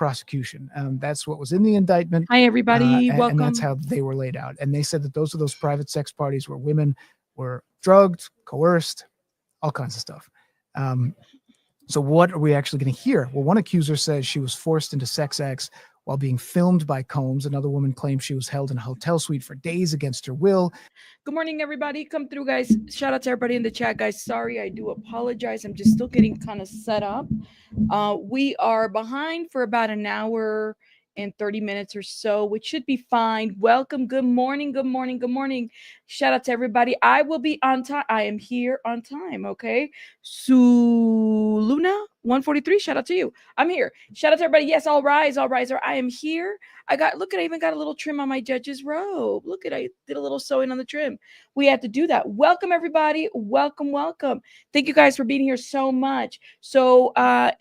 prosecution. That's what was in the indictment. Hi, everybody. Welcome. And that's how they were laid out. And they said that those are those private sex parties where women were drugged, coerced, all kinds of stuff. So what are we actually going to hear? Well, one accuser says she was forced into sex acts while being filmed by Combs. Another woman claims she was held in a hotel suite for days against her will. Good morning, everybody. Come through, guys. Shout out to everybody in the chat, guys. Sorry, I do apologize. I'm just still getting kind of set up. We are behind for about an hour and 30 minutes or so, which should be fine. Welcome. Good morning. Good morning. Good morning. Shout out to everybody. I will be on time. I am here on time. Okay. Luna 143. Shout out to you. I'm here. Shout out to everybody. Yes, I'll rise. I'll rise. I am here. I even got a little trim on my judge's robe. Look at, I did a little sewing on the trim. We had to do that. Welcome, everybody. Welcome, welcome. Thank you guys for being here so much. So I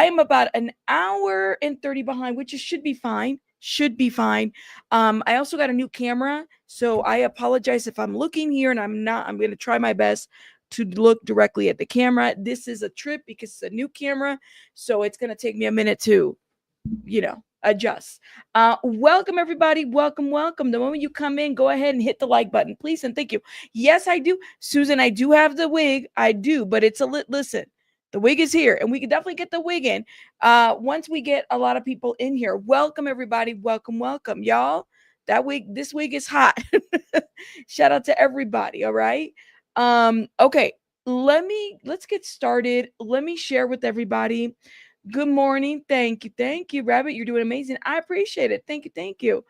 am about an hour and 30 behind, which should be fine. Should be fine. I also got a new camera, so I apologize if I'm looking here and I'm not. I'm going to try my best to look directly at the camera. This is a trip because it's a new camera, so it's going to take me a minute to, adjust. Welcome, everybody. Welcome, welcome. The moment you come in, go ahead and hit the like button, please, and thank you. Yes, I do. Susan, I do have the wig. I do, but it's listen. The wig is here, and we can definitely get the wig in once we get a lot of people in here. Welcome, everybody. Welcome, welcome. Y'all, this wig is hot. Shout out to everybody, all right? Okay, let's get started. Let me share with everybody. Good morning. Thank you, Rabbit. You're doing amazing. I appreciate it. Thank you.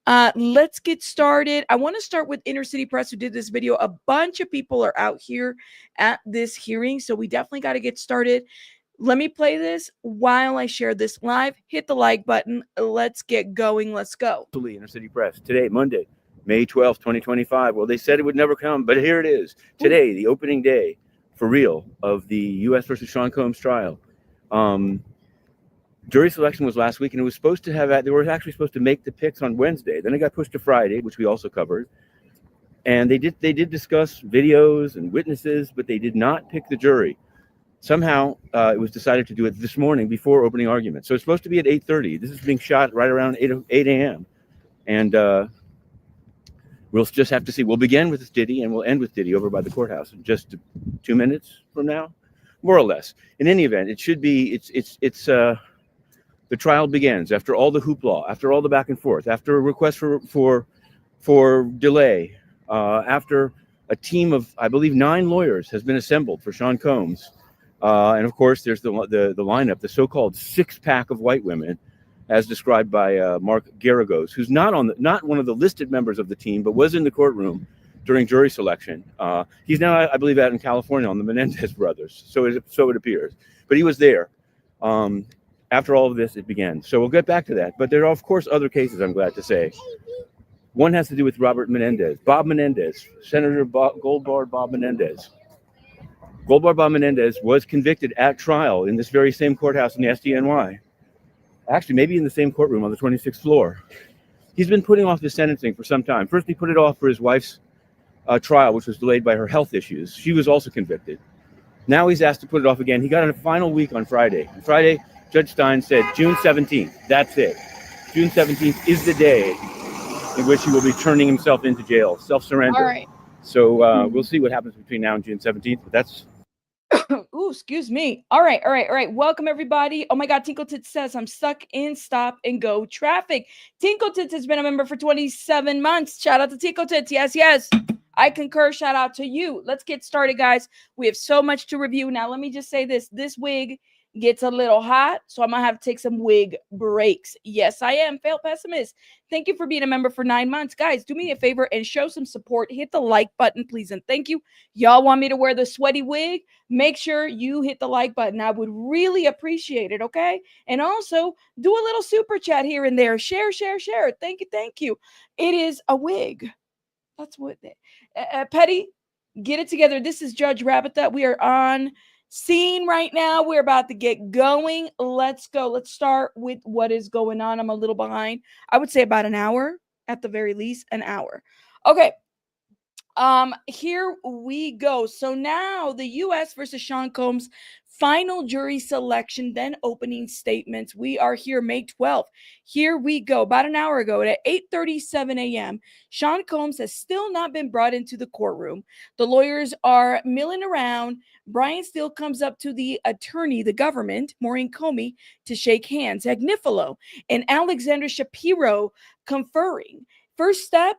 Let's get started. I want to start with Inner City Press, who did this video. A bunch of people are out here at this hearing, so we definitely got to get started. Let me play this while I share this live. Hit the like button. Let's get going. Let's go. Inner City Press today, Monday, May 12th, 2025. Well, they said it would never come, but here it is. Today, the opening day, for real, of the U.S. versus Sean Combs trial. Jury selection was last week, and it was supposed to have, they were actually supposed to make the picks on Wednesday. Then it got pushed to Friday, which we also covered. And they did discuss videos and witnesses, but they did not pick the jury. Somehow it was decided to do it this morning before opening argument. So it's supposed to be at 8:30. This is being shot right around 8 a.m. And we'll just have to see. We'll begin with Diddy and we'll end with Diddy over by the courthouse in just 2 minutes from now, more or less. In any event, it should be, the trial begins after all the hoopla, after all the back and forth, after a request for delay, after a team of, I believe, 9 lawyers has been assembled for Sean Combs. And of course, there's the lineup, the so-called 6-pack of white women, as described by Mark Garagos, who's not one of the listed members of the team, but was in the courtroom during jury selection. He's now, I believe, out in California on the Menendez brothers, so it appears. But he was there. After all of this, it began. So we'll get back to that. But there are, of course, other cases, I'm glad to say. One has to do with Bob Menendez, Senator Goldbar Bob Menendez. Goldbar Bob Menendez was convicted at trial in this very same courthouse in the SDNY. Actually, maybe in the same courtroom on the 26th floor. He's been putting off his sentencing for some time. First, he put it off for his wife's trial, which was delayed by her health issues. She was also convicted. Now he's asked to put it off again. He got a final week on Friday. On Friday, Judge Stein said June 17th. That's it. June 17th is the day in which he will be turning himself into jail, self-surrender. All right. So we'll see what happens between now and June 17th. But that's. Ooh, excuse me. All right. Welcome, everybody. Oh my God, Tinkle Tits says I'm stuck in stop and go traffic. Tinkle Tits has been a member for 27 months. Shout out to Tinkle Tits. Yes. I concur. Shout out to you. Let's get started, guys. We have so much to review. Now, let me just say this. This wig gets a little hot, so I'm gonna have to take some wig breaks. Yes, I am. Failed pessimist. Thank you for being a member for 9 months. Guys, do me a favor and show some support. Hit the like button, please, and thank you. Y'all want me to wear the sweaty wig? Make sure you hit the like button. I would really appreciate it, okay? And also, do a little super chat here and there. Share. Thank you. It is a wig. That's what Petty, get it together. This is Judge Rabbit that we are on scene right now. We're about to get going. Let's go. Let's start with what is going on. I'm a little behind. I would say about an hour, at the very least, an hour. Okay. Here we go. So now the U.S. versus Sean Combs final jury selection, then opening statements. We are here May 12th. Here we go. About an hour ago at 8:37 a.m., Sean Combs has still not been brought into the courtroom. The lawyers are milling around. Brian Steele comes up to the attorney, the government, Maureen Comey, to shake hands. Agnifilo and Alexander Shapiro conferring. First step,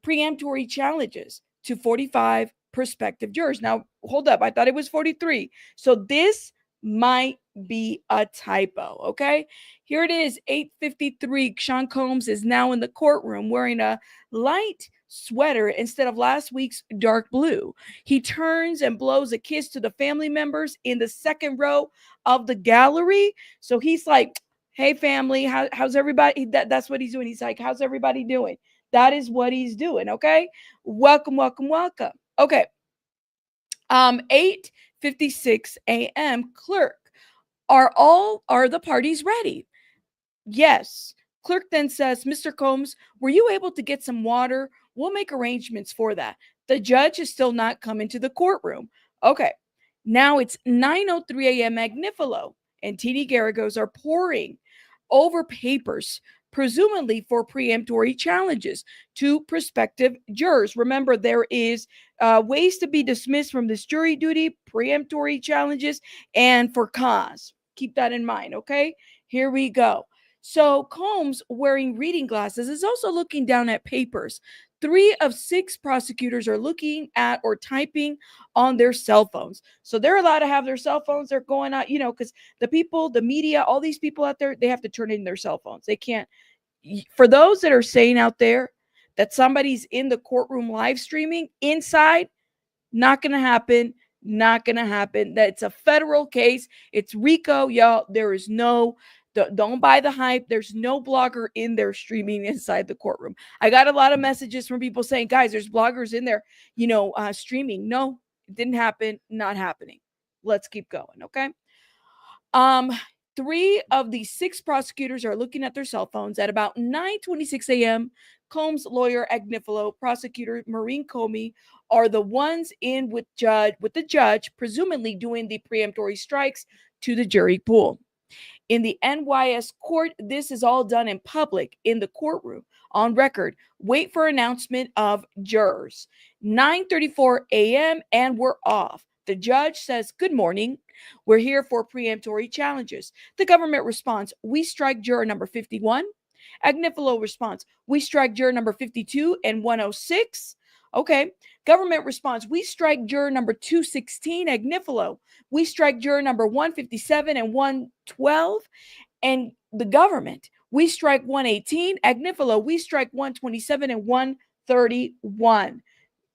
preemptory challenges to 45 prospective jurors. Now, hold up. I thought it was 43. So this might be a typo, okay? Here it is, 8:53. Sean Combs is now in the courtroom wearing a light sweater instead of last week's dark blue. He turns and blows a kiss to the family members in the second row of the gallery. So he's like, hey, family, how's everybody? That's what he's doing. He's like, how's everybody doing? That is what he's doing, okay? Welcome, welcome, welcome. Okay. 8:56 a.m. Clerk, are the parties ready? Yes. Clerk then says, Mr. Combs, were you able to get some water? We'll make arrangements for that. The judge is still not coming to the courtroom. Okay. Now it's 9:03 a.m. Agnifilo and TD Garrigos are poring over papers, presumably for preemptory challenges to prospective jurors. Remember, there is ways to be dismissed from this jury duty, preemptory challenges, and for cause. Keep that in mind, okay? Here we go. So Combs, wearing reading glasses, is also looking down at papers. 3 of 6 prosecutors are looking at or typing on their cell phones. So they're allowed to have their cell phones. They're going out, because the people, the media, all these people out there, they have to turn in their cell phones. They can't. For those that are saying out there that somebody's in the courtroom live streaming inside, not going to happen. Not going to happen. That's a federal case. It's RICO, y'all. There is no... Don't buy the hype. There's no blogger in there streaming inside the courtroom. I got a lot of messages from people saying, guys, there's bloggers in there, streaming. No, it didn't happen. Not happening. Let's keep going. Okay. 3 of the 6 prosecutors are looking at their cell phones at about 9:26 a.m. Combs' lawyer, Agnifilo, prosecutor Maureen Comey are the ones in with the judge, presumably doing the preemptory strikes to the jury pool. In the NYS court, this is all done in public in the courtroom on record. Wait for announcement of jurors. 9:34 a.m. and we're off. The judge says, good morning. We're here for preemptory challenges. The government responds, we strike juror number 51. Agnifilo responds, we strike juror number 52 and 106. Okay. Government responds, we strike juror number 216, Agnifilo. We strike juror number 157 and 112. And the government, we strike 118, Agnifilo. We strike 127 and 131.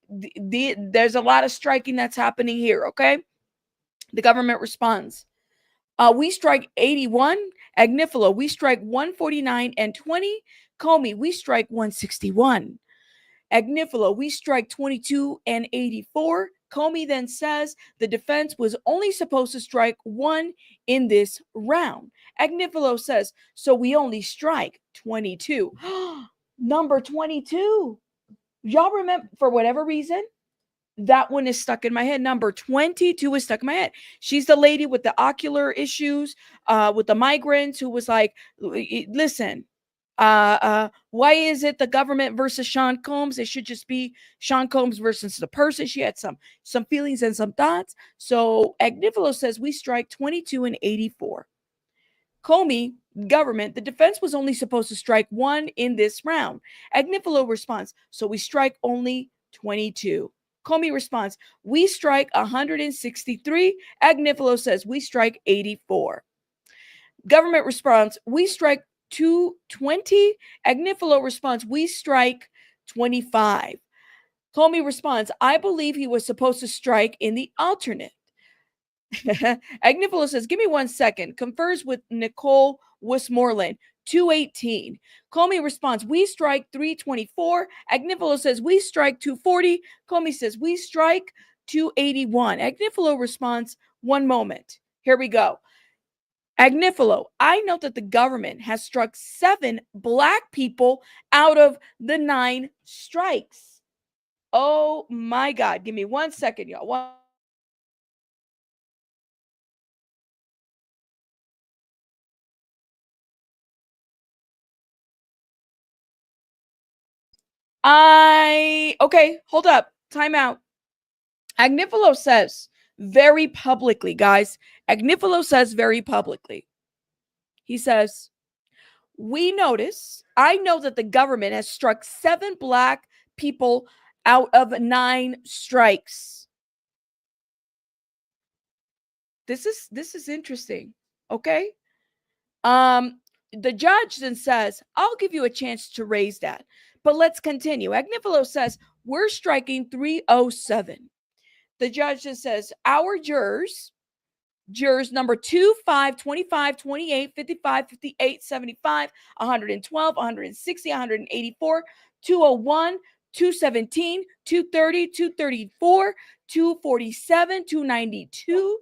There's a lot of striking that's happening here, okay? The government responds, we strike 81, Agnifilo. We strike 149 and 20, Comey. We strike 161. Agnifilo, we strike 22 and 84. Comey then says the defense was only supposed to strike 1 in this round. Agnifilo says, so we only strike 22. Number 22. Y'all remember, for whatever reason, that one is stuck in my head. Number 22 is stuck in my head. She's the lady with the ocular issues, with the migrants, who was like, listen, why is it the government versus Sean Combs? It should just be Sean Combs versus the person. She had some feelings and some thoughts. So Agnifilo says we strike 22 and 84. Comey, government, the defense was only supposed to strike 1 in this round. Agnifilo responds, so we strike only 22. Comey responds, we strike 163. Agnifilo says we strike 84. Government responds, we strike 220. Agnifilo responds, we strike 25. Comey responds, I believe he was supposed to strike in the alternate. Agnifilo says, give me 1 second. Confers with Nicole Westmoreland, 218. Comey responds, we strike 324. Agnifilo says, we strike 240. Comey says, we strike 281. Agnifilo responds, 1 moment. Here we go. Agnifilo, I note that the government has struck 7 Black people out of the 9 strikes. Oh my God. Give me 1 second, y'all. Okay, hold up. Time out. Agnifilo says very publicly, guys. Agnifilo says very publicly. He says, I know that the government has struck 7 Black people out of 9 strikes. This is interesting. Okay. The judge then says, I'll give you a chance to raise that. But let's continue. Agnifilo says, we're striking 307. The judge then says, our jurors number 2, 5, 25, 28, 55, 58, 75, 112, 160, 184, 201, 217, 230, 234, 247, 292,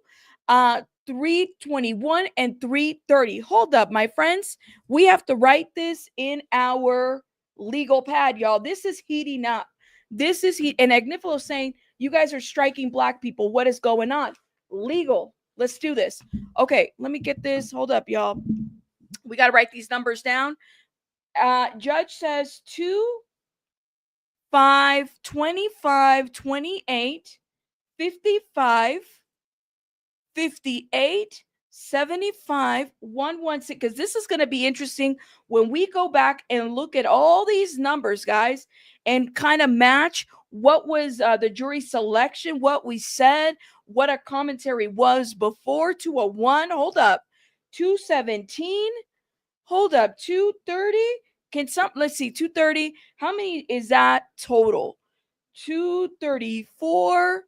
321, and 330. Hold up, my friends. We have to write this in our legal pad, y'all. This is heating up. This is heat. And Agnifilo saying, you guys are striking Black people. What is going on? Legal. Let's do this. Okay, let me get this. Hold up, y'all. We got to write these numbers down. Judge says 2, 5, 25, 28, 55, 58, 75, 116. Because this is going to be interesting when we go back and look at all these numbers, guys, and kind of match what was the jury selection, what we said, what our commentary was before. 201, hold up, 217, hold up, 230. Let's see, 230. How many is that total? 234,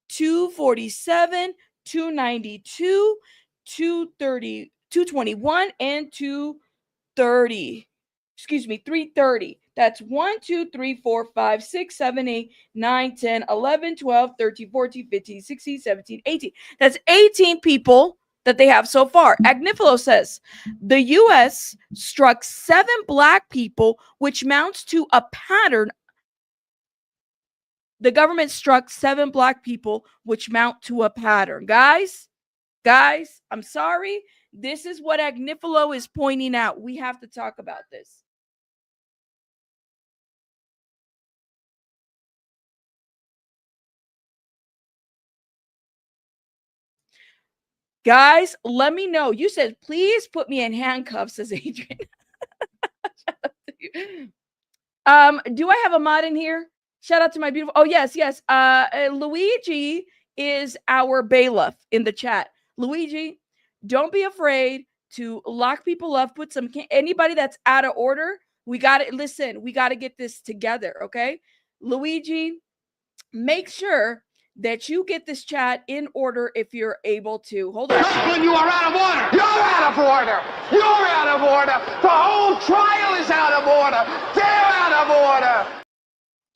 247, 292, 230, 221, and 230. Excuse me, 330. That's 1, 2, 3, 4, 5, 6, 7, 8, 9, 10, 11, 12, 13, 14, 15, 16, 17, 18. That's 18 people that they have so far. Agnifilo says the U.S. struck 7 Black people, which mounts to a pattern. The government struck 7 Black people, which mount to a pattern. Guys, I'm sorry. This is what Agnifilo is pointing out. We have to talk about this. Guys, let me know. You said, please put me in handcuffs, says Adrian. Do I have a mod in here? Shout out to my beautiful. Oh, yes. Luigi is our bailiff in the chat. Luigi, don't be afraid to lock people up. Put some anybody that's out of order. We got to listen. We got to get this together. Okay, Luigi, make sure that you get this chat in order if you're able to. Hold on. When you are out of order. You're out of order. You're out of order. The whole trial is out of order. They're out of order.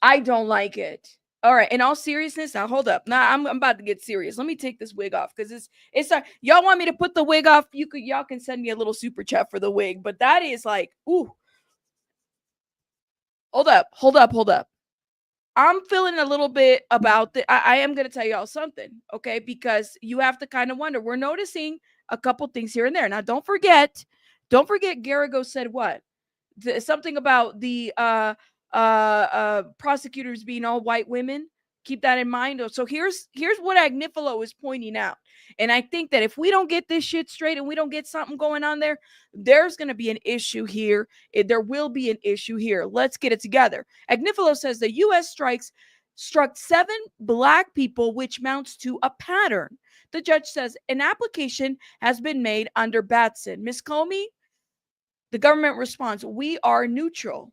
I don't like it. All right. In all seriousness, now hold up. Now I'm about to get serious. Let me take this wig off because it's y'all want me to put the wig off? Y'all can send me a little super chat for the wig, but that is like, ooh. Hold up. I'm feeling a little bit about I am going to tell y'all something, okay? Because you have to kind of wonder. We're noticing a couple things here and there. Now, don't forget, Garrigo said what? Something about the prosecutors being all white women. Keep that in mind. So here's what Agnifilo is pointing out. And I think that if we don't get this shit straight and we don't get something going on there, there's going to be an issue here. There will be an issue here. Let's get it together. Agnifilo says the U.S. struck 7 Black people, which mounts to a pattern. The judge says an application has been made under Batson. Ms. Comey, the government responds, we are neutral.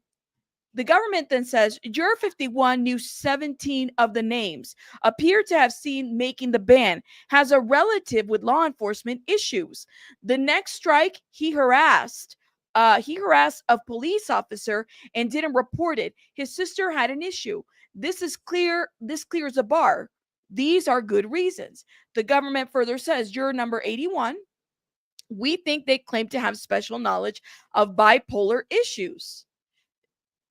The government then says, Juror 51 knew 17 of the names, appeared to have seen making the ban, has a relative with law enforcement issues. The next strike, he harassed a police officer and didn't report it. His sister had an issue. This is clear. This clears a bar. These are good reasons. The government further says, juror number 81, we think they claim to have special knowledge of bipolar issues.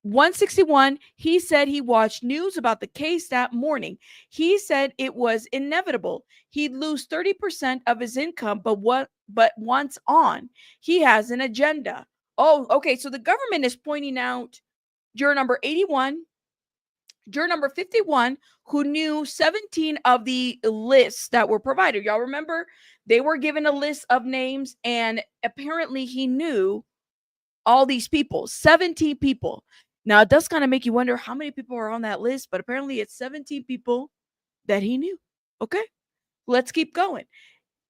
161, he said he watched news about the case that morning. He said it was inevitable. He'd lose 30% of his income, but once on, he has an agenda. Oh, okay. So the government is pointing out juror number 81, juror number 51, who knew 17 of the lists that were provided. Y'all remember? They were given a list of names, and apparently he knew all these people, 17 people. Now, it does kind of make you wonder how many people are on that list, but apparently it's 17 people that he knew. Okay, let's keep going.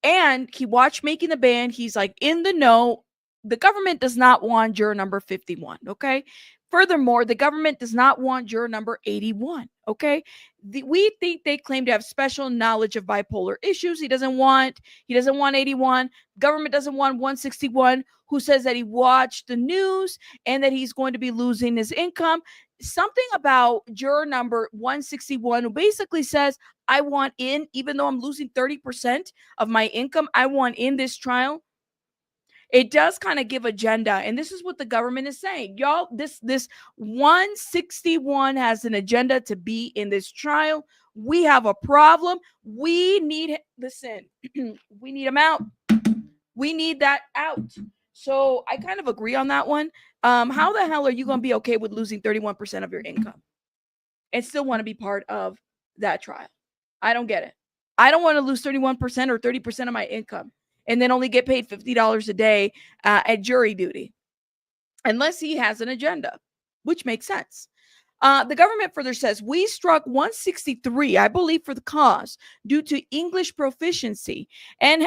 And he watched Making the Band. He's like in the know. The government does not want juror number 51. Okay. Furthermore, the government does not want juror number 81. Okay. We think they claim to have special knowledge of bipolar issues. He doesn't want 81. Government doesn't want 161, who says that he watched the news and that he's going to be losing his income. Something about juror number 161, who basically says, I want in, even though I'm losing 30% of my income, I want in this trial. It does kind of give agenda, and this is what the government is saying. Y'all, this 161 has an agenda to be in this trial. We have a problem. We need, listen, we need him out. We need that out. So I kind of agree on that one. How the hell are you going to be okay with losing 31% of your income and still want to be part of that trial? I don't get it. I don't want to lose 31% or 30% of my income and then only get paid $50 a day at jury duty, unless he has an agenda, which makes sense. The government further says, we struck 163, I believe, for the cause due to English proficiency, and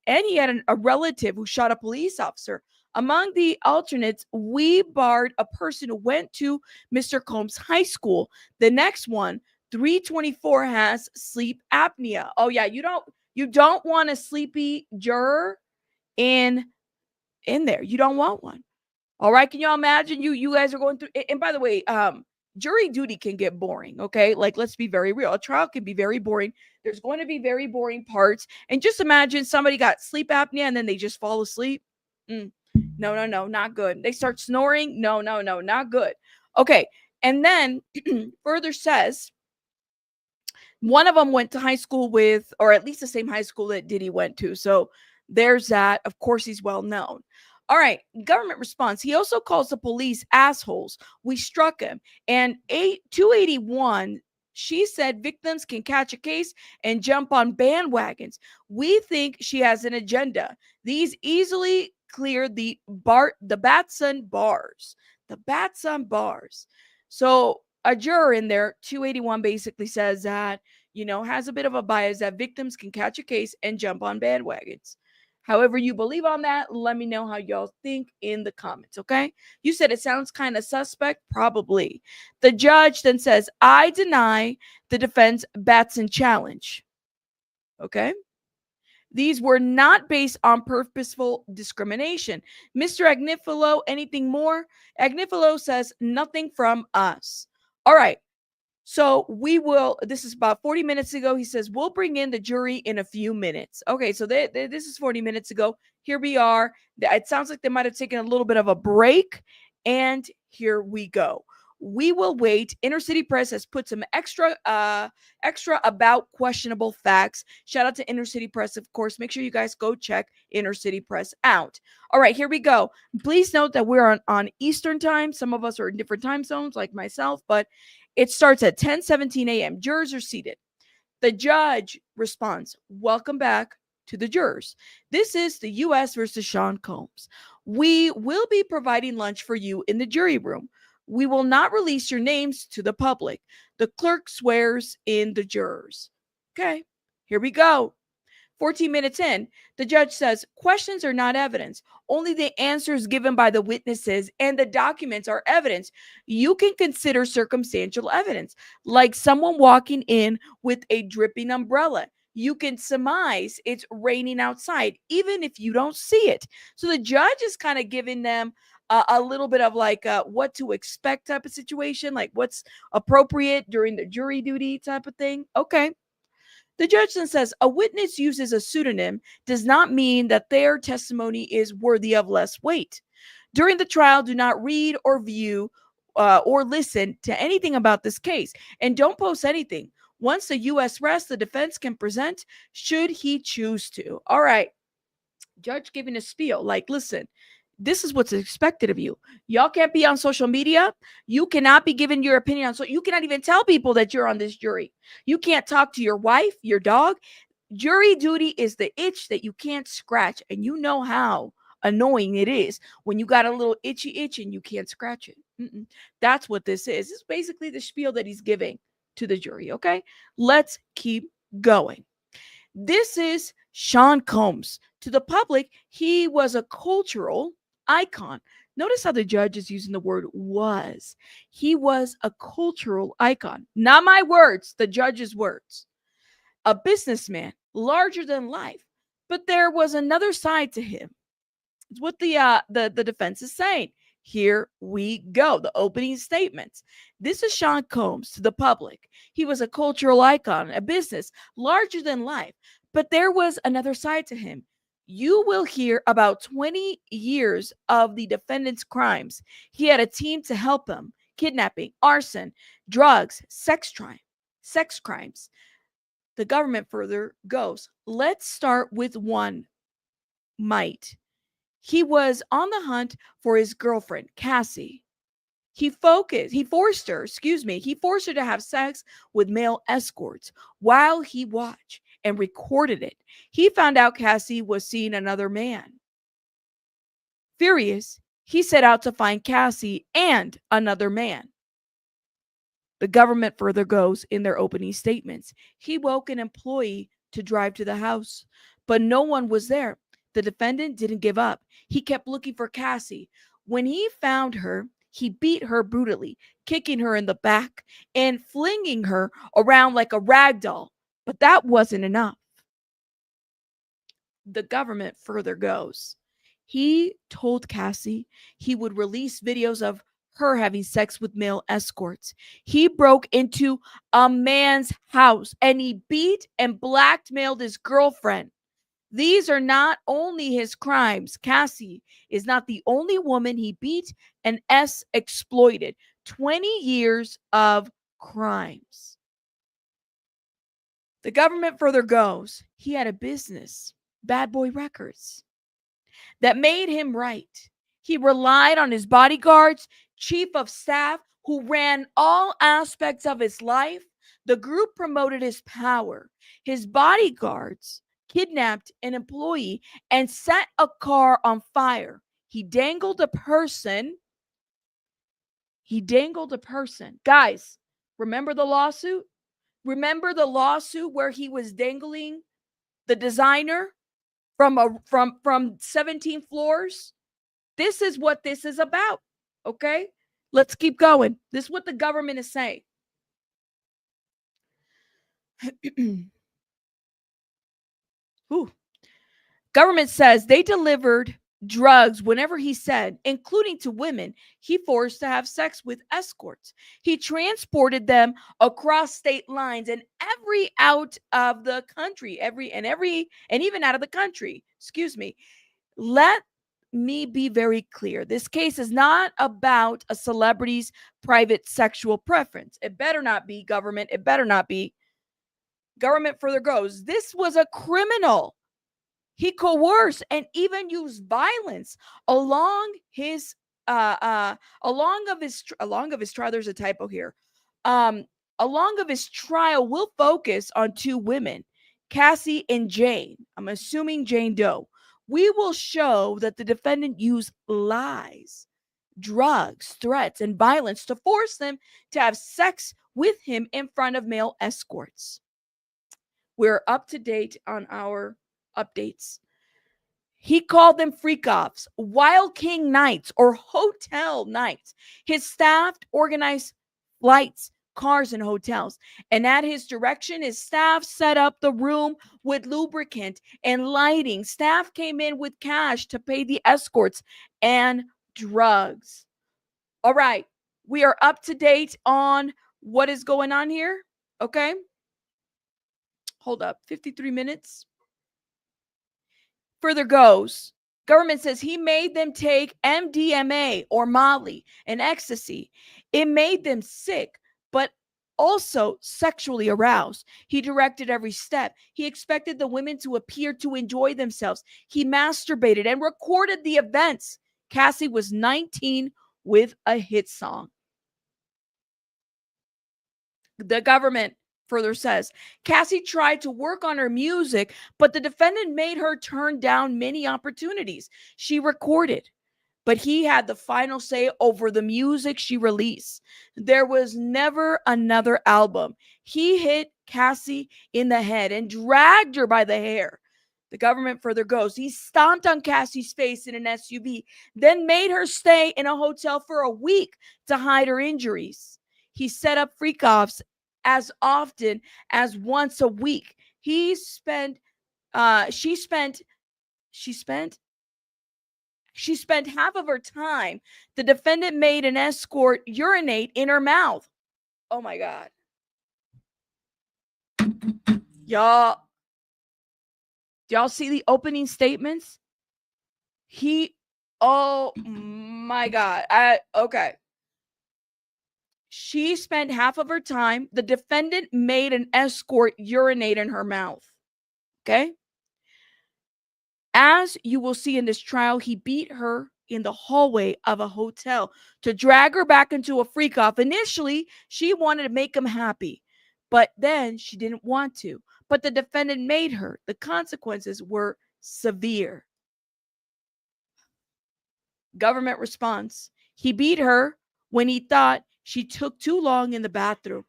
he had a relative who shot a police officer. Among the alternates, we barred a person who went to Mr. Combs High School. The next one, 324, has sleep apnea. Oh yeah, you don't want a sleepy juror in there. You don't want one. All right, can y'all imagine you guys are going through, and by the way, jury duty can get boring, okay? Like, let's be very real. A trial can be very boring. There's going to be very boring parts. And just imagine somebody got sleep apnea and then they just fall asleep. No, not good. They start snoring. No, not good. Okay, and then further says, one of them went to high school with, or at least the same high school that Diddy went to. So there's that. Of course, he's well known. All right, government response. He also calls the police assholes. We struck him. And 281, she said victims can catch a case and jump on bandwagons. We think she has an agenda. These easily cleared the Batson bars. The Batson bars. So a juror in there, 281, basically says that, has a bit of a bias that victims can catch a case and jump on bandwagons. However you believe on that, let me know how y'all think in the comments, okay? You said it sounds kind of suspect. Probably. The judge then says, I deny the defense Batson challenge. Okay? These were not based on purposeful discrimination. Mr. Agnifilo, anything more? Agnifilo says, nothing from us. All right. So this is about 40 minutes ago. He says, we'll bring in the jury in a few minutes. Okay, so this is 40 minutes ago. Here we are. It sounds like they might have taken a little bit of a break. And here we go. We will wait. Inner City Press has put some extra about questionable facts. Shout out to Inner City Press, of course. Make sure you guys go check Inner City Press out. All right, here we go. Please note that we're on Eastern time. Some of us are in different time zones, like myself, but it starts at 10:17 a.m. Jurors are seated. The judge responds, welcome back to the jurors. This is the U.S. versus Sean Combs. We will be providing lunch for you in the jury room. We will not release your names to the public. The clerk swears in the jurors. Okay, here we go. 14 minutes in, the judge says, questions are not evidence. Only the answers given by the witnesses and the documents are evidence. You can consider circumstantial evidence, like someone walking in with a dripping umbrella. You can surmise it's raining outside, even if you don't see it. So the judge is kind of giving them a little bit of like what to expect type of situation, like what's appropriate during the jury duty type of thing. Okay. The judge then says, a witness uses a pseudonym does not mean that their testimony is worthy of less weight. During the trial, do not read or view or listen to anything about this case. And don't post anything. Once the U.S. rests, the defense can present should he choose to. All right. Judge giving a spiel like, listen, this is what's expected of you. Y'all can't be on social media. You cannot be giving your opinion on, so you cannot even tell people that you're on this jury. You can't talk to your wife, your dog. Jury duty is the itch that you can't scratch. And you know how annoying it is when you got a little itchy itch and you can't scratch it. That's what this is. This is basically the spiel that he's giving to the jury. Okay, let's keep going. This is Sean Combs. To the public, he was a cultural icon. Notice how the judge is using the word was. He was a cultural icon. Not my words, the judge's words. A businessman, larger than life. But there was another side to him. It's what the defense is saying. Here we go. The opening statements. This is Sean Combs to the public. He was a cultural icon, a business larger than life. But there was another side to him. You will hear about 20 years of the defendant's crimes. He had a team to help him. Kidnapping, arson, drugs, sex crimes. The government further goes. Let's start with one. Might. He was on the hunt for his girlfriend, Cassie. He forced her to have sex with male escorts while he watched and recorded it. He found out Cassie was seeing another man. Furious, he set out to find Cassie and another man. The government further goes in their opening statements. He woke an employee to drive to the house, but no one was there. The defendant didn't give up. He kept looking for Cassie. When he found her, he beat her brutally, kicking her in the back and flinging her around like a rag doll. But that wasn't enough. The government further goes. He told Cassie he would release videos of her having sex with male escorts. He broke into a man's house and he beat and blackmailed his girlfriend. These are not only his crimes. Cassie is not the only woman he beat and exploited. 20 years of crimes. The government further goes. He had a business, Bad Boy Records, that made him right. He relied on his bodyguards, chief of staff, who ran all aspects of his life. The group promoted his power. His bodyguards kidnapped an employee and set a car on fire. He dangled a person. Guys, remember the lawsuit? Remember the lawsuit where he was dangling the designer from 17 floors? This is what this is about. Okay? Let's keep going. This is what the government is saying. Government says they delivered drugs whenever he said, including to women he forced to have sex with escorts. He transported them across state lines and out of the country, and even out of the country. Excuse me. Let me be very clear. This case is not about a celebrity's private sexual preference. It better not be, government. It better not be. Government further goes. This was a criminal. He coerced and even used violence along his trial. There's a typo here. Along of his trial, we'll focus on two women, Cassie and Jane. I'm assuming Jane Doe. We will show that the defendant used lies, drugs, threats, and violence to force them to have sex with him in front of male escorts. We're up to date on our updates. He called them freak-offs, wild king nights, or hotel nights. His staff organized flights, cars, and hotels. And at his direction, his staff set up the room with lubricant and lighting. Staff came in with cash to pay the escorts and drugs. All right. We are up to date on what is going on here. Okay. Hold up. 53 minutes. Further goes. Government says he made them take MDMA or Molly and ecstasy. It made them sick, but also sexually aroused. He directed every step. He expected the women to appear to enjoy themselves. He masturbated and recorded the events. Cassie was 19 with a hit song. The government further says Cassie tried to work on her music, but the defendant made her turn down many opportunities. She recorded, but he had the final say over the music she released. There was never another album. He hit Cassie in the head and dragged her by the hair. The government further goes. He stomped on Cassie's face in an SUV, then made her stay in a hotel for a week to hide her injuries. He set up freak-offs as often as once a week. She spent half of her time. The defendant made an escort urinate in her mouth. Oh my God. Y'all see the opening statements? Oh my God. Okay. She spent half of her time. The defendant made an escort urinate in her mouth. Okay. As you will see in this trial, he beat her in the hallway of a hotel to drag her back into a freak off. Initially, she wanted to make him happy, but then she didn't want to. But the defendant made her. The consequences were severe. Government response. He beat her when he thought she took too long in the bathroom.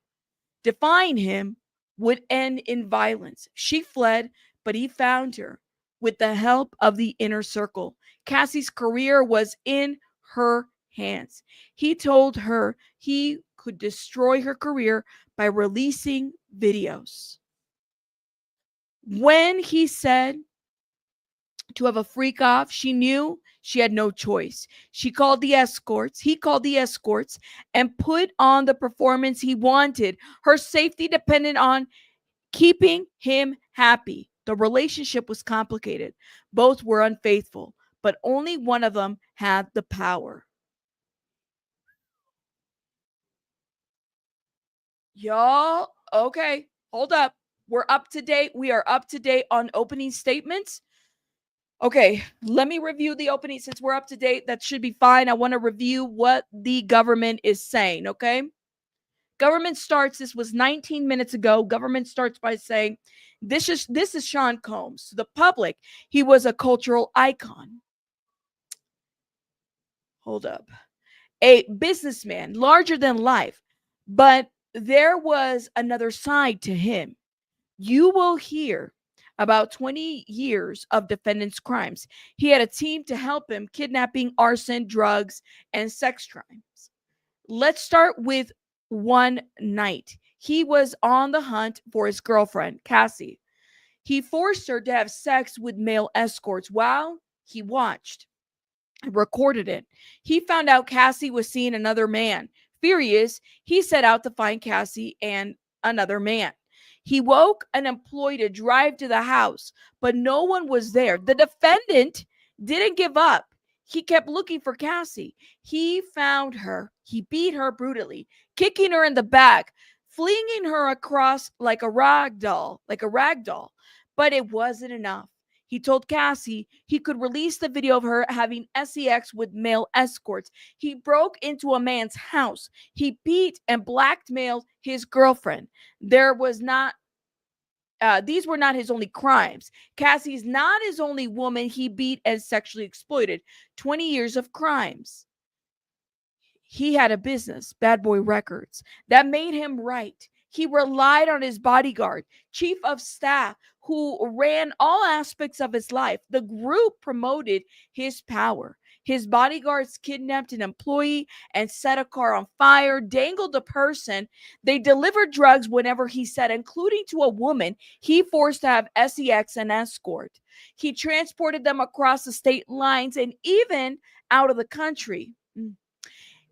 Defying him would end in violence. She fled, but he found her with the help of the inner circle. Cassie's career was in her hands. He told her he could destroy her career by releasing videos. When he said to have a freak off, she knew she had no choice. He called the escorts, and put on the performance he wanted. Her safety depended on keeping him happy. The relationship was complicated. Both were unfaithful, but only one of them had the power. Y'all, okay, hold up. We're up to date. We are up to date on opening statements. Okay, let me review the opening. Since we're up to date, that should be fine. I want to review what the government is saying, okay? Government starts, this was 19 minutes ago. Government starts by saying, this is Sean Combs. To the public, he was a cultural icon. Hold up. A businessman, larger than life. But there was another side to him. You will hear about 20 years of defendant's crimes. He had a team to help him: kidnapping, arson, drugs, and sex crimes. Let's start with one night. He was on the hunt for his girlfriend, Cassie. He forced her to have sex with male escorts while he watched. Recorded it. He found out Cassie was seeing another man. Furious, he set out to find Cassie and another man. He woke an employee to drive to the house, but no one was there. The defendant didn't give up. He kept looking for Cassie. He found her. He beat her brutally, kicking her in the back, flinging her across like a rag doll. But it wasn't enough. He told Cassie he could release the video of her having sex with male escorts. He broke into a man's house. He beat and blackmailed his girlfriend. These were not his only crimes. Cassie's not his only woman he beat and sexually exploited. 20 years of crimes. He had a business, Bad Boy Records, that made him right. He relied on his bodyguard, chief of staff, who ran all aspects of his life. The group promoted his power. His bodyguards kidnapped an employee and set a car on fire, dangled a person. They delivered drugs whenever he said, including to a woman he forced to have sex and escort. He transported them across the state lines and even out of the country.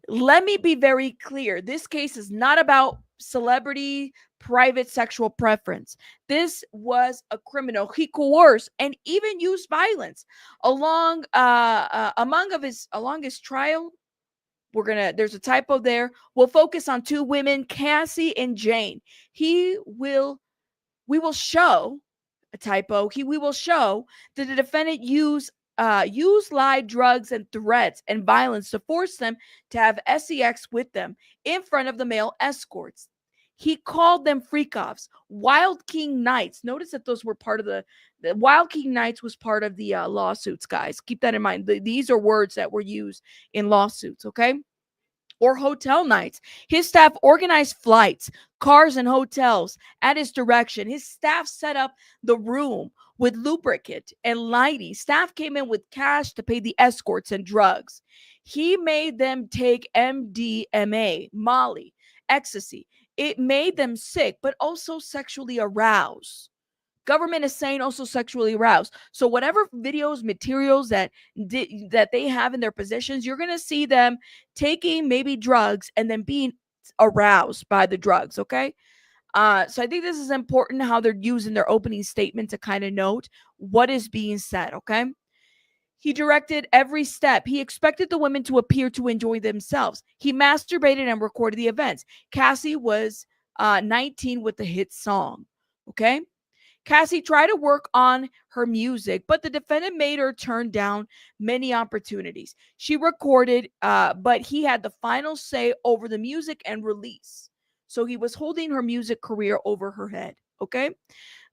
Let me be very clear. This case is not about celebrity private sexual preference. This was a criminal. He coerced and even used violence along his trial. There's a typo there. We'll focus on two women, Cassie and Jane. We will show a typo. We will show that the defendant used lie, drugs, and threats and violence to force them to have sex with them in front of the male escorts. He called them freak-offs, Wild King Nights. Notice that those were part of the Wild King Nights was part of the lawsuits, guys. Keep that in mind. These are words that were used in lawsuits, okay? Or hotel nights. His staff organized flights, cars, and hotels at his direction. His staff set up the room with lubricant and lighting. Staff came in with cash to pay the escorts and drugs. He made them take MDMA, Molly, ecstasy. It made them sick, but also sexually aroused. Government is saying also sexually aroused. So whatever videos, materials that they have in their possessions, you're going to see them taking maybe drugs and then being aroused by the drugs, okay? So I think this is important how they're using their opening statement to kind of note what is being said, okay? He directed every step. He expected the women to appear to enjoy themselves. He masturbated and recorded the events. Cassie was 19 with the hit song, okay? Cassie tried to work on her music, but the defendant made her turn down many opportunities. She recorded, but he had the final say over the music and release. So he was holding her music career over her head, okay?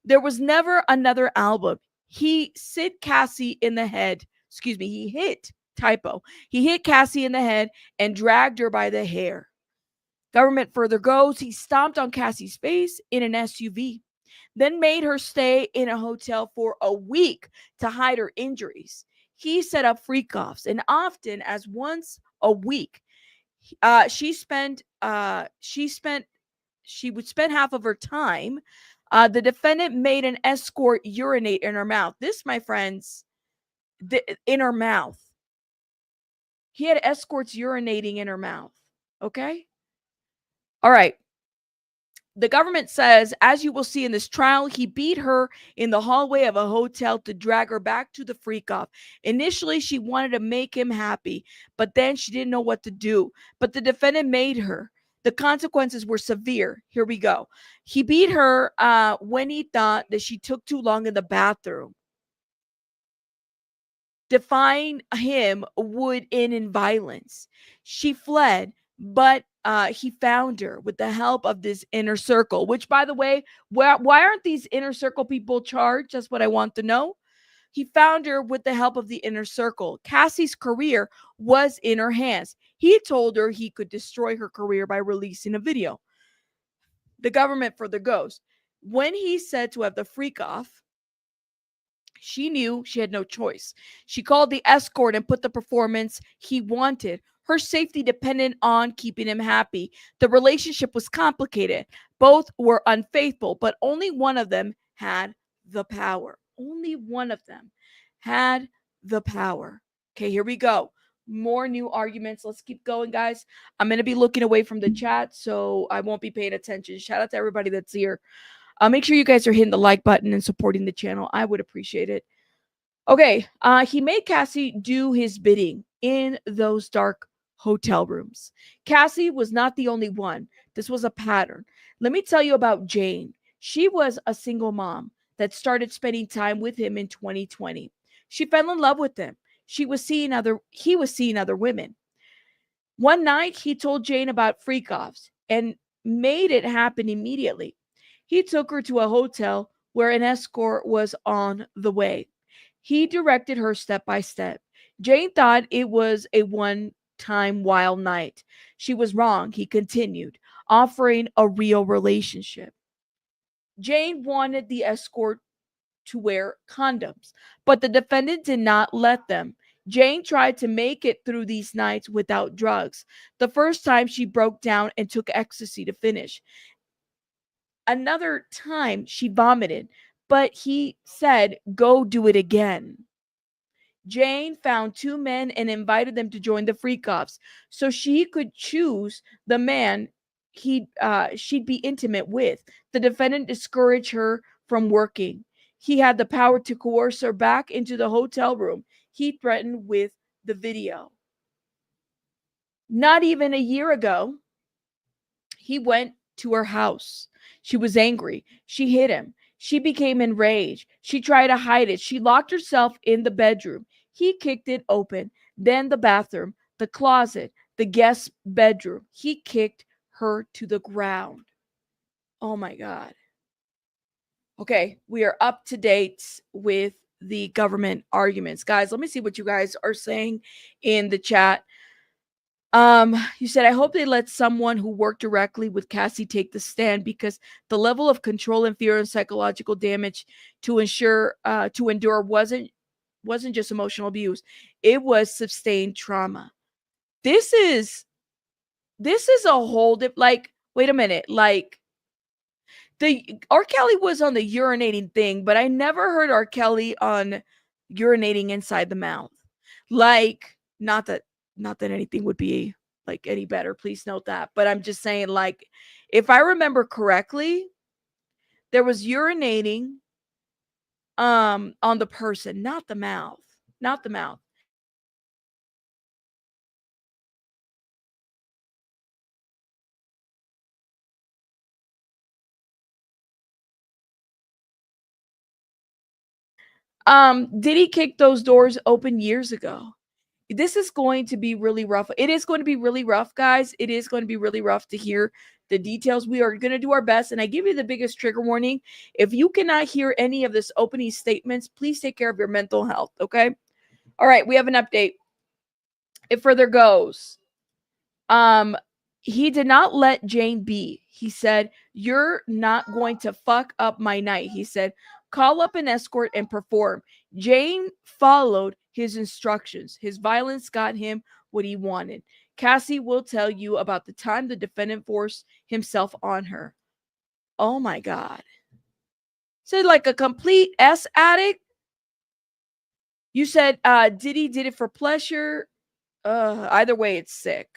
There was never another album. He hit Cassie in the head. He hit Cassie in the head and dragged her by the hair. Government further goes, he stomped on Cassie's face in an SUV, then made her stay in a hotel for a week to hide her injuries. He set up freak-offs, and often as once a week, she would spend half of her time. The defendant made an escort urinate in her mouth. This, my friends, in her mouth. He had escorts urinating in her mouth. Okay? All right. The government says, as you will see in this trial, he beat her in the hallway of a hotel to drag her back to the freak-off. Initially, she wanted to make him happy, but then she didn't know what to do. But the defendant made her. The consequences were severe. Here we go. He beat her when he thought that she took too long in the bathroom. Defying him would end in violence. She fled, but he found her with the help of this inner circle, which, by the way, why aren't these inner circle people charged? That's what I want to know. He found her with the help of the inner circle. Cassie's career was in her hands. He told her he could destroy her career by releasing a video. The government further goes, when he said to have the freak off, she knew she had no choice. She called the escort and put the performance he wanted. Her safety depended on keeping him happy. The relationship was complicated. Both were unfaithful, but only one of them had the power. Only one of them had the power. Okay, here we go. More new arguments. Let's keep going, guys. I'm going to be looking away from the chat, so I won't be paying attention. Shout out to everybody that's here. Make sure you guys are hitting the like button and supporting the channel. I would appreciate it. Okay, he made Cassie do his bidding in those dark hotel rooms. Cassie was not the only one. This was a pattern. Let me tell you about Jane. She was a single mom that started spending time with him in 2020. She fell in love with him. He was seeing other women. One night, he told Jane about freak-offs and made it happen immediately. He took her to a hotel where an escort was on the way. He directed her step by step. Jane thought it was a one-time wild night. She was wrong, he continued, offering a real relationship. Jane wanted the escort to wear condoms, but the defendant did not let them. Jane tried to make it through these nights without drugs. The first time she broke down and took ecstasy to finish. Another time she vomited, but he said, go do it again. Jane found two men and invited them to join the freak-offs so she could choose the man she'd be intimate with. The defendant discouraged her from working. He had the power to coerce her back into the hotel room. He threatened with the video. Not even a year ago, he went to her house. She was angry. She hit him. She became enraged. She tried to hide it. She locked herself in the bedroom. He kicked it open. Then the bathroom, the closet, the guest bedroom. He kicked her to the ground. Oh my God. Okay, we are up to date with the government arguments. Guys, let me see what you guys are saying in the chat. You said, I hope they let someone who worked directly with Cassie take the stand, because the level of control and fear and psychological damage to endure wasn't just emotional abuse. It was sustained trauma. This is a whole like, wait a minute, like the R. Kelly was on the urinating thing, but I never heard R. Kelly on urinating inside the mouth. Like, not that anything would be like any better, please note that, but I'm just saying, like, if I remember correctly, there was urinating on the person, not the mouth. Diddy kicked those doors open years ago. This is going to be really rough. It is going to be really rough, guys. It is going to be really rough to hear the details. We are going to do our best. And I give you the biggest trigger warning. If you cannot hear any of this opening statements, please take care of your mental health. Okay. All right. We have an update. It further goes. He did not let Jane be. He said, "You're not going to fuck up my night." He said, "Call up an escort and perform." Jane followed his instructions. His violence got him what he wanted. Cassie will tell you about the time the defendant forced himself on her. Oh my God. Said like a complete S addict. You said Diddy did it for pleasure. Either way, it's sick.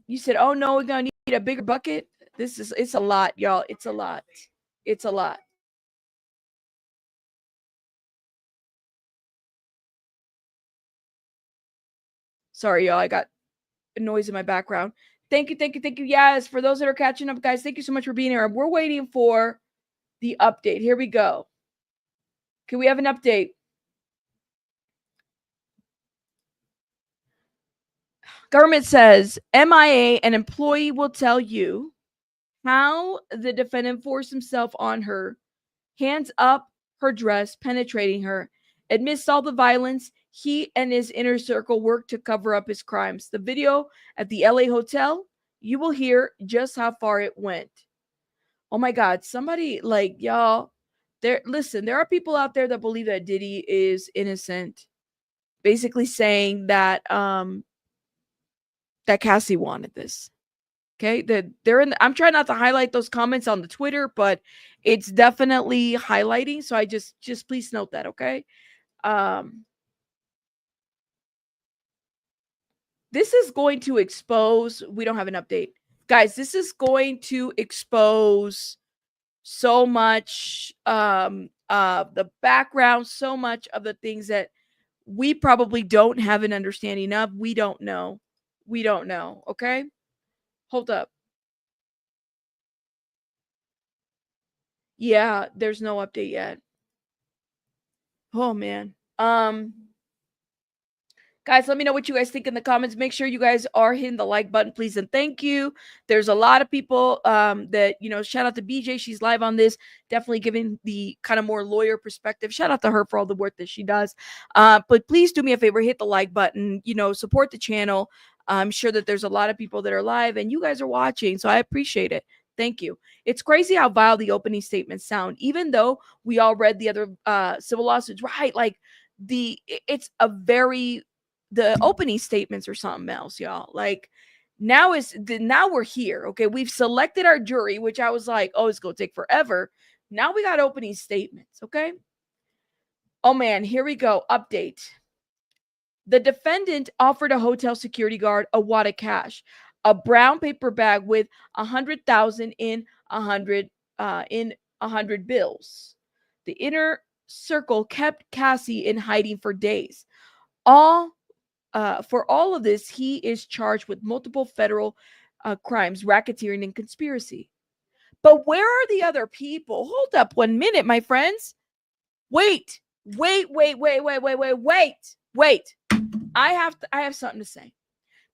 You said, "Oh no, we're gonna need a bigger bucket." It's a lot, y'all. It's a lot. It's a lot. Sorry, y'all. I got a noise in my background. Thank you. Yes, for those that are catching up, guys, thank you so much for being here. We're waiting for the update. Here we go. Can we have an update? Government says MIA, an employee will tell you how the defendant forced himself on her, hands up her dress, penetrating her. Amidst all the violence, he and his inner circle worked to cover up his crimes. The video at the LA hotel, you will hear just how far it went. Oh my God, somebody, like, y'all, listen, there are people out there that believe that Diddy is innocent, basically saying that that Cassie wanted this. Okay, they're in. I'm trying not to highlight those comments on the Twitter, but it's definitely highlighting. So I just please note that. Okay. This is going to expose. We don't have an update, guys. This is going to expose so much the background, so much of the things that we probably don't have an understanding of. We don't know. Okay, hold up. Yeah, there's no update yet. Oh man. Guys, let me know what you guys think in the comments. Make sure you guys are hitting the like button, please, and thank you. There's a lot of people that, shout out to BJ. She's live on this, definitely giving the kind of more lawyer perspective. Shout out to her for all the work that she does. But please do me a favor, hit the like button, support the channel. I'm sure that there's a lot of people that are live and you guys are watching, so I appreciate it. Thank you. It's crazy how vile the opening statements sound, even though we all read the other civil lawsuits, right? Like it's a very, the opening statements or something else, y'all. Like now we're here. Okay. We've selected our jury, which I was like, oh, it's going to take forever. Now we got opening statements. Okay. Oh man, here we go. Update. The defendant offered a hotel security guard a wad of cash. a brown paper bag with 100,000 in 100 bills. The inner circle kept Cassie in hiding for days. For all of this, he is charged with multiple federal crimes, racketeering, and conspiracy. But where are the other people? Hold up 1 minute, my friends. Wait. I have something to say.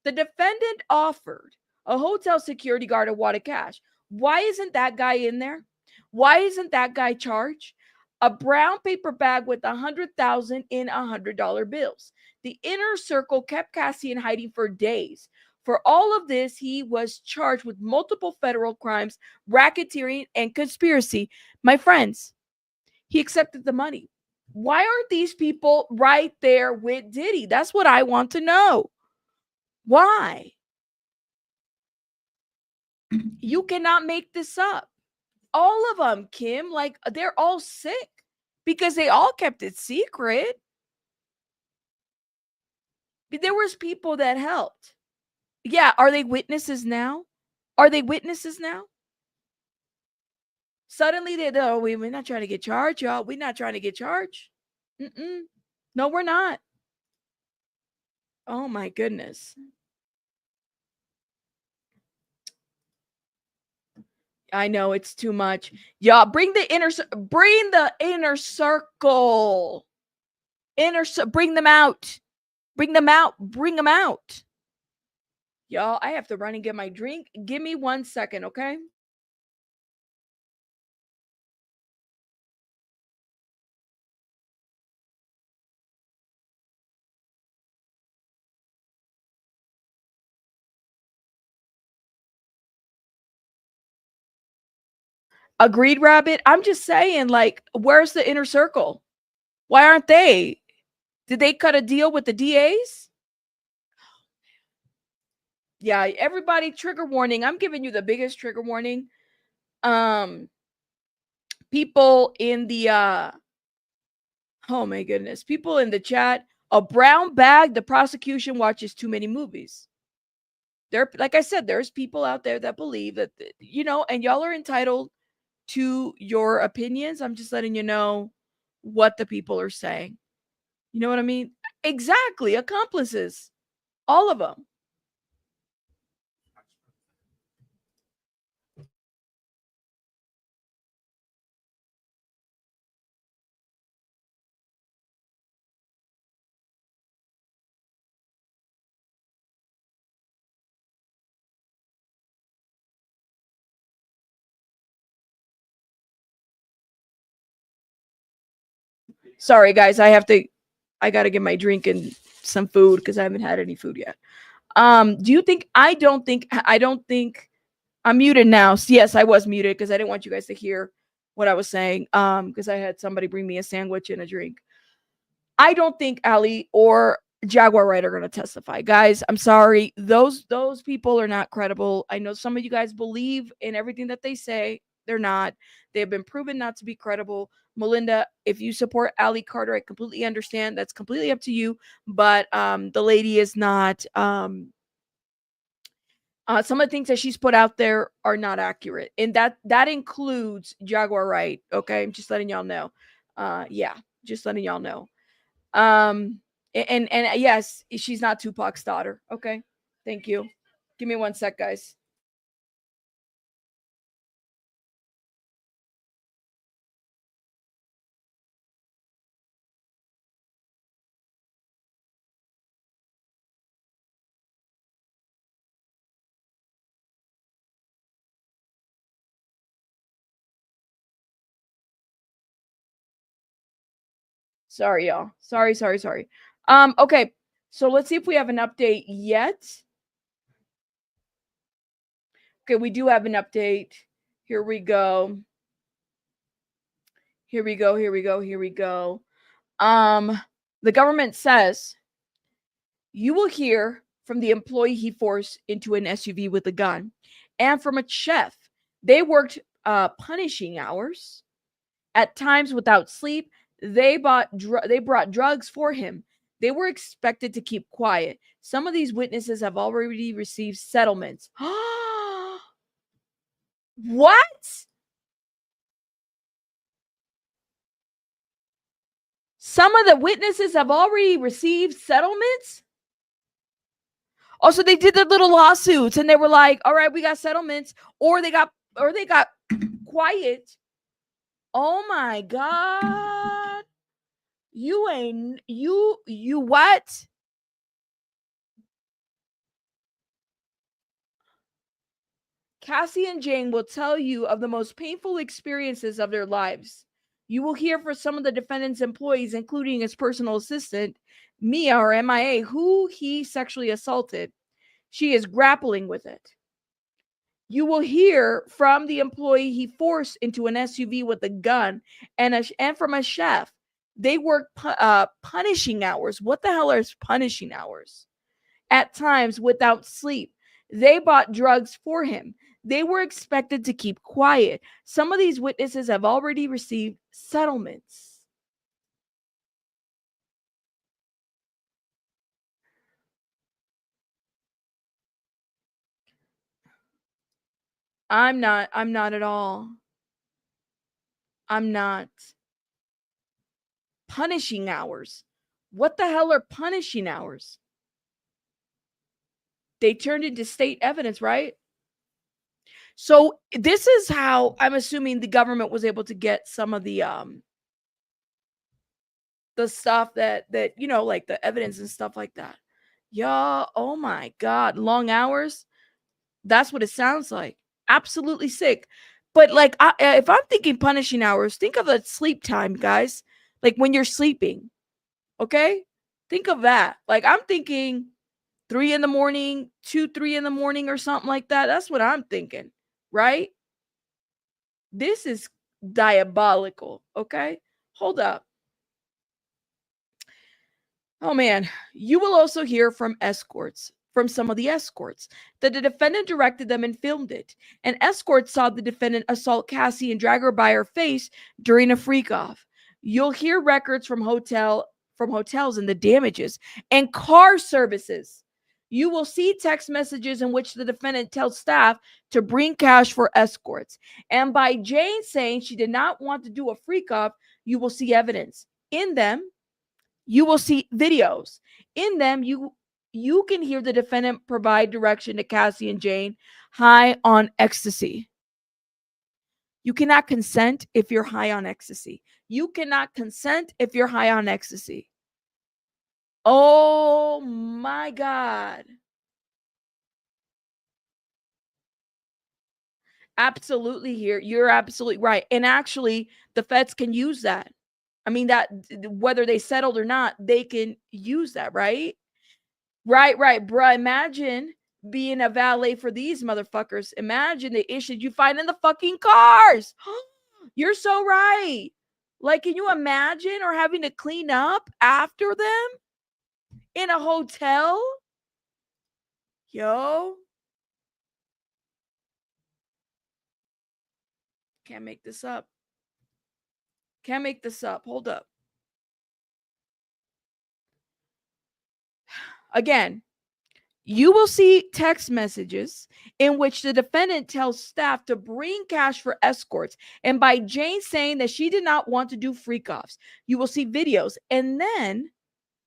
The defendant offered a hotel security guard a wad of cash. Why isn't that guy in there? Why isn't that guy charged? A brown paper bag with 100,000 in $100 bills. The inner circle kept Cassie in hiding for days. For all of this, he was charged with multiple federal crimes, racketeering, and conspiracy. My friends, he accepted the money. Why aren't these people right there with Diddy? That's what I want to know. Why? You cannot make this up. All of them, Kim, like they're all sick because they all kept it secret. There was people that helped. Yeah, are they witnesses now? Are they witnesses now? Suddenly we're not trying to get charged, y'all. We're not trying to get charged. No, we're not. Oh my goodness. I know it's too much. Y'all bring the inner circle. Bring them out. Bring them out. Y'all, I have to run and get my drink. Give me 1 second, okay? Agreed, Rabbit. I'm just saying, like, where's the inner circle? Why aren't they? Did they cut a deal with the DAs? Yeah, everybody, trigger warning. I'm giving you the biggest trigger warning. People in the oh my goodness, people in the chat, a brown bag, the prosecution watches too many movies. There, like I said, there's people out there that believe that, and y'all are entitled to your opinions. I'm just letting you know what the people are saying. You know what I mean? Exactly. Accomplices. All of them. Sorry, guys. I got to get my drink and some food because I haven't had any food yet. Do you think, I don't think I'm muted now. Yes, I was muted because I didn't want you guys to hear what I was saying. Because I had somebody bring me a sandwich and a drink. I don't think Ali or Jaguar Wright are going to testify. Guys, I'm sorry. Those people are not credible. I know some of you guys believe in everything that they say. They're not. They have been proven not to be credible. Melinda, if you support Ali Carter, I completely understand. That's completely up to you. But the lady is not. Some of the things that she's put out there are not accurate. And that includes Jaguar Wright. Okay. I'm just letting y'all know. Yeah, just letting y'all know. And yes, she's not Tupac's daughter. Okay. Thank you. Give me 1 sec, guys. Sorry, y'all. Sorry. Okay. So let's see if we have an update yet. Okay, we do have an update. Here we go. The government says you will hear from the employee he forced into an SUV with a gun and from a chef. They worked punishing hours, at times without sleep. They brought drugs for him. They were expected to keep quiet. Some of these witnesses have already received settlements. What? Some of the witnesses have already received settlements? Also, they did their little lawsuits and they were like, all right, we got settlements, or they got quiet. Oh my God. You what? Cassie and Jane will tell you of the most painful experiences of their lives. You will hear from some of the defendant's employees, including his personal assistant, Mia or MIA, who he sexually assaulted. She is grappling with it. You will hear from the employee he forced into an SUV with a gun, and from a chef. They work punishing hours. What the hell are punishing hours? At times without sleep. They bought drugs for him. They were expected to keep quiet. Some of these witnesses have already received settlements. I'm not at all. I'm not. Punishing hours. What the hell are punishing hours? They turned into state evidence, right? So this is how I'm assuming the government was able to get some of the stuff that you know, like the evidence and stuff like that. Yeah, oh my God, long hours. That's what it sounds like. Absolutely sick. But like, if I'm thinking punishing hours, think of a sleep time, guys. Like when you're sleeping, okay? Think of that. Like I'm thinking 3 in the morning, 2, 3 in the morning, or something like that. That's what I'm thinking, right? This is diabolical. Okay, hold up. Oh man, you will also hear from some of the escorts, that the defendant directed them and filmed it. An escort saw the defendant assault Cassie and drag her by her face during a freak off. You'll hear records from hotels and the damages and car services. You will see text messages in which the defendant tells staff to bring cash for escorts. And by Jane saying she did not want to do a freak off, you will see evidence. In them, you will see videos. In them, you can hear the defendant provide direction to Cassie and Jane high on ecstasy. You cannot consent if you're high on ecstasy. You cannot consent if you're high on ecstasy. Oh my God. Absolutely here. You're absolutely right. And actually, the feds can use that. I mean, that whether they settled or not, they can use that, right? Right, bruh. Imagine being a valet for these motherfuckers. Imagine the issues you find in the fucking cars. You're so right. Like, can you imagine, or having to clean up after them in a hotel? Yo. Can't make this up. Can't make this up. Hold up. Again, you will see text messages in which the defendant tells staff to bring cash for escorts. And by Jane saying that she did not want to do freak offs, you will see videos. And then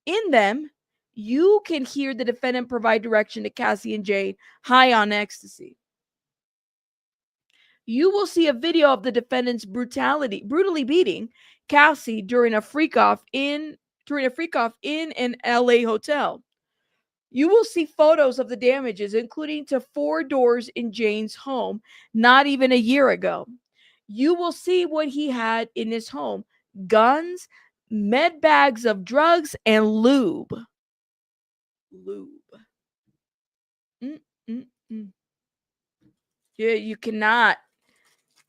in them, you can hear the defendant provide direction to Cassie and Jane high on ecstasy. You will see a video of the defendant's brutally beating Cassie during a freak off in an LA hotel. You will see photos of the damages, including to 4 doors in Jane's home not even a year ago. You will see what he had in his home: guns, med bags of drugs, and lube. Mm-mm-mm. Yeah, you cannot.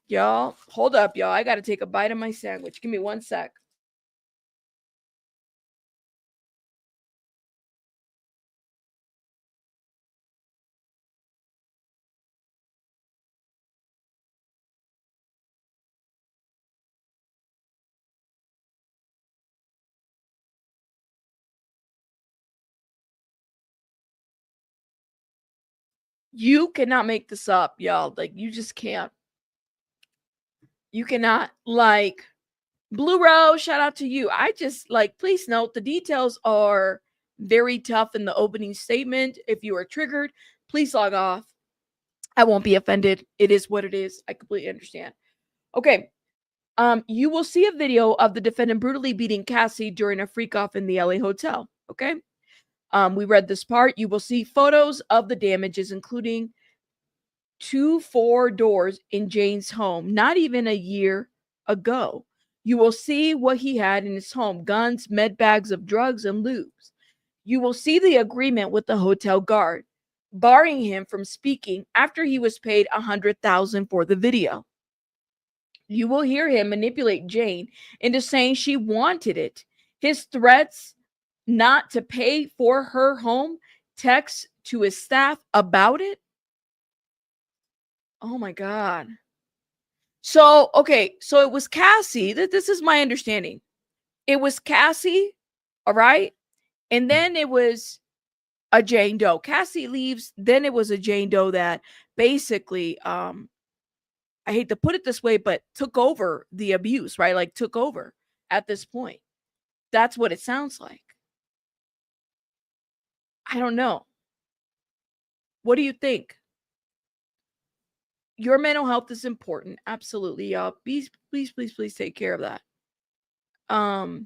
Y'all, hold up, y'all. I got to take a bite of my sandwich. Give me 1 sec. You cannot make this up, y'all. Like, you just can't. You cannot. Like, Blue Rose, shout out to you. I just, like, please note the details are very tough in the opening statement. If you are triggered, please log off. I won't be offended. It is what it is. I completely understand. Okay. You will see a video of the defendant brutally beating Cassie during a freak off in the LA hotel. Okay. We read this part. You will see photos of the damages, including 4 doors in Jane's home, not even a year ago. You will see what he had in his home: guns, med bags of drugs, and lubes. You will see the agreement with the hotel guard, barring him from speaking after he was paid $100,000 for the video. You will hear him manipulate Jane into saying she wanted it. His threats not to pay for her home, texts to his staff about it. Oh my God. So, okay, so it was Cassie. This is my understanding. It was Cassie, all right? And then it was a Jane Doe. Cassie leaves, then it was a Jane Doe that basically, I hate to put it this way, but took over the abuse, right? Like, took over at this point. That's what it sounds like. I don't know. What do you think? Your mental health is important. Absolutely, y'all. Please, please, please, please take care of that. I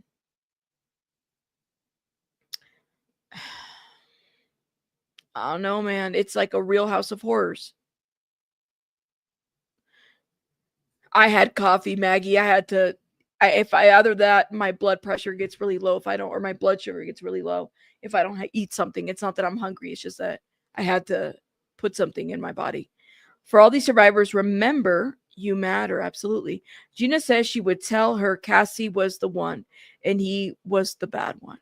don't know, man. It's like a real house of horrors. I had coffee, Maggie. If I either that, my blood pressure gets really low if I don't, or my blood sugar gets really low if I don't eat something. It's not that I'm hungry. It's just that I had to put something in my body. For all these survivors, remember, you matter. Absolutely. Gina says she would tell her Cassie was the one and he was the bad one.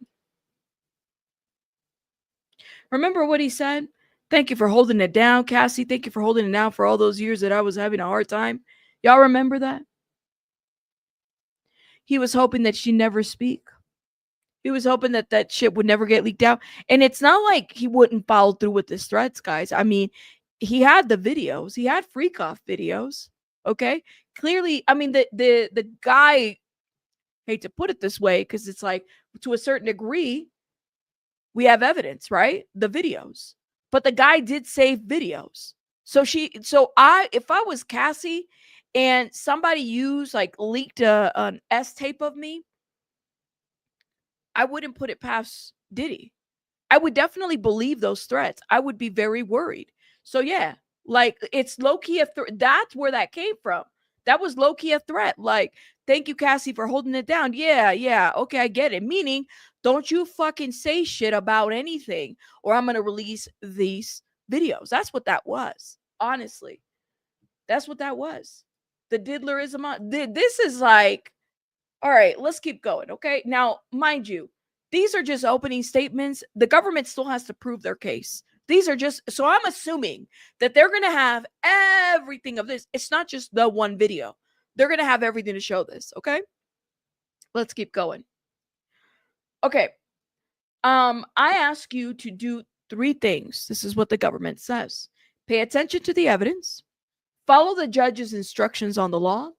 Remember what he said? Thank you for holding it down, Cassie. Thank you for holding it down for all those years that I was having a hard time. Y'all remember that? He was hoping that she never speak. He was hoping that that shit would never get leaked out. And it's not like he wouldn't follow through with his threats, guys. I mean, he had the videos. He had freak off videos. Okay. Clearly, I mean, the guy, hate to put it this way, because it's like, to a certain degree, we have evidence, right? The videos. But the guy did save videos. If I was Cassie and somebody leaked an S tape of me, I wouldn't put it past Diddy. I would definitely believe those threats. I would be very worried. So yeah, like, it's low-key that's where that came from. That was low-key a threat. Like, thank you, Cassie, for holding it down. Yeah, okay, I get it. Meaning, don't you fucking say shit about anything or I'm going to release these videos. That's what that was. Honestly. That's what that was. The diddlerism. This is like, all right, let's keep going, okay? Now, mind you, these are just opening statements. The government still has to prove their case. These are just, so I'm assuming that they're going to have everything of this. It's not just the one video. They're going to have everything to show this, okay? Let's keep going. Okay. I ask you to do 3 things. This is what the government says. Pay attention to the evidence, follow the judge's instructions on the law,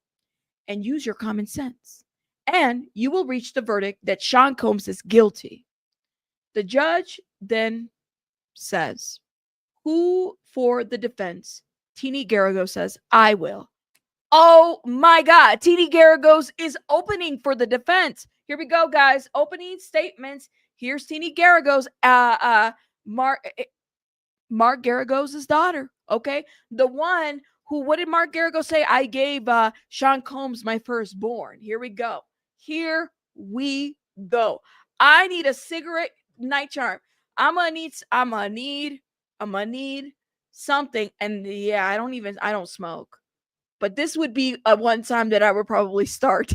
and use your common sense. And you will reach the verdict that Sean Combs is guilty. The judge then says, who for the defense? Teeny Garrigo says, I will. Oh my God. Teeny Garrigos is opening for the defense. Here we go, guys. Opening statements. Here's Teeny Garrigos. Mark Garrigos' daughter. Okay. The one who, what did Mark Garrigo say? I gave Sean Combs my firstborn. Here we go. Here we go. I need a cigarette night charm. I'm gonna need something. And yeah, I don't smoke. But this would be a one time that I would probably start.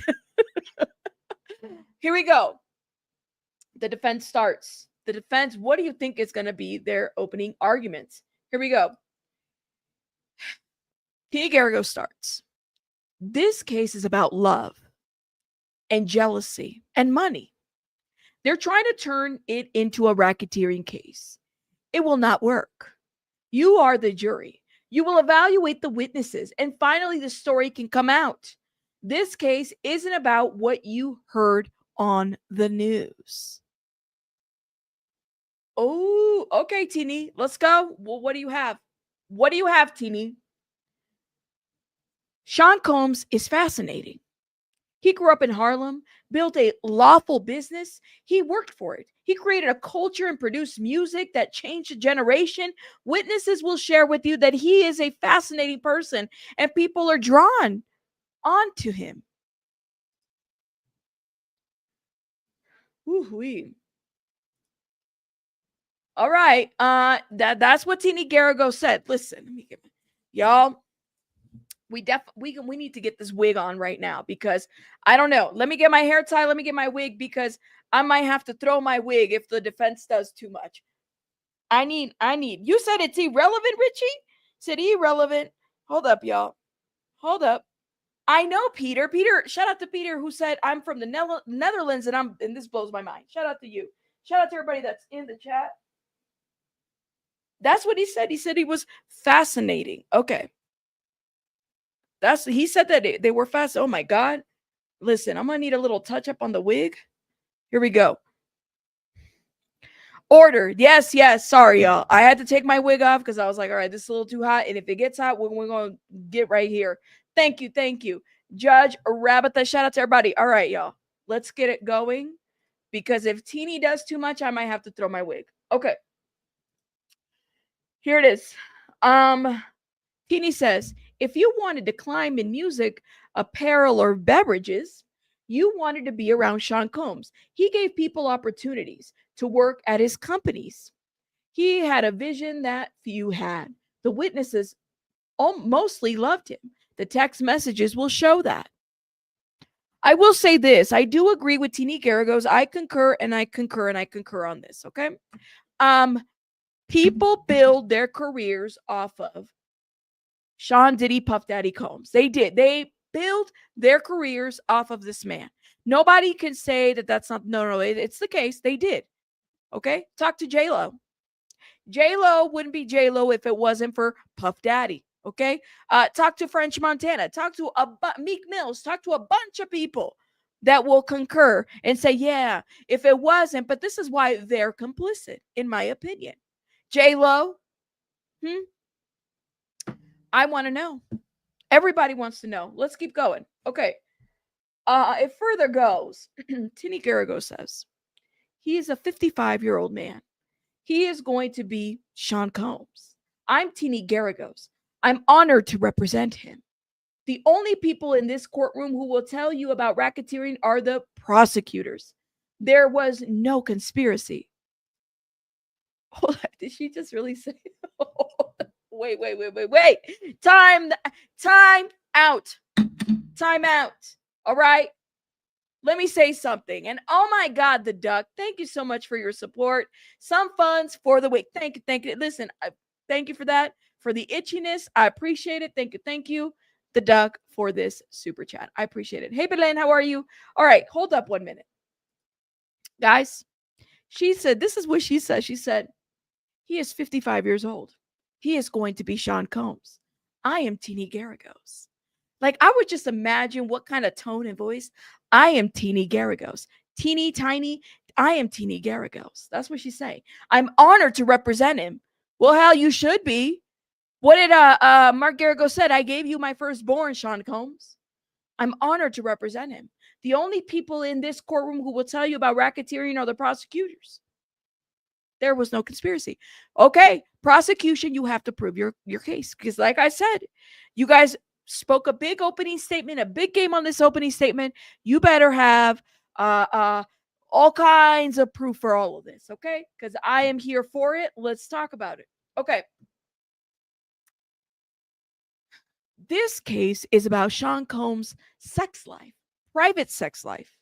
Here we go. The defense starts. The defense, what do you think is going to be their opening arguments? Here we go. Teeny Garrigo starts. This case is about love and jealousy and money. They're trying to turn it into a racketeering case. It will not work. You are the jury. You will evaluate the witnesses, and finally the story can come out. This case isn't about what you heard on the news. Oh, okay, Teeny. Let's go. Well, what do you have? What do you have, Teeny? Sean Combs is fascinating. He grew up in Harlem, built a lawful business. He worked for it. He created a culture and produced music that changed a generation. Witnesses will share with you that he is a fascinating person and people are drawn onto him. Ooh-wee. All right. That's what Teeny Garrigo said. Listen, let me get y'all. We need to get this wig on right now because I don't know. Let me get my hair tied. Let me get my wig because I might have to throw my wig if the defense does too much. I need. You said it's irrelevant, Richie? Said irrelevant. Hold up, y'all. Hold up. I know Peter. Shout out to Peter who said I'm from the Netherlands and this blows my mind. Shout out to you. Shout out to everybody that's in the chat. That's what he said. He said he was fascinating. Okay. He said that they were fast. Oh my God. Listen, I'm gonna need a little touch up on the wig. Here we go. Order. Yes. Sorry, y'all. I had to take my wig off because I was like, all right, this is a little too hot. And if it gets hot, we're gonna get right here. Thank you. Judge Rabbitha. Shout out to everybody. All right, y'all. Let's get it going. Because if Teeny does too much, I might have to throw my wig. Okay. Here it is. Teeny says, if you wanted to climb in music, apparel, or beverages, you wanted to be around Sean Combs. He gave people opportunities to work at his companies. He had a vision that few had. The witnesses mostly loved him. The text messages will show that. I will say this. I do agree with Teeny Garrigos. I concur on this, okay? People build their careers off of Sean Diddy Puff Daddy Combs. They did. They build their careers off of this man. Nobody can say that that's not. No, it's the case. They did. Okay? Talk to J-Lo. J-Lo wouldn't be J-Lo if it wasn't for Puff Daddy. Okay? Talk to French Montana. Talk to Meek Mills. Talk to a bunch of people that will concur and say, yeah, if it wasn't, but this is why they're complicit, in my opinion. J-Lo, I want to know. Everybody wants to know. Let's keep going. Okay. It further goes. Teeny Garrigo says, he is a 55-year-old man. He is going to be Sean Combs. I'm Teeny Garrigos. I'm honored to represent him. The only people in this courtroom who will tell you about racketeering are the prosecutors. There was no conspiracy. Hold on. Did she just really say? Wait. Time out. Time out. All right. Let me say something. And oh my God, the duck. Thank you so much for your support. Some funds for the week. Thank you. Listen, thank you for that. For the itchiness. I appreciate it. Thank you. The duck for this super chat. I appreciate it. Hey, Belen, how are you? All right. Hold up 1 minute. Guys, she said, this is what she said. She said, he is 55 years old. He is going to be Sean Combs. I am Teeny Garrigos. Like, I would just imagine what kind of tone and voice. I am Teeny Garrigos. Teeny tiny. I am Teeny Garrigos. That's what she's saying. I'm honored to represent him. Well, hell, you should be. What did Mark Garrigo said? I gave you my firstborn, Sean Combs. I'm honored to represent him. The only people in this courtroom who will tell you about racketeering are the prosecutors. There was no conspiracy. Okay, prosecution, you have to prove your case. Because like I said, you guys spoke a big opening statement, a big game on this opening statement. You better have all kinds of proof for all of this, okay? Because I am here for it. Let's talk about it. Okay. This case is about Sean Combs' sex life, private sex life.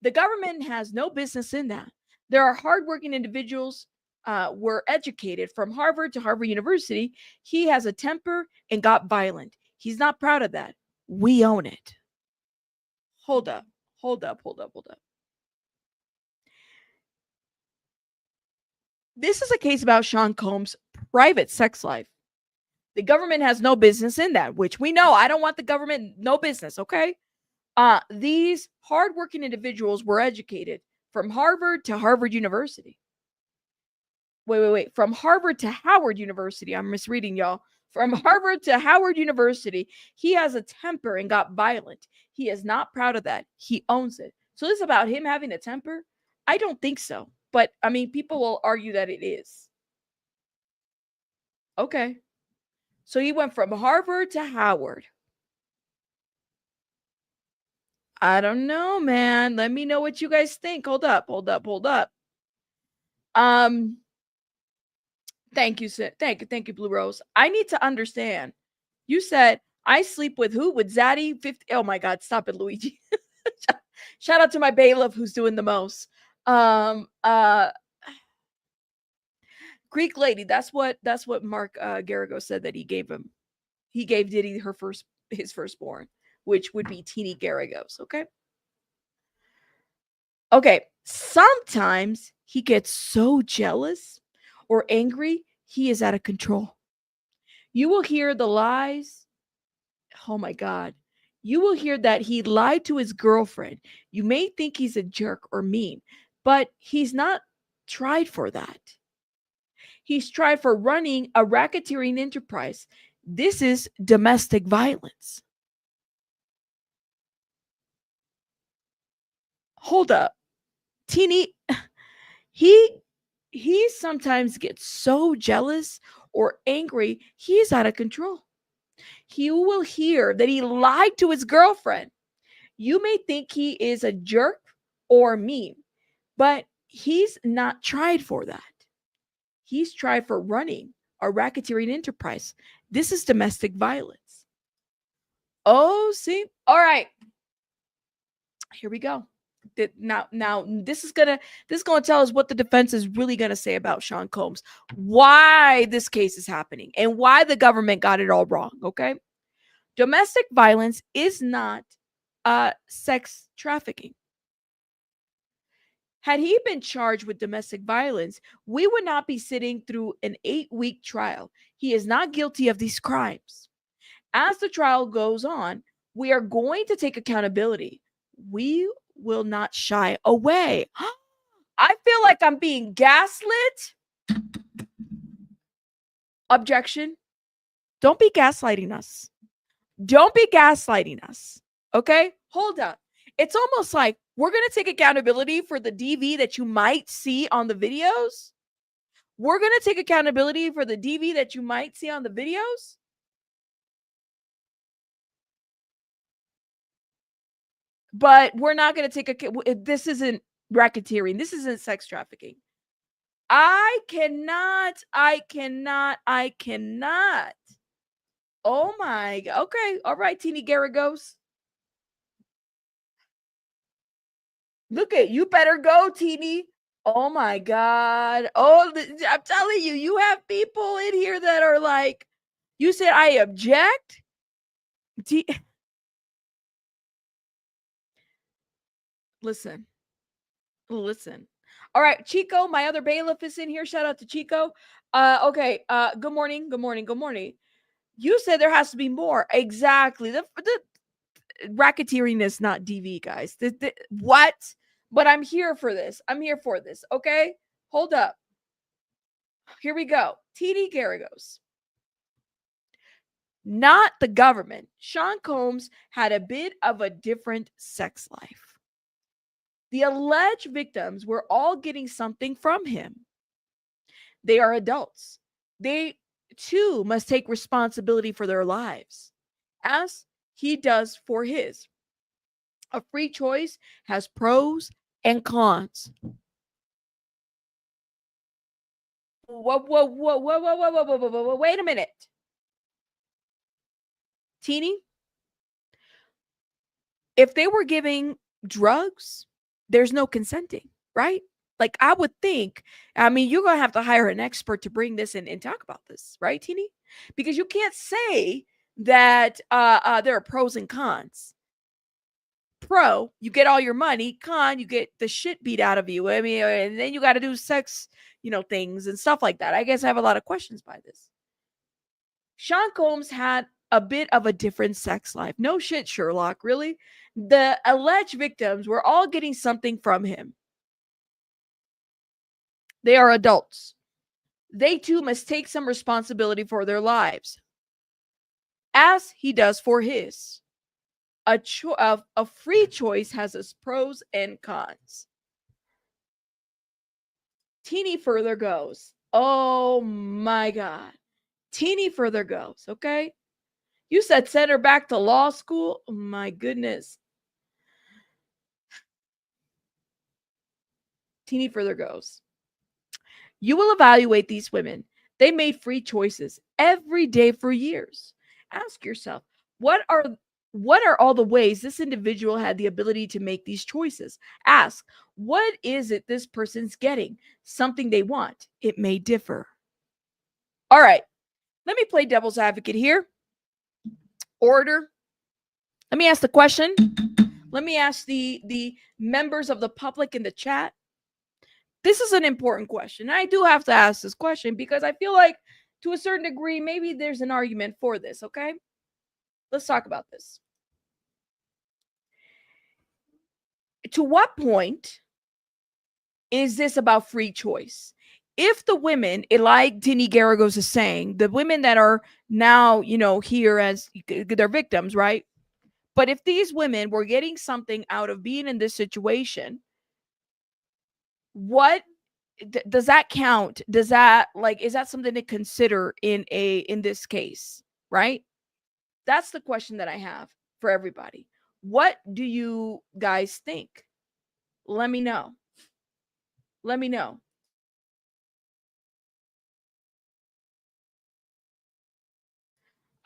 The government has no business in that. There are hardworking individuals were educated from Harvard to Harvard University. He has a temper and got violent. He's not proud of that. We own it. Hold up. This is a case about Sean Combs' private sex life. The government has no business in that, which we know. I don't want the government, no business, okay? These hardworking individuals were educated from Harvard to Harvard University. Wait. From Harvard to Howard University. I'm misreading, y'all. From Harvard to Howard University. He has a temper and got violent. He is not proud of that. He owns it. So this is about him having a temper? I don't think so. But, I mean, people will argue that it is. Okay. So he went from Harvard to Howard. I don't know, man. Let me know what you guys think. Hold up. Thank you, Sid. Thank you, Blue Rose. I need to understand. You said I sleep with who? With Zaddy 50. Oh my God, stop it, Luigi. Shout out to my bailiff who's doing the most. Greek lady. That's what Mark Garrigo said that he gave him. He gave Diddy his firstborn, which would be Teeny Garrigos. Okay. Sometimes he gets so jealous or angry, he is out of control. You will hear the lies. Oh my God. You will hear that he lied to his girlfriend. You may think he's a jerk or mean, but he's not tried for that. He's tried for running a racketeering enterprise. This is domestic violence. Hold up. Teeny, he sometimes gets so jealous or angry, he's out of control. You will hear that he lied to his girlfriend. You may think he is a jerk or mean, but he's not tried for that. He's tried for running a racketeering enterprise. This is domestic violence. Oh, see? All right. Here we go. Now this is gonna tell us what the defense is really gonna say about Sean Combs, why this case is happening, and why the government got it all wrong. Okay, domestic violence is not sex trafficking. Had he been charged with domestic violence, we would not be sitting through an 8-week trial. He is not guilty of these crimes. As the trial goes on, we are going to take accountability. We will not shy away. I feel like I'm being gaslit. Objection. Don't be gaslighting us. Don't be gaslighting us. Okay? Hold up. It's almost like we're going to take accountability for the DV that you might see on the videos. We're going to take accountability for the DV that you might see on the videos. But we're not going to take this isn't racketeering. This isn't sex trafficking. I cannot. Oh my God. Okay. All right, Teeny Garrigos. Look at you. Better go, Teeny. Oh my God. Oh, I'm telling you, you have people in here that are like, you said I object. Listen. All right, Chico, my other bailiff is in here. Shout out to Chico. Okay. Good morning. You said there has to be more. Exactly. The racketeering is not DV, guys. What? But I'm here for this. Okay. Hold up. Here we go. TD Garrigos. Not the government. Sean Combs had a bit of a different sex life. The alleged victims were all getting something from him. They are adults. They too must take responsibility for their lives, as he does for his. A free choice has pros and cons. Whoa. Wait a minute. Teeny, if they were giving drugs, there's no consenting, right? Like I would think, I mean, you're going to have to hire an expert to bring this in and talk about this, right, Teeny? Because you can't say that there are pros and cons. Pro, you get all your money. Con, you get the shit beat out of you. I mean, and then you got to do sex. things and stuff like that. I guess I have a lot of questions by this. Sean Combs had a bit of a different sex life. No shit, Sherlock, really? The alleged victims were all getting something from him. They are adults. They too must take some responsibility for their lives, as he does for his. A free choice has its pros and cons. Teeny further goes. Oh my God. Teeny further goes, okay? You said send her back to law school? Oh my goodness. Teeny further goes. You will evaluate these women. They made free choices every day for years. Ask yourself, what are all the ways this individual had the ability to make these choices? Ask, what is it this person's getting? Something they want. It may differ. All right. Let me play devil's advocate here. Order. Let me ask the question. Let me ask the members of the public in the chat. This is an important question. I do have to ask this question because I feel like to a certain degree, maybe there's an argument for this, okay? Let's talk about this. To what point is this about free choice? If the women, like Tini Garagos is saying, the women that are now, here as they're victims, right? But if these women were getting something out of being in this situation, what does that count? Does that is that something to consider in this case, right? That's the question that I have for everybody. What do you guys think? Let me know. Let me know.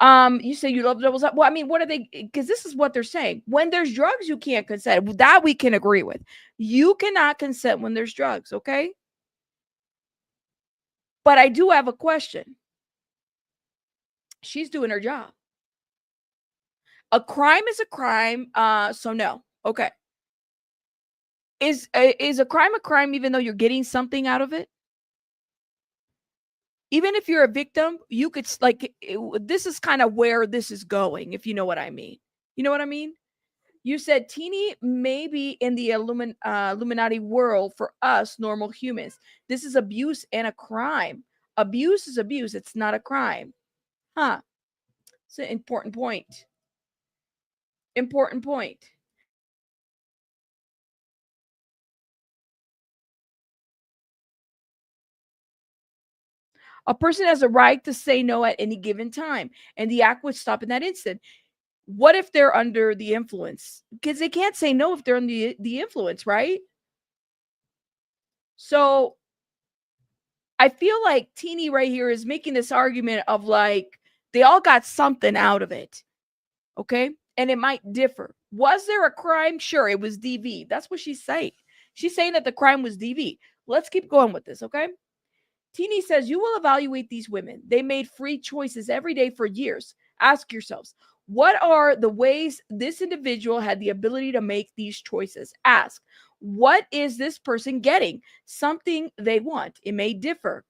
You say you love doubles up. Well, I mean, what are they? Because this is what they're saying. When there's drugs, you can't consent. That we can agree with. You cannot consent when there's drugs, okay? But I do have a question. She's doing her job. A crime is a crime. So no. Okay. Is a crime even though you're getting something out of it? Even if you're a victim, you could this is kind of where this is going, if you know what I mean. You know what I mean? You said teeny maybe in the Illuminati world for us normal humans. This is abuse and a crime. Abuse is abuse. It's not a crime. Huh. It's an important point. Important point. A person has a right to say no at any given time, and the act would stop in that instant. What if they're under the influence? Because they can't say no if they're under the influence, right? So I feel like Teeny right here is making this argument of they all got something out of it. Okay. And it might differ. Was there a crime? Sure, it was DV. That's what she's saying. She's saying that the crime was DV. Let's keep going with this, okay? Teeny says, you will evaluate these women. They made free choices every day for years. Ask yourselves, what are the ways this individual had the ability to make these choices? Ask, what is this person getting? Something they want. It may differ.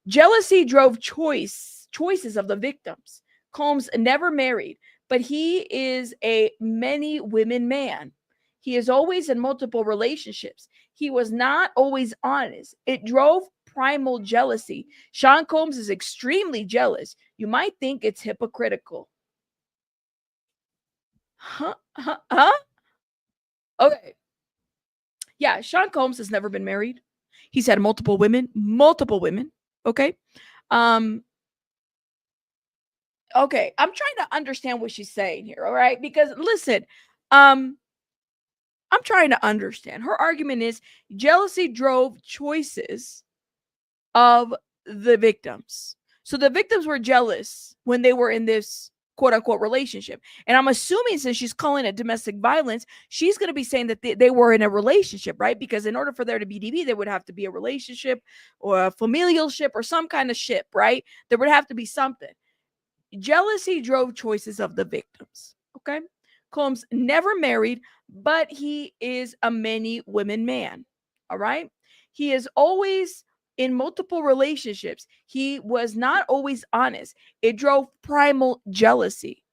Jealousy drove choices of the victims. Combs never married, but he is a many women man. He is always in multiple relationships. He was not always honest. It drove primal jealousy. Sean Combs is extremely jealous. You might think it's hypocritical. Huh? Okay. Yeah, Sean Combs has never been married. He's had multiple women. Okay. Okay, I'm trying to understand what she's saying here, all right? Because listen, I'm trying to understand. Her argument is jealousy drove choices of the victims. So the victims were jealous when they were in this quote unquote relationship. And I'm assuming since she's calling it domestic violence, she's going to be saying that they were in a relationship, right? Because in order for there to be DV, there would have to be a relationship or a familial ship or some kind of ship, right? There would have to be something. Jealousy drove choices of the victims. Okay. Combs never married, but he is a many women man. All right. He is always in multiple relationships. He was not always honest. It drove primal jealousy.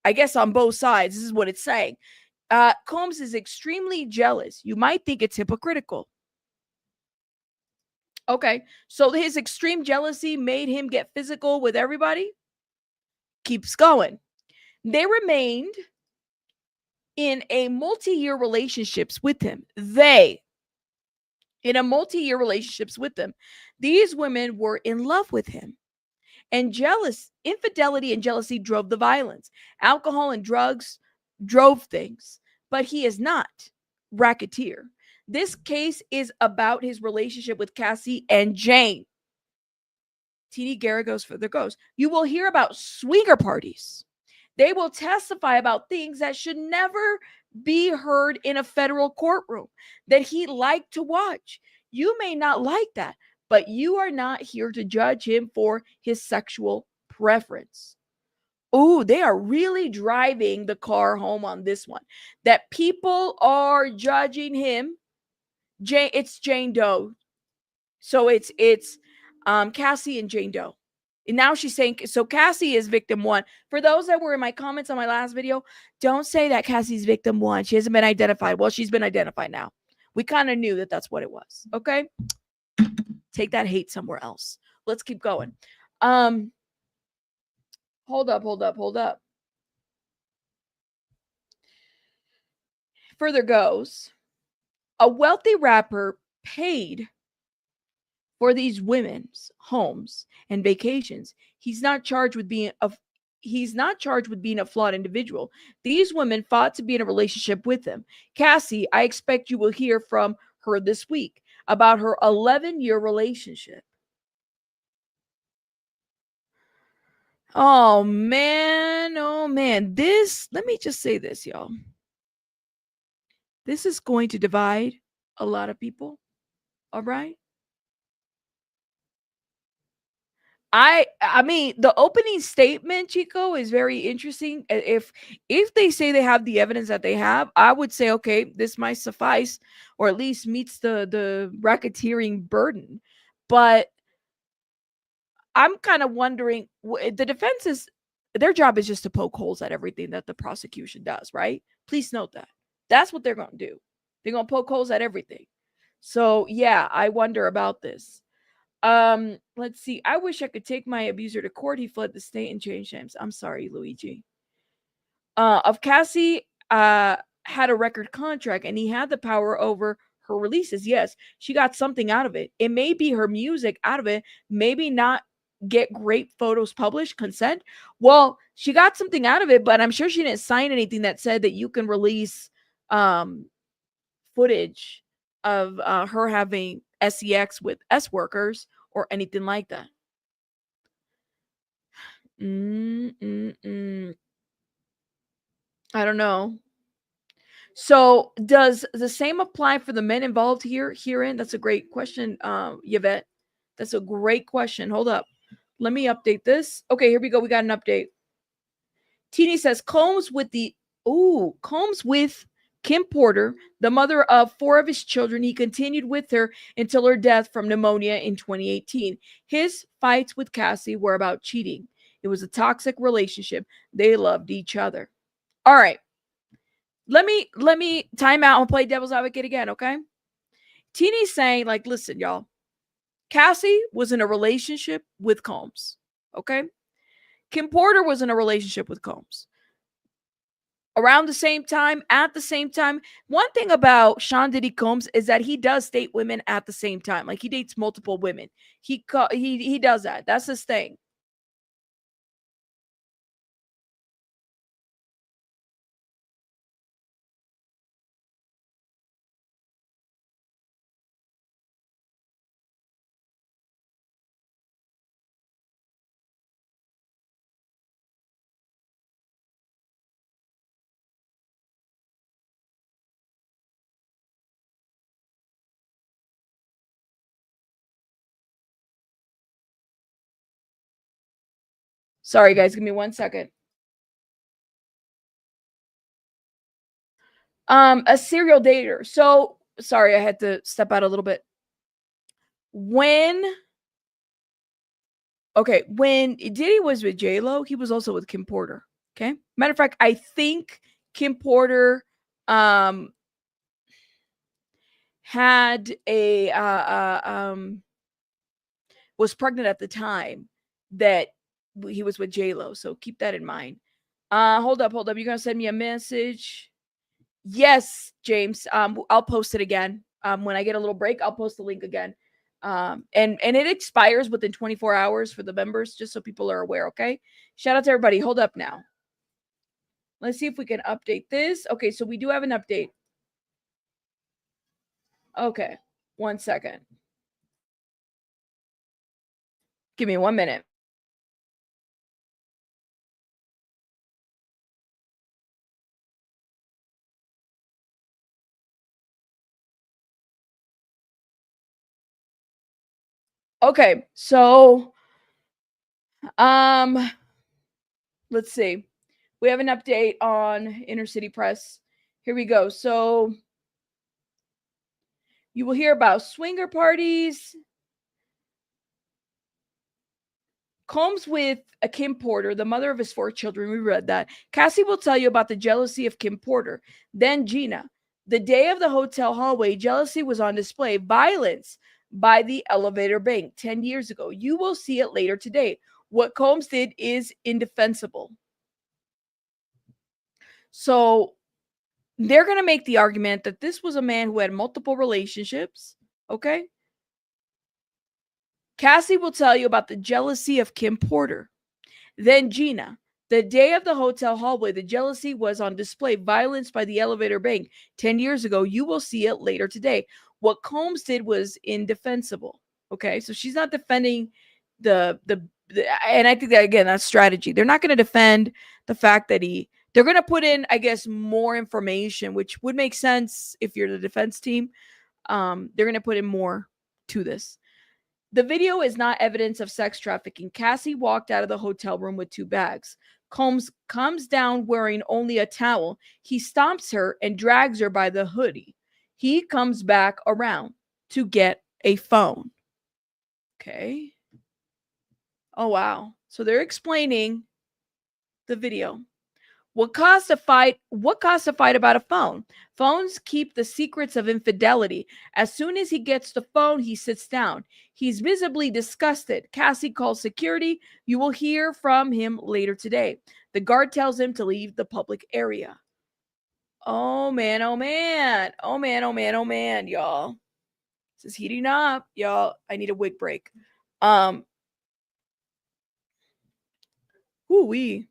I guess on both sides. This is what it's saying. Combs is extremely jealous. You might think it's hypocritical. Okay, so his extreme jealousy made him get physical with everybody. Keeps going. They remained in a multi-year relationships with him. In a multi-year relationships with him. These women were in love with him. And infidelity and jealousy drove the violence. Alcohol and drugs drove things. But he is not racketeer. This case is about his relationship with Cassie and Jane. T.D. Garrett goes further goes. You will hear about swinger parties. They will testify about things that should never be heard in a federal courtroom that he liked to watch. You may not like that, but you are not here to judge him for his sexual preference. Oh, they are really driving the car home on this one. That people are judging him. It's Jane Doe. So it's Cassie and Jane Doe. And now she's saying, so Cassie is victim one. For those that were in my comments on my last video, don't say that Cassie's victim one. She hasn't been identified. Well, she's been identified now. We kind of knew that that's what it was. Okay. Take that hate somewhere else. Let's keep going. Hold up. Further goes, a wealthy rapper paid for these women's homes and vacations. He's not charged with being a flawed individual. These women fought to be in a relationship with him. Cassie, I expect you will hear from her this week about her 11-year relationship. Oh man. Let me just say this, y'all. This is going to divide a lot of people. All right. I mean, the opening statement, Chico, is very interesting. If they say they have the evidence that they have, I would say, okay, this might suffice, or at least meets the racketeering burden. But I'm kind of wondering, the defense is, their job is just to poke holes at everything that the prosecution does, right? Please note that. That's what they're going to do. They're going to poke holes at everything. So yeah, I wonder about this. Let's see. I wish I could take my abuser to court. He fled the state and changed names. I'm sorry, Luigi. Of Cassie had a record contract and he had the power over her releases. Yes, she got something out of it. It may be her music out of it, maybe not get great photos published, consent. Well, she got something out of it, but I'm sure she didn't sign anything that said that you can release footage of her having sex with S workers or anything like that. I don't know. So does the same apply for the men involved herein? That's a great question, Yvette. That's a great question. Hold up. Let me update this. Okay, here we go. We got an update. Teeny says Combs with Kim Porter, the mother of 4 of his children. He continued with her until her death from pneumonia in 2018. His fights with Cassie were about cheating. It was a toxic relationship. They loved each other. All right. Let me time out and play devil's advocate again, okay? Teeny's saying, like, listen, y'all. Cassie was in a relationship with Combs, okay? Kim Porter was in a relationship with Combs. Around the same time, at the same time. One thing about Sean Diddy Combs is that he does date women at the same time. Like, he dates multiple women. He does that. That's his thing. Sorry, guys. Give me 1 second. A serial dater. So, sorry, I had to step out a little bit. when Diddy was with J-Lo, he was also with Kim Porter. Okay. Matter of fact, I think Kim Porter had a was pregnant at the time that he was with J-Lo. So keep that in mind. Hold up. You're gonna send me a message. Yes, James. I'll post it again. When I get a little break, I'll post the link again. And it expires within 24 hours for the members, just so people are aware. Okay. Shout out to everybody. Hold up now. Let's see if we can update this. Okay, so we do have an update. Okay, 1 second. Give me 1 minute. Okay, so let's see. We have an update on Inner City Press. Here we go. So you will hear about swinger parties. Combs with a Kim Porter, the mother of his 4 children. We read that. Cassie will tell you about the jealousy of Kim Porter. Then Gina. The day of the hotel hallway, jealousy was on display. Violence by the elevator bank 10 years ago. You will see it later today. What Combs did is indefensible. So they're going to make the argument that this was a man who had multiple relationships. Okay. Cassie will tell you about the jealousy of Kim Porter. Then Gina. The day of the hotel hallway, the jealousy was on display. Violence by the elevator bank 10 years ago. You will see it later today. What Combs did was indefensible. Okay, so she's not defending the and I think that, again, that's strategy. They're not going to defend the fact that they're going to put in, I guess, more information, which would make sense if you're the defense team. They're going to put in more to this. The video is not evidence of sex trafficking. Cassie walked out of the hotel room with 2 bags. Combs comes down wearing only a towel. He stomps her and drags her by the hoodie. He comes back around to get a phone. Okay. Oh, wow. So they're explaining the video. What caused a fight? What caused a fight about a phone? Phones keep the secrets of infidelity. As soon as he gets the phone, he sits down. He's visibly disgusted. Cassie calls security. You will hear from him later today. The guard tells him to leave the public area. Oh man, oh man. Oh man, oh man, oh man, y'all. This is heating up, y'all. I need a wig break. Woo-wee.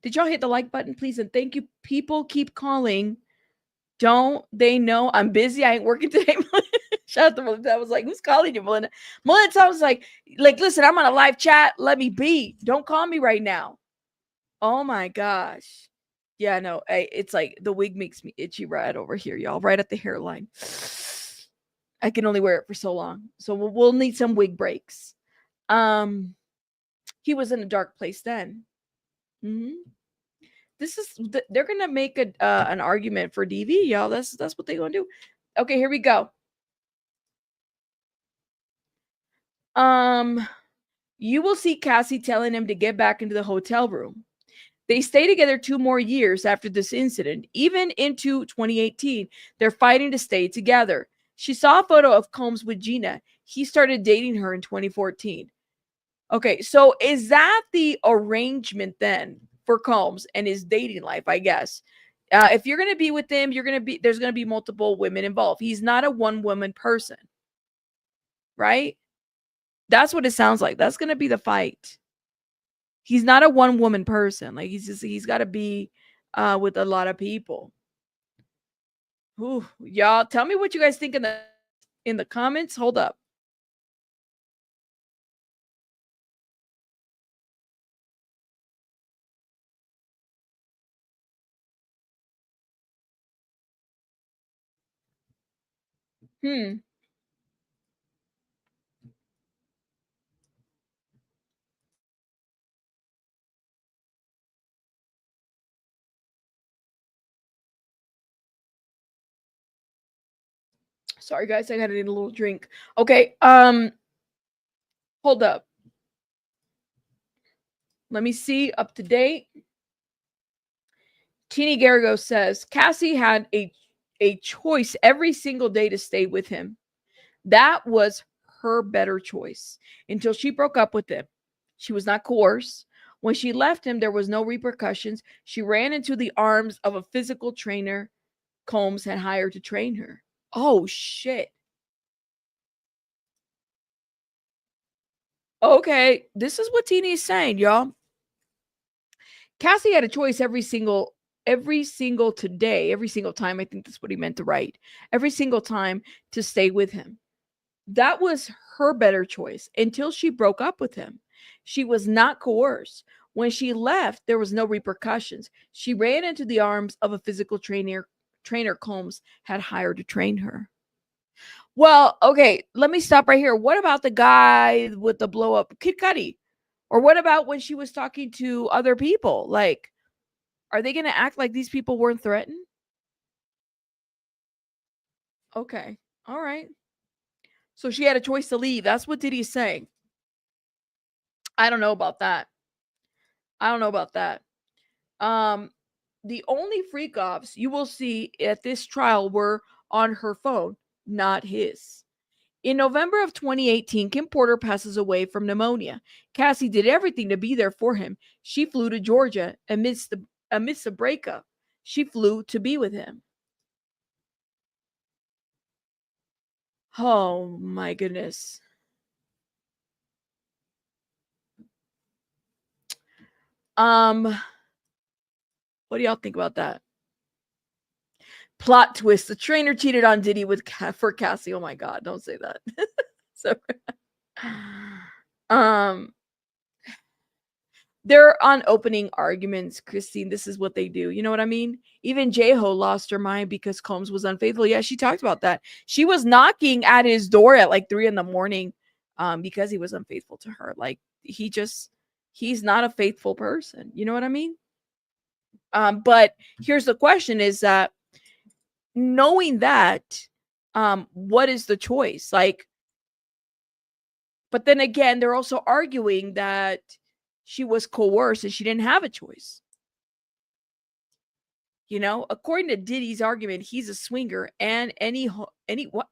Did y'all hit the like button, please? And thank you. People keep calling. Don't they know I'm busy? I ain't working today. Shout out to Melinda. I was like, who's calling you, Melinda? Melinda was like, listen, I'm on a live chat. Let me be. Don't call me right now. Oh my gosh. Yeah, no, it's like the wig makes me itchy right over here, y'all, right at the hairline. I can only wear it for so long. So we'll need some wig breaks. He was in a dark place then. This is they're gonna make an argument for DV, y'all. That's what they're gonna do. Okay, here we go. You will see Cassie telling him to get back into the hotel room. They stay together 2 more years after this incident. Even into 2018, they're fighting to stay together. She saw a photo of Combs with Gina. He started dating her in 2014. Okay, so is that the arrangement then for Combs and his dating life, I guess? If you're going to be with him, there's going to be multiple women involved. He's not a one-woman person, right? That's what it sounds like. That's going to be the fight. He's not a one-woman person. Like he's got to be with a lot of people. Ooh, y'all, tell me what you guys think in the comments. Hold up. Sorry, guys. I gotta need a little drink. Okay. Hold up. Let me see. Up to date. Teeny Garrigo says Cassie had a choice every single day to stay with him. That was her better choice until she broke up with him. She was not coerced. When she left him, there was no repercussions. She ran into the arms of a physical trainer Combs had hired to train her. Oh, shit. Okay, this is what Teeny is saying, y'all. Cassie had a choice every single today, every single time. I think that's what he meant to write. Every single time to stay with him. That was her better choice until she broke up with him. She was not coerced. When she left, there was no repercussions. She ran into the arms of a physical trainer Combs had hired to train her. Well, okay, let me stop right here. What about the guy with the blow up, Kid Cudi? Or what about when she was talking to other people? Like, are they going to act like these people weren't threatened? Okay. All right. So she had a choice to leave. That's what Diddy's saying. I don't know about that. The only freak offs you will see at this trial were on her phone, not his. In November of 2018, Kim Porter passes away from pneumonia. Cassie did everything to be there for him. She flew to Georgia amidst the breakup. She flew to be with him. Oh my goodness. What do y'all think about that? Plot twist: the trainer cheated on Diddy for Cassie. Oh my God! Don't say that. So, they're on opening arguments, Christine. This is what they do. You know what I mean? Even J-Ho lost her mind because Combs was unfaithful. Yeah, she talked about that. She was knocking at his door at like 3 a.m. Because he was unfaithful to her. Like he's not a faithful person. You know what I mean? But here's the question: is that knowing that, what is the choice? Like, but then again, they're also arguing that she was coerced and she didn't have a choice. You know, according to Diddy's argument, he's a swinger and any what?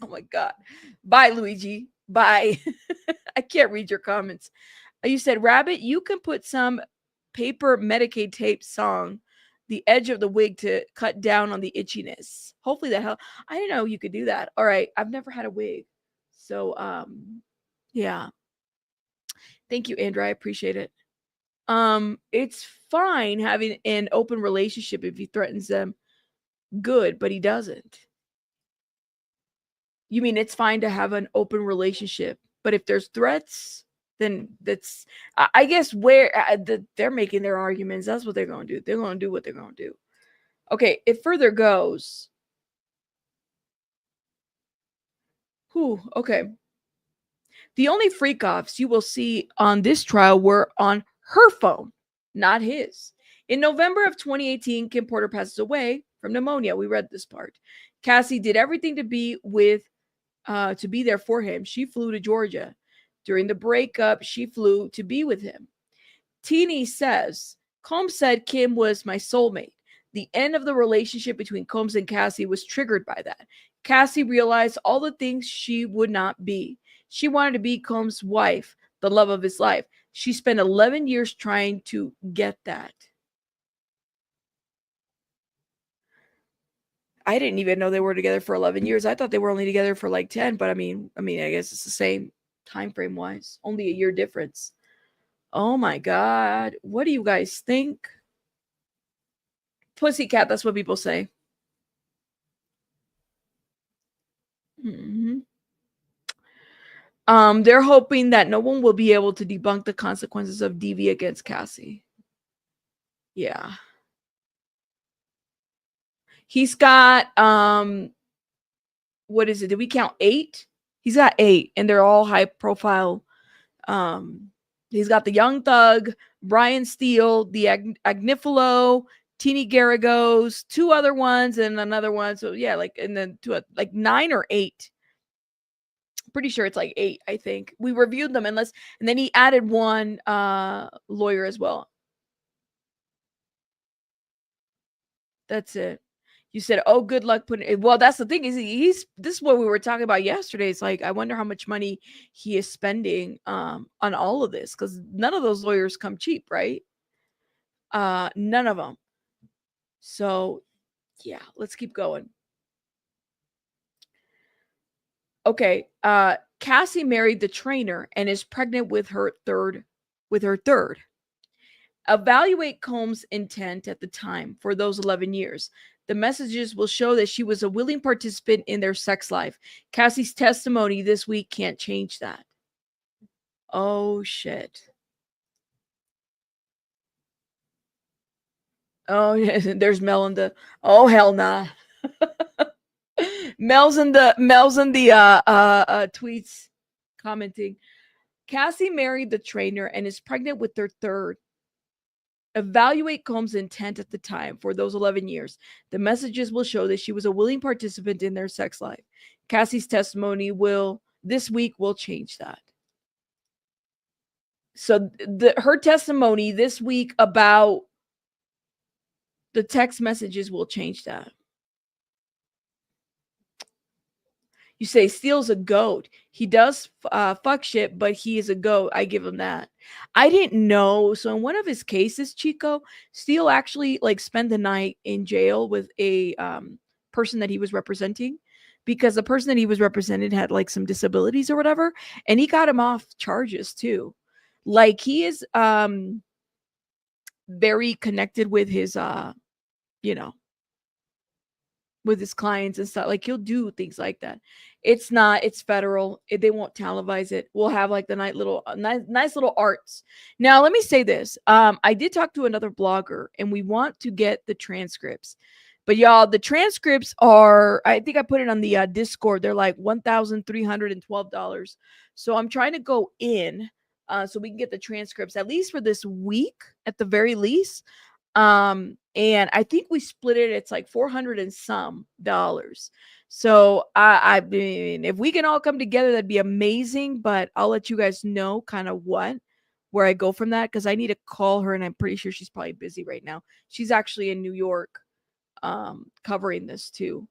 Oh my God. Bye, Luigi. Bye. I can't read your comments. You said, Rabbit, you can put some paper Medicaid tape song the edge of the wig to cut down on the itchiness. Hopefully that helps. I didn't know you could do that. All right. I've never had a wig. So, yeah. Thank you, Andrew. I appreciate it. It's fine having an open relationship if he threatens them. Good, but he doesn't. You mean it's fine to have an open relationship, but if there's threats, then that's, I guess, where they're making their arguments. That's what they're going to do. They're going to do what they're going to do. Okay, it further goes. Okay. The only freak offs you will see on this trial were on her phone, not his. In November of 2018, Kim Porter passes away from pneumonia. We read this part. Cassie did everything to be there for him. She flew to Georgia. During the breakup, she flew to be with him. Teeny says, Combs said Kim was my soulmate. The end of the relationship between Combs and Cassie was triggered by that. Cassie realized all the things she would not be. She wanted to be Combs' wife, the love of his life. She spent 11 years trying to get that. I didn't even know they were together for 11 years. I thought they were only together for like 10, but I mean, I guess it's the same time frame wise, only a year difference. Oh my God. What do you guys think? Pussycat, that's what people say. Mm-hmm. They're hoping that no one will be able to debunk the consequences of DV against Cassie. Yeah. He's got what is it? Did we count 8? He's got 8, and they're all high profile. He's got the Young Thug, Brian Steele, the Agnifilo, Teeny Garagos, 2 other ones, and another one. So yeah, like, and then 2, like 9 or 8. Pretty sure it's like 8, I think. We reviewed them, and then he added 1 lawyer as well. That's it. You said, "Oh, good luck putting it." Well, that's the thing is this is what we were talking about yesterday. It's like I wonder how much money he is spending on all of this, because none of those lawyers come cheap, right? None of them. So yeah, let's keep going. Okay. Cassie married the trainer and is pregnant with her third. Evaluate Combs' intent at the time for those 11 years. The messages will show that she was a willing participant in their sex life. Cassie's testimony this week can't change that. Oh, shit. Oh, yeah, there's Mel in the... Oh, hell nah. Mel's in the tweets commenting. Cassie married the trainer and is pregnant with their third. Evaluate Combs' intent at the time for those 11 years. The messages will show that she was a willing participant in their sex life. Cassie's testimony this week will change that. So her testimony this week about the text messages will change that. You say Steele's a goat. He does fuck shit, but he is a goat. I give him that. I didn't know. So in one of his cases, Chico, Steele actually like spent the night in jail with a person that he was representing, because the person that he was represented had like some disabilities or whatever, and he got him off charges too. Like he is very connected with his with his clients and stuff. Like he'll do things like that. It's federal. They won't televise it. We'll have like the nice little arts. Now, let me say this. I did talk to another blogger and we want to get the transcripts. But y'all, the transcripts are, I think I put it on the Discord. They're like $1,312. So I'm trying to go in so we can get the transcripts at least for this week, at the very least. And I think we split it. It's like $400 and some dollars. So I mean, if we can all come together, that'd be amazing. But I'll let you guys know kind of where I go from that, because I need to call her, and I'm pretty sure she's probably busy right now. She's actually in New York, covering this too.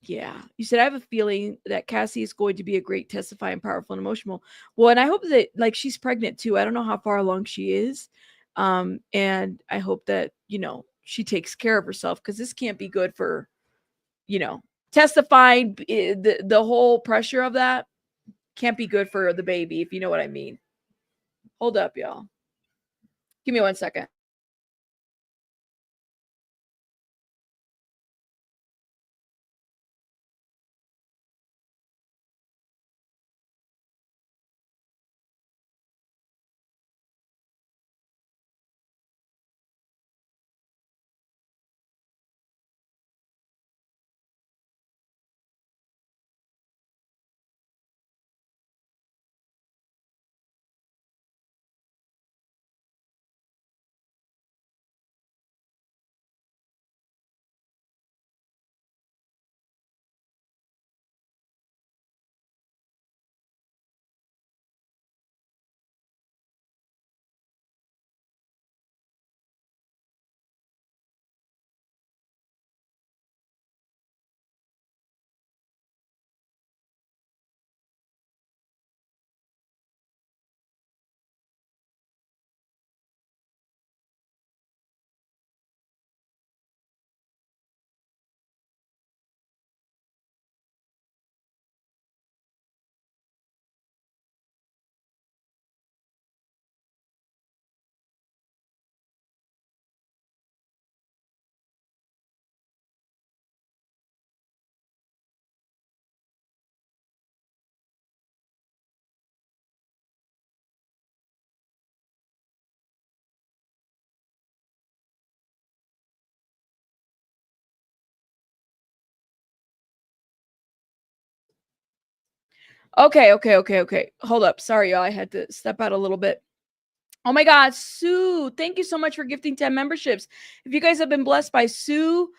Yeah. You said, I have a feeling that Cassie is going to be a great testifying, powerful, and emotional. Well, and I hope that like she's pregnant too. I don't know how far along she is. And I hope that, she takes care of herself, because this can't be good for, testifying. The whole pressure of that can't be good for the baby, if you know what I mean. Hold up, y'all. Give me 1 second. Okay. Hold up. Sorry, y'all. I had to step out a little bit. Oh my God, Sue, thank you so much for gifting 10 memberships. If you guys have been blessed by Sue,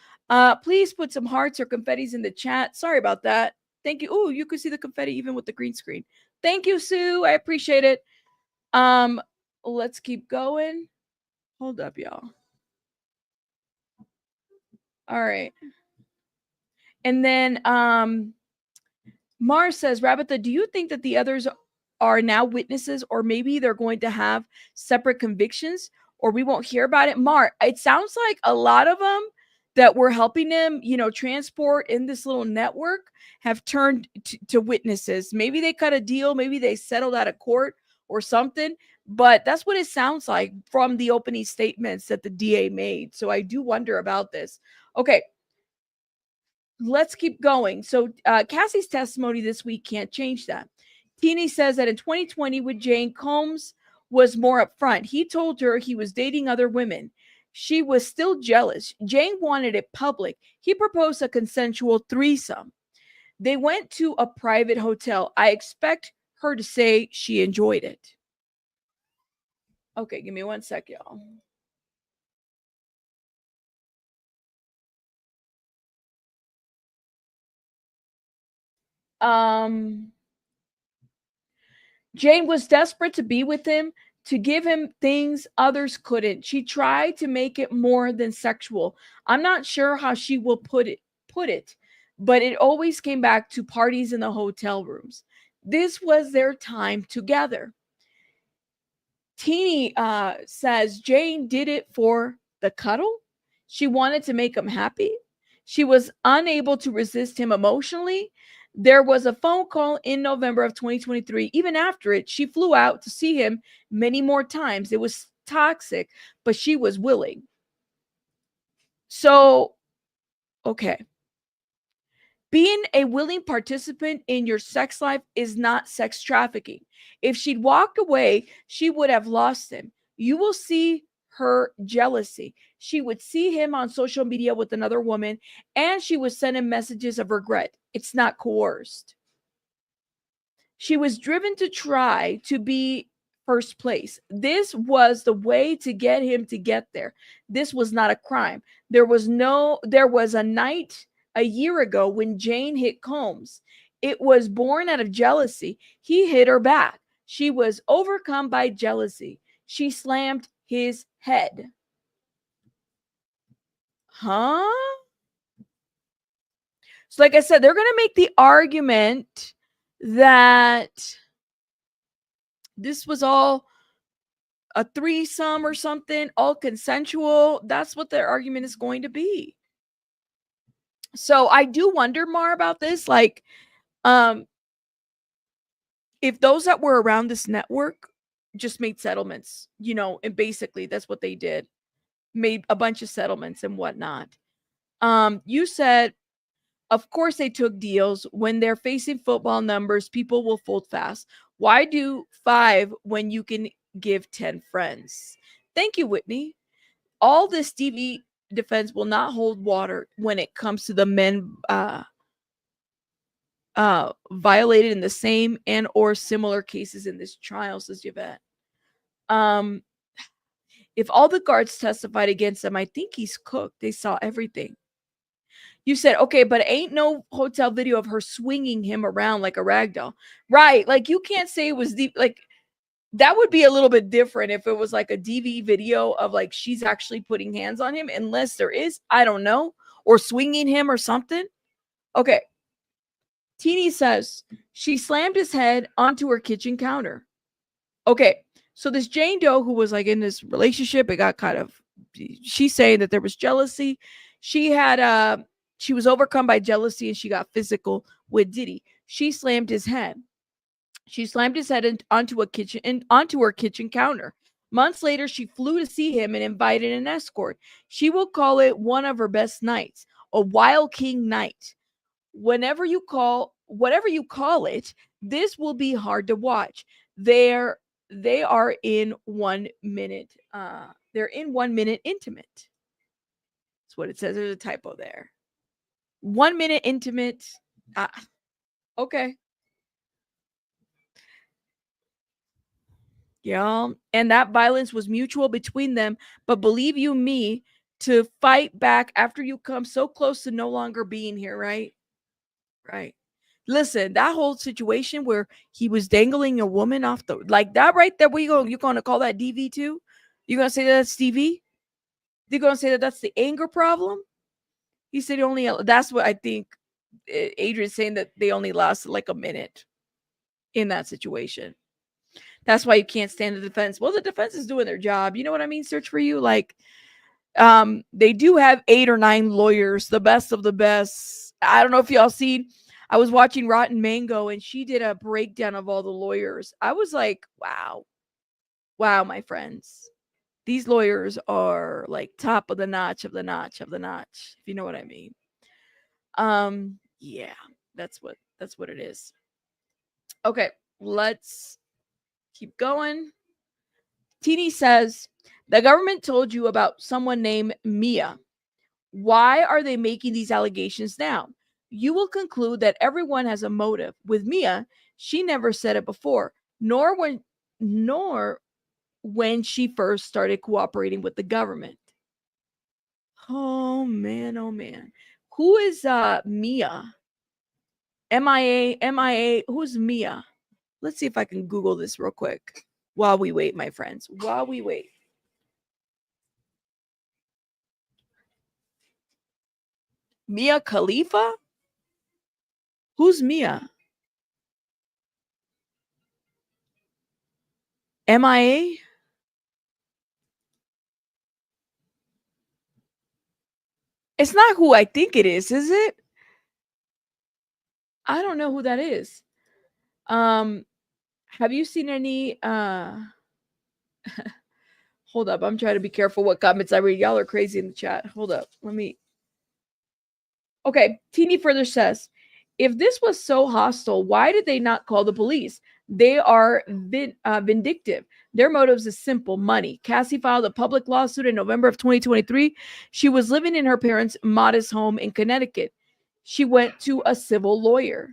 please put some hearts or confettis in the chat. Sorry about that. Thank you. Oh, you can see the confetti even with the green screen. Thank you, Sue. I appreciate it. Let's keep going. Hold up, y'all. All right. And then Mars says, Rabbitha, do you think that the others are now witnesses, or maybe they're going to have separate convictions, or we won't hear about it? Mar, it sounds like a lot of them that were helping them, transport in this little network have turned to witnesses. Maybe they cut a deal, maybe they settled out of court or something, but that's what it sounds like from the opening statements that the DA made. So I do wonder about this. Okay. Let's keep going. So Cassie's testimony this week can't change that. Teeny says that in 2020 with Jane, Combs was more upfront. He told her he was dating other women. She was still jealous. Jane wanted it public. He proposed a consensual threesome. They went to a private hotel. I expect her to say she enjoyed it. Okay, give me 1 sec, y'all. Jane was desperate to be with him, to give him things others couldn't. She tried to make it more than sexual. I'm not sure how she will put it, but it always came back to parties in the hotel rooms. This was their time together. Teeny says Jane did it for the cuddle. She wanted to make him happy. She was unable to resist him emotionally. There was a phone call in November of 2023. Even after it, she flew out to see him many more times. It was toxic, but she was willing. So, okay. Being a willing participant in your sex life is not sex trafficking. If she'd walked away, she would have lost him. You will see her jealousy. She would see him on social media with another woman, and she would send him messages of regret. It's not coerced. She was driven to try to be first place. This was the way to get him to get there. This was not a crime. There was a night a year ago when Jane hit Combs. It was born out of jealousy. He hit her back. She was overcome by jealousy. She slammed his head. Huh? So, like I said, they're going to make the argument that this was all a threesome or something, all consensual. That's what their argument is going to be. So I do wonder more about this. Like, if those that were around this network just made settlements, and basically that's what they did, made a bunch of settlements and whatnot. You said, of course they took deals. When they're facing football numbers, people will fold fast. Why do 5 when you can give 10 friends? Thank you, Whitney. All this TV defense will not hold water when it comes to the men violated in the same and or similar cases in this trial, says Yvette. If all the guards testified against him, I think he's cooked. They saw everything. You said, okay, but ain't no hotel video of her swinging him around like a rag doll. Right. Like, you can't say it was like, that would be a little bit different if it was like a DV video of like she's actually putting hands on him, unless there is, I don't know, or swinging him or something. Okay. Teeny says she slammed his head onto her kitchen counter. Okay. So this Jane Doe who was like in this relationship, it got kind of, she's saying that there was jealousy. She was overcome by jealousy and she got physical with Diddy. She slammed his head. She slammed his head onto her kitchen counter. Months later, she flew to see him and invited an escort. She will call it one of her best nights, a Wild King night. Whatever you call it, this will be hard to watch. They are in 1 minute. They're in 1 minute intimate. That's what it says. There's a typo there. 1 minute intimate. Okay. Yeah. And that violence was mutual between them. But believe you me, to fight back after you come so close to no longer being here, right? Right. Listen, that whole situation where he was dangling a woman off the like that right there, where you're gonna call that DV too? You're gonna say that's DV? You're gonna say that that's the anger problem? He said only that's what I think Adrian's saying, that they only lasted like a minute in that situation. That's why you can't stand the defense. Well, the defense is doing their job. You know what I mean? Search for you. Like, they do have 8 or 9 lawyers, the best of the best. I don't know if y'all seen. I was watching Rotten Mango and she did a breakdown of all the lawyers. I was like, wow. Wow, my friends. These lawyers are like top of the notch of the notch of the notch, if you know what I mean. Yeah, that's what it is. Okay, let's keep going. Teeny says, the government told you about someone named Mia. Why are they making these allegations now? You will conclude that everyone has a motive. With Mia, she never said it before, nor when she first started cooperating with the government. Oh man, oh man. Who is Mia? MIA, who's Mia? Let's see if I can Google this real quick while we wait, my friends. While we wait. Mia Khalifa? Who's Mia? MIA? It's not who I think it is it? I don't know who that is. Have you seen any hold up, I'm trying to be careful what comments I read. Y'all are crazy in the chat. Hold up. Okay, Teeny further says, if this was so hostile, why did they not call the police? They are vindictive. Their motives is simple: money. Cassie filed a public lawsuit in November of 2023. She was living in her parents' modest home in Connecticut. She went to a civil lawyer.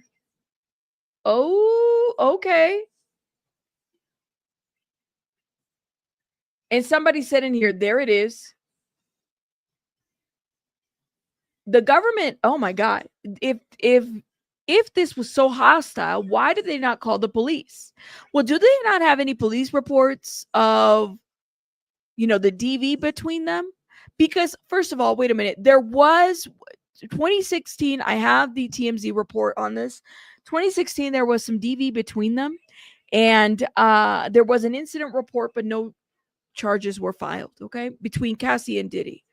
Oh, okay. And somebody said in here, there it is. The government, oh my God. If this was so hostile, why did they not call the police? Well, do they not have any police reports of, the DV between them? Because first of all, wait a minute. There was 2016. I have the TMZ report on this. 2016, there was some DV between them. And there was an incident report, but no charges were filed, okay, between Cassie and Diddy.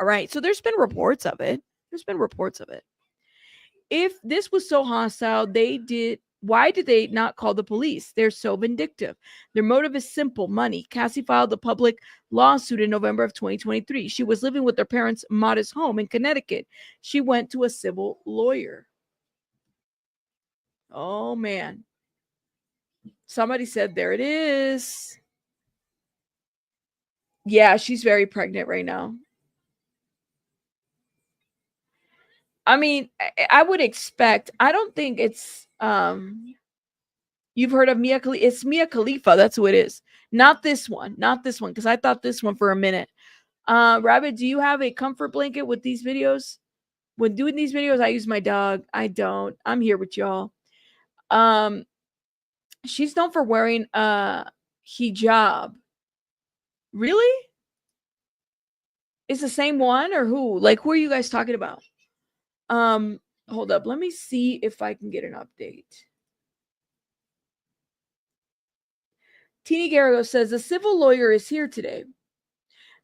All right. So there's been reports of it. If this was so hostile, why did they not call the police? They're so vindictive. Their motive is simple: money. Cassie filed a public lawsuit in November of 2023. She was living with her parents' modest home in Connecticut. She went to a civil lawyer. Oh, man. Somebody said, there it is. Yeah, she's very pregnant right now. I mean, I would expect, I don't think it's, you've heard of Mia Khalifa. It's Mia Khalifa. That's who it is. Not this one. Because I thought this one for a minute. Rabbit, do you have a comfort blanket with these videos? When doing these videos, I use my dog. I don't. I'm here with y'all. She's known for wearing a hijab. Really? Is the same one or who? Like, who are you guys talking about? Hold up. Let me see if I can get an update. Teeny Garrigo says the civil lawyer is here today.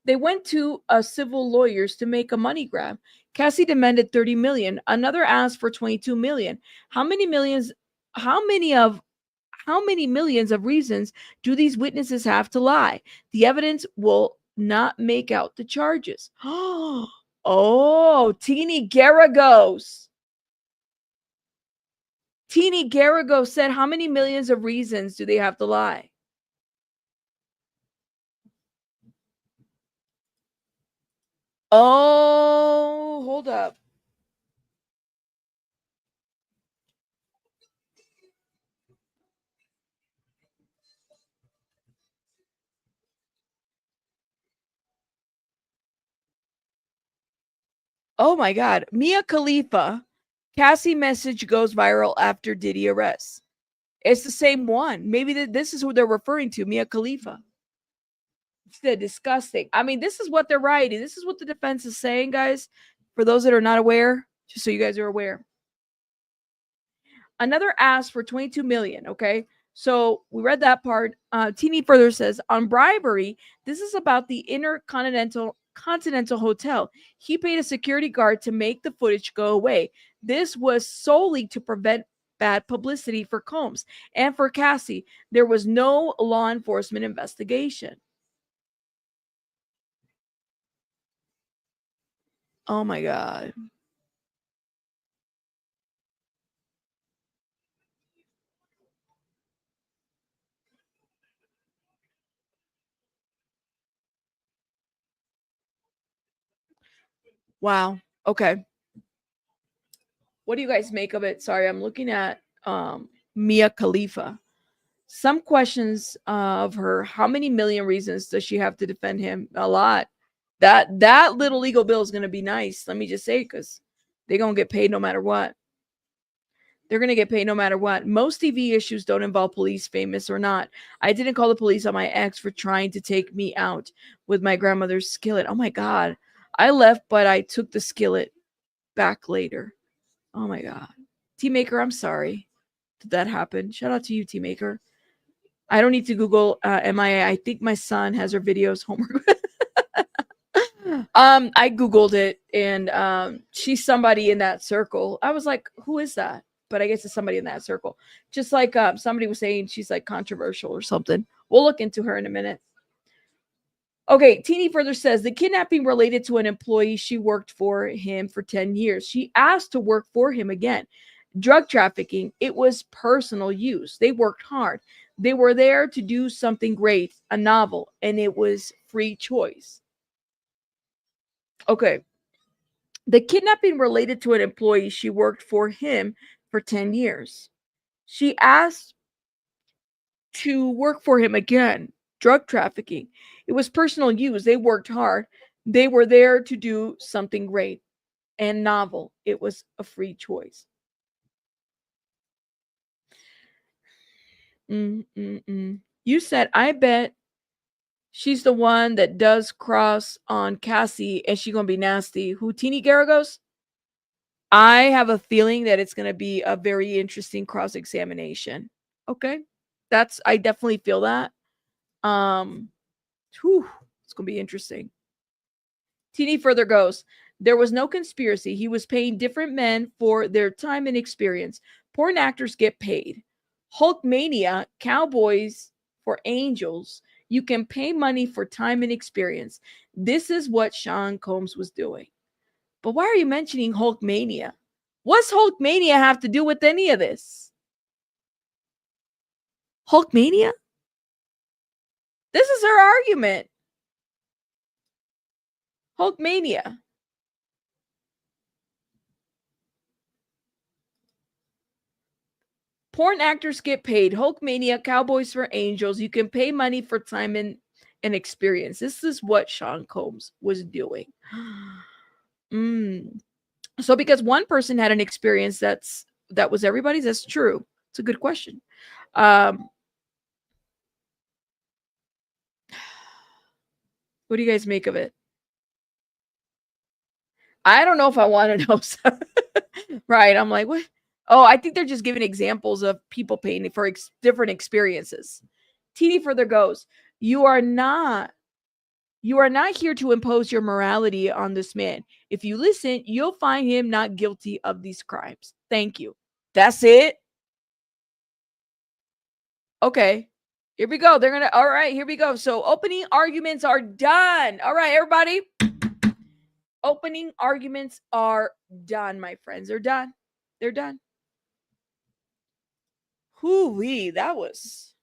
They went to a civil lawyers to make a money grab. Cassie demanded 30 million. Another asked for 22 million. How many millions of reasons do these witnesses have to lie? The evidence will not make out the charges. Oh, Teeny Garrigos. Teeny Garrigo said, how many millions of reasons do they have to lie? Oh, hold up. Oh my God. Mia Khalifa. Cassie message goes viral after Diddy arrest. It's the same one. Maybe this is who they're referring to, Mia Khalifa. It's disgusting. I mean, this is what they're writing. This is what the defense is saying, guys. For those that are not aware, just so you guys are aware. Another ask for 22 million. Okay. So we read that part. Teeny further says on bribery, this is about the Intercontinental Hotel. He paid a security guard to make the footage go away. This was solely to prevent bad publicity for Combs and for Cassie. There was no law enforcement investigation. Oh my God. Wow. Okay. What do you guys make of it? Sorry, I'm looking at Mia Khalifa. Some questions of her. How many million reasons does she have to defend him? A lot. That little legal bill is going to be nice. Let me just say, because they're going to get paid no matter what. They're going to get paid no matter what. Most TV issues don't involve police, famous or not. I didn't call the police on my ex for trying to take me out with my grandmother's skillet. Oh my God. I left, but I took the skillet back later. Oh my God. T-Maker, I'm sorry. Did that happen? Shout out to you, T-Maker. I don't need to Google MIA. I think my son has her videos homework. I Googled it and she's somebody in that circle. I was like, who is that? But I guess it's somebody in that circle. Just like somebody was saying she's like controversial or something. We'll look into her in a minute. Okay, Teeny further says the kidnapping related to an employee. She worked for him for 10 years. She asked to work for him again. Drug trafficking, it was personal use. They worked hard. They were there to do something great, a novel, and it was free choice. Okay. The kidnapping related to an employee. She worked for him for 10 years. She asked to work for him again. Drug trafficking. It was personal use. They worked hard. They were there to do something great and novel. It was a free choice. You said, I bet she's the one that does cross on Cassie and she's going to be nasty. Who, Teeny Garagos? I have a feeling that it's going to be a very interesting cross examination. Okay. I definitely feel that. It's going to be interesting. Teeny further goes, there was no conspiracy. He was paying different men for their time and experience. Porn actors get paid. Hulkmania, cowboys for angels. You can pay money for time and experience. This is what Sean Combs was doing. But why are you mentioning Hulkmania? What's Hulkmania have to do with any of this? Hulkmania? This is her argument. Hulkmania. Porn actors get paid. Hulkmania, cowboys for angels. You can pay money for time and experience. This is what Sean Combs was doing. So because one person had an experience that was everybody's, that's true. It's a good question. What do you guys make of it? I don't know if I want to know. Right. I'm like, what? Oh, I think they're just giving examples of people paying for different experiences. TD further goes, you are not here to impose your morality on this man. If you listen, you'll find him not guilty of these crimes. Thank you. That's it. Okay. Here we go. All right, here we go. So opening arguments are done. All right, everybody. Opening arguments are done, my friends. They're done. They're done. Hoo-wee, that was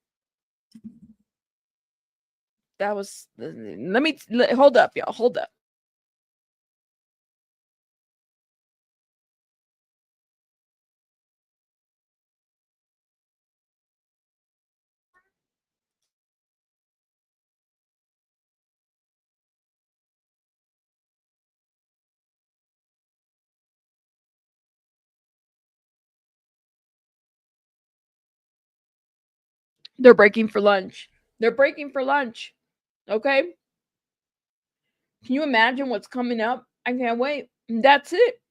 hold up, y'all. Hold up. They're breaking for lunch. They're breaking for lunch. Okay. Can you imagine what's coming up? I can't wait. That's it.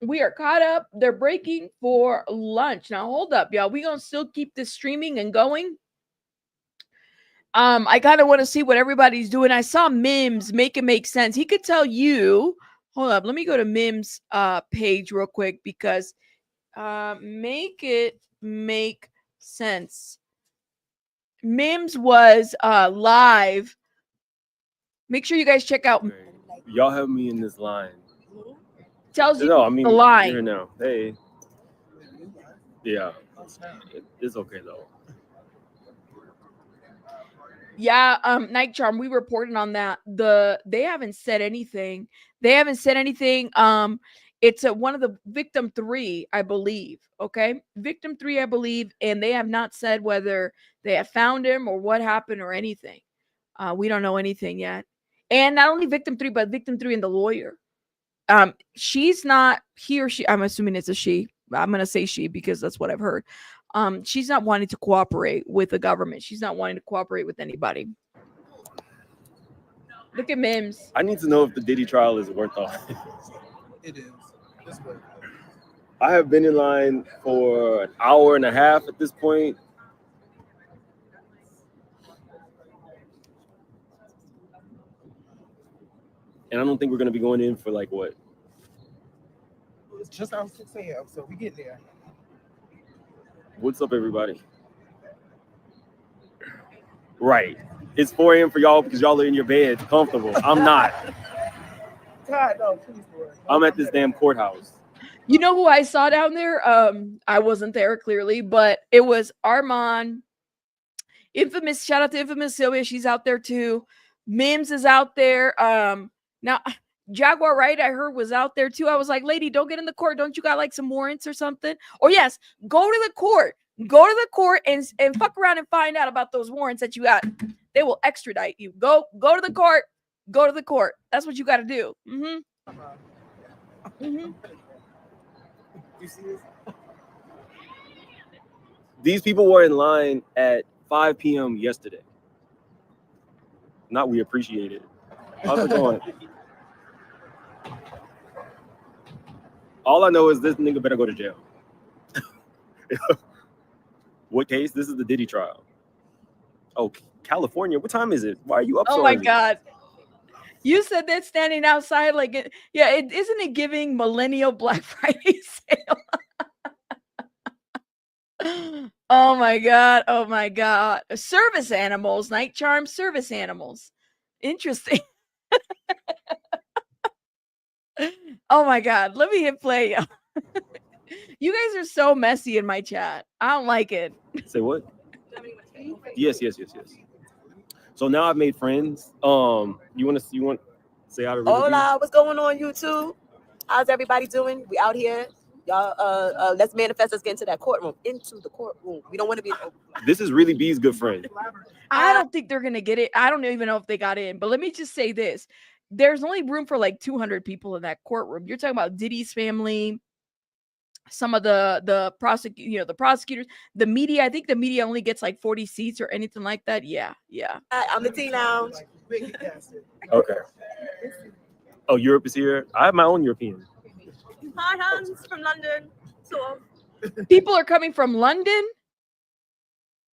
We are caught up. They're breaking for lunch. Now hold up, y'all. We gonna still keep this streaming and going. I kind of want to see what everybody's doing. I saw Mims make it make sense. He could tell you. Hold up. Let me go to Mims' page real quick because make it make sense. Mims was live. Make sure you guys check out. Y'all have me in this line. Tells you No, I mean, the line. here now. Hey. Yeah. It's okay though. Yeah, Night Charm, we reported on that. They haven't said anything. They haven't said anything. It's one of the victim 3, I believe. Okay, victim 3, I believe, and they have not said whether they have found him or what happened or anything. We don't know anything yet. And not only victim 3, but victim 3 and the lawyer. She's not he or she. I'm assuming it's a she. I'm gonna say she because that's what I've heard. She's not wanting to cooperate with the government. She's not wanting to cooperate with anybody. Look at Mims. I need to know if the Diddy trial is worth all. It is. It's worth it. I have been in line for an hour and a half at this point. And I don't think we're going to be going in for like what? It's just after 6 a.m., so we get there. What's up, everybody? Right. It's 4 a.m. for y'all because y'all are in your bed comfortable. I'm not. God, no, please, Lord. I'm at this damn courthouse. You know who I saw down there? I wasn't there clearly, but it was Armand. Infamous, shout out to Infamous Sylvia. She's out there too. Mims is out there. Now Jaguar Wright, I heard, was out there too. I was like, lady, don't get in the court. Don't you got like some warrants or something? Or yes, go to the court. Go to the court and fuck around and find out about those warrants that you got. They will extradite you. Go to the court. Go to the court. That's what you got to do. Mm-hmm. Mm-hmm. You see this? These people were in line at 5 p.m. yesterday. Not we appreciate it. How's it going? All I know is this nigga better go to jail. What case? This is the Diddy trial. Oh, California. What time is it? Why are you up so Oh my early? God. You said that standing outside like it. Yeah, isn't it giving millennial Black Friday sale? Oh my God. Oh my God. Service animals, Night Charm, service animals. Interesting. Oh my God. Let me hit play. You guys are so messy in my chat. I don't like it. Say what? Yes. So now I've made friends. You want to say hi to everybody? Hola, what's going on, YouTube? How's everybody doing? We out here. Y'all, let's manifest. Let's get into that courtroom. Into the courtroom. We don't want to be. This is really B's good friend. I don't think they're gonna get it. I don't even know if they got in. But let me just say this: there's only room for like 200 people in that courtroom. You're talking about Diddy's family, some of the prosecutors, the media. I think the media only gets like 40 seats or anything like that. Yeah. I'm the T Lounge. Okay. Oh, Europe is here. I have my own European. Hi, Hans from London. People are coming from London.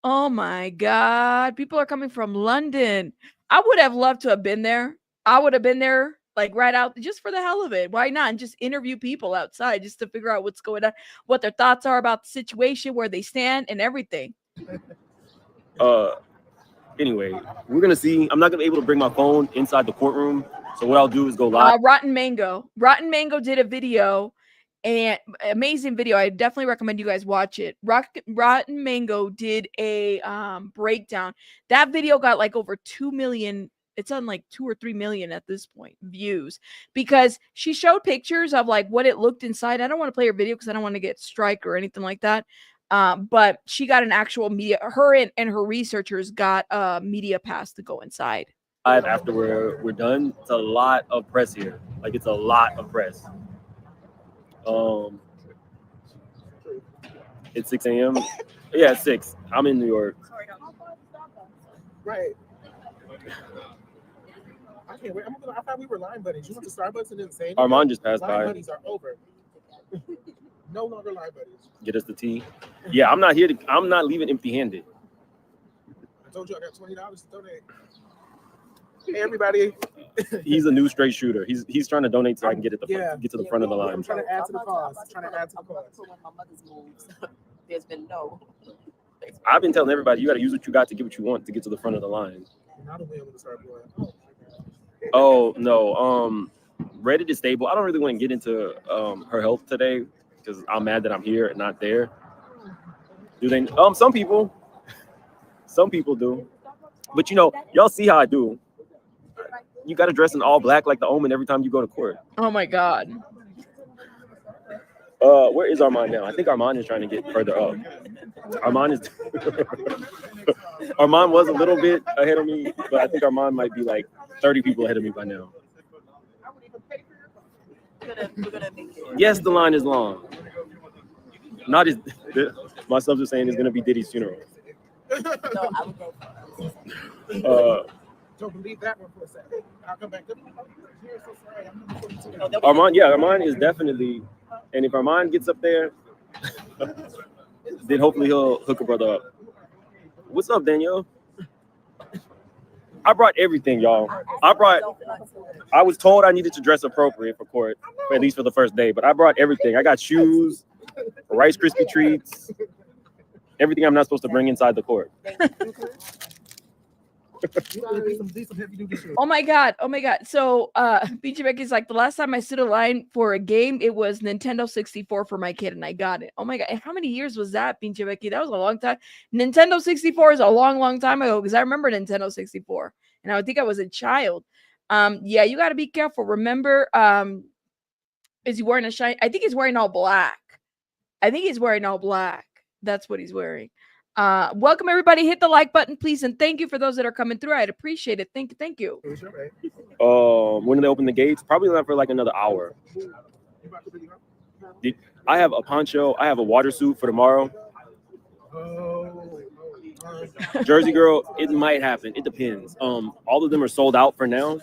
Oh my God. People are coming from London. I would have loved to have been there. I would have been there like right out just for the hell of it. Why not? And just interview people outside just to figure out what's going on, what their thoughts are about the situation, where they stand and everything. Anyway, we're going to see. I'm not going to be able to bring my phone inside the courtroom. So what I'll do is go live. Rotten Mango did a video, and amazing video. I definitely recommend you guys watch it. Rotten Mango did a breakdown. That video got like over 2 million. It's on like 2 or 3 million at this point views, because she showed pictures of like what it looked inside. I don't want to play her video because I don't want to get strike or anything like that. But she got an actual media. Her and her researchers got a media pass to go inside. After we're done. It's a lot of press here. Like, it's a lot of press. It's 6 a.m. Yeah, it's 6. I'm in New York. Right. I can't wait. I thought we were line buddies. You went to Starbucks and didn't say anything. Armand just passed Line by. buddies are over. No longer line buddies. Get us the tea. Yeah, I'm not here to. I'm not leaving empty-handed. I told you I got $20 to donate. Hey everybody. He's a new straight shooter. He's trying to donate so I can get to the front of the I'm line. trying to add to the cause. Trying to add to the I'm cause. to one of my mother's moves. There's been no. I've been telling everybody you got to use what you got to get what you want to get to the front of the line. Now the wind will start blowing. Oh no, Reddit is stable. I don't really want to get into her health today because I'm mad that I'm here and not there. Do they? Some people do, but you know, y'all see how I do. You got to dress in all black like the Omen every time you go to court. Oh my God. Where is Armand now? I think Armand is trying to get further up. Armand is Armand was a little bit ahead of me, but I think Armand might be like 30 people ahead of me by now. We're gonna make it. Yes, the line is long. Not as my subs are saying it's gonna be Diddy's funeral. No, I would go. Don't believe that one for a second. I'll come back. Here, so sorry. I'm number 42. Armand is definitely, and if Armand gets up there, then hopefully he'll hook a brother up. What's up, Danielle? I brought everything, y'all. I was told I needed to dress appropriate for court, at least for the first day, but I brought everything. I got shoes, Rice Krispie treats, everything I'm not supposed to bring inside the court. Oh my God. So BJ Becky's like, the last time I stood in line for a game, it was Nintendo 64 for my kid and I got it. Oh my God. And how many years was that, BJ Becky? That was a long time. Nintendo 64 is a long time ago because I remember Nintendo 64 and I think I was a child. Yeah, you got to be careful. Remember, is he wearing a shine? I think he's wearing all black. That's what he's wearing. Welcome everybody. Hit the like button, please, and thank you for those that are coming through. I'd appreciate it. Thank you. When do they open the gates? Probably not for like another hour. I have a poncho. I have a water suit for tomorrow. Jersey girl, it might happen. It depends. All of them are sold out for now.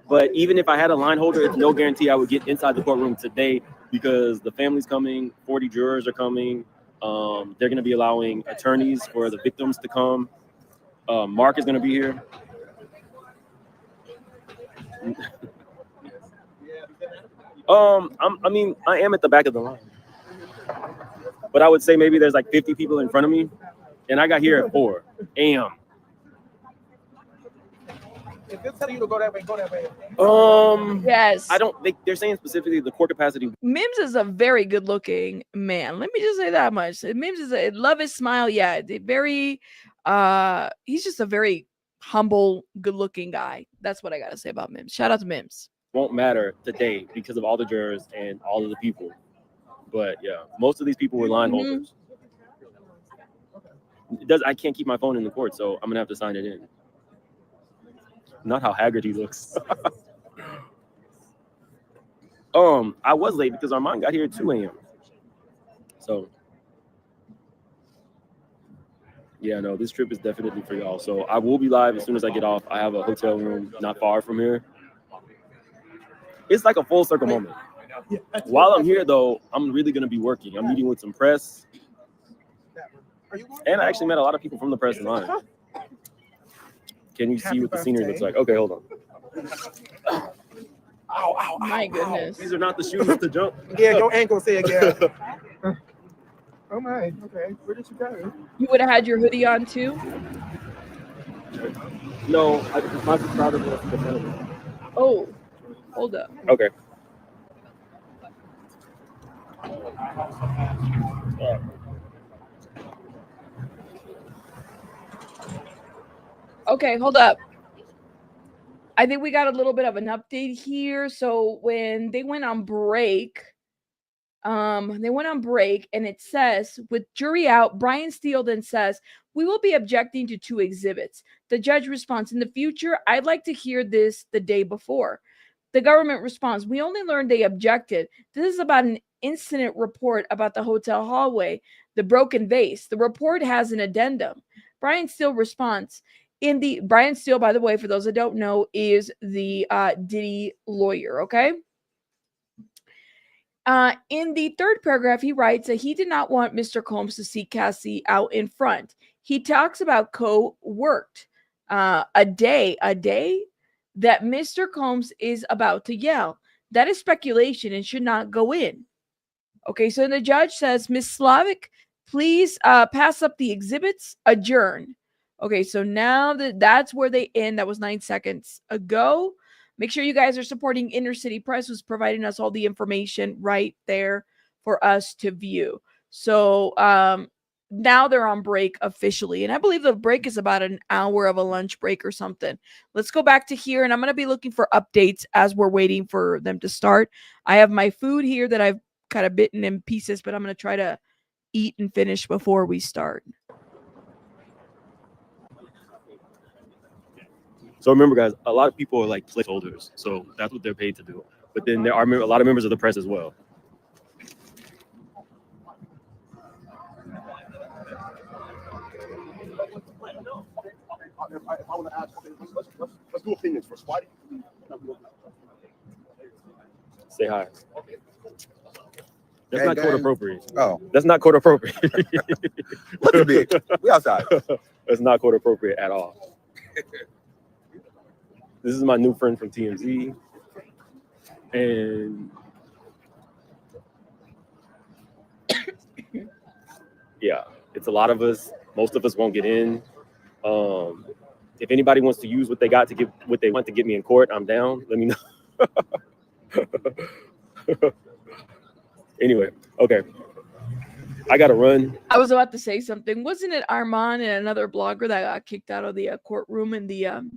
But even if I had a line holder, it's no guarantee I would get inside the courtroom today because the family's coming. 40 jurors are coming. They're going to be allowing attorneys for the victims to come. Mark is going to be here. I am at the back of the line, but I would say maybe there's like 50 people in front of me, and I got here at 4 a.m. If they're telling you to go that way, go that way. Yes. They're saying specifically the court capacity. Mims is a very good looking man. Let me just say that much. Mims is I love his smile. Yeah. Very, he's just a very humble, good looking guy. That's what I got to say about Mims. Shout out to Mims. Won't matter today because of all the jurors and all of the people. But yeah, most of these people were line holders. I can't keep my phone in the court, so I'm going to have to sign it in. Not how haggard he looks. I was late because Armand got here at 2 a.m. So, yeah, no, this trip is definitely for y'all. So I will be live as soon as I get off. I have a hotel room not far from here. It's like a full circle moment. While I'm here, though, I'm really going to be working. I'm meeting with some press. And I actually met a lot of people from the press in line. Can you see what the scenery looks like? Okay, hold on. Ow. My goodness. These are not the shoes to jump. Yeah, your ankle say again. Oh my, okay. Where did you go? You would have had your hoodie on too? No, my subscriber was the front of it. Oh, hold up. Okay. Okay, hold up. I think we got a little bit of an update here. So when they went on break, and it says, with jury out, Brian Steele then says, we will be objecting to 2 exhibits. The judge responds, in the future, I'd like to hear this the day before. The government responds, we only learned they objected. This is about an incident report about the hotel hallway, the broken vase. The report has an addendum. Brian Steele responds. Brian Steele, by the way, for those that don't know, is the Diddy lawyer, okay? In the third paragraph, he writes that he did not want Mr. Combs to see Cassie out in front. He talks about co-worked a day that Mr. Combs is about to yell. That is speculation and should not go in. Okay, so the judge says, Ms. Slavic, please pass up the exhibits, adjourn. Okay, so now that's where they end. That was 9 seconds ago. Make sure you guys are supporting Inner City Press, who's providing us all the information right there for us to view. So now they're on break officially. And I believe the break is about an hour of a lunch break or something. Let's go back to here. And I'm going to be looking for updates as we're waiting for them to start. I have my food here that I've kind of bitten in pieces, but I'm going to try to eat and finish before we start. So remember, guys, a lot of people are like placeholders. So that's what they're paid to do. But then there are a lot of members of the press as well. If I want to ask, okay, let's do opinions first. Why do you Say hi. That's Gang, not court gang. appropriate. Oh, That's not court appropriate. look at me. We outside. That's not court appropriate at all. This is my new friend from TMZ. And yeah, it's a lot of us. Most of us won't get in. If anybody wants to use what they got to get what they want to get me in court, I'm down. Let me know. Anyway, okay. I gotta run. I was about to say something. Wasn't it Armand and another blogger that got kicked out of the courtroom in the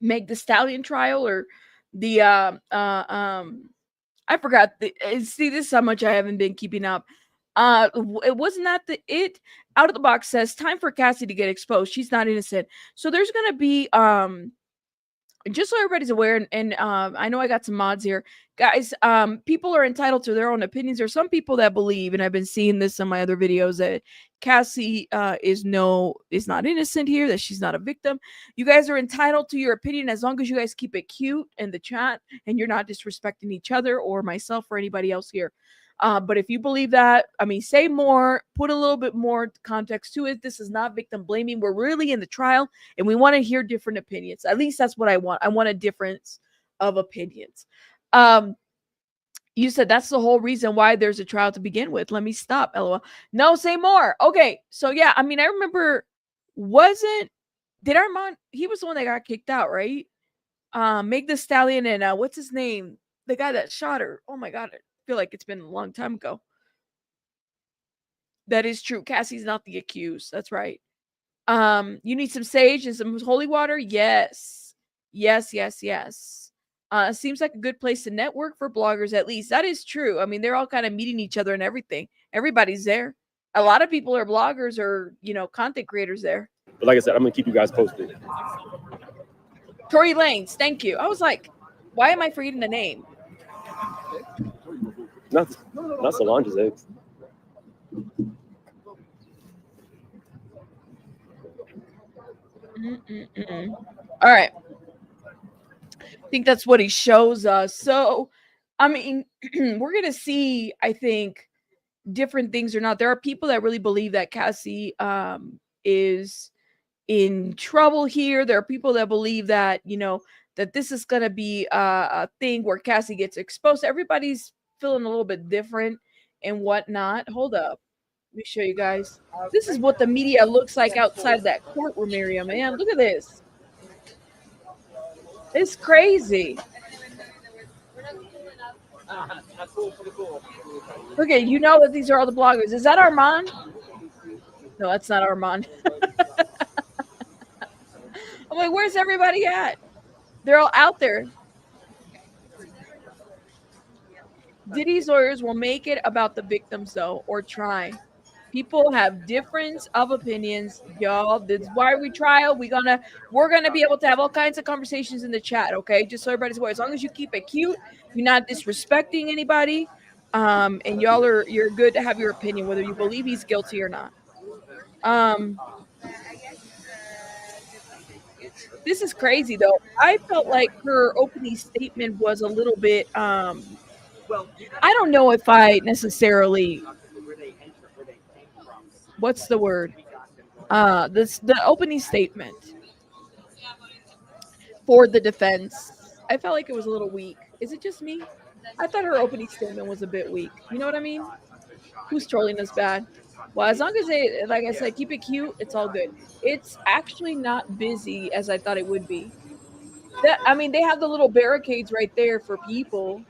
Meg Thee Stallion trial, or the I forgot. See, this is how much I haven't been keeping up. It wasn't that it out of the box says time for Cassie to get exposed. She's not innocent. So there's gonna be just so everybody's aware, and I know I got some mods here, guys. People are entitled to their own opinions. There's some people that believe, and I've been seeing this in my other videos, that Cassie is not innocent here, that she's not a victim. You guys are entitled to your opinion as long as you guys keep it cute in the chat and you're not disrespecting each other or myself or anybody else here. But if you believe that, I mean, say more, put a little bit more context to it. This is not victim blaming. We're really in the trial and we want to hear different opinions. At least that's what I want. I want a difference of opinions. You said that's the whole reason why there's a trial to begin with. Let me stop, LOL. No, say more. Okay. So yeah, I mean, I remember, did Armand, he was the one that got kicked out, right? Meg Thee Stallion and what's his name? The guy that shot her. Oh my God. Feel like it's been a long time ago. That is true. Cassie's not the accused. That's right. You need some sage and some holy water. Yes. Seems like a good place to network for bloggers, at least. That is true. I mean, they're all kind of meeting each other and everything. Everybody's there. A lot of people are bloggers or, content creators there. But like I said, I'm gonna keep you guys posted. Tory Lanez, thank you. I was like, why am I forgetting the name? Not Solange's eggs. All right. I think that's what he shows us. So, I mean, we're going to see, I think, different things or not. There are people that really believe that Cassie is in trouble here. There are people that believe that, that this is going to be a thing where Cassie gets exposed. Everybody's feeling a little bit different and whatnot. Hold up. Let me show you guys. This is what the media looks like outside that courtroom area, man. Look at this. It's crazy. Okay, you know that these are all the bloggers. Is that Armand? No, that's not Armand. I'm like, where's everybody at? They're all out there. Diddy's lawyers will make it about the victims, though, or try. People have difference of opinions, y'all. That's why we trial. We're gonna be able to have all kinds of conversations in the chat, okay? Just so everybody's aware. As long as you keep it cute, you're not disrespecting anybody, and you're good to have your opinion, whether you believe he's guilty or not. This is crazy though. I felt like her opening statement was a little bit I don't know if I necessarily what's the word? The opening statement for the defense. I felt like it was a little weak. Is it just me? I thought her opening statement was a bit weak. You know what I mean? Who's trolling us bad? Well, as long as they, like I said, keep it cute, it's all good. It's actually not busy as I thought it would be. I mean, they have the little barricades right there for people.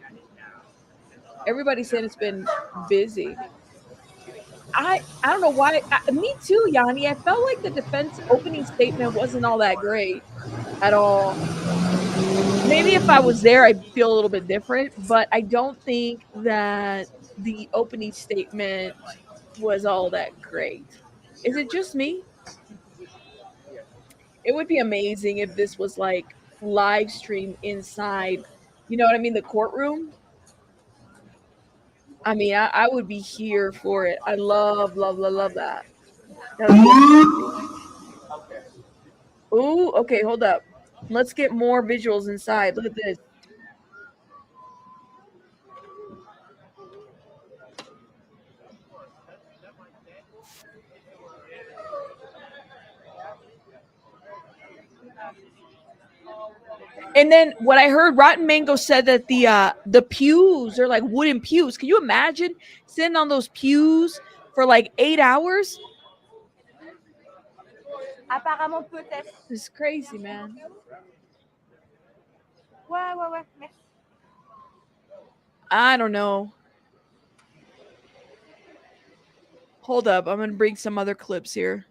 Everybody said it's been busy. I don't know why. Me too, Yanni. I felt like the defense opening statement wasn't all that great at all. Maybe if I was there, I'd feel a little bit different, but I don't think that the opening statement was all that great. Is it just me? It would be amazing if this was like live stream inside, you know what I mean, the courtroom. I mean, I would be here for it. I love, love, love, love that. Ooh, okay, hold up. Let's get more visuals inside. Look at this. And then what I heard, Rotten Mango said that the pews are like wooden pews. Can you imagine sitting on those pews for like 8 hours? Apparemment peut-être. It's crazy, man. Ouais, ouais, ouais. Merci. I don't know. Hold up. I'm going to bring some other clips here.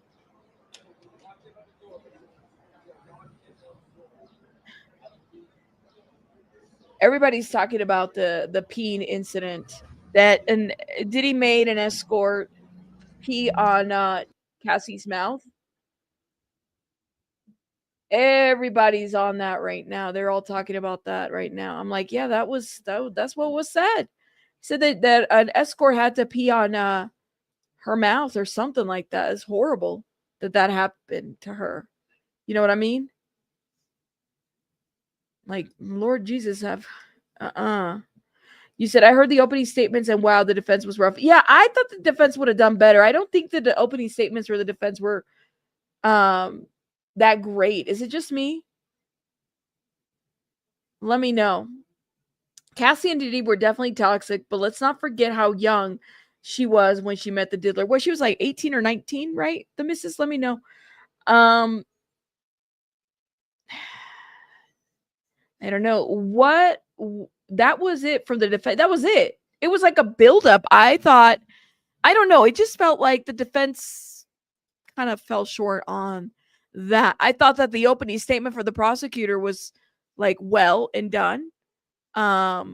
Everybody's talking about the peeing incident that and Diddy made an escort pee on Cassie's mouth. Everybody's on that right now. They're all talking about that right now. I'm like, yeah, that's what was said. He said that an escort had to pee on her mouth or something like that. It's horrible that happened to her. You know what I mean? Like, Lord Jesus, have You said, I heard the opening statements and wow, the defense was rough. Yeah, I thought the defense would have done better. I don't think that the opening statements for the defense were that great. Is it just me? Let me know. Cassie and Diddy were definitely toxic, but let's not forget how young she was when she met the diddler. Well, she was like 18 or 19, right? The missus, let me know. I don't know. What that was it from the defense. That was it. It was like a buildup. I thought, I don't know. It just felt like the defense kind of fell short on that. I thought that the opening statement for the prosecutor was like well and done. But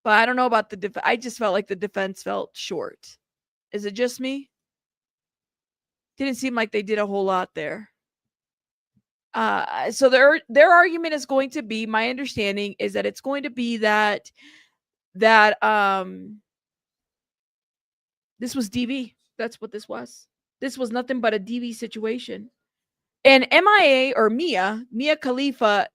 I don't know about the I just felt like the defense felt short. Is it just me? Didn't seem like they did a whole lot there. So their argument is going to be, my understanding is that it's going to be that this was DV. That's what this was. This was nothing but a DV situation. And MIA or Mia Khalifa,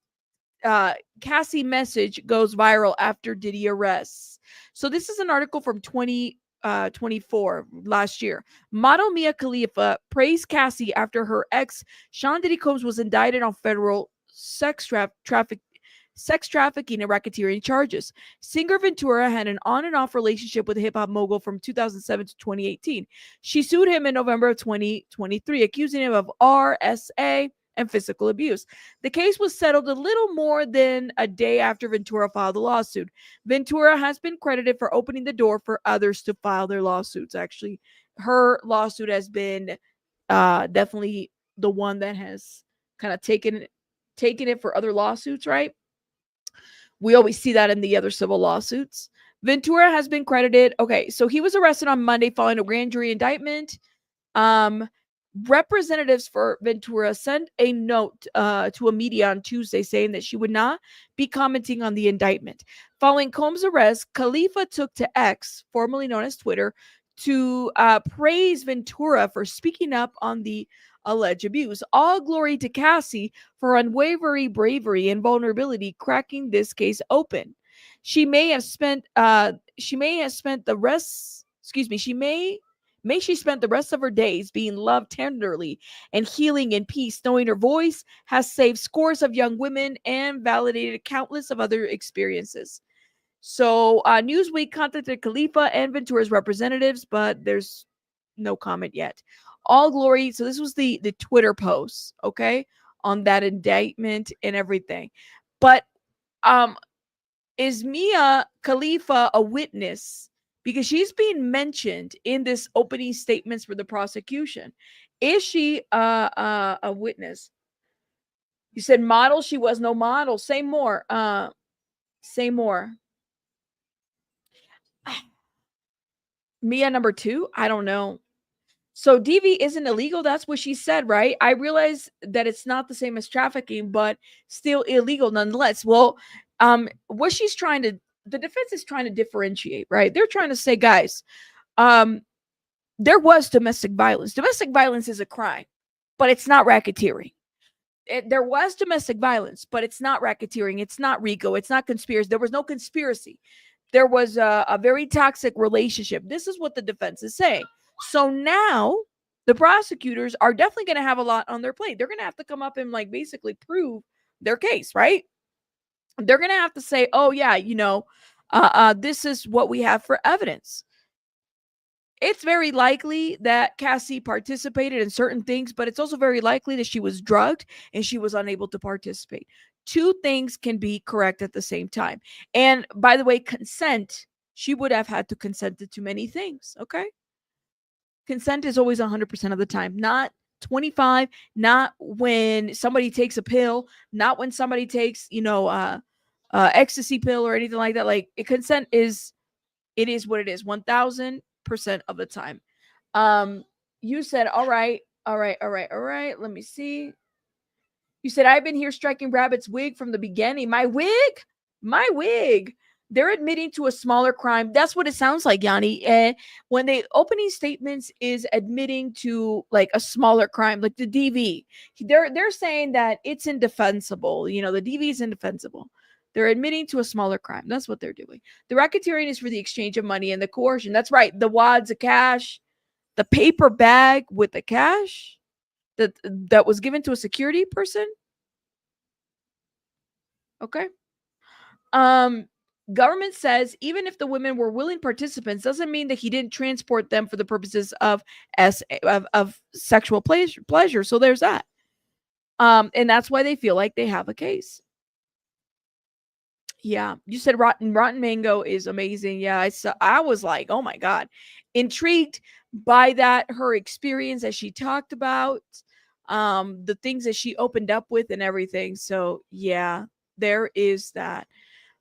Cassie message goes viral after Diddy arrests. So this is an article from 2024 last year. Model Mia Khalifa praised Cassie after her ex Sean Diddy Combs was indicted on federal sex trafficking and racketeering charges. Singer Ventura had an on and off relationship with hip hop mogul from 2007 to 2018. She sued him in November of 2023, accusing him of RSA and physical abuse. The case was settled a little more than a day after Ventura filed the lawsuit. Ventura has been credited for opening the door for others to file their lawsuits. Actually, her lawsuit has been definitely the one that has kind of taken it for other lawsuits, right? We always see that in the other civil lawsuits. Ventura has been credited. Okay, so he was arrested on Monday following a grand jury indictment. Representatives for Ventura sent a note to a media on Tuesday saying that she would not be commenting on the indictment. Following Combs' arrest, Khalifa took to X, formerly known as Twitter, to praise Ventura for speaking up on the alleged abuse. All glory to Cassie for unwavering bravery and vulnerability cracking this case open. She may have spent the rest, excuse me, she spent the rest of her days being loved tenderly and healing in peace, knowing her voice has saved scores of young women and validated countless of other experiences. So Newsweek contacted Khalifa and Ventura's representatives, but there's no comment yet. All glory. So this was the Twitter post, okay, on that indictment and everything. But is Mia Khalifa a witness? Because she's being mentioned in this opening statements for the prosecution. Is she a witness? You said model. She was no model. Say more. Say more. Mia number 2? I don't know. So DV isn't illegal. That's what she said, right? I realize that it's not the same as trafficking, but still illegal nonetheless. Well, what she's trying to, the defense is trying to differentiate, right? They're trying to say, guys, there was domestic violence. Domestic violence is a crime, but it's not racketeering. There was domestic violence, but it's not racketeering. It's not RICO. It's not conspiracy. There was no conspiracy. There was a very toxic relationship. This is what the defense is saying. So now the prosecutors are definitely going to have a lot on their plate. They're going to have to come up and like basically prove their case, right? They're going to have to say, oh yeah, you know, this is what we have for evidence. It's very likely that Cassie participated in certain things, but it's also very likely that she was drugged and she was unable to participate. Two things can be correct at the same time. And by the way, consent, she would have had to consent to many things, okay? Consent is always 100% of the time, not 25, not when somebody takes a pill, not when somebody takes, you know, ecstasy pill or anything like that. Like consent is, it is what it is, 1000% of the time. You said, all right. Let me see. You said, I've been here striking Rabbit's wig from the beginning. My wig. They're admitting to a smaller crime. That's what it sounds like, Yanni. And when the opening statements is admitting to like a smaller crime, like the DV, they're saying that it's indefensible. You know, the DV is indefensible. They're admitting to a smaller crime. That's what they're doing. The racketeering is for the exchange of money and the coercion. That's right. The wads of cash, the paper bag with the cash that was given to a security person. Okay. Government says even if the women were willing participants, doesn't mean that he didn't transport them for the purposes of sexual pleasure. So there's that. And that's why they feel like they have a case. Yeah, you said rotten mango is amazing. Yeah, I was like, oh my god, intrigued by that, her experience as she talked about, the things that she opened up with and everything. So yeah, there is that.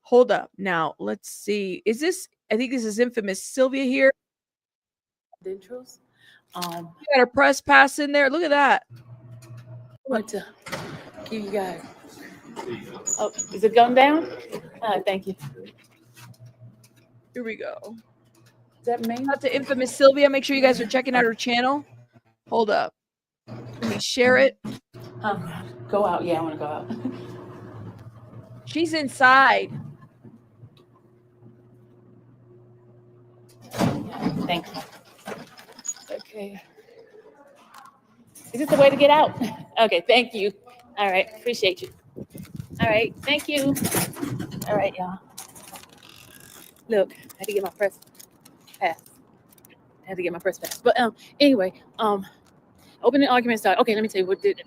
Hold up. Now, let's see. Is this, I think this is infamous Sylvia here. Intros. You got a press pass in there. Look at that. I want to give you guys. Oh, is it going down? Thank you. Here we go. Is that main? Out to infamous Sylvia. Make sure you guys are checking out her channel. Hold up. Let me share it. Go out. Yeah, I want to go out. She's inside. Thank you. Okay. Is this the way to get out? Okay, thank you. All right, appreciate you. All right, thank you. All right, y'all. Look, I had to get my press pass. But anyway, opening argument started. Okay, let me tell you what did.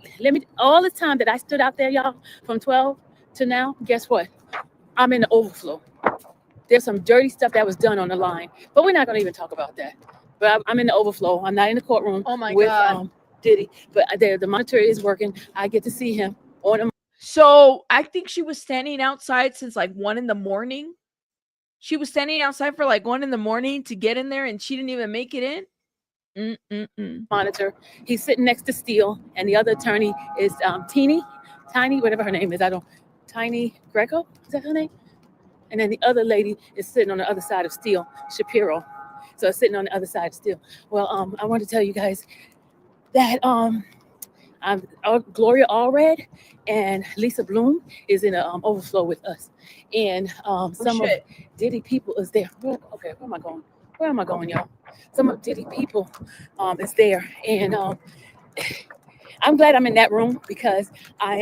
All the time that I stood out there, y'all, from 12 to now, guess what? I'm in the overflow. There's some dirty stuff that was done on the line, but we're not going to even talk about that. But I'm in the overflow. I'm not in the courtroom with Diddy, but the monitor is working. I get to see him on the. So I think she was standing outside since like 1 a.m. She was standing outside for like 1 a.m. to get in there, and she didn't even make it in. Monitor. He's sitting next to Steele, and the other attorney is Tiny, whatever her name is. Tiny Greco. Is that her name? And then the other lady is sitting on the other side of Steele, Shapiro. So sitting on the other side of Steele. Well, I want to tell you guys that Gloria Allred and Lisa Bloom is in an overflow with us, and some of Diddy people is there. Okay, where am I going? Where am I going, y'all? Some of Diddy people is there, and I'm glad I'm in that room because I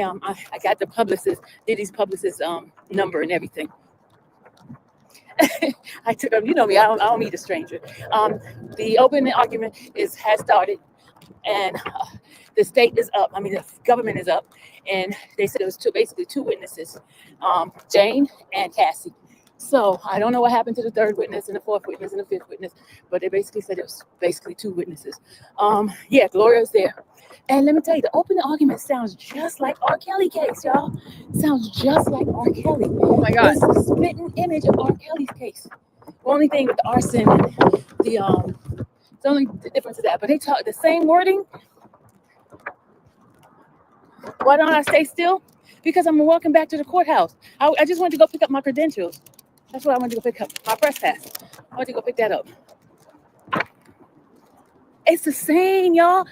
got the publicist, Diddy's publicist number and everything. I took him. You know me. I don't meet a stranger. The opening argument has started, and the state is up. I mean, the government is up, and they said it was basically two witnesses, Jane and Cassie. So I don't know what happened to the third witness and the fourth witness and the fifth witness, but they basically said it was basically two witnesses. Yeah, Gloria's there. And let me tell you, the opening argument sounds just like R. Kelly case, y'all. Sounds just like R. Kelly. Oh my God. It's a spitting image of R. Kelly's case. The only thing with the arson, the only difference is that, but they talk the same wording. Why don't I stay still? Because I'm walking back to the courthouse. I just wanted to go pick up my credentials. That's what I wanted to go pick up. My press pass. I wanted to go pick that up. It's the same, y'all.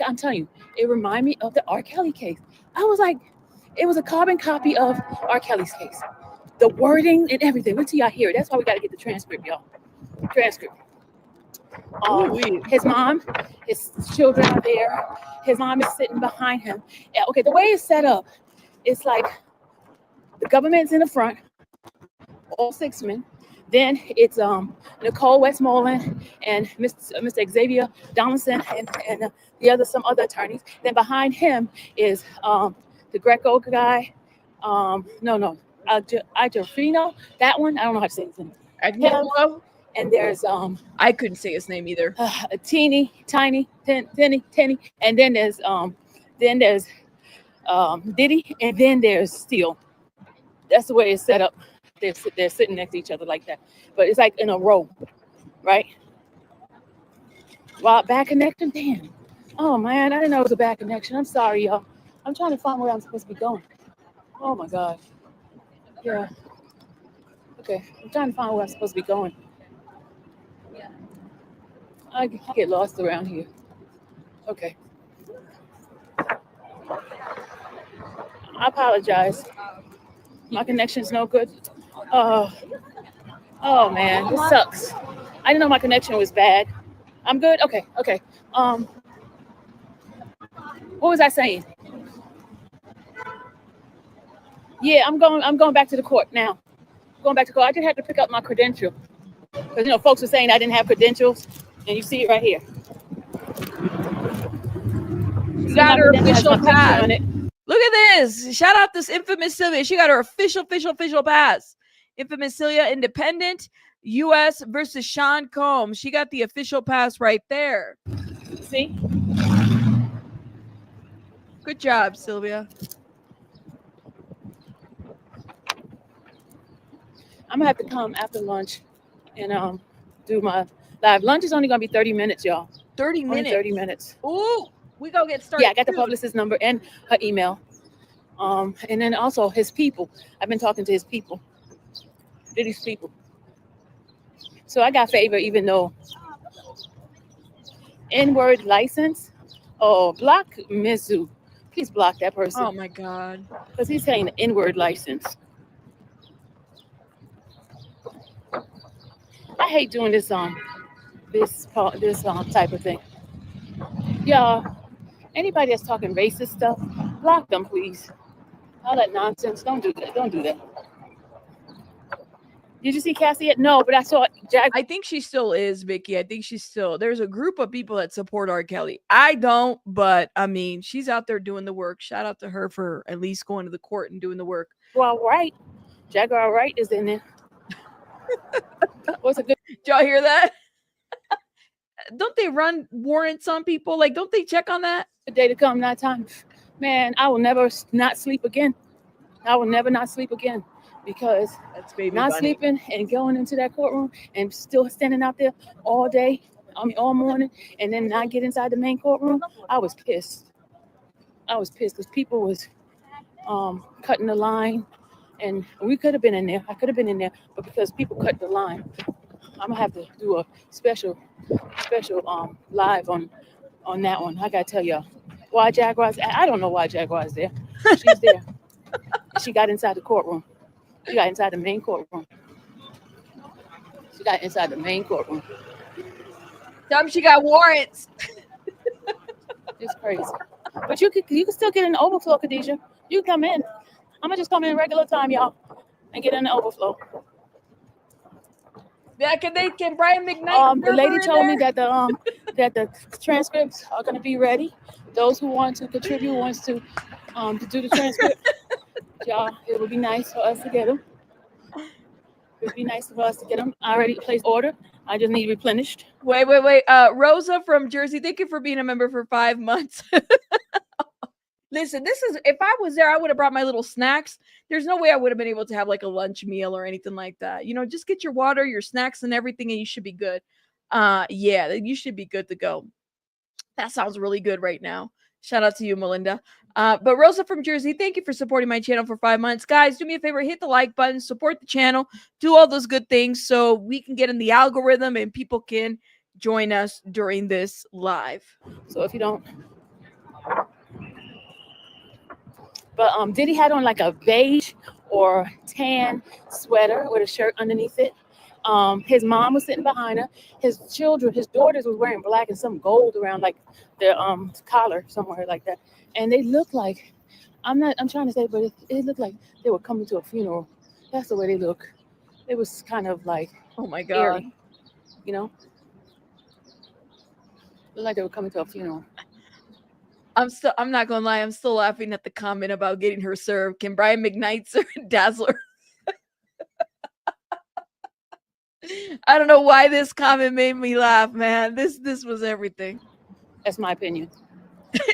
I'm telling you, it reminded me of the R. Kelly case. I was like, it was a carbon copy of R. Kelly's case. The wording and everything. Wait till y'all hear it. That's why we got to get the transcript, y'all. Transcript. His mom, his children are there. His mom is sitting behind him. Okay, the way it's set up, it's like the government's in the front, all six men. Then it's Nicole Westmoreland and Mr. Xavier Donaldson and some other attorneys. Then behind him is the Greco guy. Adolfino, that one. I don't know how to say his name. Agnello? And there's I couldn't say his name either. Tiny, and then there's Diddy, and then there's Steele. That's the way it's set up. They're sitting next to each other like that, but it's like in a row, right? Wow, bad connection, damn. Oh man, I didn't know it was a bad connection. I'm sorry, y'all. I'm trying to find where I'm supposed to be going. Oh my God. Yeah. Okay, I'm trying to find where I'm supposed to be going. I get lost around here. Okay. I apologize. My connection's no good. Oh man, this sucks. I didn't know my connection was bad. I'm good. Okay. What was I saying? Yeah, I'm going back to the court now. Going back to court. I just had to pick up my credential because folks were saying I didn't have credentials, and you see it right here. You got her official pass. Look at this. Shout out this infamous Sylvia. She got her official pass. Infamous Celia, independent, U.S. versus Sean Combs. She got the official pass right there. See? Good job, Sylvia. I'm gonna have to come after lunch and do my live. Lunch is only gonna be 30 minutes, y'all. 30 minutes. 30 minutes. Ooh, we gonna get started. Yeah, I got the publicist's number and her email. And then also his people. I've been talking to his people. Diddy's people. So I got favor, even though N-word license. Oh, block Mizu. Please block that person. Oh my God. Because he's saying the N-word license. I hate doing this type of thing. Y'all, anybody that's talking racist stuff, block them, please. All that nonsense. Don't do that. Don't do that. Did you see Cassie yet? No, but I saw Jack. I think she still is, Vicky. I think she's still. There's a group of people that support R. Kelly. I don't, but I mean, she's out there doing the work. Shout out to her for at least going to the court and doing the work. Well, right. Jaguar Wright is in there. What's a good? Did y'all hear that? Don't they run warrants on people? Like, don't they check on that? The day to come, not time. Man, I will never not sleep again. I will never not sleep again. Because that's baby not bunny. Sleeping and going into that courtroom and still standing out there all day, all morning, and then not get inside the main courtroom, I was pissed. I was pissed because people was cutting the line, and we could have been in there. I could have been in there, but because people cut the line, I'm gonna have to do a special live on that one. I gotta tell y'all, Why Jaguar's? I don't know why Jaguar's there. She's there. She got inside the courtroom. She got inside the main courtroom. She got inside the main courtroom. She got warrants. It's crazy. But you can still get in the overflow, Khadijah. You can come in. I'm gonna just come in regular time, y'all, and get in the overflow. Yeah, can Brian McKnight? The lady told me that the transcripts are gonna be ready. Those who want to contribute, wants to do the transcript, y'all, it would be nice for us to get them. It would be nice for us to get them. I already placed order. I just need replenished. Wait. Rosa from Jersey, thank you for being a member for 5 months. Listen, this is, if I was there, I would have brought my little snacks. There's no way I would have been able to have like a lunch meal or anything like that. You know, just get your water, your snacks and everything, and you should be good. Yeah, you should be good to go. That sounds really good right now. Shout out to you, Melinda. But Rosa from Jersey, thank you for supporting my channel for 5 months. Guys, do me a favor, hit the like button, support the channel, do all those good things so we can get in the algorithm and people can join us during this live. So if you don't... But Diddy had on like a beige or tan sweater with a shirt underneath it. His mom was sitting behind her. His daughters was wearing black and some gold around like their collar somewhere like that. And they looked like, I'm trying to say, but it looked like they were coming to a funeral. That's the way they look. It was kind of like, oh my God, eerie, you know? Looked like they were coming to a funeral. I'm not gonna lie, I'm still laughing at the comment about getting her served. Can Brian McKnight serve Dazzler? I don't know why this comment made me laugh, man. This was everything. That's my opinion.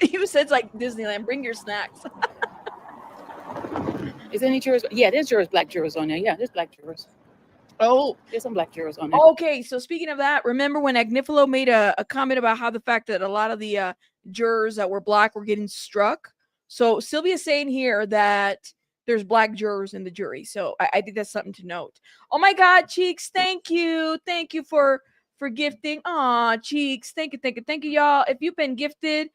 You said it's like Disneyland. Bring your snacks. Is any jurors? Yeah, there's black jurors on there. Yeah, there's black jurors. Oh, there's some black jurors on there. Okay, so speaking of that, remember when Agnifilo made a comment about how the fact that a lot of the jurors that were black were getting struck? So Sylvia's saying here that there's black jurors in the jury. So I think that's something to note. Oh my God, Cheeks, thank you. Thank you for gifting. Aw, Cheeks, thank you, y'all. If you've been gifted,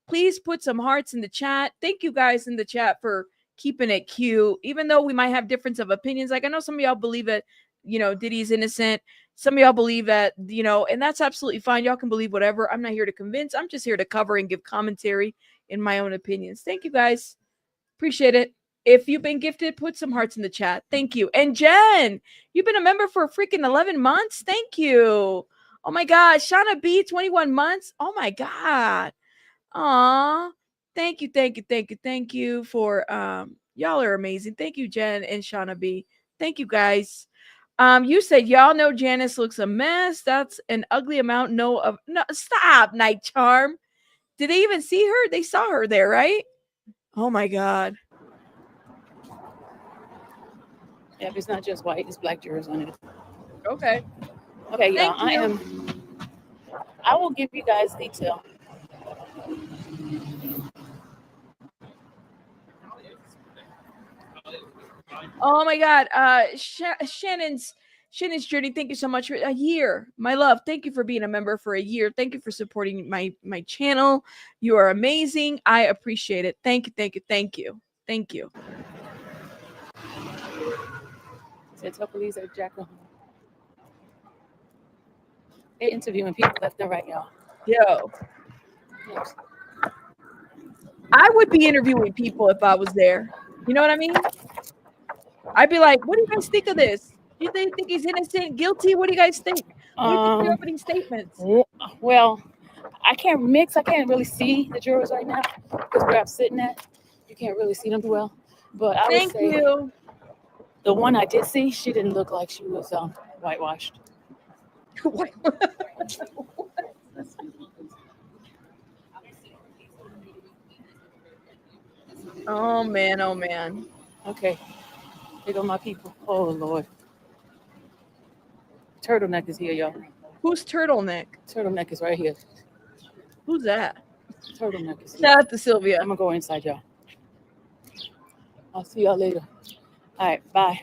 please put some hearts in the chat. Thank you guys in the chat for keeping it cute. Even though we might have difference of opinions. Like I know some of y'all believe that, you know, Diddy's innocent. Some of y'all believe that, you know, and that's absolutely fine. Y'all can believe whatever. I'm not here to convince. I'm just here to cover and give commentary in my own opinions. Thank you guys. Appreciate it. If you've been gifted, put some hearts in the chat. Thank you. And Jen, you've been a member for freaking 11 months. Thank you. Oh my God. Shauna B, 21 months. Oh my God. Aw. Thank you for y'all are amazing. Thank you, Jen and Shauna B. Thank you guys. You said y'all know Janice looks a mess. That's an ugly amount. No, stop, Night Charm. Did they even see her? They saw her there, right? Oh my God. Yeah, it's not just white, it's black jurors on it. Okay. Okay, y'all. I will give you guys detail. Oh my God. Shannon's journey. Thank you so much for a year. My love. Thank you for being a member for a year. Thank you for supporting my channel. You are amazing. I appreciate it. Thank you. Said tell police at Jackal. They're interviewing people left and right, y'all. Yo. Yes. I would be interviewing people if I was there. You know what I mean? I'd be like, what do you guys think of this? Do you think he's innocent, guilty? What do you guys think? What do you think of your opening statements? Well, I can't really see the jurors right now because where I'm sitting at, you can't really see them too well. But I would say the one I did see, she didn't look like she was whitewashed. Oh man. Okay. Here go my people. Oh Lord. Turtleneck is here, y'all. Who's Turtleneck? Turtleneck is right here. Who's that? Turtleneck is here. Shout out to Sylvia. I'm gonna go inside, y'all. I'll see y'all later. All right, bye.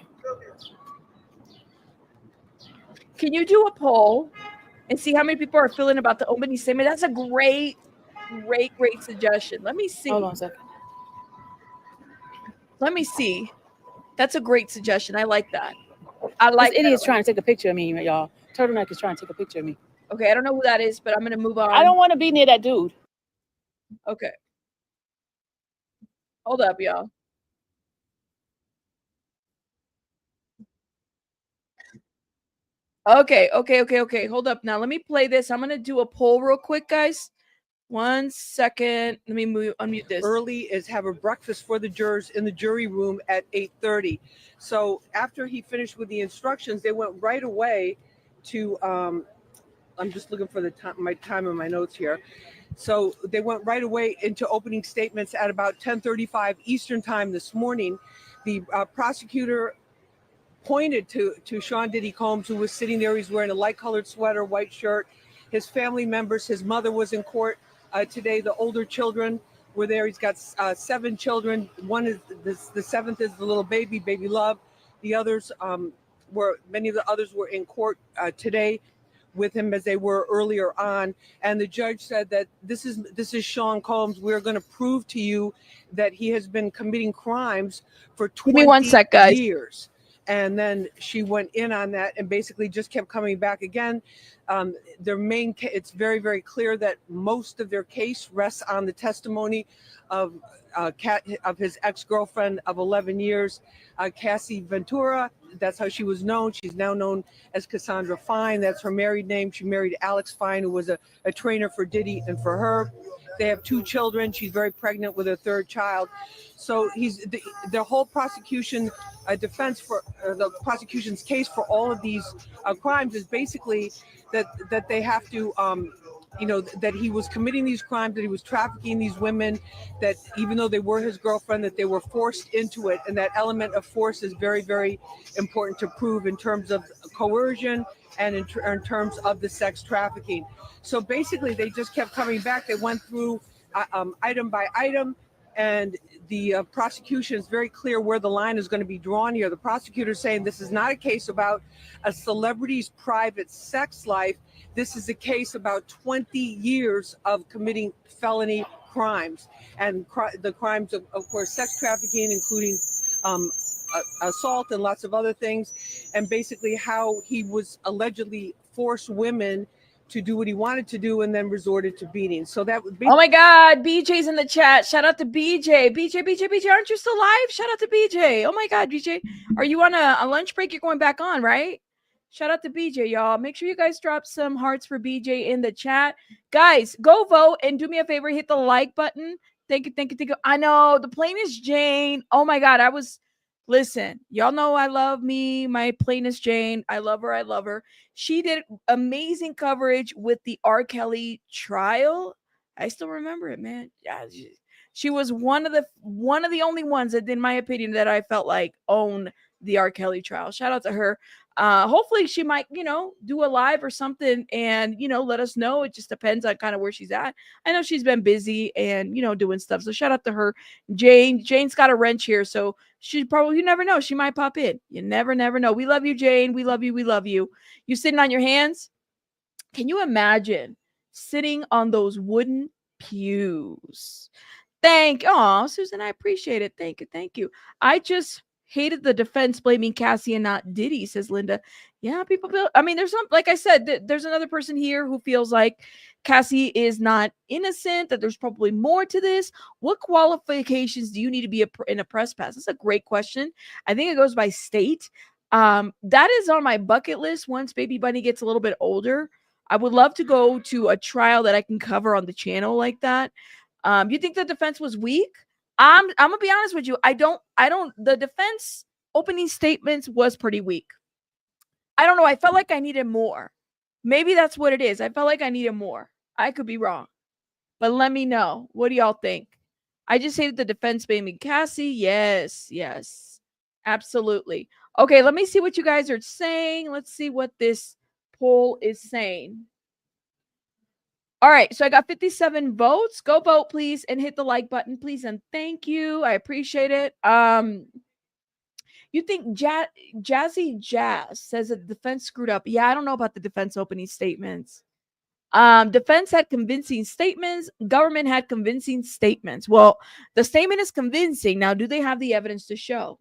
Can you do a poll and see how many people are feeling about the opening statement? That's a great great suggestion. Let me see. Hold on a second. Let me see. That's a great suggestion. I like that. I This like idiot's that. trying to take a picture of me, y'all. Turtleneck is trying to take a picture of me. Okay, I don't know who that is, but I'm gonna move on. I don't want to be near that dude. Okay. Hold up, y'all. Okay. Hold up. Now let me play this. I'm gonna do a poll real quick, guys. 1 second. Let me unmute this. Early is have a breakfast for the jurors in the jury room at 8:30. So after he finished with the instructions, they went right away to I'm just looking for the time in my notes here. So they went right away into opening statements at about 10:35 Eastern time this morning. The prosecutor pointed to Sean Diddy Combs, who was sitting there. He's wearing a light colored sweater, white shirt. His family members, his mother was in court today. The older children were there. He's got 7 children. One is the 7th is the little baby Love. The others many of the others were in court today with him as they were earlier on. And the judge said that this is Sean Combs. We're going to prove to you that he has been committing crimes for 20 Give me 1 sec, guys. years. And then she went in on that and basically just kept coming back again. It's very, very clear that most of their case rests on the testimony of his ex-girlfriend of 11 years, Cassie Ventura. That's how she was known. She's now known as Cassandra Fine. That's her married name. She married Alex Fine, who was a trainer for Diddy and for her. They have 2 children. She's very pregnant with her 3rd child. So the whole prosecution defense for the prosecution's case for all of these crimes is basically that they have to that he was committing these crimes, that he was trafficking these women, that even though they were his girlfriend, that they were forced into it. And that element of force is very, very important to prove in terms of coercion and in terms of the sex trafficking. So basically, they just kept coming back. They went through item by item, and the prosecution is very clear where the line is going to be drawn here. The prosecutor is saying this is not a case about a celebrity's private sex life. This is a case about 20 years of committing felony crimes, and the crimes of course, sex trafficking, including assault and lots of other things, and basically how he was allegedly forced women to do what he wanted to do and then resorted to beating. So that would be. Oh my God, BJ's in the chat. Shout out to BJ. BJ, aren't you still live? Shout out to BJ. Oh my God, BJ. Are you on a lunch break? You're going back on, right? Shout out to BJ, y'all. Make sure you guys drop some hearts for BJ in the chat. Guys, go vote and do me a favor. Hit the like button. Thank you. I know the plainest Jane. Oh my God, listen, y'all know I love me, my plainest Jane. I love her. She did amazing coverage with the R. Kelly trial. I still remember it, man. Yeah, she was one of the only ones that, in my opinion, that I felt like owned the R. Kelly trial. Shout out to her. Hopefully she might, do a live or something and, let us know. It just depends on kind of where she's at. I know she's been busy and, doing stuff. So shout out to her. Jane's got a wrench here. So she probably, you never know. She might pop in. You never know. We love you, Jane. We love you. You sitting on your hands? Can you imagine sitting on those wooden pews? Susan, I appreciate it. Thank you. I just hated the defense blaming Cassie and not Diddy, says Linda. Yeah, people feel, there's some, like I said, there's another person here who feels like Cassie is not innocent, that there's probably more to this. What qualifications do you need to be in a press pass? That's a great question. I think it goes by state. That is on my bucket list once Baby Bunny gets a little bit older. I would love to go to a trial that I can cover on the channel like that. You think the defense was weak? I'm gonna be honest with you. I don't. The defense opening statements was pretty weak. I don't know. I felt like I needed more. Maybe that's what it is. I felt like I needed more. I could be wrong, but let me know. What do y'all think? I just hated the defense blaming Cassie. Yes, absolutely. Okay, let me see what you guys are saying. Let's see what this poll is saying. All right, so I got 57 votes. Go vote, please, and hit the like button, please, and thank you. I appreciate it. You think Jazzy Jazz says that the defense screwed up? Yeah, I don't know about the defense opening statements. Defense had convincing statements. Government had convincing statements. Well, the statement is convincing. Now, do they have the evidence to show?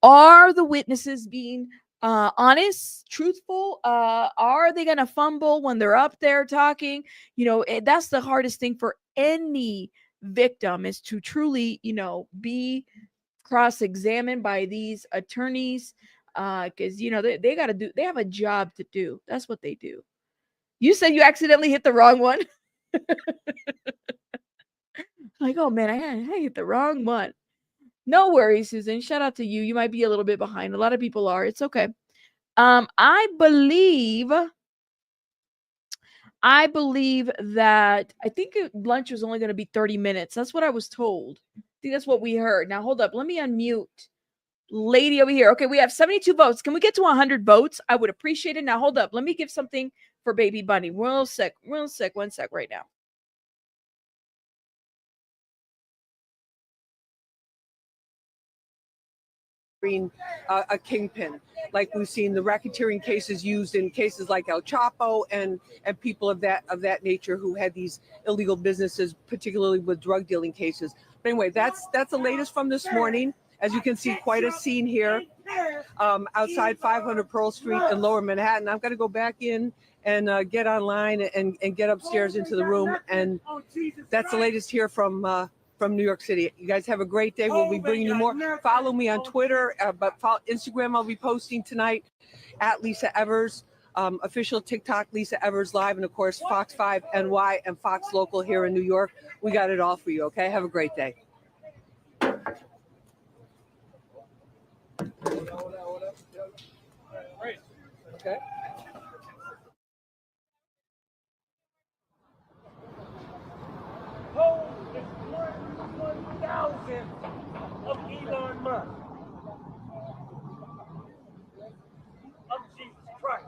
Are the witnesses being honest, truthful? Are they going to fumble when they're up there talking? You know, that's the hardest thing for any victim, is to truly, you know, be cross-examined by these attorneys, because you know they got to do, they have a job to do. That's what they do. You said you accidentally hit the wrong one. Like, oh man, I hit the wrong one. No worries, Susan. Shout out to you. You might be a little bit behind. A lot of people are. It's okay. I believe that I think lunch was only going to be 30 minutes. That's what I was told. I think that's what we heard. Now hold up. Let me unmute lady over here. Okay, we have 72 votes. Can we get to 100 votes? I would appreciate it. Now hold up. Let me give something for Baby Bunny. Real sick. 1 sec right now. A kingpin, like we've seen the racketeering cases used in cases like El Chapo and people of that nature who had these illegal businesses, particularly with drug dealing cases. But anyway, that's the latest from this morning. As you can see, quite a scene here outside 500 Pearl Street in Lower Manhattan. I'm going to go back in and get online and get upstairs into the room, and that's the latest here from New York City. You guys have a great day. We'll be bringing you more. Follow me on Twitter, but Instagram I'll be posting tonight at Lisa Evers, official TikTok Lisa Evers Live, and of course Fox 5 NY and Fox Local here in New York. We got it all for you. Okay, have a great day. Okay. Of Elon Musk. Of Jesus Christ.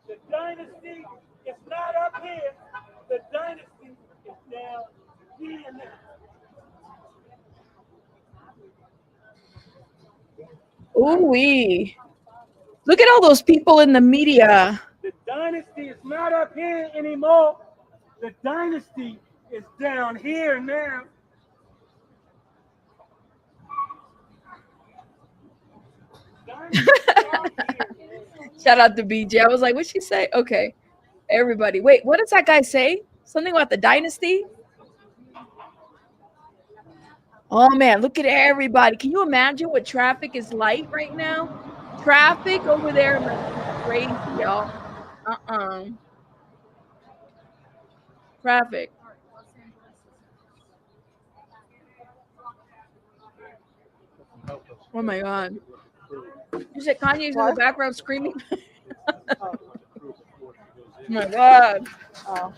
The dynasty is not up here. The dynasty is down here now. Ooh-wee. Look at all those people in the media. The dynasty is not up here anymore. The dynasty is down here now. Shout out to BJ. I was like, what'd she say? Okay. Everybody. Wait, what does that guy say? Something about the dynasty? Oh man, look at everybody. Can you imagine what traffic is like right now? Traffic over there must be crazy, y'all. Traffic. Oh my God. You said Kanye's in the background screaming? Oh my God. Oh.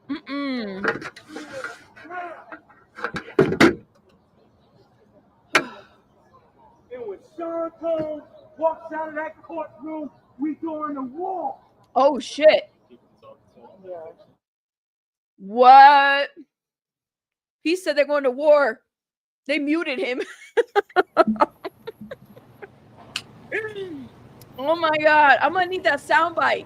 And when Sean Combs walks out of that courtroom, we going to war. Oh shit. What? He said they're going to war. They muted him. Oh my God. I'm gonna need that soundbite.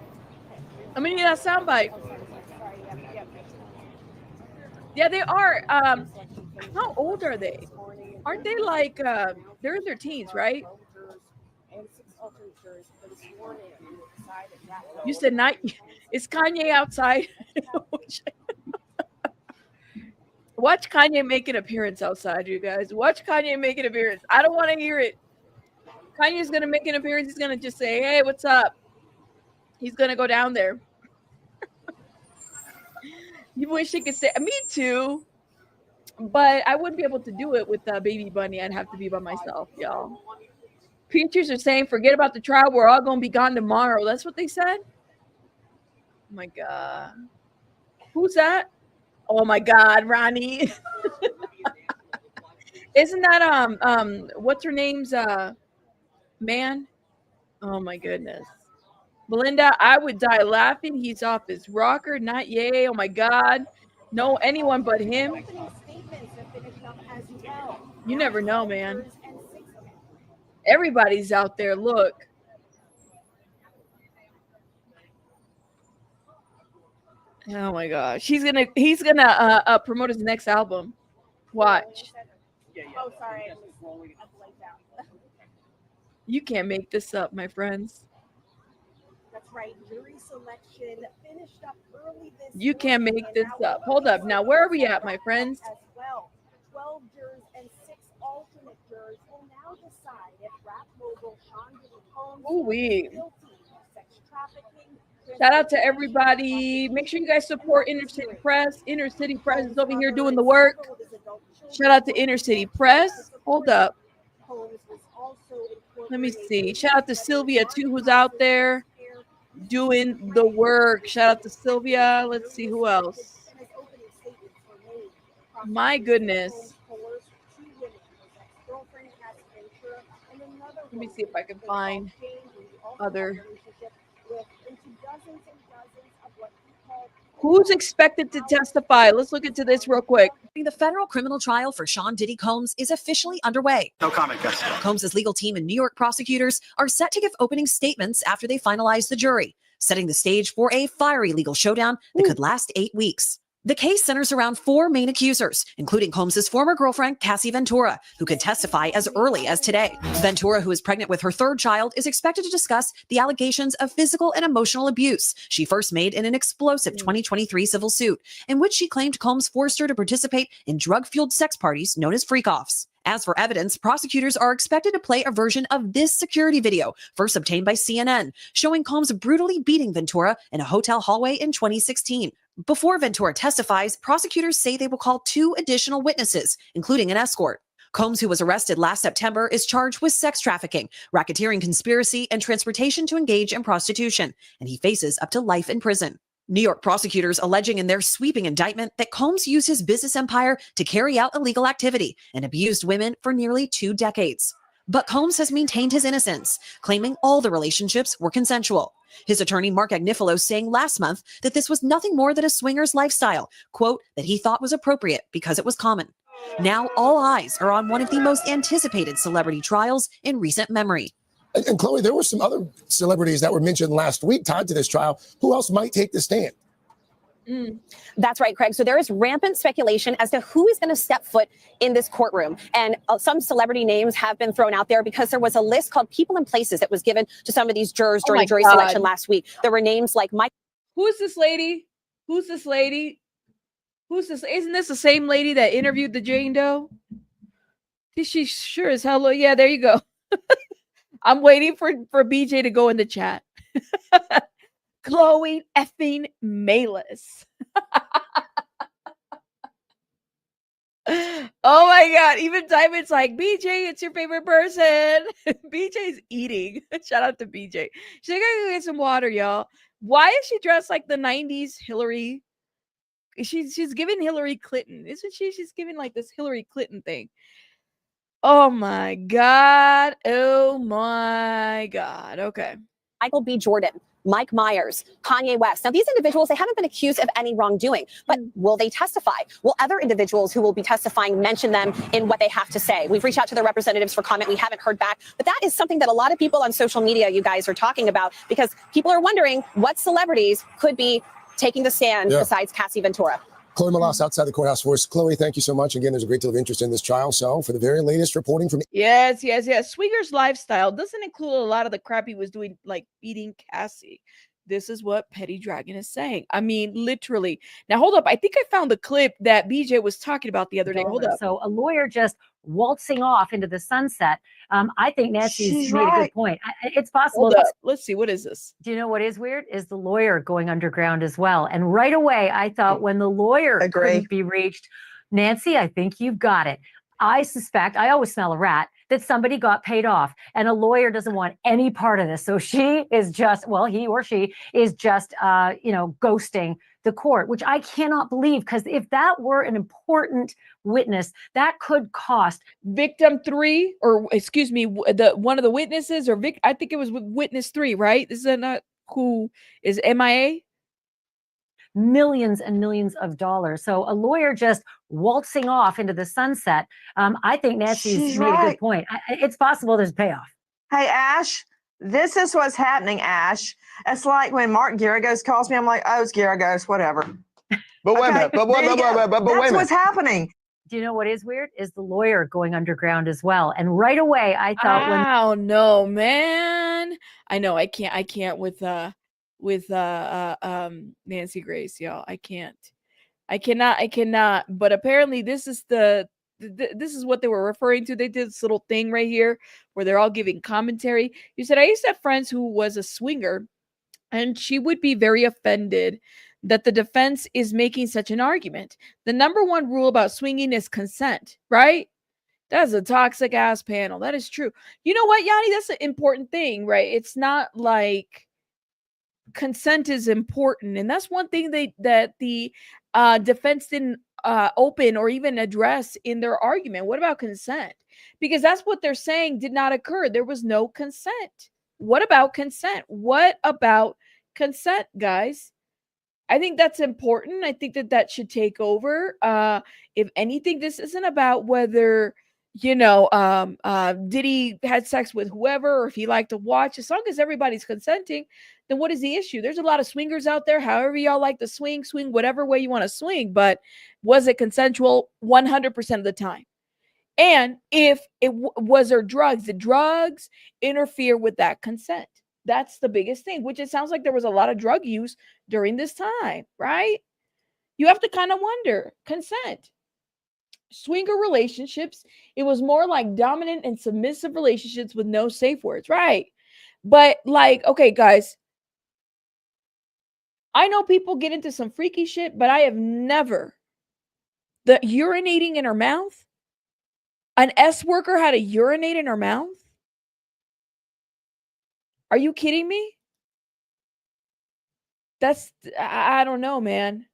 Yeah, they are. How old are they? Aren't they like they're in their teens, right? You said night. Is Kanye outside? Watch Kanye make an appearance outside, you guys. Watch Kanye make an appearance. I don't want to hear it. Kanye's gonna make an appearance. He's gonna just say, "Hey, what's up?" He's gonna go down there. You wish he could say, "Me too," but I wouldn't be able to do it with Baby Bunny. I'd have to be by myself, y'all. Preachers are saying, "Forget about the trial. We're all gonna be gone tomorrow." That's what they said. Oh my God. Who's that? Oh my God, Ronnie. Isn't that what's her name's man? Oh my goodness. Melinda, I would die laughing. He's off his rocker, not yay. Oh my God. No, anyone but him. You never know, man. Everybody's out there. Look. Oh my gosh. He's gonna promote his next album. Watch. Oh, sorry. You can't make this up, my friends. That's right. Jury selection finished up early this You can't morning, make and this now up. Hold up. Now, where are we at, my friends? As well. 12 jurors and 6 alternate jurors will now decide if rap mogul Sean Diddy Combs Ooh-wee. is guilty of sex trafficking. Shout out to everybody. Make sure you guys support Inner City Press. Inner City Press is over here doing the work. Shout out to Inner City Press. Hold up. Let me see. Shout out to Sylvia, too, who's out there doing the work. Shout out to Sylvia. Let's see who else. My goodness. Let me see if I can find other. Who's expected to testify? Let's look into this real quick. The federal criminal trial for Sean Diddy Combs is officially underway. No comment, guys. Combs' legal team and New York prosecutors are set to give opening statements after they finalize the jury, setting the stage for a fiery legal showdown that could last 8 weeks. The case centers around 4 main accusers, including Combs' former girlfriend, Cassie Ventura, who could testify as early as today. Ventura, who is pregnant with her 3rd child, is expected to discuss the allegations of physical and emotional abuse she first made in an explosive 2023 civil suit, in which she claimed Combs forced her to participate in drug-fueled sex parties known as freak-offs. As for evidence, prosecutors are expected to play a version of this security video, first obtained by CNN, showing Combs brutally beating Ventura in a hotel hallway in 2016. Before Ventura testifies, prosecutors say they will call 2 additional witnesses, including an escort. Combs, who was arrested last September, is charged with sex trafficking, racketeering conspiracy, and transportation to engage in prostitution, and he faces up to life in prison. New York prosecutors alleging in their sweeping indictment that Combs used his business empire to carry out illegal activity and abused women for nearly 2 decades. But Combs has maintained his innocence, claiming all the relationships were consensual. His attorney, Mark Agnifilo, saying last month that this was nothing more than a swinger's lifestyle, quote, that he thought was appropriate because it was common. Now all eyes are on one of the most anticipated celebrity trials in recent memory. And Chloe, there were some other celebrities that were mentioned last week tied to this trial. Who else might take the stand? That's right, Craig. So there is rampant speculation as to who is going to step foot in this courtroom. And some celebrity names have been thrown out there because there was a list called people and places that was given to some of these jurors during jury selection last week. There were names like Mike. Who is this lady? Who's this lady? Who's this? Isn't this the same lady that interviewed the Jane Doe? She sure as hell. Yeah, there you go. I'm waiting for BJ to go in the chat. Chloe effing Malis. Oh my God. Even Diamond's like, BJ, it's your favorite person. BJ's eating. Shout out to BJ. She's like, I gotta get some water, y'all. Why is she dressed like the 90s Hillary? She's giving Hillary Clinton. Isn't she? She's giving like this Hillary Clinton thing. Oh my God. Oh my God. Okay. Michael B. Jordan, Mike Myers, Kanye West. Now, these individuals, they haven't been accused of any wrongdoing, but will they testify? Will other individuals who will be testifying mention them in what they have to say? We've reached out to their representatives for comment. We haven't heard back, but that is something that a lot of people on social media, you guys, are talking about because people are wondering what celebrities could be taking the stand besides Cassie Ventura. Chloe Malas outside the courthouse for us. Chloe, thank you so much. Again, there's a great deal of interest in this trial. So for the very latest reporting from... Yes. Swinger's lifestyle doesn't include a lot of the crap he was doing, like beating Cassie. This is what Petty Dragon is saying. I mean, literally. Now, hold up. I think I found the clip that BJ was talking about the other day. Hold up. So a lawyer just waltzing off into the sunset. I think Nancy's made a good point. It's possible. Hold up. Let's see. What is this? Do you know what is weird? Is the lawyer going underground as well. And right away, I thought when the lawyer couldn't be reached, Nancy, I think you've got it. I suspect, I always smell a rat, that somebody got paid off and a lawyer doesn't want any part of this. So she is just, well, he or she is just, ghosting the court, which I cannot believe, because if that were an important witness, that could cost victim 3, or excuse me, one of the witnesses, or I think it was witness 3, right? This is not who is MIA. Millions and millions of dollars. So a lawyer just waltzing off into the sunset. I think Nancy's made a good point. It's possible there's payoff. Hey, Ash, this is what's happening, Ash. It's like when Mark Garagos calls me, I'm like, oh, it's Garagos, whatever. But wait a minute. But wait a minute. That's what's happening. Do you know what is weird? Is the lawyer going underground as well. And right away, I thought when Oh no, man. I know I can't with Nancy Grace, y'all. I cannot. But apparently this is this is what they were referring to. They did this little thing right here where they're all giving commentary. You said, I used to have friends who was a swinger, and she would be very offended that the defense is making such an argument. The number one rule about swinging is consent, right? That's a toxic ass panel. That is true. You know what, Yanni? That's an important thing, right? It's not like consent is important. And that's one thing that the defense didn't open or even address in their argument. What about consent? Because that's what they're saying did not occur. There was no consent. What about consent? What about consent, guys? I think that's important. I think that should take over. If anything, this isn't about whether, Diddy had sex with whoever, or if he liked to watch. As long as everybody's consenting, then what is the issue? There's a lot of swingers out there. However y'all like to swing whatever way you want to swing. But was it consensual 100% of the time? And if it was there drugs, did drugs interfere with that consent? That's the biggest thing, which it sounds like there was a lot of drug use during this time, right? You have to kind of wonder. Consent. Swinger relationships, it was more like dominant and submissive relationships with no safe words, right? But like, okay, guys, I know people get into some freaky shit, but I have never. The urinating in her mouth? An S worker had to urinate in her mouth? Are you kidding me? I don't know, man.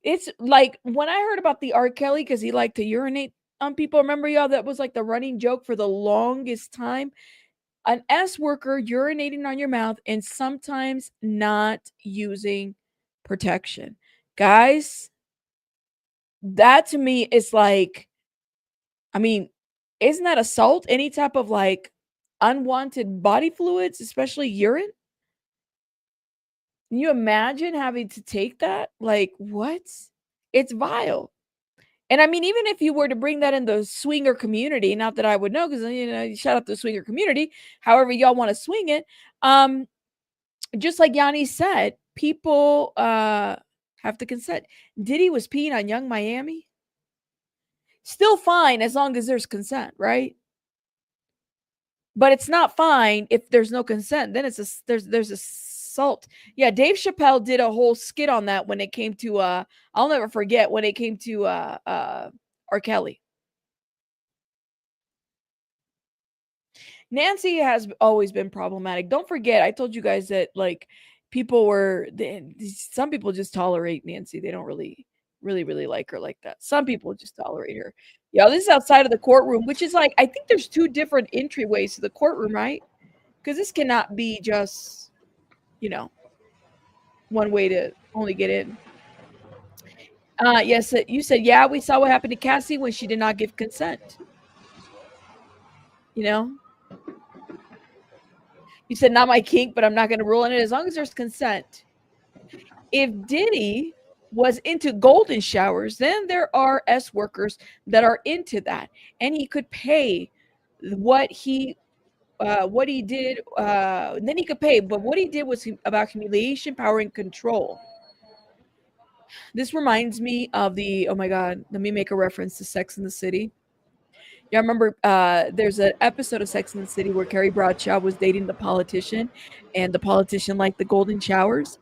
It's like when I heard about the R. Kelly, because he liked to urinate on people. Remember, y'all, that was like the running joke for the longest time. An S worker urinating on your mouth and sometimes not using protection. Guys, that to me is like, I mean, isn't that assault? Any type of like unwanted body fluids, especially urine? Can you imagine having to take that? Like, what? It's vile. And I mean, even if you were to bring that in the swinger community, not that I would know, because shout out to the swinger community, however y'all want to swing it. Just like Yanni said, people have to consent. Diddy was peeing on Young Miami. Still fine as long as there's consent, right? But it's not fine if there's no consent. Then there's assault. Yeah, Dave Chappelle did a whole skit on that when it came to I'll never forget when it came to R. Kelly. Nancy has always been problematic. Don't forget, I told you guys that like some people just tolerate Nancy. They don't really like her like that. Some people just tolerate her. Yeah, this is outside of the courtroom, which is like, I think there's two different entryways to the courtroom, right? Because this cannot be just, one way to only get in. Yes, you said, yeah, we saw what happened to Cassie when she did not give consent. You said, not my kink, but I'm not going to rule on it as long as there's consent. If Diddy was into golden showers, then there are S workers that are into that, and he could pay what he did. Then he could pay, but what he did was about humiliation, power, and control. This reminds me of oh my God, let me make a reference to Sex and the City. Yeah, I remember there's an episode of Sex and the City where Carrie Bradshaw was dating the politician, and the politician liked the golden showers.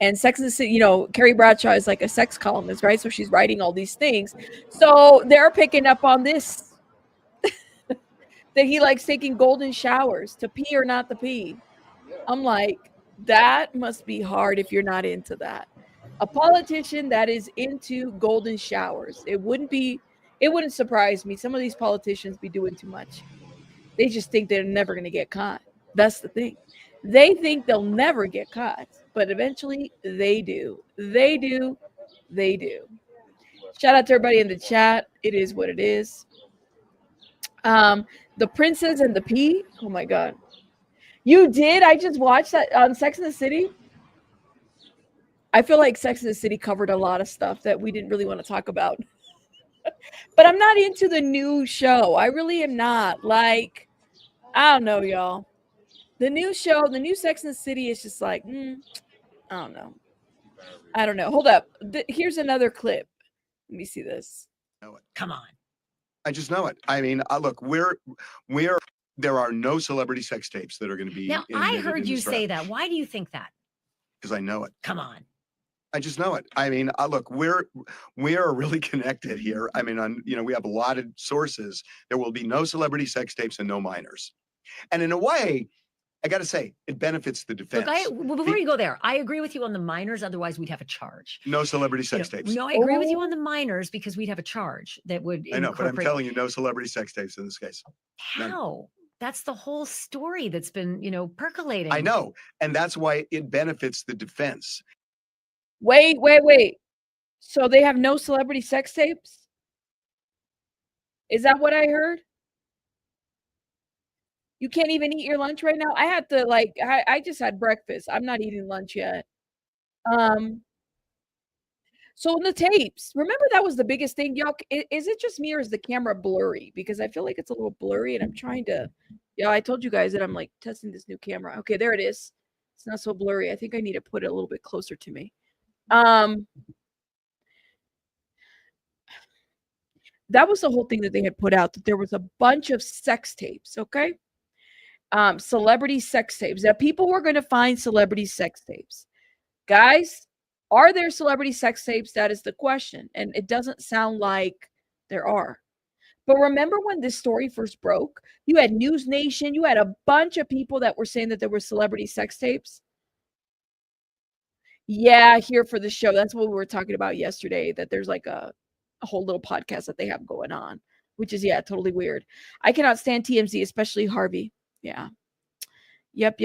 And Sex and the City, Carrie Bradshaw is like a sex columnist, right? So she's writing all these things. So they're picking up on this, that he likes taking golden showers, to pee or not to pee. I'm like, that must be hard if you're not into that. A politician that is into golden showers. It wouldn't surprise me. Some of these politicians be doing too much. They just think they're never going to get caught. That's the thing. They think they'll never get caught, but eventually they do. They do. Shout out to everybody in the chat. It is what it is. The Princess and the Pea. Oh my God. You did? I just watched that on Sex and the City. I feel like Sex and the City covered a lot of stuff that we didn't really want to talk about. But I'm not into the new show. I really am not. Like, I don't know, y'all. The new show, the new Sex and the City is just like, I don't know. I don't know. Hold up. Here's another clip. Let me see this. Come on. I just know it. I mean, look, there are no celebrity sex tapes that are going to be. Now, I heard you say that. Why do you think that? Because I know it. Come on. I just know it. I mean, look, we are really connected here. I mean, we have a lot of sources. There will be no celebrity sex tapes and no minors. And in a way, I got to say, it benefits the defense. Look, before you go there, I agree with you on the minors. Otherwise, we'd have a charge. No celebrity sex tapes. No, I agree with you on the minors because we'd have a charge that would. I know, but I'm telling you, no celebrity sex tapes in this case. How? None. That's the whole story that's been, percolating. I know, and that's why it benefits the defense. Wait. So they have no celebrity sex tapes? Is that what I heard? You can't even eat your lunch right now? I had to I just had breakfast. I'm not eating lunch yet. So in the tapes, remember that was the biggest thing, y'all. Is it just me or is the camera blurry? Because I feel like it's a little blurry and I'm trying to, I told you guys that I'm like testing this new camera. Okay, there it is. It's not so blurry. I think I need to put it a little bit closer to me. That was the whole thing that they had put out, that there was a bunch of sex tapes, okay? Celebrity sex tapes. That people were going to find celebrity sex tapes. Guys, are there celebrity sex tapes? That is the question. And it doesn't sound like there are. But remember when this story first broke? You had News Nation. You had a bunch of people that were saying that there were celebrity sex tapes. Yeah, here for the show. That's what we were talking about yesterday, that there's like a whole little podcast that they have going on, which is, totally weird. I cannot stand TMZ, especially Harvey. Yeah. Yep.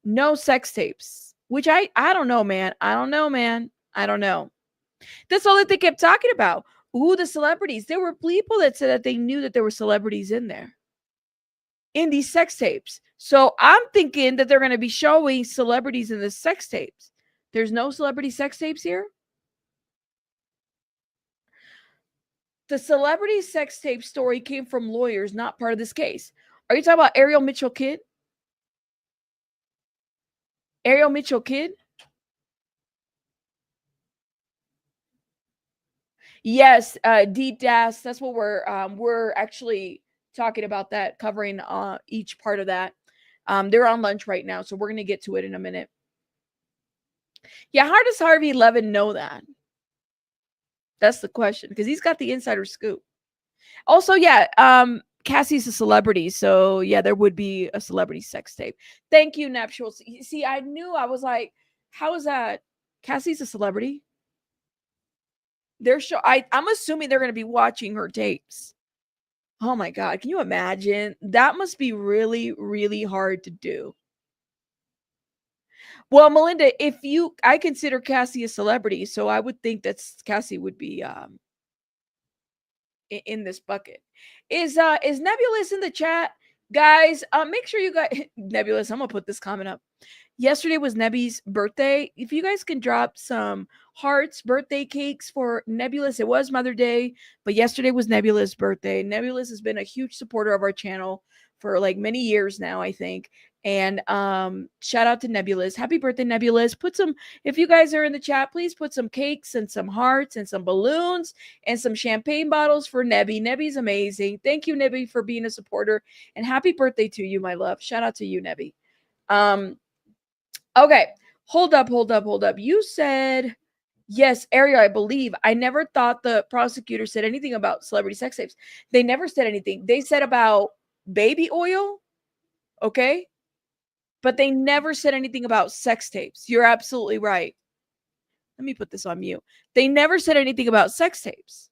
No sex tapes, which I don't know, man. I don't know. That's all that they kept talking about. Ooh, the celebrities. There were people that said that they knew that there were celebrities in there, in these sex tapes. So I'm thinking that they're going to be showing celebrities in the sex tapes. There's no celebrity sex tapes here. The celebrity sex tape story came from lawyers, not part of this case. Are you talking about Ariel Mitchell Kidd? Ariel Mitchell Kidd? Yes, D-Das. That's what we're actually talking about, that, covering each part of that. They're on lunch right now, so we're going to get to it in a minute. Yeah, how does Harvey Levin know that? That's the question, because he's got the insider scoop. Also, Cassie's a celebrity, so there would be a celebrity sex tape. Thank you, Napshul. See, I knew. I was like, how is that? Cassie's a celebrity. I'm assuming they're going to be watching her tapes. Oh my God, can you imagine? That must be really, really hard to do. Well, Melinda, I consider Cassie a celebrity, so I would think that Cassie would be in this bucket. Is Nebulous in the chat? Guys, make sure you guys, Nebulous, I'm gonna put this comment up. Yesterday was Nebby's birthday. If you guys can drop some hearts, birthday cakes for Nebulous. It was Mother's Day, but yesterday was Nebulous' birthday. Nebulous has been a huge supporter of our channel for like many years now, I think. And shout out to Nebulous. Happy birthday, Nebulous. If you guys are in the chat, please put some cakes and some hearts and some balloons and some champagne bottles for Nebby. Nebby's amazing. Thank you, Nebby, for being a supporter. And happy birthday to you, my love. Shout out to you, Nebby. Okay. Hold up. You said, yes, Ariel, I believe. I never thought the prosecutor said anything about celebrity sex tapes. They never said anything. They said about baby oil. Okay. But they never said anything about sex tapes. You're absolutely right. Let me put this on mute. They never said anything about sex tapes.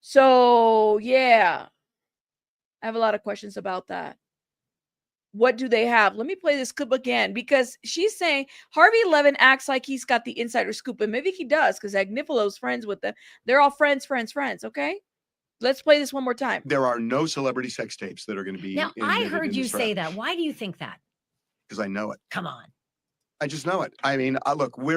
So, I have a lot of questions about that. What do they have? Let me play this clip again, because she's saying Harvey Levin acts like he's got the insider scoop, and maybe he does, because Agnifalo's friends with them. They're all friends, okay? Let's play this one more time. There are no celebrity sex tapes that are going to be. Now, I heard you say that. Why do you think that? Because I know it. Come on. I just know it. I mean, look, we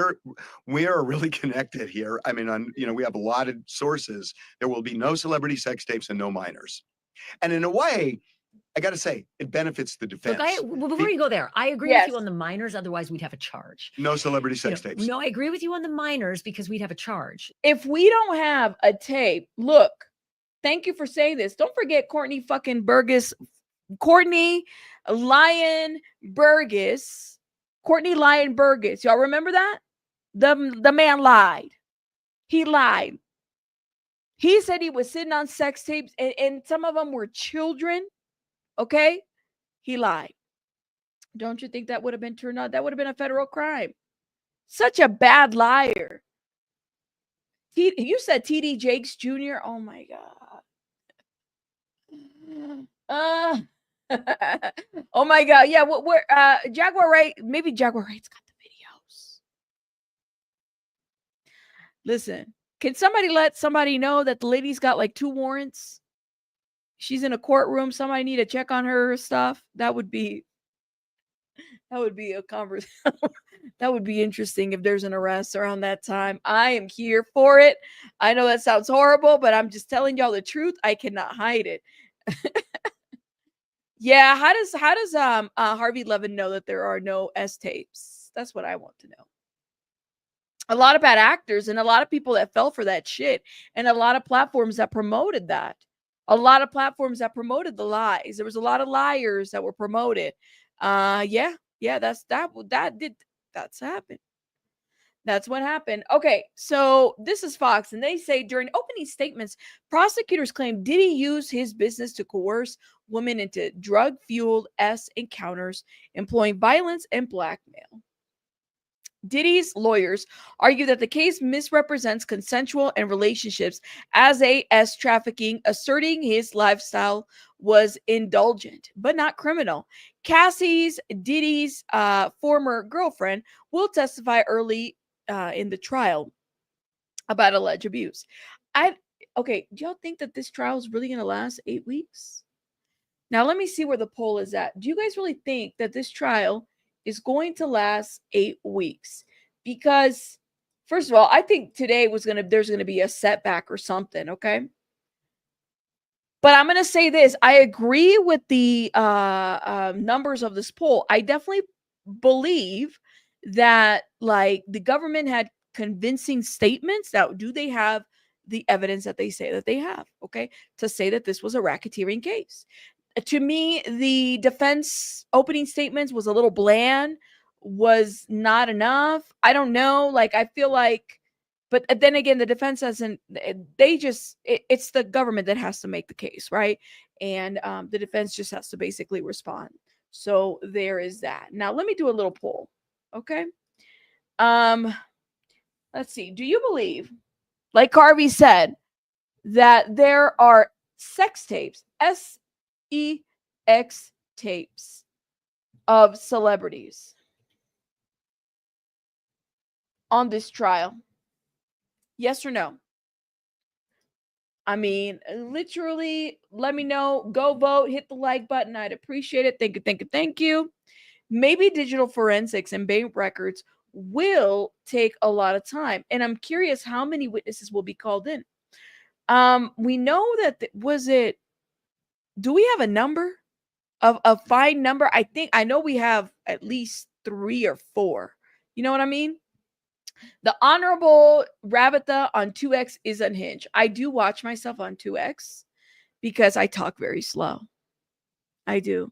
are really connected here. I mean, we have a lot of sources. There will be no celebrity sex tapes and no minors. And in a way, I got to say, it benefits the defense. Look, before you go there, I agree with you on the minors. Otherwise, we'd have a charge. No celebrity sex tapes. No, I agree with you on the minors because we'd have a charge. If we don't have a tape, look, thank you for saying this. Don't forget Courtney Lyon Burgess. Courtney Lyon Burgess. Y'all remember that? The man lied. He lied. He said he was sitting on sex tapes and some of them were children. Okay? He lied. Don't you think that would have been turned out? That would have been a federal crime. Such a bad liar. You said TD Jakes Jr. Oh my God. Oh my God. Yeah, where Jaguar Wright, maybe Jaguar Wright's got the videos. Listen, can somebody let somebody know that the lady's got like 2 warrants? She's in a courtroom. Somebody need to check on her stuff. That would be a conversation. That would be interesting if there's an arrest around that time. I am here for it. I know that sounds horrible, but I'm just telling y'all the truth. I cannot hide it. Yeah, how does Harvey Levin know that there are no S tapes? That's what I want to know. A lot of bad actors and a lot of people that fell for that shit, and a lot of platforms that promoted that. A lot of platforms that promoted the lies. There was a lot of liars that were promoted. Yeah, that's happened. That's what happened. Okay, so this is Fox, and they say during opening statements, prosecutors claim Diddy used his business to coerce women into drug-fueled S encounters, employing violence and blackmail. Diddy's lawyers argue that the case misrepresents consensual and relationships as a S trafficking, asserting his lifestyle was indulgent but not criminal. Cassie's, Diddy's former girlfriend, will testify early in the trial about alleged abuse. Okay, do y'all think that this trial is really going to last 8 weeks? Now, let me see where the poll is at. Do you guys really think that this trial is going to last 8 weeks? Because, first of all, I think today there's going to be a setback or something, okay? But I'm going to say this. I agree with the numbers of this poll. I definitely believe that, like, the government had convincing statements. Now, do they have the evidence that they say that they have, okay, to say that this was a racketeering case? To me, the defense opening statements was a little bland, was not enough. I don't know. Like, I feel like, but then again, the defense hasn't, it's the government that has to make the case, right? And the defense just has to basically respond. So there is that. Now, let me do a little poll, okay? Let's see. Do you believe, like Harvey said, that there are sex tapes, SEX tapes of celebrities on this trial? Yes or no? I mean, literally, let me know. Go vote. Hit the like button. I'd appreciate it. Thank you, thank you, thank you. Maybe digital forensics and bank records will take a lot of time. And I'm curious how many witnesses will be called in. We know that, do we have a number? Of a fine number? I know we have at least 3 or 4. You know what I mean? The Honorable Rabitha on 2X is unhinged. I do watch myself on 2X because I talk very slow. I do.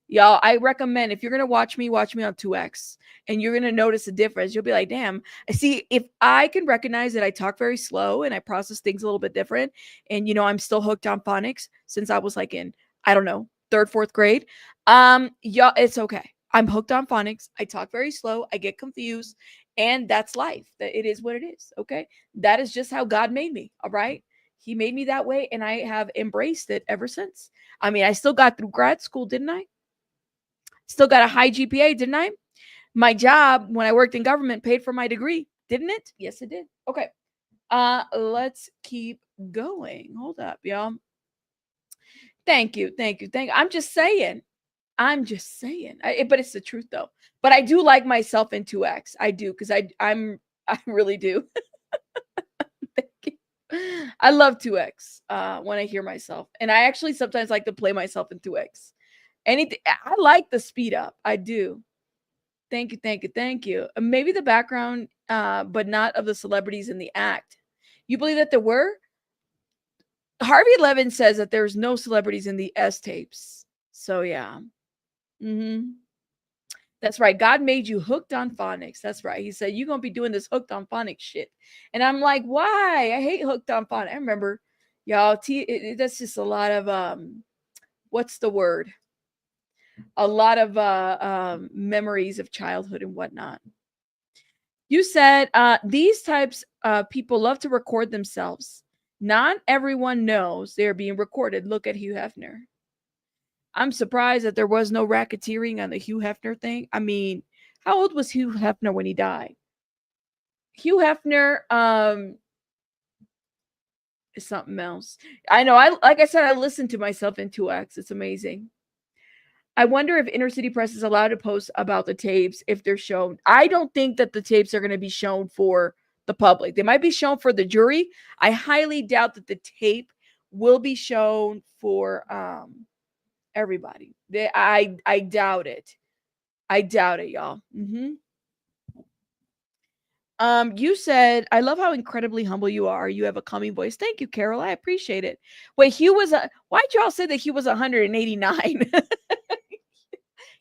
Y'all, I recommend if you're going to watch me on 2X, and you're going to notice a difference. You'll be like, damn, see, if I can recognize that I talk very slow and I process things a little bit different, and, I'm still hooked on phonics since I was like in, I don't know, 3rd, 4th grade. Y'all, it's okay. I'm hooked on phonics. I talk very slow. I get confused, and that's life. That it is what it is. Okay. That is just how God made me. All right. He made me that way, and I have embraced it ever since. I mean, I still got through grad school, didn't I? Still got a high GPA, didn't I? My job when I worked in government paid for my degree, didn't it? Yes, it did. Okay. Let's keep going. Hold up, y'all. Thank you. I'm just saying. But it's the truth though. But I do like myself in 2X. I do, because I really do. Thank you. I love 2X when I hear myself. And I actually sometimes like to play myself in 2X. Anything, I like the speed up. I do. Thank you. Maybe the background, but not of the celebrities in the act. You believe that there were? Harvey Levin says that there's no celebrities in the S tapes. So yeah. That's right. God made you hooked on phonics. That's right. He said, you're going to be doing this hooked on phonics shit. And I'm like, why? I hate hooked on phonics. I remember, y'all, that's just a lot of, what's the word? A lot of memories of childhood and whatnot. You said these types of people love to record themselves. Not everyone knows they're being recorded. Look at Hugh Hefner. I'm surprised that there was no racketeering on the Hugh Hefner thing. I mean, how old was Hugh Hefner when he died? Hugh Hefner is something else. I know. Like I said, I listened to myself in 2X. It's amazing. I wonder if Inner City Press is allowed to post about the tapes if they're shown. I don't think that the tapes are going to be shown for the public. They might be shown for the jury. I highly doubt that the tape will be shown for everybody. I doubt it. I doubt it, y'all. You said, I love how incredibly humble you are. You have a calming voice. Thank you, Carol. I appreciate it. Wait, Hugh was why'd y'all say that Hugh was 189?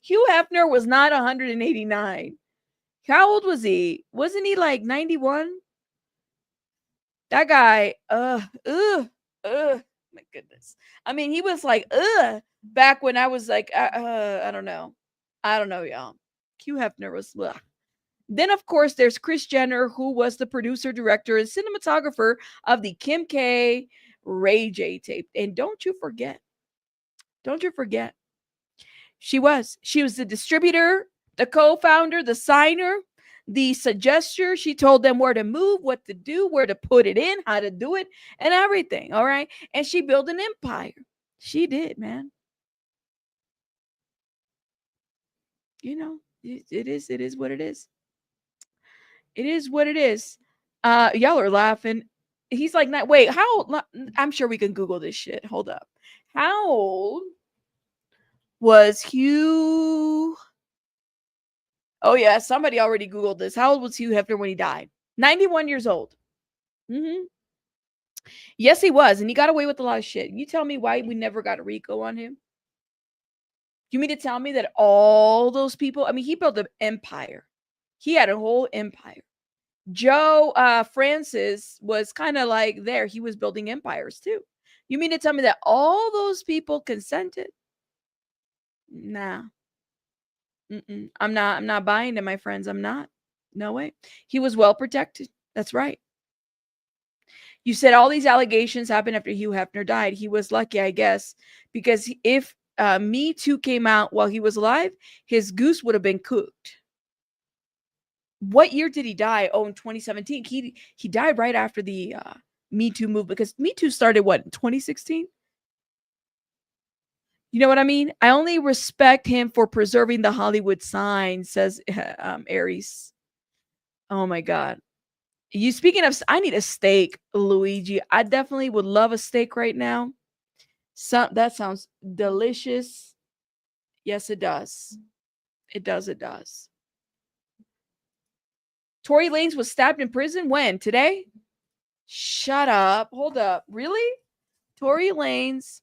Hugh Hefner was not 189. How old was he? Wasn't he like 91? That guy, my goodness. I mean, he was like, back when I was like, I don't know. I don't know, y'all. Hugh Hefner was, ugh. Then, of course, there's Kris Jenner, who was the producer, director, and cinematographer of the Kim K. Ray J tape. And don't you forget, she was the distributor, the co-founder, the signer, the suggester. She told them where to move, what to do, where to put it in, how to do it, and everything. All right. And she built an empire. She did, man. You know, it is what it is. It is what it is. Y'all are laughing. He's like, wait, how old? I'm sure we can Google this shit. Hold up. How old was Hugh? Oh, yeah. Somebody already Googled this. How old was Hugh Hefner when he died? 91 years old. Yes, he was. And he got away with a lot of shit. You tell me why we never got a RICO on him? You mean to tell me that all those people, I mean, he built an empire. He had a whole empire. Joe Francis was kind of like there. He was building empires too. You mean to tell me that all those people consented? Nah. I'm not buying it, my friends. I'm not. No way. He was well protected. That's right. You said all these allegations happened after Hugh Hefner died. He was lucky, I guess, because if Me Too came out while he was alive, his goose would have been cooked. What year did he die? Oh, in 2017. He died right after the Me Too movement, because Me Too started what, in 2016? You know what I mean? I only respect him for preserving the Hollywood sign, says Aries. Oh my God. You speaking of, I need a steak, Luigi. I definitely would love a steak right now. That sounds delicious. Yes, it does. It does. Tory Lanez was stabbed in prison when? Today? Shut up. Hold up. Really? Tory Lanez.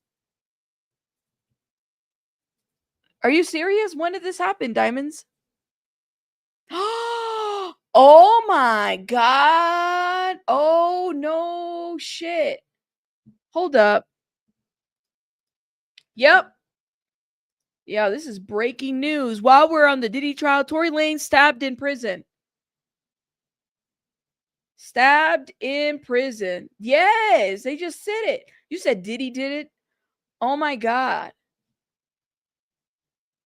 Are you serious? When did this happen, Diamonds? Oh my God. Oh no shit. Hold up. Yep. Yeah, this is breaking news. While we're on the Diddy trial, Tory Lanez stabbed in prison. Stabbed in prison. Yes, they just said it. You said Diddy did it. Oh my God.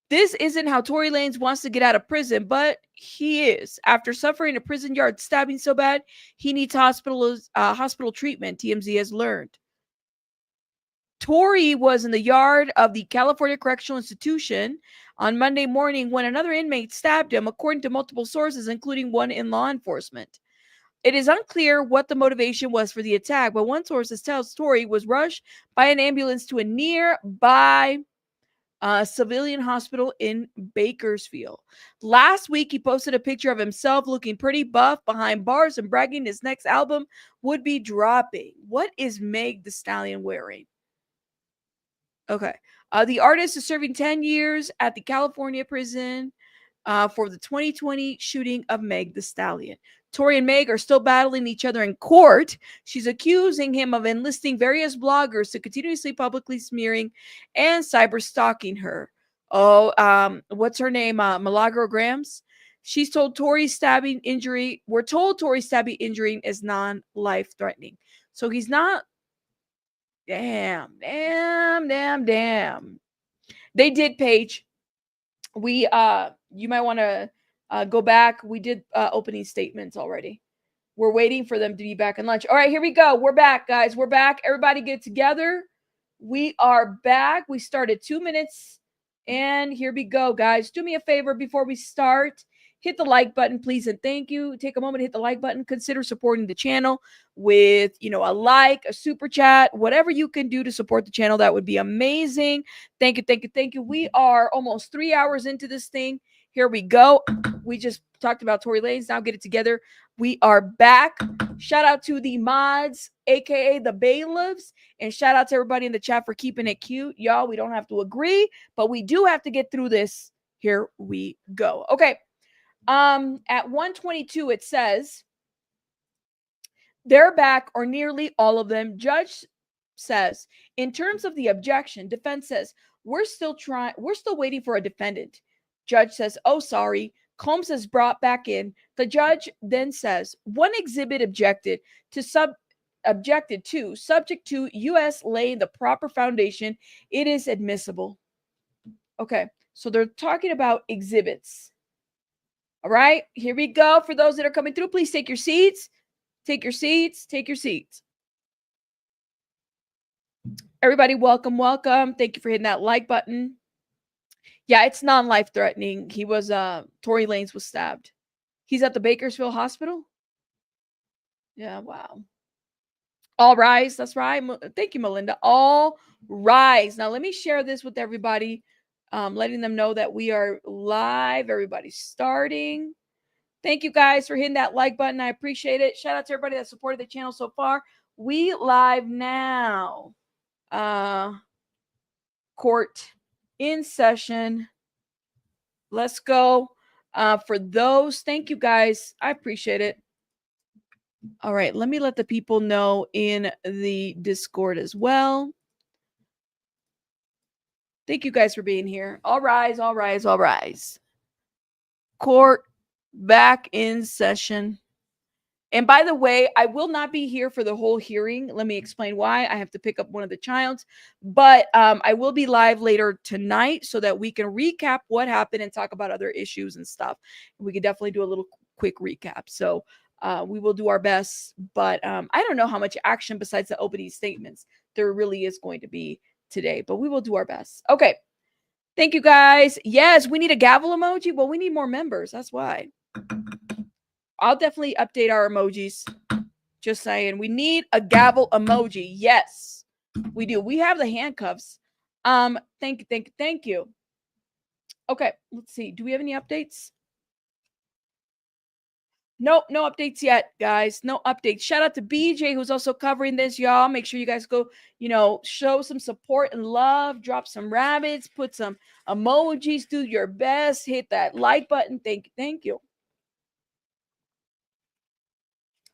This isn't how Tory Lanez wants to get out of prison, but he is. After suffering a prison yard stabbing so bad, he needs hospital treatment, TMZ has learned. Tory was in the yard of the California Correctional Institution on Monday morning when another inmate stabbed him, according to multiple sources, including one in law enforcement. It is unclear what the motivation was for the attack, but one source tells Tory was rushed by an ambulance to a nearby civilian hospital in Bakersfield. Last week, he posted a picture of himself looking pretty buff behind bars and bragging his next album would be dropping. What is Meg Thee Stallion wearing? Okay. The artist is serving 10 years at the California prison for the 2020 shooting of Meg Thee Stallion. Tory and Meg are still battling each other in court. She's accusing him of enlisting various bloggers to continuously publicly smearing and cyber stalking her. What's her name? Milagro Grams. She's told Tory's stabbing injury. We're told Tory's stabbing injury is non-life threatening. So he's not. Damn. They did, Paige. You might want to go back. We did opening statements already. We're waiting for them to be back in lunch. All right, here we go. We're back, guys. We're back. Everybody get together. We are back. We started 2 minutes. And here we go, guys. Do me a favor before we start. Hit the like button, please, and thank you. Take a moment to hit the like button. Consider supporting the channel with, a like, a super chat, whatever you can do to support the channel. That would be amazing. Thank you. We are almost 3 hours into this thing. Here we go. We just talked about Tory Lanez. Now get it together. We are back. Shout out to the mods, aka the bailiffs, and shout out to everybody in the chat for keeping it cute. Y'all, we don't have to agree, but we do have to get through this. Here we go. Okay. At 122, it says they're back, or nearly all of them. Judge says, in terms of the objection, defense says, we're still waiting for a defendant. Judge says, oh, sorry. Combs is brought back in. The judge then says, one exhibit objected to, subject to U.S. laying the proper foundation. It is admissible. Okay, so they're talking about exhibits. All right, here we go. For those that are coming through, please take your seats. Take your seats. Take your seats. Everybody, welcome. Thank you for hitting that like button. Yeah, it's non-life threatening. He was, Tory Lanez was stabbed. He's at the Bakersfield Hospital. Yeah, wow. All rise. That's right. Thank you, Melinda. All rise. Now, let me share this with everybody. Letting them know that we are live. Everybody's starting. Thank you guys for hitting that like button. I appreciate it. Shout out to everybody that supported the channel so far. We live now. Court in session. Let's go. For those, thank you guys. I appreciate it. All right, let me let the people know in the Discord as well. Thank you guys for being here. All rise, all rise, all rise. Court back in session. And by the way, I will not be here for the whole hearing. Let me explain why. I have to pick up one of the childs. But I will be live later tonight so that we can recap what happened and talk about other issues and stuff. We can definitely do a little quick recap. So we will do our best. But I don't know how much action besides the opening statements there really is going to be today, but we will do our best. Okay. Thank you guys. Yes, we need a gavel emoji. Well, we need more members. That's why. I'll definitely update our emojis. Just saying. We need a gavel emoji. Yes, we do. We have the handcuffs. Thank you. Okay, let's see. Do we have any updates? Nope, no updates yet, guys. No updates. Shout out to BJ, who's also covering this, y'all. Make sure you guys go, show some support and love. Drop some rabbits. Put some emojis. Do your best. Hit that like button. Thank you.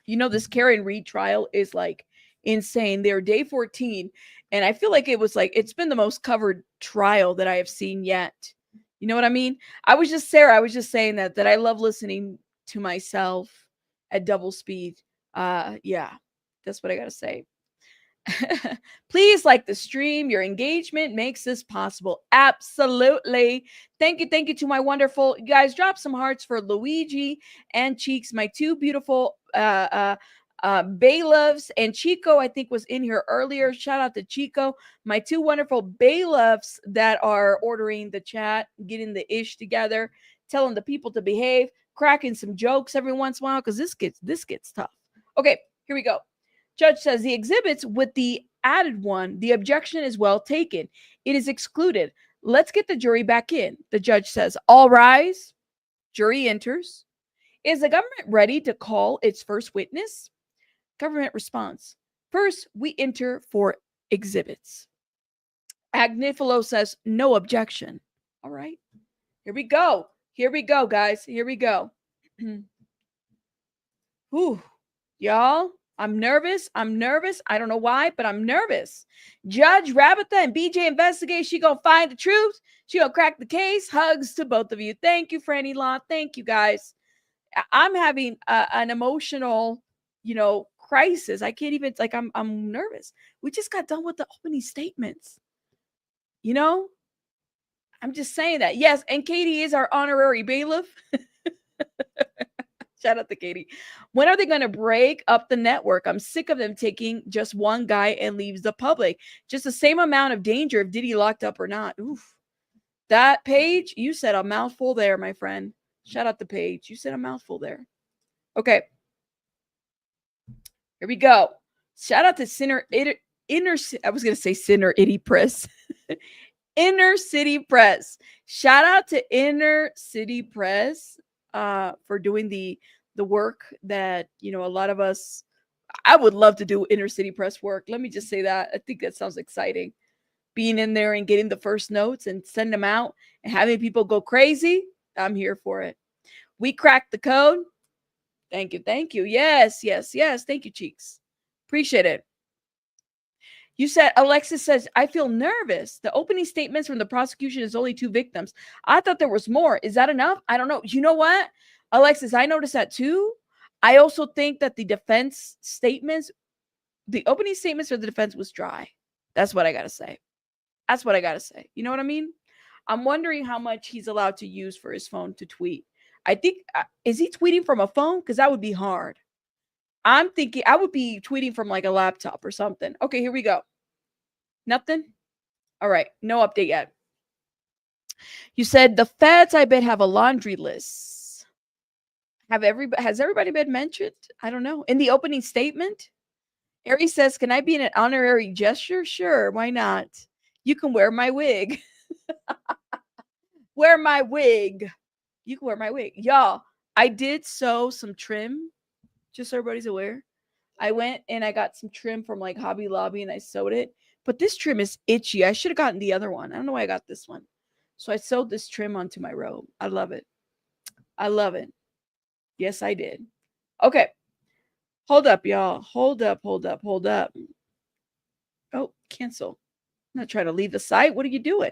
This Karen Reed trial is like insane. They're day 14, and I feel like it's been the most covered trial that I have seen yet. You know what I mean? I was just saying that I love listening to myself at double speed. Yeah, that's what I gotta say. Please like the stream. Your engagement makes this possible. Absolutely. Thank you to my wonderful, you guys, drop some hearts for Luigi and Cheeks, my two beautiful bailiffs, and Chico, I think, was in here earlier. Shout out to Chico, my two wonderful bailiffs that are ordering the chat, getting the ish together, telling the people to behave, cracking some jokes every once in a while, because this gets tough. Okay, here we go. Judge says the exhibits with the added one, the objection is well taken. It is excluded. Let's get the jury back in. The judge says, all rise. Jury enters. Is the government ready to call its first witness? Government response. First, we enter for exhibits. Agnifilo says, no objection. All right. Here we go. Here we go, guys. Here we go. Whew. Y'all, I'm nervous. I don't know why, but I'm nervous. Judge Rabitha and BJ investigate. She gonna find the truth. She gonna crack the case. Hugs to both of you. Thank you, Franny Law. Thank you, guys. I'm having an emotional, crisis. I can't even, I'm nervous. We just got done with the opening statements. I'm just saying that. Yes, and Katie is our honorary bailiff. Shout out to Katie. When are they going to break up the network? I'm sick of them taking just one guy and leaves the public. Just the same amount of danger if Diddy locked up or not. Oof. That Paige, you said a mouthful there, my friend. Shout out to Paige. You said a mouthful there. Okay. Here we go. Shout out to I was going to say Sinner Itty Press. Inner City Press. Shout out to Inner City Press for doing the work that, a lot of us, I would love to do Inner City Press work. Let me just say that. I think that sounds exciting. Being in there and getting the first notes and send them out and having people go crazy. I'm here for it. We cracked the code. Thank you. Thank you. Yes. Thank you, Cheeks. Appreciate it. You said, Alexis says, I feel nervous. The opening statements from the prosecution is only 2 victims. I thought there was more. Is that enough? I don't know. You know what, Alexis, I noticed that too. I also think that the defense statements, the opening statements for the defense was dry. That's what I got to say. You know what I mean? I'm wondering how much he's allowed to use for his phone to tweet. I think, is he tweeting from a phone? Because that would be hard. I'm thinking I would be tweeting from like a laptop or something. Okay, here we go. Nothing? All right, no update yet. You said the feds, I bet, have a laundry list. Has everybody been mentioned? I don't know. In the opening statement, Ari says, can I be an honorary gesture? Sure, why not? You can wear my wig. Wear my wig. You can wear my wig. Y'all, I did sew some trim, just so everybody's aware. I went and I got some trim from like Hobby Lobby and I sewed it. But this trim is itchy. I should have gotten the other one. I don't know why I got this one. So I sewed this trim onto my robe. I love it. Yes, I did. Okay. Hold up, y'all. Hold up. Oh, cancel. I'm not trying to leave the site. What are you doing?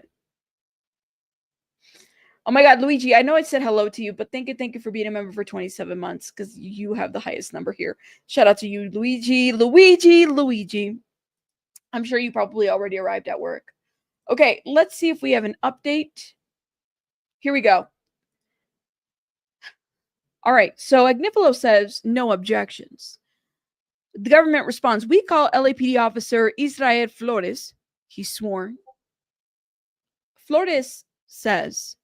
Oh my God, Luigi, I know I said hello to you, but thank you for being a member for 27 months because you have the highest number here. Shout out to you, Luigi. I'm sure you probably already arrived at work. Okay, let's see if we have an update. Here we go. All right, so Agnifilo says no objections. The government responds, we call LAPD officer Israel Flores. He's sworn. Flores says,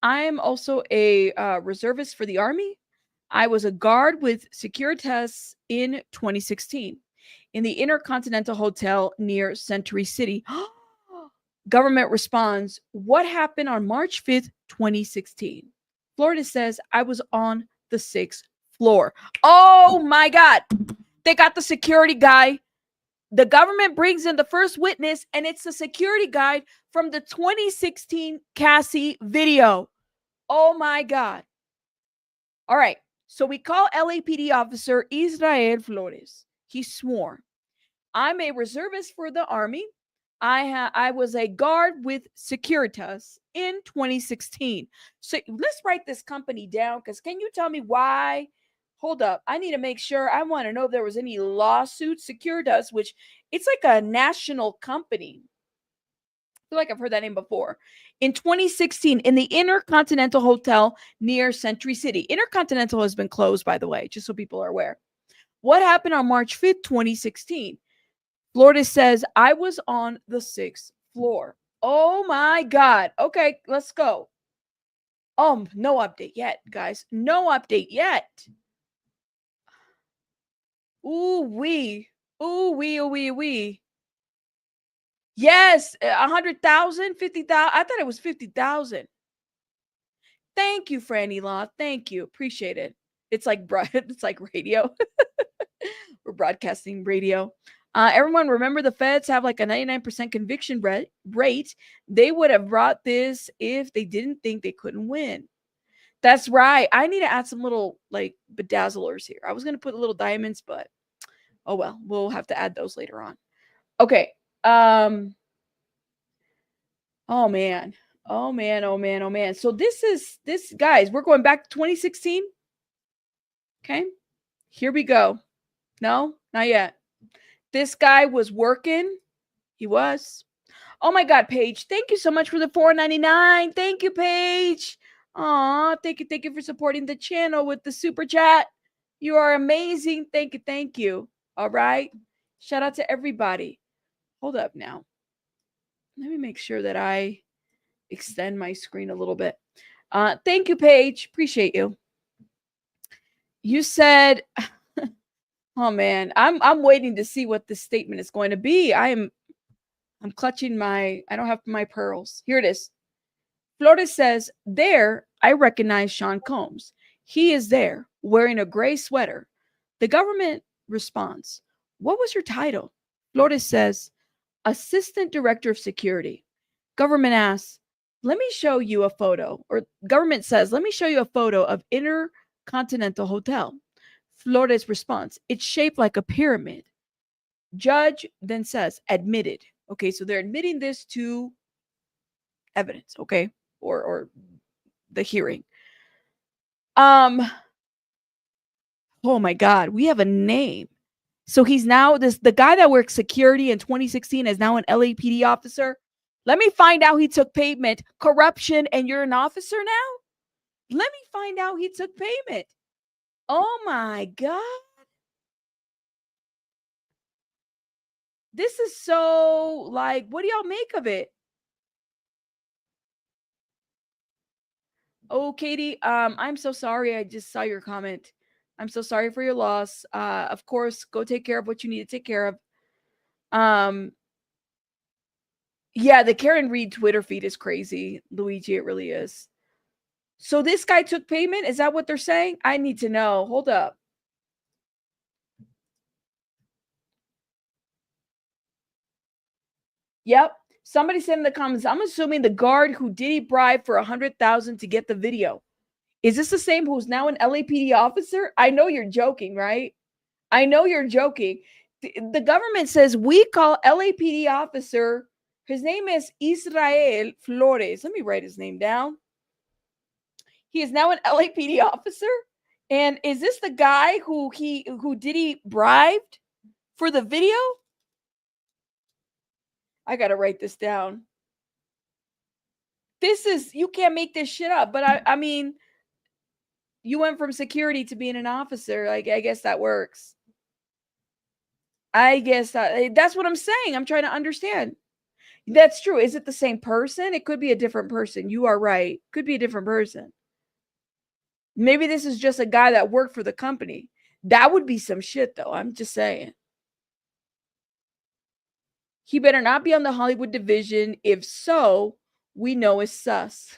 I am also a reservist for the Army. I was a guard with Securitas in 2016 in the Intercontinental Hotel near Century City. Government responds, what happened on March 5th, 2016? Florida says, I was on the 6th floor. Oh my God. They got the security guy. The government brings in the first witness, and it's the security guy from the 2016 Cassie video. Oh my God. All right. So we call LAPD officer Israel Flores. He swore. I'm a reservist for the Army. I was a guard with Securitas in 2016. So let's write this company down, because can you tell me why? hold up. I need to make sure. I want to know if there was any lawsuits secured us, which it's like a national company. I feel like I've heard that name before. In 2016, in the Intercontinental Hotel near Century City. Intercontinental has been closed, by the way, just so people are aware. What happened on March 5th, 2016? Florida says, I was on the 6th floor. Oh my God. Okay, let's go. No update yet, guys. No update yet. Ooh wee. Ooh wee, ooh wee, wee. Yes, 100,000, 50,000. I thought it was 50,000. Thank you, Franny Law. Thank you. Appreciate it. It's like it's like radio. We're broadcasting radio. Everyone, remember the feds have like a 99% conviction rate. They would have brought this if they didn't think they couldn't win. That's right. I need to add some little like bedazzlers here. I was going to put little diamonds, but oh well, we'll have to add those later on. Okay. Oh man. Oh man. Oh man. Oh man. So this guys, we're going back to 2016. Okay. Here we go. No, not yet. This guy was working. He was. Oh my God, Paige. Thank you so much for the $4.99. Thank you, Paige. Aw, thank you for supporting the channel with the super chat. You are amazing. Thank you, thank you. All right. Shout out to everybody. Hold up now. Let me make sure that I extend my screen a little bit. Thank you, Paige. Appreciate you. You said, oh man, I'm waiting to see what this statement is going to be. I'm clutching I don't have my pearls. Here it is. Flores says, there, I recognize Sean Combs. He is there wearing a gray sweater. The government responds, what was your title? Flores says, Assistant Director of Security. Government asks, let me show you a photo. Or government says, let me show you a photo of Intercontinental Hotel. Flores responds, it's shaped like a pyramid. Judge then says, admitted. Okay, so they're admitting this to evidence, okay? Or the hearing. Oh my God, we have a name. So he's now the guy that worked security in 2016 is now an LAPD officer. Let me find out he took payment, corruption, and you're an officer now? Let me find out he took payment. Oh my God. This is so like, what do y'all make of it? Oh, Katie, I'm so sorry. I just saw your comment. I'm so sorry for your loss. Of course, go take care of what you need to take care of. Yeah, the Karen Reed Twitter feed is crazy, Luigi. It really is. So this guy took payment? Is that what they're saying? I need to know. Hold up. Yep. Somebody said in the comments, I'm assuming the guard who Diddy bribed for 100,000 to get the video. Is this the same who's now an LAPD officer? I know you're joking, right? I know you're joking. The government says we call LAPD officer. His name is Israel Flores. Let me write his name down. He is now an LAPD officer. And is this the guy who Diddy bribed for the video? I got to write this down. You can't make this shit up. But I mean, you went from security to being an officer. Like, I guess that works. I guess that's what I'm saying. I'm trying to understand. That's true. Is it the same person? It could be a different person. You are right. Could be a different person. Maybe this is just a guy that worked for the company. That would be some shit, though. I'm just saying. He better not be on the Hollywood division. If so, we know it's sus.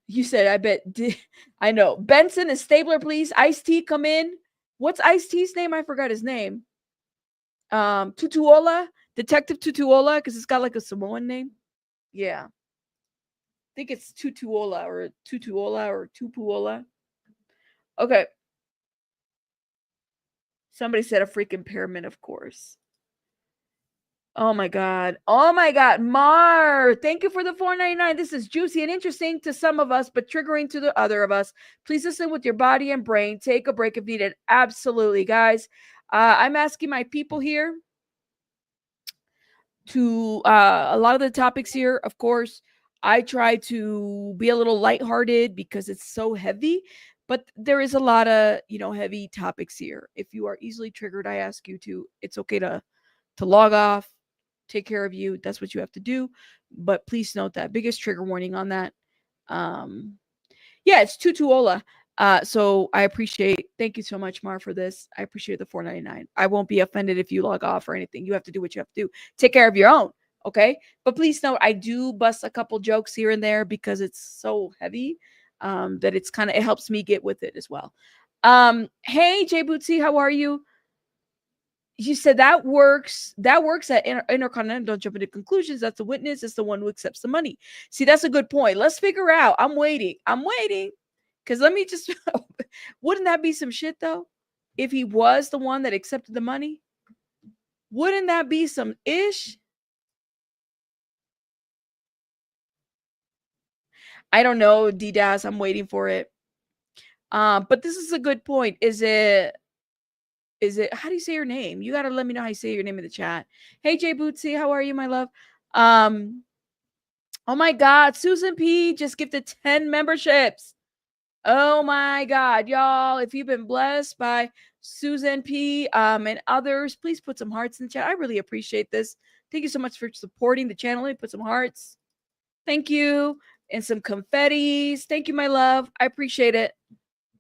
You said, I bet. I know. Benson and Stabler, please. Ice-T, come in. What's Ice-T's name? I forgot his name. Tutuola. Detective Tutuola, because it's got like a Samoan name. Yeah. I think it's Tutuola or Tupuola. Okay. Somebody said a freaking pyramid, of course. Oh my God. Oh my God. Mar, thank you for the $4.99. This is juicy and interesting to some of us, but triggering to the other of us. Please listen with your body and brain. Take a break if needed. Absolutely, guys. I'm asking my people here to a lot of the topics here, of course, I try to be a little lighthearted because it's so heavy, but there is a lot of, heavy topics here. If you are easily triggered, I ask you to, it's okay to log off, take care of you. That's what you have to do. But please note that biggest trigger warning on that. Yeah, it's Tutuola. So I appreciate, thank you so much, Mar, for this. I appreciate the $4.99. I won't be offended if you log off or anything. You have to do what you have to do. Take care of your own. Okay. But please note, I do bust a couple jokes here and there because it's so heavy that it's it helps me get with it as well. Hey, Jay Bootsy, how are you? You said that works. That works at Intercontinental. Don't jump into conclusions. That's the witness. It's the one who accepts the money. See, that's a good point. Let's figure out. I'm waiting. Because let me just, wouldn't that be some shit though? If he was the one that accepted the money? Wouldn't that be some ish? I don't know, D-Das. I'm waiting for it. But this is a good point. Is it, how do you say your name? You got to let me know how you say your name in the chat. Hey, Jay Bootsy, how are you, my love? Oh my God, Susan P just gifted 10 memberships. Oh my God, y'all, if you've been blessed by Susan P and others, please put some hearts in the chat. I really appreciate this. Thank you so much for supporting the channel. Let me put some hearts. Thank you. And some confettis. Thank you, my love. I appreciate it.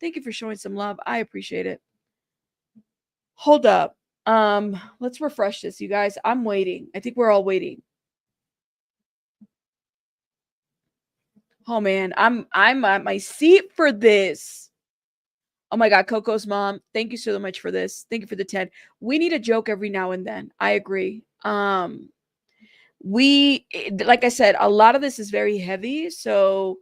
Thank you for showing some love. I appreciate it. Hold up. Let's refresh this, you guys. I'm waiting. I think we're all waiting. Oh man, I'm at my seat for this. Oh my God, Coco's mom, thank you so much for this. Thank you for the 10. We need a joke every now and then. I agree. Like I said, a lot of this is very heavy, so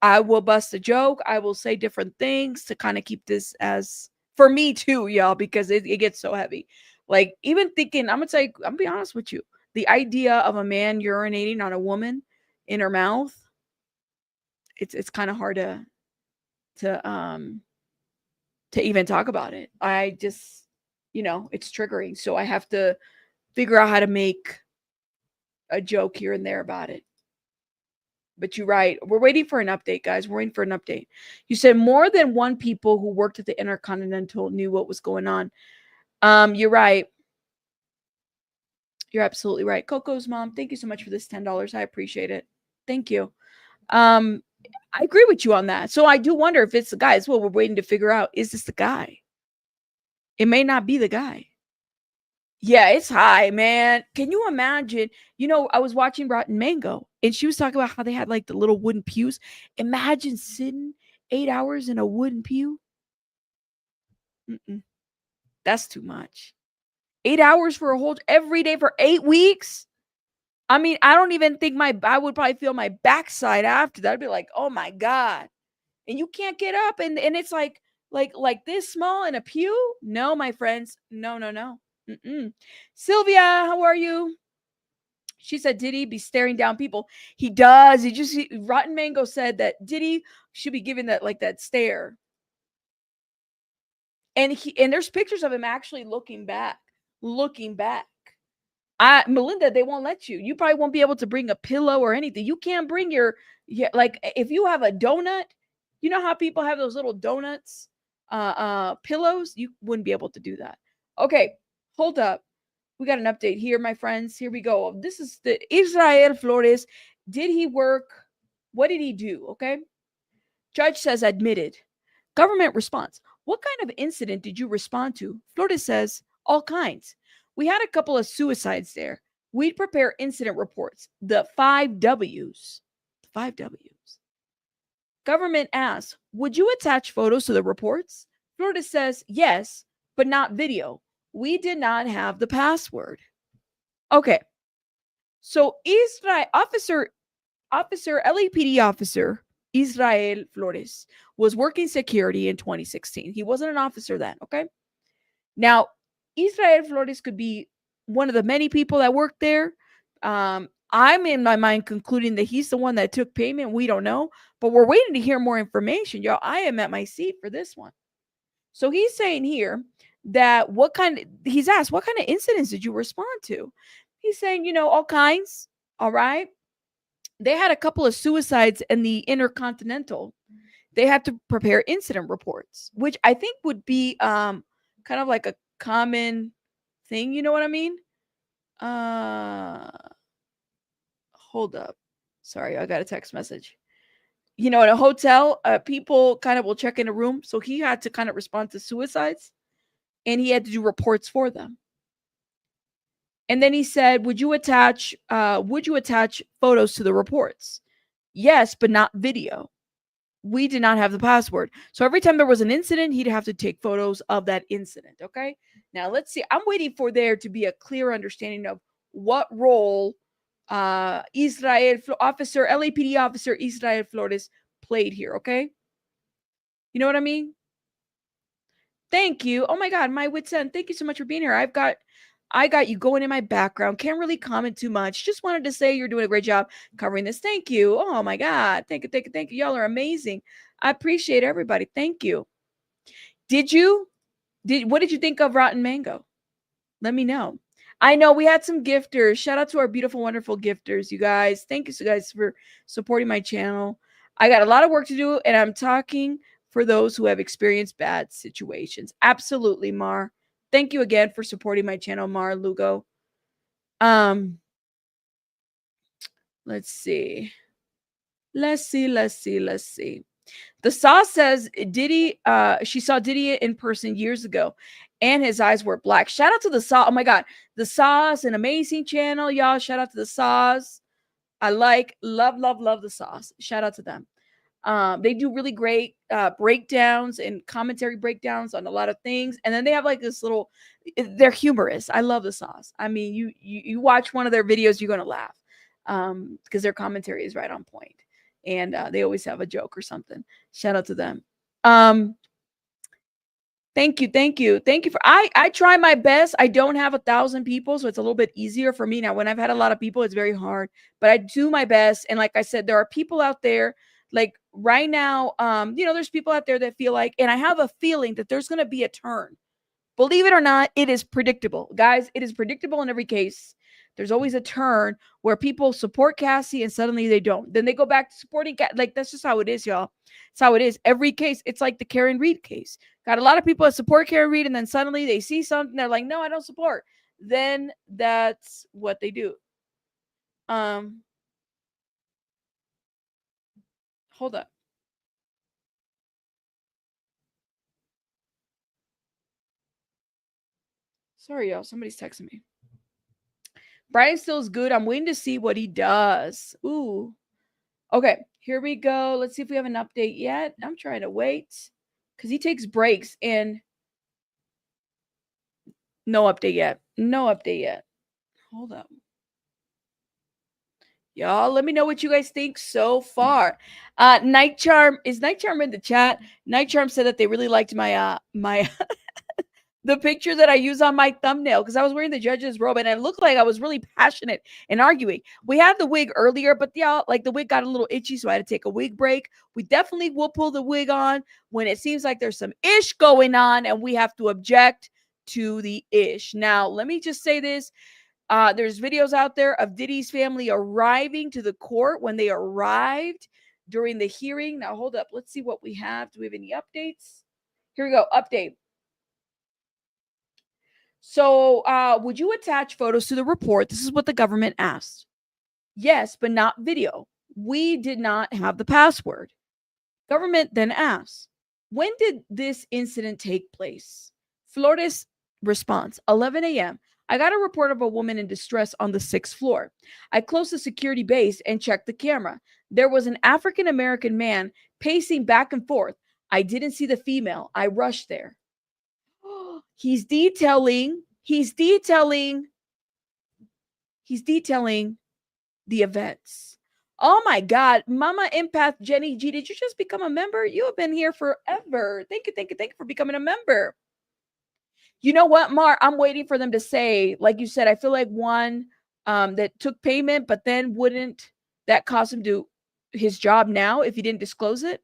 I will bust a joke. I will say different things to kind of keep this as for me too, y'all, because it gets so heavy. Like even thinking, I'm gonna be honest with you. The idea of a man urinating on a woman in her mouth, it's kind of hard to even talk about it. I just, it's triggering. So I have to figure out how to make a joke here and there about it. But you're right. We're waiting for an update, guys. We're waiting for an update. You said more than one people who worked at the Intercontinental knew what was going on. You're right. You're absolutely right. Coco's mom, thank you so much for this $10. I appreciate it. Thank you. I agree with you on that. So I do wonder if it's the guy. It's what we're waiting to figure out. Is this the guy? It may not be the guy. Yeah, it's high, man. Can you imagine? I was watching Rotten Mango and she was talking about how they had like the little wooden pews. Imagine sitting 8 hours in a wooden pew. That's too much. 8 hours for every day for 8 weeks. I mean, I don't even think I would probably feel my backside after that. I'd be like, oh my God. And you can't get up and it's like this small in a pew. No, my friends. No. Sylvia, how are you? She said, Diddy be staring down people. He does. Rotten Mango said that Diddy should be given that stare. And there's pictures of him actually looking back. Melinda, they won't let you. You probably won't be able to bring a pillow or anything. You can't bring if you have a donut, you know how people have those little donuts, pillows? You wouldn't be able to do that. Okay, hold up. We got an update here, my friends. Here we go. This is the Israel Flores. Did he work? What did he do? Okay. Judge says admitted. Government response. What kind of incident did you respond to? Flores says all kinds. We had a couple of suicides there. We'd prepare incident reports. The 5 W's. The 5 W's. Government asks, would you attach photos to the reports? Flores says yes, but not video. We did not have the password. Okay. So officer LAPD officer Israel Flores was working security in 2016. He wasn't an officer then, okay? Now, Israel Flores could be one of the many people that work there. I'm in my mind concluding that he's the one that took payment. We don't know, but we're waiting to hear more information, y'all. I am at my seat for this one. So he's saying here that he's asked, what kind of incidents did you respond to? He's saying, all kinds. All right. They had a couple of suicides in the Intercontinental. They had to prepare incident reports, which I think would be kind of like a common thing. You know what I mean? Hold up. Sorry, I got a text message. In a hotel, people kind of will check in a room. So he had to kind of respond to suicides and he had to do reports for them. And then he said, would you attach photos to the reports? Yes, but not video. We did not have the password. So every time there was an incident, he'd have to take photos of that incident. Okay. Now let's see. I'm waiting for there to be a clear understanding of what role LAPD officer Israel Flores played here. Okay. You know what I mean? Thank you. Oh my God, my wits end. Thank you so much for being here. I got you going in my background. Can't really comment too much. Just wanted to say you're doing a great job covering this. Thank you. Oh my God. Thank you. Y'all are amazing. I appreciate everybody. Thank you. What did you think of Rotten Mango? Let me know. I know we had some gifters. Shout out to our beautiful, wonderful gifters, you guys. Thank you so guys for supporting my channel. I got a lot of work to do, and I'm talking for those who have experienced bad situations. Absolutely, Mar. Thank you again for supporting my channel, Mar Lugo. Let's see. The Saw says Diddy, she saw Diddy in person years ago and his eyes were black. Shout out to the Saw. Oh my God. The Saw is an amazing channel, y'all. Shout out to the Saws. I love the Saws. Shout out to them. They do really great breakdowns and commentary breakdowns on a lot of things. And then they have like this little, they're humorous. I love the Saws. I mean, you watch one of their videos, you're going to laugh because their commentary is right on point. And they always have a joke or something. Shout out to them. Thank you. I try my best. I don't have 1,000 people, so it's a little bit easier for me now. When I've had a lot of people, it's very hard, but I do my best. And like I said, there are people out there like right now, there's people out there that feel like, and I have a feeling that there's going to be a turn. Believe it or not, it is predictable. Guys, it is predictable in every case. There's always a turn where people support Cassie and suddenly they don't. Then they go back to supporting Cassie. Like, that's just how it is, y'all. It's how it is. Every case, it's like the Karen Reed case. Got a lot of people that support Karen Reed and then suddenly they see something. They're like, no, I don't support. Then that's what they do. Hold up. Sorry, y'all. Somebody's texting me. Brian Still's good. I'm waiting to see what he does. Ooh. Okay, here we go. Let's see if we have an update yet. I'm trying to wait because he takes breaks and no update yet. Hold up. Y'all, let me know what you guys think so far. Night Charm, is Night Charm in the chat? Night Charm said that they really liked my the picture that I use on my thumbnail because I was wearing the judge's robe and it looked like I was really passionate and arguing. We had the wig earlier, but y'all, like the wig got a little itchy, so I had to take a wig break. We definitely will pull the wig on when it seems like there's some ish going on and we have to object to the ish. Now, let me just say this. There's videos out there of Diddy's family arriving to the court when they arrived during the hearing. Now, hold up. Let's see what we have. Do we have any updates? Here we go. Update. So, would you attach photos to the report? This is what the government asked. Yes, but not video. We did not have the password. Government then asked, when did this incident take place? Flores response, 11 a.m. I got a report of a woman in distress on the 6th floor. I closed the security base and checked the camera. There was an African-American man pacing back and forth. I didn't see the female. I rushed there. He's detailing the events. Oh my God. Mama Empath Jenny G, did you just become a member? You have been here forever. Thank you for becoming a member. You know what, Mar? I'm waiting for them to say, like you said, I feel like one that took payment, but then wouldn't that cost him to his job now if he didn't disclose it?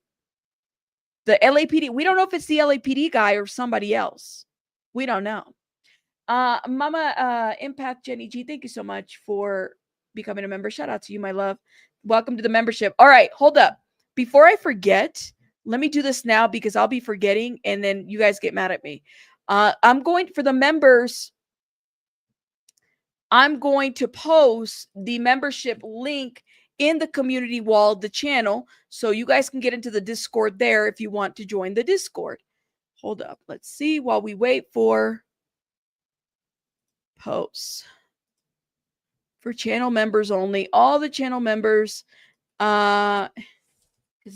The LAPD, we don't know if it's the LAPD guy or somebody else. We don't know. Mama Empath Jenny G, thank you so much for becoming a member. Shout out to you, my love. Welcome to the membership. All right, hold up. Before I forget, let me do this now because I'll be forgetting and then you guys get mad at me. I'm going for the members. I'm going to post the membership link in the community wall of the channel so you guys can get into the Discord there if you want to join the Discord. Hold up. Let's see while we wait for posts for channel members only. All the channel members, because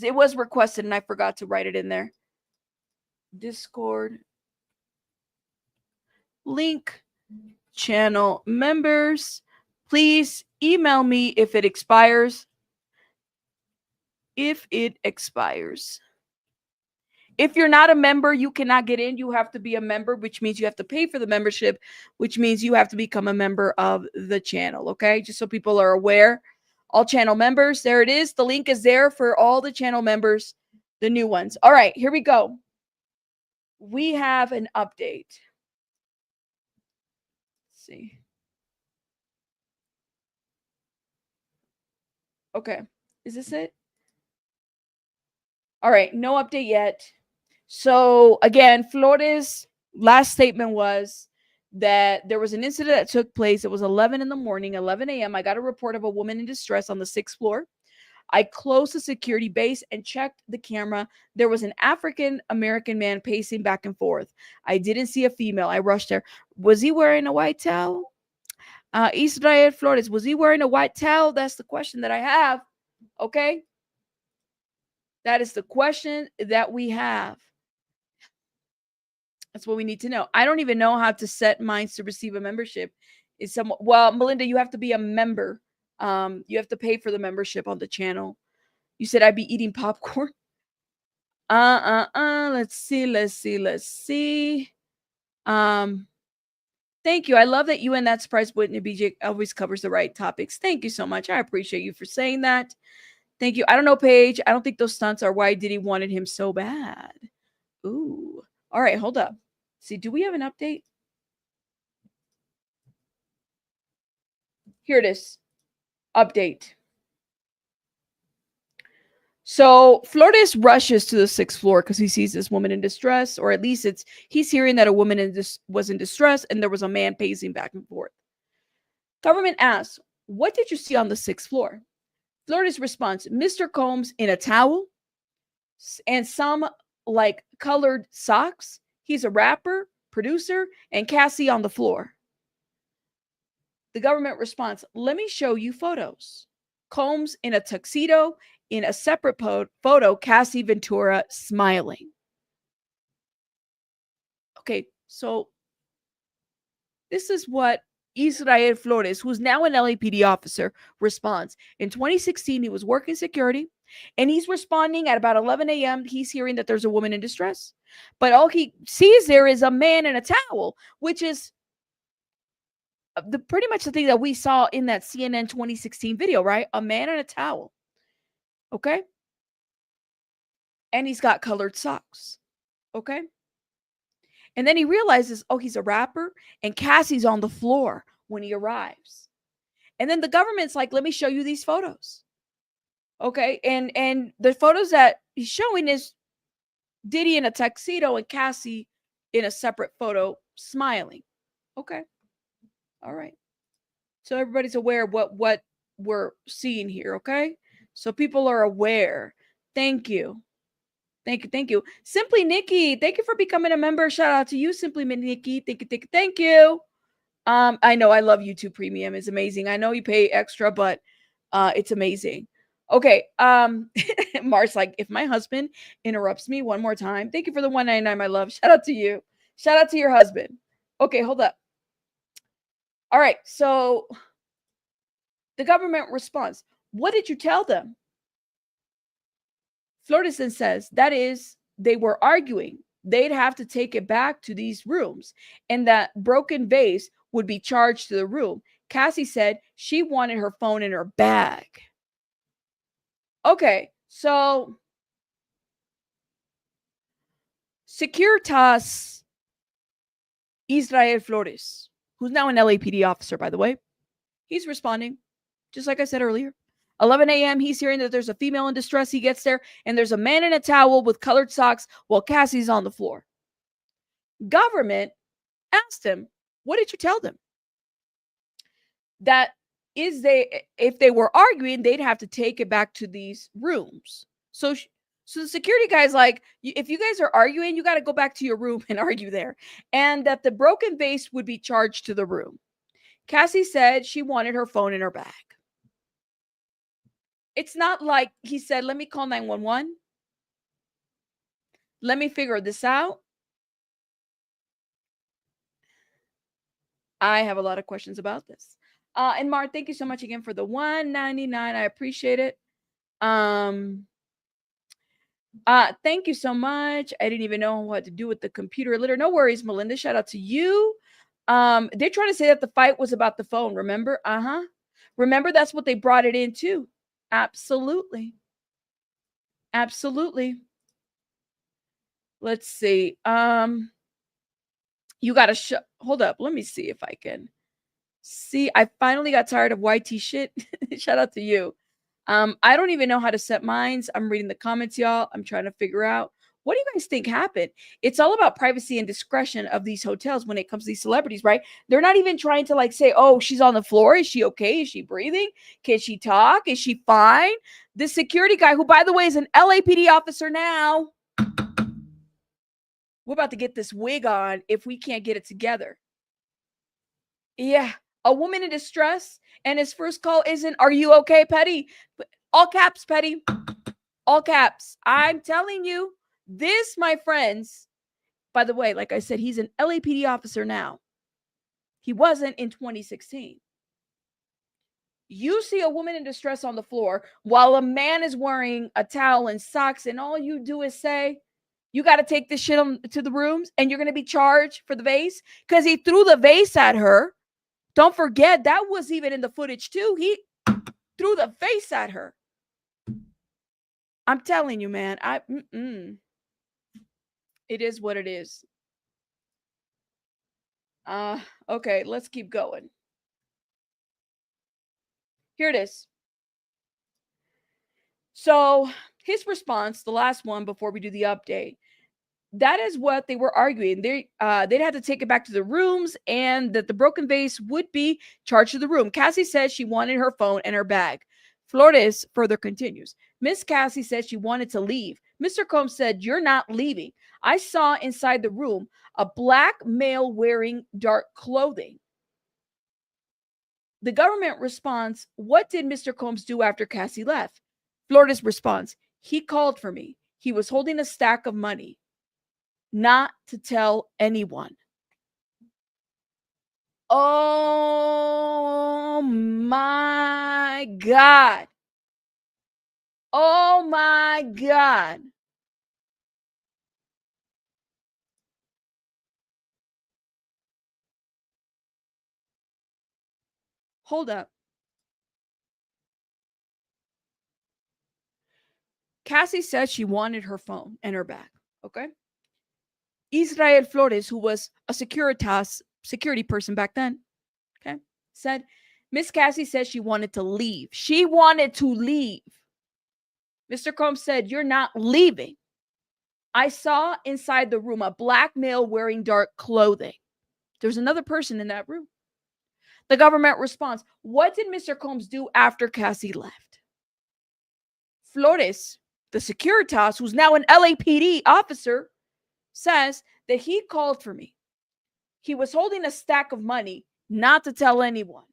it was requested and I forgot to write it in there. Discord link, channel members. Please email me if it expires. If it expires. If you're not a member, you cannot get in. You have to be a member, which means you have to pay for the membership, which means you have to become a member of the channel, okay? Just so people are aware. All channel members, there it is. The link is there for all the channel members, the new ones. All right, here we go. We have an update. Let's see. Okay, is this it? All right, no update yet. So again, Flores' last statement was that there was an incident that took place. It was 11 in the morning, 11 a.m. I got a report of a woman in distress on the 6th floor. I closed the security base and checked the camera. There was an African-American man pacing back and forth. I didn't see a female. I rushed there. Was he wearing a white towel? Israel Flores, was he wearing a white towel? That's the question that I have. Okay. That is the question that we have. That's what we need to know. I don't even know how to set mines to receive a membership. Is some well, Melinda, you have to be a member. You have to pay for the membership on the channel. You said I'd be eating popcorn. Let's see. Thank you. I love that you and that surprise Whitney BJ always covers the right topics. Thank you so much. I appreciate you for saying that. Thank you. I don't know, Paige. I don't think those stunts are why Diddy wanted him so bad. Ooh. All right, hold up. See, do we have an update? Here it is. Update. So Flores rushes to the 6th floor because he sees this woman in distress, or at least he's hearing that a woman was in distress and there was a man pacing back and forth. Government asks, what did you see on the 6th floor? Flores responds, Mr. Combs in a towel and some like colored socks. He's a rapper, producer, and Cassie on the floor. The government responds, let me show you photos. Combs in a tuxedo, in a separate photo, Cassie Ventura smiling. Okay, so this is what Israel Flores, who's now an LAPD officer, responds. In 2016, he was working security, and he's responding at about 11 a.m. He's hearing that there's a woman in distress, but all he sees there is a man in a towel, which is pretty much the thing that we saw in that CNN 2016 video, right? A man in a towel. Okay. And he's got colored socks. Okay. And then he realizes, oh, he's a rapper and Cassie's on the floor when he arrives. And then the government's like, let me show you these photos. Okay. And the photos that he's showing is Diddy in a tuxedo and Cassie in a separate photo smiling. Okay. All right. So everybody's aware of what we're seeing here. Okay. So people are aware. Thank you. Thank you. Simply Nikki, thank you for becoming a member. Shout out to you, Simply Nikki. Thank you. I know I love YouTube Premium. It's amazing. I know you pay extra, but it's amazing. Okay. Mar's like, if my husband interrupts me one more time, thank you for the $1.99, my love. Shout out to you. Shout out to your husband. Okay, hold up. All right. So the government responds. What did you tell them? Flores says, that is, they were arguing. they'd have to take it back to these rooms, and that broken vase would be charged to the room. Cassie said she wanted her phone in her bag. Okay, so Securitas Israel Flores, who's now an LAPD officer, by the way, he's responding, just like I said earlier. 11 a.m., he's hearing that there's a female in distress. He gets there, and there's a man in a towel with colored socks while Cassie's on the floor. Government asked him, what did you tell them? That if they were arguing, they'd have to take it back to these rooms. So the security guy's like, if you guys are arguing, you got to go back to your room and argue there. And that the broken vase would be charged to the room. Cassie said she wanted her phone in her bag. It's not like he said, let me call 911. Let me figure this out. I have a lot of questions about this. And Mar, thank you so much again for the $1.99. I appreciate it. Thank you so much. I didn't even know what to do with the computer litter. No worries, Melinda. Shout out to you. They're trying to say that the fight was about the phone. Remember? Remember, that's what they brought it into. Absolutely. Absolutely. Let's see. You got to hold up. Let me see if I can see. I finally got tired of YT shit. Shout out to you. I don't even know how to set mines. I'm reading the comments, y'all. I'm trying to figure out, what do you guys think happened? It's all about privacy and discretion of these hotels when it comes to these celebrities, right? They're not even trying to like say, oh, she's on the floor. Is she okay? Is she breathing? Can she talk? Is she fine? The security guy, who, by the way, is an LAPD officer now. We're about to get this wig on if we can't get it together. Yeah. A woman in distress, and his first call isn't, are you okay, Petty? All caps, Petty. All caps. I'm telling you, this, my friends, by the way, like I said, he's an LAPD officer now. He wasn't in 2016. You see a woman in distress on the floor while a man is wearing a towel and socks, and all you do is say, you got to take this shit to the rooms, and you're going to be charged for the vase because he threw the vase at her. Don't forget, that was even in the footage too. He threw the vase at her. I'm telling you, man. It is what it is. Okay, let's keep going. Here it is. So his response, the last one before we do the update, that is what they were arguing. They'd have to take it back to the rooms, and that the broken vase would be charged to the room. Cassie said she wanted her phone and her bag. Flores further continues. Miss Cassie said she wanted to leave. Mr. Combs said, you're not leaving. I saw inside the room a black male wearing dark clothing. The government responds, what did Mr. Combs do after Cassie left? Flores responds, he called for me. He was holding a stack of money. Not to tell anyone. Oh my God. Oh my God. Hold up. Cassie said she wanted her phone and her bag. Okay. Israel Flores, who was a Securitas security person back then, okay, said, Miss Cassie said she wanted to leave. She wanted to leave. Mr. Combs said, you're not leaving. I saw inside the room a black male wearing dark clothing. There's another person in that room. The government responds, what did Mr. Combs do after Cassie left? Flores, the Securitas, who's now an LAPD officer, says that he called for me. He was holding a stack of money, not to tell anyone.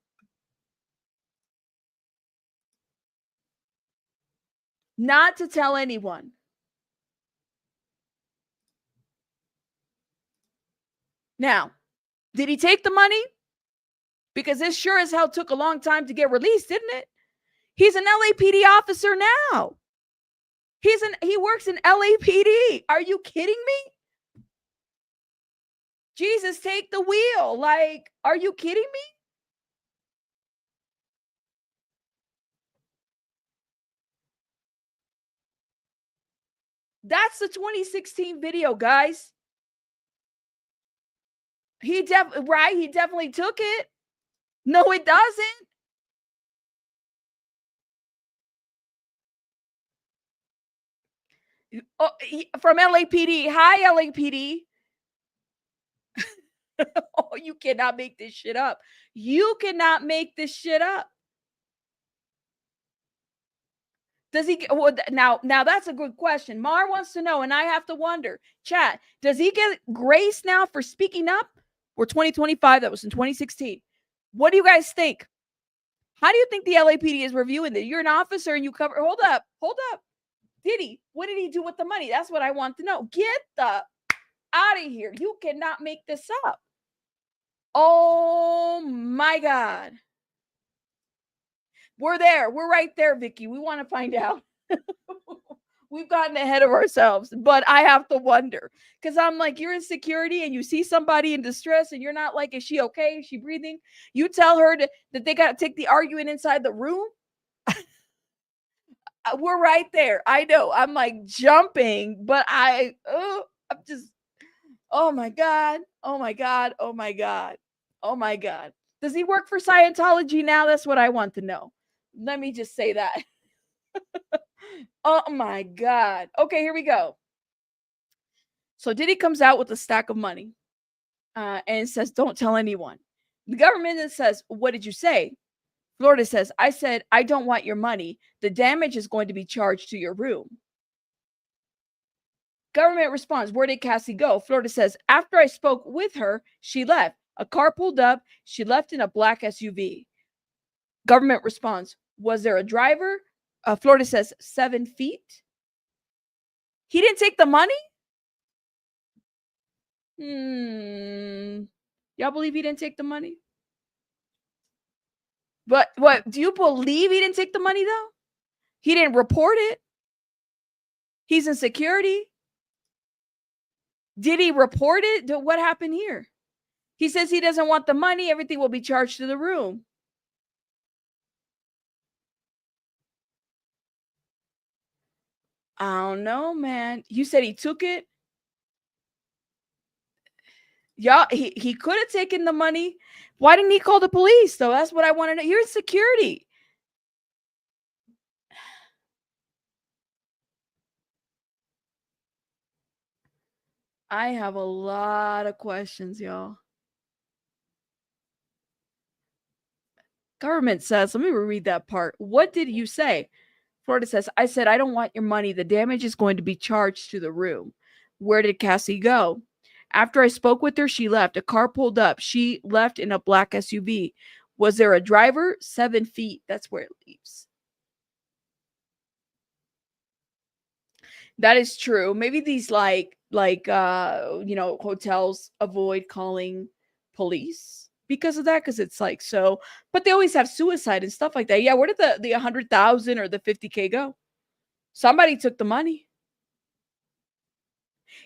Not to tell anyone. Now, did he take the money? Because this sure as hell took a long time to get released, didn't it? He's an LAPD officer now. He works in LAPD. Are you kidding me? Jesus, take the wheel. Like, are you kidding me? That's the 2016 video, guys. He definitely took it. No, it doesn't. Oh, from LAPD. Hi, LAPD. Oh, you cannot make this shit up. You cannot make this shit up. Does he get, well, now that's a good question. Mar wants to know, and I have to wonder. Chat, does he get grace now for speaking up? We're 2025. That was in 2016. What do you guys think? How do you think the LAPD is reviewing this? You're an officer and you cover. Hold up. Diddy, what did he do with the money? That's what I want to know. Get the out of here. You cannot make this up. Oh my God. We're there. We're right there, Vicky. We want to find out. We've gotten ahead of ourselves, but I have to wonder because I'm like, you're in security and you see somebody in distress and you're not like, is she okay? Is she breathing? You tell her that they got to take the argument inside the room. We're right there. I know. I'm like jumping, but I'm just, oh my God. Oh my God. Oh my God. Oh my God. Does he work for Scientology now? That's what I want to know. Let me just say that. Oh my God. Okay, here we go. So Diddy comes out with a stack of money and says, don't tell anyone. The government then says, what did you say? Florida says, I said, I don't want your money. The damage is going to be charged to your room. Government responds, where did Cassie go? Florida says, after I spoke with her, she left. A car pulled up. She left in a black SUV. Government responds, was there a driver? Florida says 7 feet. He didn't take the money? Y'all believe he didn't take the money? But what? Do you believe he didn't take the money though? He didn't report it. He's in security. Did he report it? What happened here? He says he doesn't want the money. Everything will be charged to the room. I don't know, man. You said he took it. Y'all, he could have taken the money. Why didn't he call the police, though? That's what I want to know. You're in security. I have a lot of questions, y'all. Government says, let me reread that part. What did you say? Florida says, I said, I don't want your money. The damage is going to be charged to the room. Where did Cassie go? After I spoke with her, she left. A car pulled up. She left in a black SUV. Was there a driver? 7 feet. That's where it leaves. That is true. Maybe these hotels avoid calling police because of that, because it's like so, but they always have suicide and stuff like that. Yeah, where did the 100,000 or the 50K go? Somebody took the money.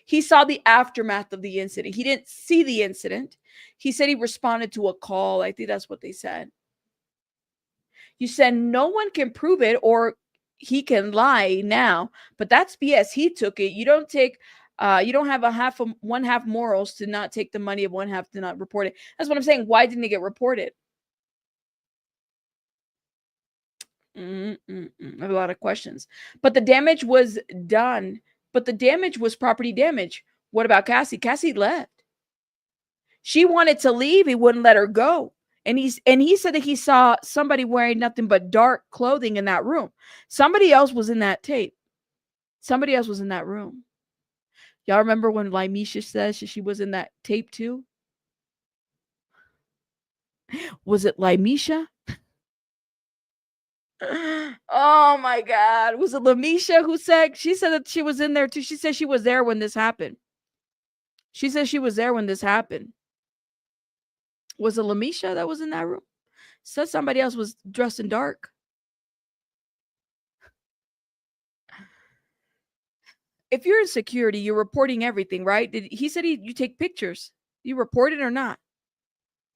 He saw the aftermath of the incident. He didn't see the incident. He said he responded to a call. I think that's what they said. You said no one can prove it or he can lie now, but that's BS. He took it. You don't take, you don't have one half morals to not take the money of one half to not report it. That's what I'm saying. Why didn't it get reported? I have a lot of questions, but the damage was done. But the damage was property damage. What about Cassie? Cassie left. She wanted to leave. He wouldn't let her go. And he said that he saw somebody wearing nothing but dark clothing in that room. Somebody else was in that tape. Somebody else was in that room. Y'all remember when Lamisha says she was in that tape too? Was it Lamisha? Oh my God. Was it Lamisha who said? She said that she was in there too. She said she was there when this happened. She said she was there when this happened. Was it Lamisha that was in that room? Said somebody else was dressed in dark. If you're in security, you're reporting everything, right? He said you take pictures. You report it or not?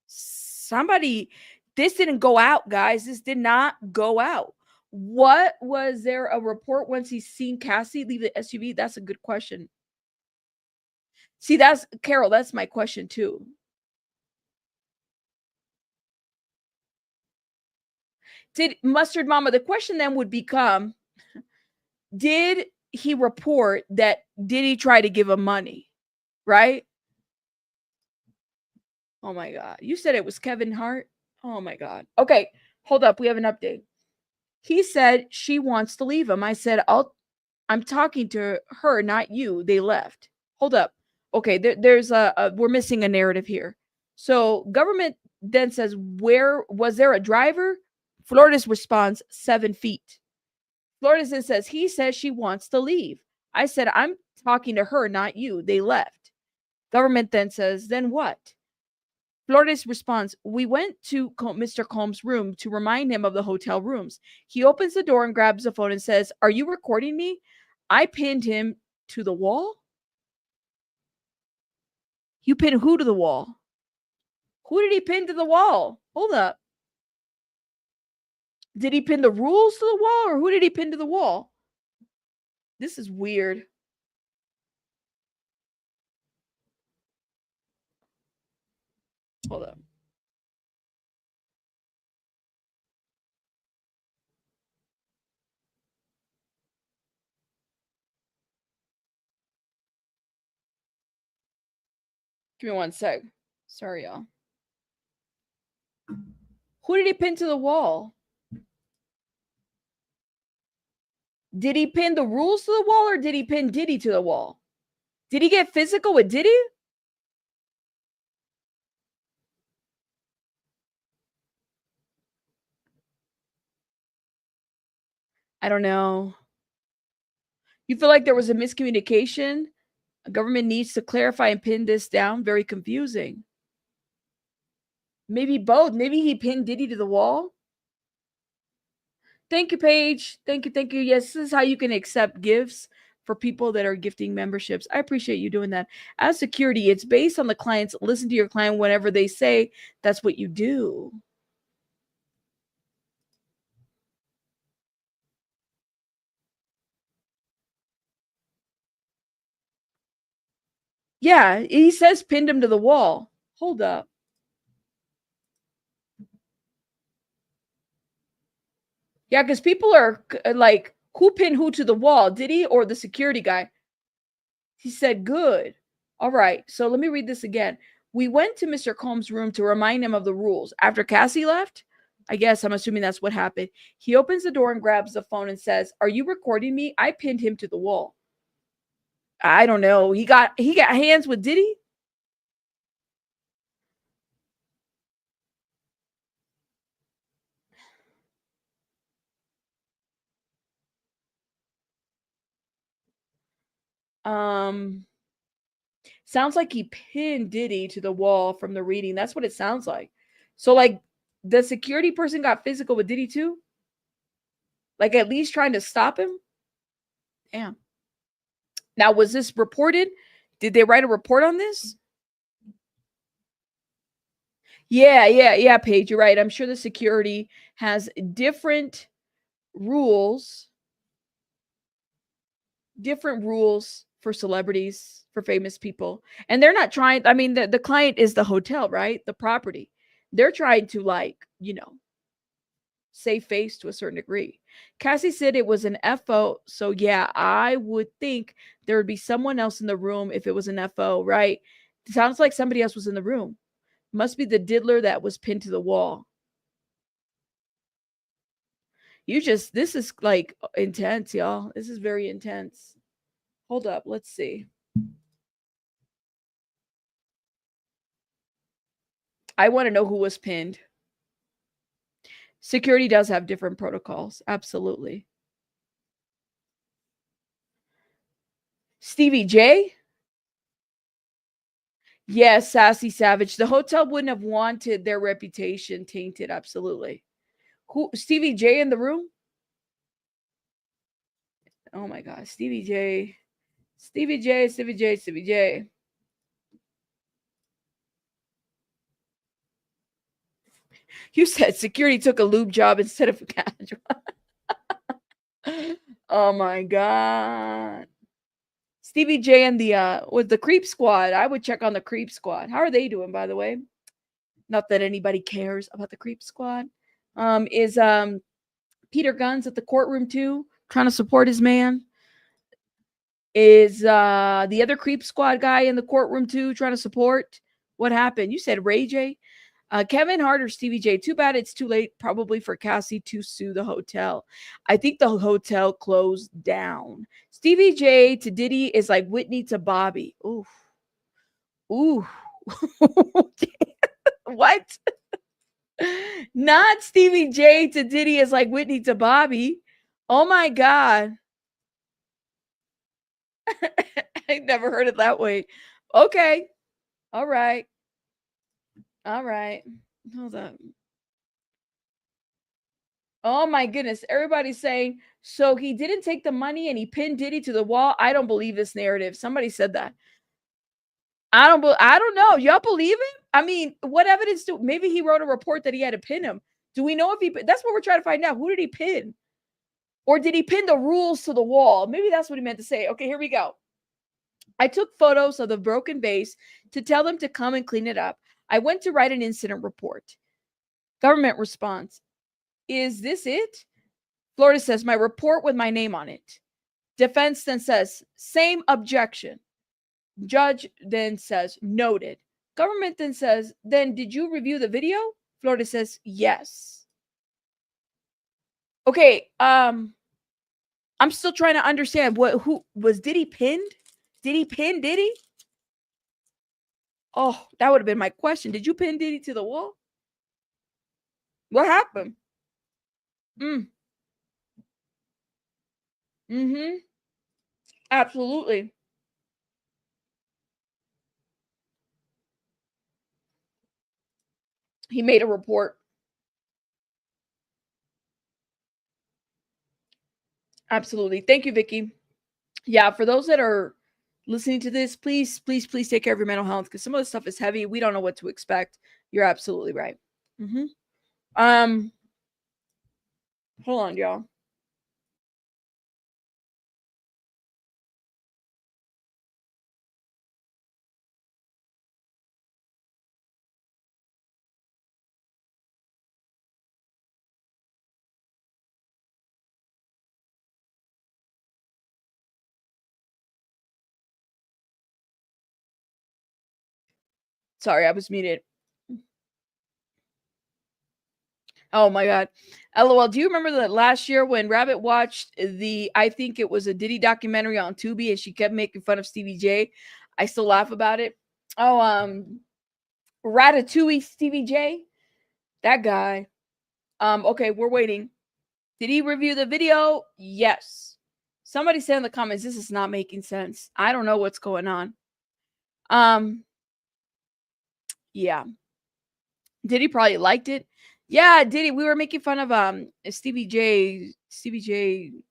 Somebody, this didn't go out, guys. This did not go out. What was there a report once he's seen Cassie leave the SUV? That's a good question. See, that's Carol. That's my question too. Did Mustard Mama, the question then would become, did he report that Diddy try to give him money? Right? Oh my God. You said it was Kevin Hart? Oh my God. Okay, hold up. We have an update. He said she wants to leave him. I said, I'm talking to her, not you. They left. Hold up. Okay, there's we're missing a narrative here. So government then says, where was there a driver? Florida's response, 7 feet. Florida then says, he says she wants to leave. I said, I'm talking to her, not you. They left. Government then says, then what? Florida's response, we went to Mr. Combs' room to remind him of the hotel rooms. He opens the door and grabs the phone and says, are you recording me? I pinned him to the wall. You pinned who to the wall? Who did he pin to the wall? Hold up. Did he pin the rules to the wall, or who did he pin to the wall? This is weird. Hold up. Give me one sec. Sorry, y'all. Who did he pin to the wall? Did he pin the rules to the wall, or did he pin Diddy to the wall? Did he get physical with Diddy? I don't know. You feel like there was a miscommunication? The government needs to clarify and pin this down. Very confusing. Maybe both. Maybe he pinned Diddy to the wall. Thank you, Paige. Thank you. Thank you. Yes, this is how you can accept gifts for people that are gifting memberships. I appreciate you doing that. As security, it's based on the clients. Listen to your client whenever they say. That's what you do. Yeah, he says pinned him to the wall. Hold up. Yeah, because people are like, who pinned who to the wall? Diddy or the security guy? He said, good. All right. So let me read this again. We went to Mr. Combs' room to remind him of the rules. After Cassie left, I guess I'm assuming that's what happened. He opens the door and grabs the phone and says, are you recording me? I pinned him to the wall. I don't know. He got hands with Diddy? Sounds like he pinned Diddy to the wall from the reading. That's what it sounds like. So like the security person got physical with Diddy too? Like at least trying to stop him? Damn. Now, was this reported? Did they write a report on this? Yeah, Paige, you're right. I'm sure the security has different rules for celebrities, for famous people. And they're not trying, I mean, the client is the hotel, right? The property. They're trying to save face to a certain degree. Cassie said it was an FO. So yeah, I would think there would be someone else in the room if it was an FO, right? It sounds like somebody else was in the room. Must be the diddler that was pinned to the wall. This is like intense, y'all. This is very intense. Hold up. Let's see. I want to know who was pinned. Security does have different protocols. Absolutely. Stevie J? Yes, Sassy Savage. The hotel wouldn't have wanted their reputation tainted. Absolutely. Who? Stevie J in the room? Oh my God. Stevie J. Stevie J. You said security took a lube job instead of a casual. Oh my God. Stevie J and the with the Creep Squad. I would check on the Creep Squad. How are they doing, by the way? Not that anybody cares about the Creep Squad. Is Peter Guns at the courtroom too, trying to support his man? Is the other Creep Squad guy in the courtroom too, trying to support? What happened? You said Ray J. Kevin Hart or Stevie J. Too bad it's too late probably for Cassie to sue the hotel. I think the hotel closed down. Stevie J to Diddy is like Whitney to Bobby. Ooh. Ooh. What? Not Stevie J to Diddy is like Whitney to Bobby. Oh my God. I never heard it that way. Okay. All right. All right. Hold on. Oh my goodness. Everybody's saying, so he didn't take the money and he pinned Diddy to the wall. I don't believe this narrative. Somebody said that. I don't know. Y'all believe it? I mean, what evidence do maybe he wrote a report that he had to pin him? Do we know if he that's what we're trying to find out. Who did he pin? Or did he pin the rules to the wall? Maybe that's what he meant to say. Okay, here we go. I took photos of the broken vase to tell them to come and clean it up. I went to write an incident report. Government response. Is this it? Florida says, my report with my name on it. Defense then says, same objection. Judge then says, noted. Government then says, then did you review the video? Florida says, yes. Okay, I'm still trying to understand who was Diddy pinned? Did he pin Diddy? Oh, that would have been my question. Did you pin Diddy to the wall? What happened? Absolutely. He made a report. Absolutely. Thank you, Vicky. Yeah, for those that are listening to this, please, please, please take care of your mental health because some of the stuff is heavy. We don't know what to expect. You're absolutely right. Hold on, y'all. Sorry, I was muted. Oh my God. LOL. Do you remember that last year when Rabbit watched I think it was a Diddy documentary on Tubi and she kept making fun of Stevie J? I still laugh about it. Oh, Ratatouille Stevie J. That guy. Okay, we're waiting. Did he review the video? Yes. Somebody said in the comments, this is not making sense. I don't know what's going on. Yeah. Diddy probably liked it. Yeah, Diddy. We were making fun of Stevie J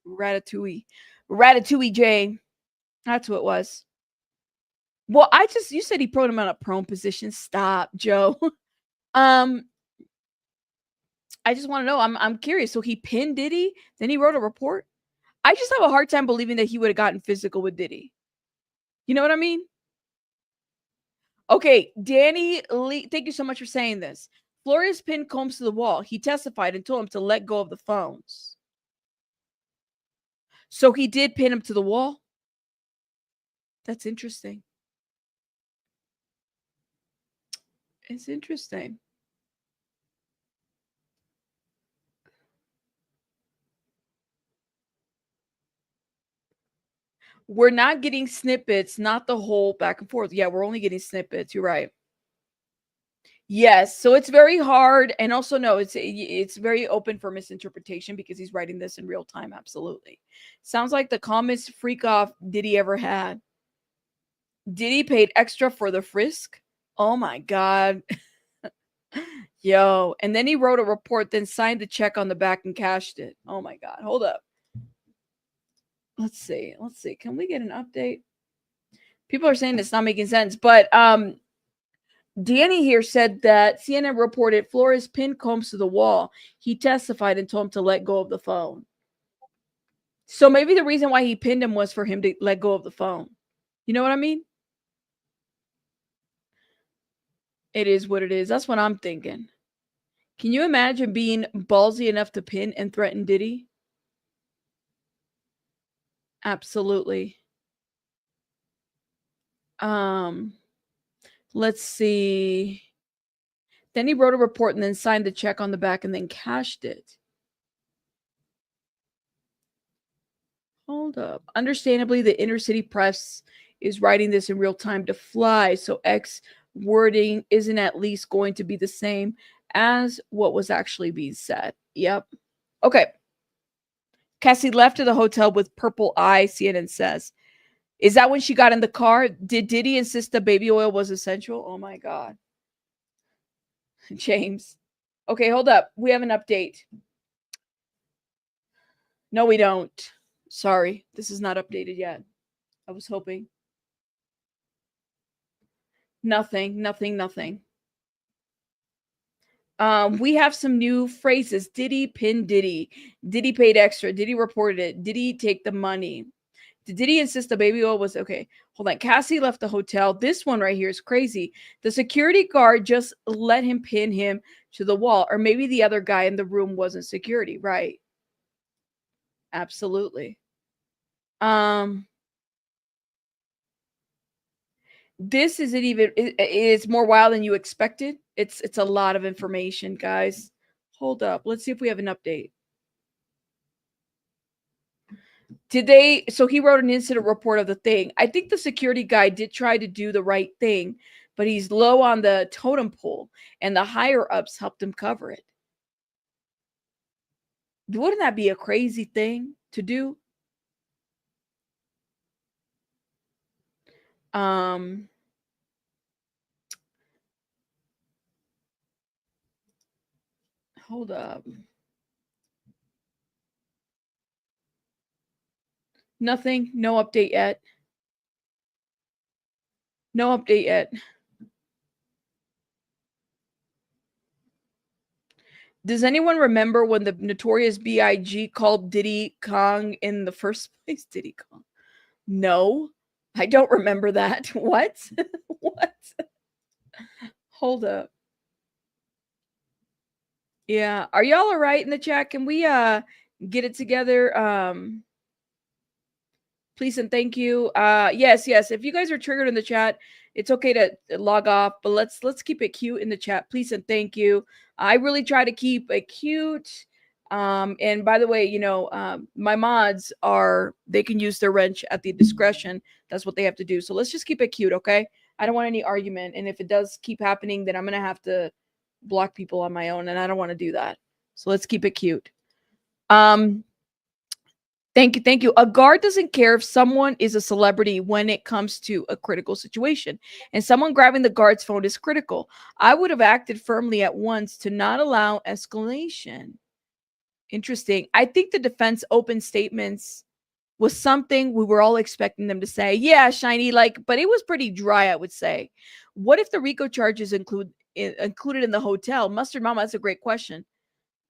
Ratatouille J. That's who it was. Well, you said he put him in a prone position. Stop, Joe. I just want to know. I'm curious. So he pinned Diddy, then he wrote a report. I just have a hard time believing that he would have gotten physical with Diddy. You know what I mean? Okay, Danny Lee, thank you so much for saying this. Flores pinned Combs to the wall. He testified and told him to let go of the phones. So he did pin him to the wall? That's interesting. It's interesting. We're not getting snippets, not the whole back and forth. Yeah, we're only getting snippets. You're right. Yes, so it's very hard, and also no, it's very open for misinterpretation because he's writing this in real time. Absolutely, sounds like the calmest freak off Diddy ever had. Diddy paid extra for the frisk. Oh my God, yo! And then he wrote a report, then signed the check on the back and cashed it. Oh my God, hold up. Let's see. Can we get an update? People are saying it's not making sense, but Danny here said that CNN reported Flores pinned Combs to the wall. He testified and told him to let go of the phone. So maybe the reason why he pinned him was for him to let go of the phone. You know what I mean? It is what it is. That's what I'm thinking. Can you imagine being ballsy enough to pin and threaten Diddy? Absolutely. Let's see. Then he wrote a report and then signed the check on the back and then cashed it. Hold up. Understandably, the inner city press is writing this in real time to fly, so X wording isn't at least going to be the same as what was actually being said. Yep. Okay. Cassie left to the hotel with purple eye, CNN says. Is that when she got in the car? Did Diddy insist the baby oil was essential? Oh my God. James. Okay, hold up. We have an update. No, we don't. Sorry. This is not updated yet. I was hoping. Nothing. We have some new phrases. Diddy pinned Diddy. Diddy paid extra. Diddy reported it. Diddy take the money. Did Diddy insist the baby oil was okay? Hold on. Cassie left the hotel. This one right here is crazy. The security guard just let him pin him to the wall. Or maybe the other guy in the room wasn't security. Right. Absolutely. This isn't even, it's more wild than you expected. It's a lot of information, guys. Hold up. Let's see if we have an update. So he wrote an incident report of the thing. I think the security guy did try to do the right thing, but he's low on the totem pole and the higher ups helped him cover it. Wouldn't that be a crazy thing to do? Hold up. Nothing. No update yet. No update yet. Does anyone remember when the Notorious B.I.G. called Diddy Kong in the first place? Diddy Kong. No, I don't remember that. What? What? Hold up. Yeah. Are y'all all right in the chat? Can we get it together? Please and thank you. Yes. If you guys are triggered in the chat, it's okay to log off, but let's keep it cute in the chat. Please and thank you. I really try to keep it cute. And by the way, my mods they can use their wrench at the discretion. That's what they have to do. So let's just keep it cute, okay? I don't want any argument. And if it does keep happening, then I'm gonna have to block people on my own, and I don't want to do that. So let's keep it cute. Thank you. A guard doesn't care if someone is a celebrity when it comes to a critical situation. And someone grabbing the guard's phone is critical. I would have acted firmly at once to not allow escalation. Interesting. I think the defense open statements was something we were all expecting them to say. Yeah, shiny, but it was pretty dry, I would say. What if the RICO charges included in the hotel? Mustard Mama, that's a great question.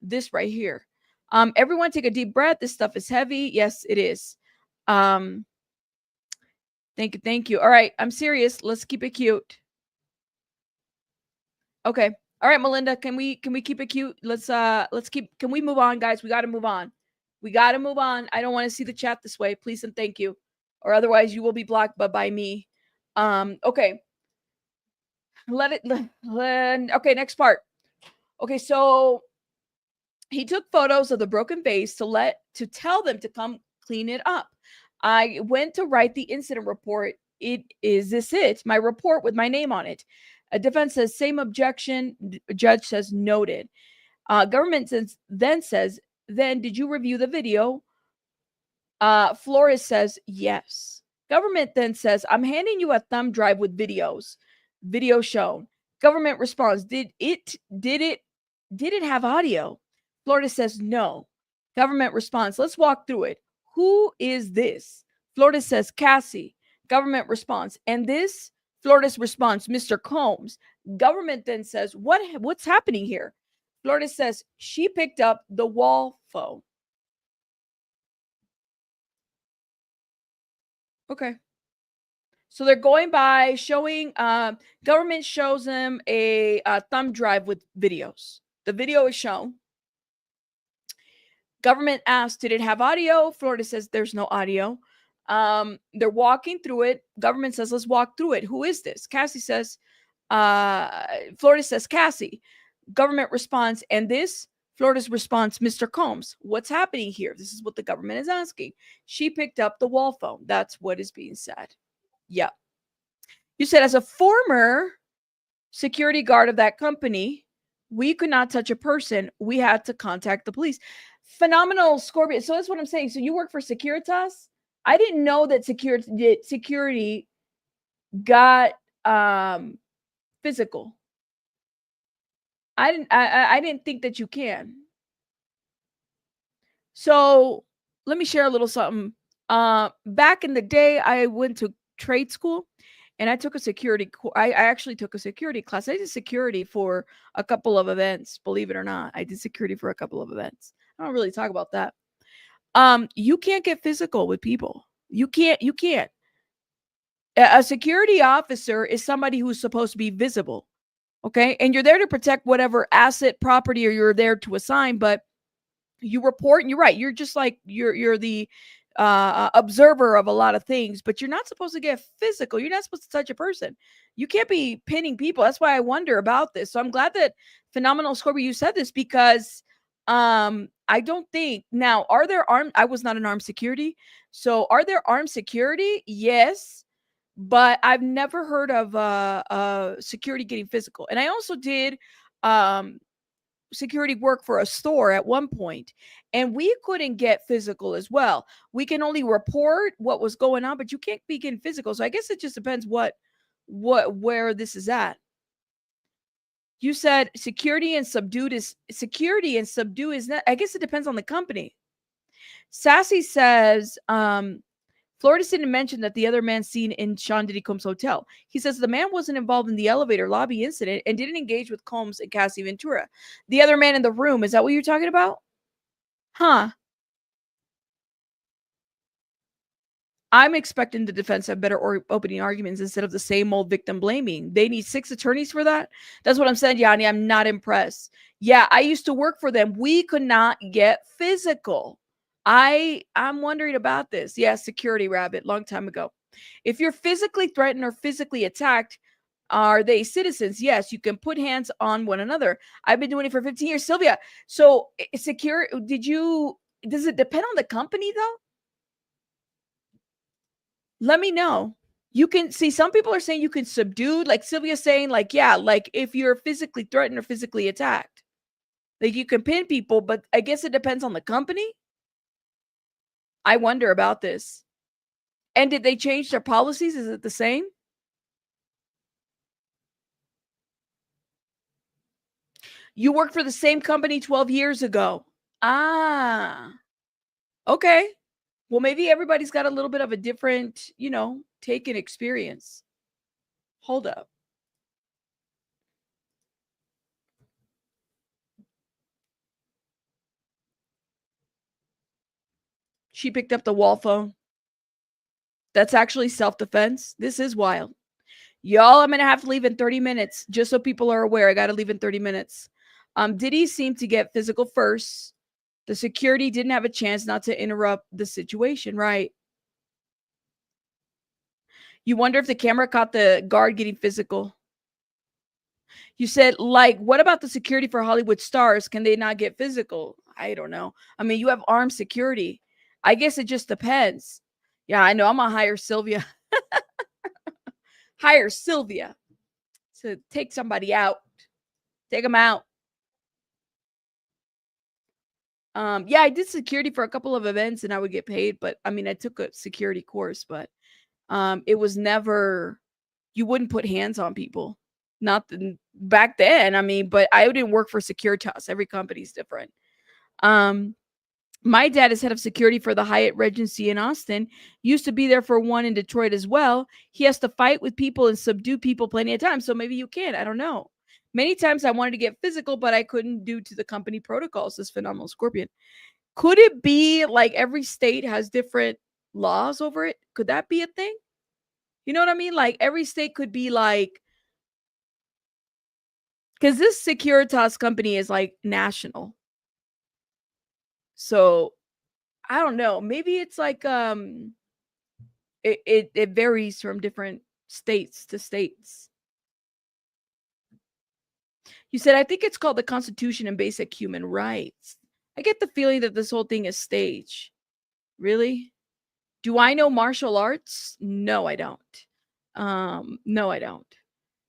This right here. Everyone take a deep breath. This stuff is heavy. Yes, it is. Thank you. All right, I'm serious. Let's keep it cute. Okay. All right, Melinda, can we keep it cute? Can we move on, guys? We got to move on. I don't want to see the chat this way. Please and thank you. Or otherwise you will be blocked by me. Okay. Okay, next part. Okay, so he took photos of the broken vase to tell them to come clean it up. I went to write the incident report. Is this it? My report with my name on it. A defense says same objection. Judge says noted. Government then says, then did you review the video? Flores says yes. Government then says, I'm handing you a thumb drive with videos. Video shown. Government responds, did it have audio? Florida says no. Government responds, let's walk through it. Who is this? Florida says Cassie. Government responds, and this? Florida's response, Mr. Combs. Government then says, what's happening here? Florida says she picked up the wall phone. Okay. So they're going by showing, government shows them a thumb drive with videos. The video is shown. Government asks, did it have audio? Florida says there's no audio. They're walking through it. Government says, let's walk through it. Who is this? Cassie says, Florida says, Cassie. Government responds, and this? Florida's response, Mr. Combs. What's happening here? This is what the government is asking. She picked up the wall phone. That's what is being said. Yeah. You said, as a former security guard of that company, we could not touch a person. We had to contact the police. Phenomenal, Scorpion. So that's what I'm saying. So you work for Securitas? I didn't know that security got physical. I didn't think that you can. So let me share a little something. Back in the day, I went to trade school and I took a security. I actually took a security class. I did security for a couple of events. Believe it or not, I did security for a couple of events. I don't really talk about that. You can't get physical with people. You can't. A security officer is somebody who's supposed to be visible. Okay. And you're there to protect whatever asset, property, or you're there to assign, but you report, and you're right. You're just like, you're the observer of a lot of things, but you're not supposed to get physical. You're not supposed to touch a person. You can't be pinning people. That's why I wonder about this. So I'm glad that Phenomenal Scorpio, you said this, because I don't think now, are there armed? I was not an armed security. So are there armed security? Yes. But I've never heard of security getting physical. And I also did security work for a store at one point, and we couldn't get physical as well. We can only report what was going on, but you can't be getting physical. So I guess it just depends where this is at. You said security and subdue is not, I guess it depends on the company. Sassy says, Florida didn't mention that the other man seen in Sean Diddy Combs' hotel. He says the man wasn't involved in the elevator lobby incident and didn't engage with Combs and Cassie Ventura. The other man in the room, is that what you're talking about? Huh. I'm expecting the defense to have better opening arguments instead of the same old victim blaming. They need 6 attorneys for that? That's what I'm saying, Yanni. I'm not impressed. Yeah, I used to work for them. We could not get physical. I'm wondering about this. Yeah, security rabbit, long time ago. If you're physically threatened or physically attacked, are they citizens? Yes, you can put hands on one another. I've been doing it for 15 years. Sylvia, so does it depend on the company though? Let me know. You can see, some people are saying you can subdue, like Sylvia's saying, like, yeah, like if you're physically threatened or physically attacked, like you can pin people, but I guess it depends on the company. I wonder about this. And did they change their policies? Is it the same? You worked for the same company 12 years ago. Ah, okay. Well, maybe everybody's got a little bit of a different, take and experience. Hold up. She picked up the wall phone. That's actually self-defense. This is wild. Y'all, I'm going to have to leave in 30 minutes. Just so people are aware, I got to leave in 30 minutes. Diddy seemed to get physical first. The security didn't have a chance not to interrupt the situation, right? You wonder if the camera caught the guard getting physical. You said, like, what about the security for Hollywood stars? Can they not get physical? I don't know. I mean, you have armed security. I guess it just depends. Yeah, I know. I'm going to hire Sylvia. Hire Sylvia to take somebody out. Take them out. Yeah, I did security for a couple of events and I would get paid, but I mean, I took a security course, but it was never, you wouldn't put hands on people. Not back then. I mean, but I didn't work for Securitas. Every company's different. My dad is head of security for the Hyatt Regency in Austin. Used to be there for one in Detroit as well. He has to fight with people and subdue people plenty of times. So maybe you can. I don't know. Many times I wanted to get physical, but I couldn't due to the company protocols. This phenomenal Scorpion. Could it be like every state has different laws over it? Could that be a thing? You know what I mean? Like every state could be like, because this Securitas company is like national. So I don't know. Maybe it's like it varies from different states to states. You said, I think it's called the Constitution and Basic Human Rights. I get the feeling that this whole thing is staged. Really? Do I know martial arts? No, I don't. No, I don't.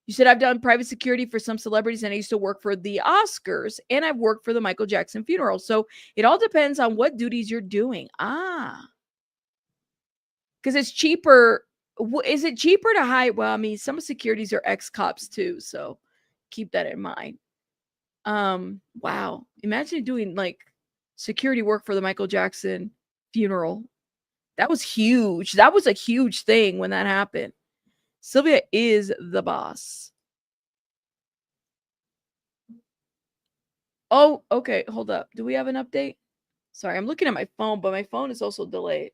You said I've done private security for some celebrities and I used to work for the Oscars and I've worked for the Michael Jackson funeral. So it all depends on what duties you're doing. Because it's cheaper. Is it cheaper to hire? Well, I mean, some securities are ex-cops too. So keep that in mind. Wow. Imagine doing like security work for the Michael Jackson funeral. That was huge. That was a huge thing when that happened. Sylvia is the boss. Oh, okay. Hold up. Do we have an update? Sorry, I'm looking at my phone, but my phone is also delayed.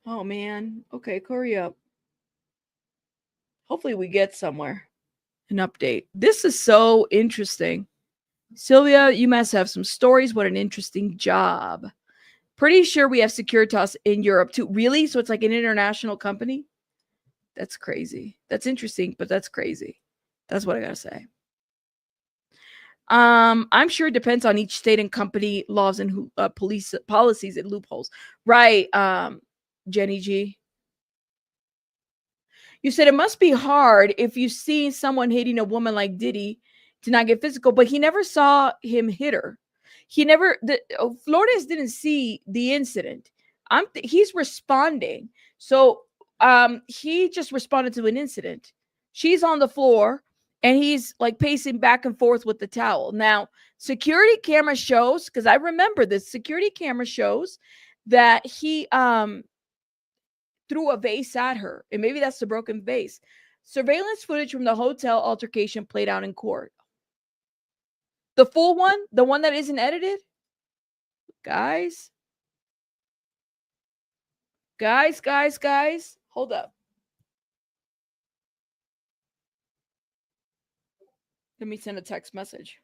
Oh, man. Okay, hurry up. Hopefully we get somewhere. An update. This is so interesting. Sylvia, you must have some stories. What an interesting job. Pretty sure we have Securitas in Europe too. Really? So it's like an international company? That's crazy. That's interesting, but that's crazy. That's what I gotta say. I'm sure it depends on each state and company laws and police policies and loopholes. Right, Jenny G. You said it must be hard if you see someone hitting a woman like Diddy to not get physical, but he never saw him hit her. He never, Flores didn't see the incident. He's responding. So he just responded to an incident. She's on the floor and he's like pacing back and forth with the towel. Now, security camera shows, because I remember this, security camera shows that he threw a vase at her. And maybe that's the broken vase. Surveillance footage from the hotel altercation played out in court. The full one, the one that isn't edited, guys, hold up. Let me send a text message.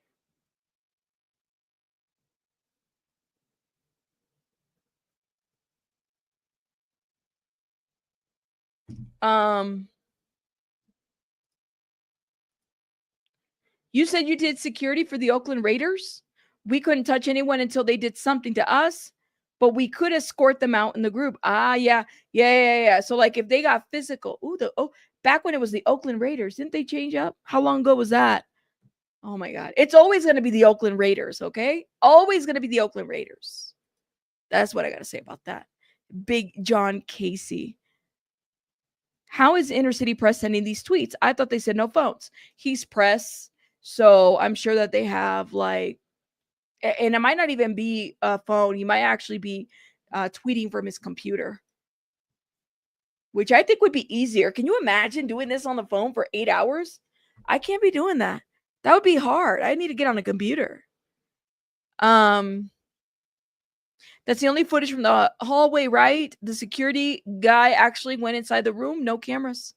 You said you did security for the Oakland Raiders? We couldn't touch anyone until they did something to us, but we could escort them out in the group. Yeah. So like if they got physical, back when it was the Oakland Raiders, didn't they change up? How long ago was that? Oh my God. It's always going to be the Oakland Raiders, okay? Always going to be the Oakland Raiders. That's what I got to say about that. Big John Casey. How is inner city press sending these tweets? I thought they said no phones. He's press. So I'm sure that they have like, and it might not even be a phone. He might actually be tweeting from his computer, which I think would be easier. Can you imagine doing this on the phone for 8 hours? I can't be doing that. That would be hard. I need to get on a computer. That's the only footage from the hallway, right? The security guy actually went inside the room. No cameras.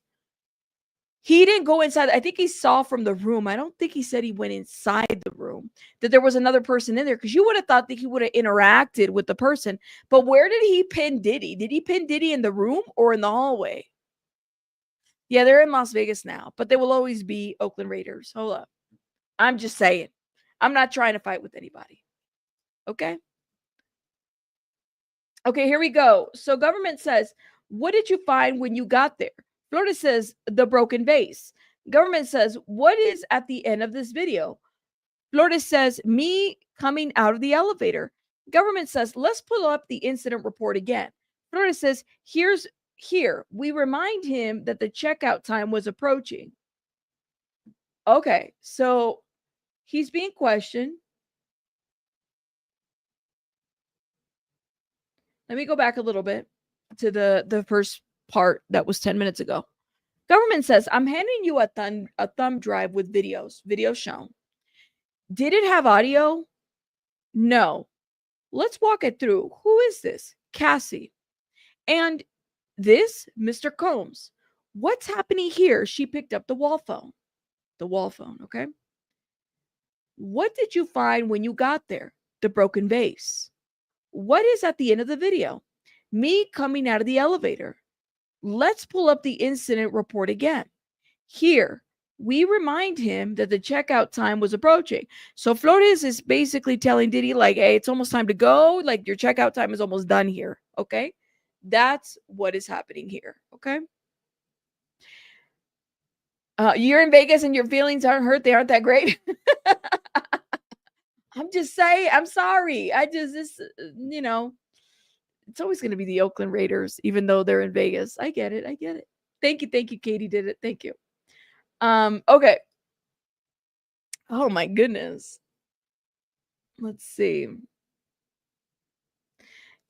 He didn't go inside. I think he saw from the room. I don't think he said he went inside the room, that there was another person in there, because you would have thought that he would have interacted with the person. But where did he pin Diddy? Did he pin Diddy in the room or in the hallway? Yeah, they're in Las Vegas now, but they will always be Oakland Raiders. Hold up. I'm just saying. I'm not trying to fight with anybody. Okay? Okay, here we go. So government says, what did you find when you got there? Florida says the broken vase. Government says, what is at the end of this video? Florida says, me coming out of the elevator. Government says, let's pull up the incident report again. Florida says, here. We remind him that the checkout time was approaching. Okay, so he's being questioned. Let me go back a little bit to the first part that was 10 minutes ago. Government says, I'm handing you a thumb drive with videos shown. Did it have audio? No. Let's walk it through. Who is this? Cassie. And this, Mr. Combs. What's happening here? She picked up the wall phone. The wall phone, okay? What did you find when you got there? The broken vase. What is at the end of the video? Me coming out of the elevator. Let's pull up the incident report again. Here, we remind him that the checkout time was approaching. So Flores is basically telling Diddy, like, hey, it's almost time to go. Like, your checkout time is almost done here. Okay? That's what is happening here. Okay? You're in Vegas and your feelings aren't hurt. They aren't that great. I'm just saying, I'm sorry. It's always going to be the Oakland Raiders, even though they're in Vegas. I get it. Thank you. Katie did it. Thank you. Okay. Oh my goodness. Let's see.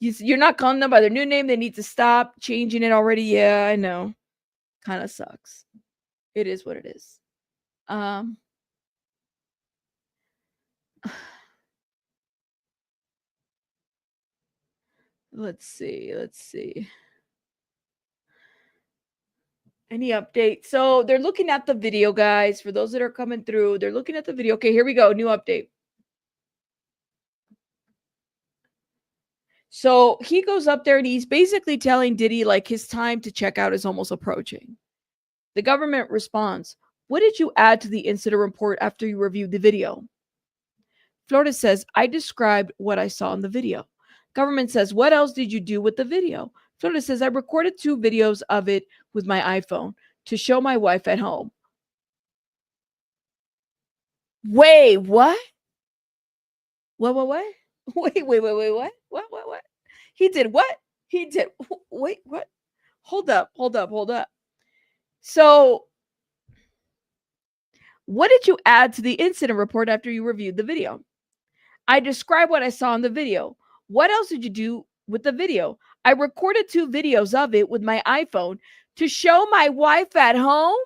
You're not calling them by their new name. They need to stop changing it already. Yeah, I know. Kind of sucks. It is what it is. Let's see. Any update? So they're looking at the video, guys. For those that are coming through, they're looking at the video. Okay, here we go. New update. So he goes up there and he's basically telling Diddy like his time to check out is almost approaching. The government responds, what did you add to the incident report after you reviewed the video? Flores says, I described what I saw in the video. Government says, what else did you do with the video? Flores says, I recorded 2 videos of it with my iPhone to show my wife at home. Wait, what? What? Wait, what? What? He did what? Wait, what? Hold up. So, what did you add to the incident report after you reviewed the video? I described what I saw in the video. What else did you do with the video? I recorded 2 videos of it with my iPhone to show my wife at home.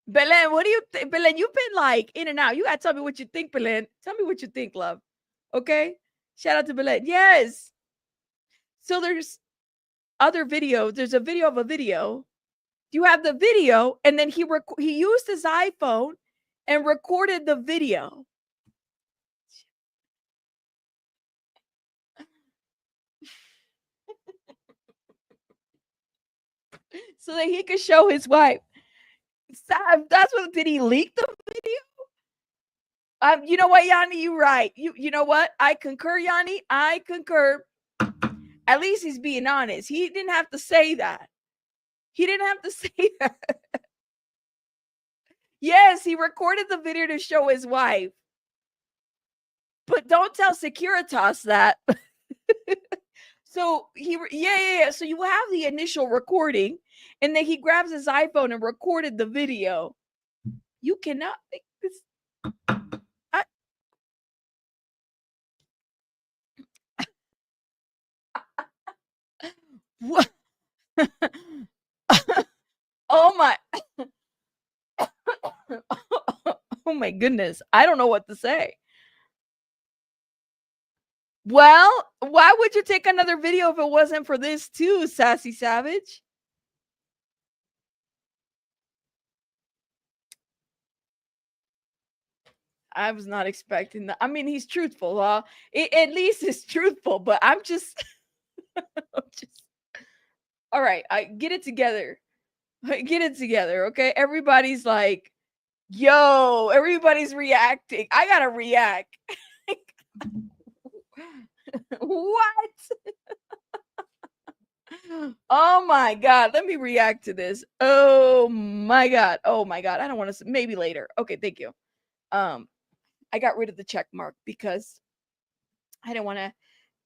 Belen, what do you think? Belen, you've been like in and out. You gotta tell me what you think, Belen. Tell me what you think, love. Okay? Shout out to Belen. Yes. So there's other videos. There's a video of a video. You have the video, and then he used his iPhone and recorded the video. So that he could show his wife. That's what, did he leak the video? You know what, Yanni, you're right. You know what? I concur, Yanni. I concur. At least he's being honest. He didn't have to say that. Yes, he recorded the video to show his wife. But don't tell Securitas that. So So you have the initial recording, and then he grabs his iPhone and recorded the video. You cannot make this. What? Oh my. Oh my goodness. I don't know what to say. Well, why would you take another video if it wasn't for this too, Sassy Savage? I was not expecting that. I mean, he's truthful. At least it's truthful, but I'm just, all right. I get it together. Okay. Everybody's like, yo, everybody's reacting. I gotta react. What? Oh my God. Let me react to this. Oh my God. I don't want to, maybe later. Okay. Thank you. I got rid of the check mark because I didn't want to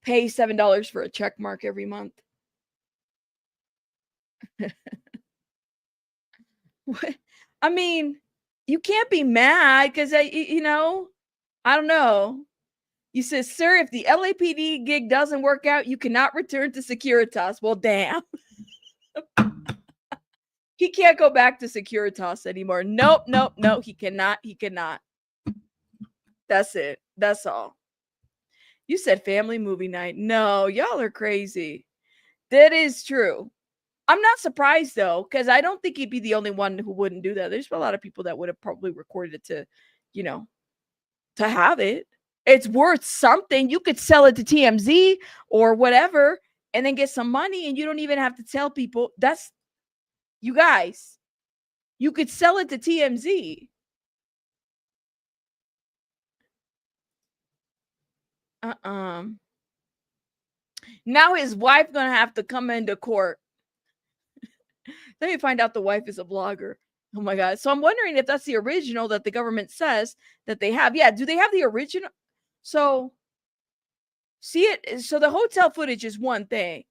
pay $7 for a check mark every month. What? I mean, you can't be mad because I don't know. You said, sir, if the LAPD gig doesn't work out, you cannot return to Securitas. Well, damn. He can't go back to Securitas anymore. Nope. He cannot. That's it. That's all. You said family movie night. No, y'all are crazy. That is true. I'm not surprised though, because I don't think he'd be the only one who wouldn't do that. There's a lot of people that would have probably recorded it to, to have it. It's worth something. You could sell it to TMZ or whatever and then get some money, and you don't even have to tell people. That's, you guys, you could sell it to TMZ. Now his wife gonna have to come into court. Then you find out the wife is a blogger. Oh my God. So I'm wondering if that's the original that the government says that they have. Yeah, do they have the original? So see it. So the hotel footage is one thing.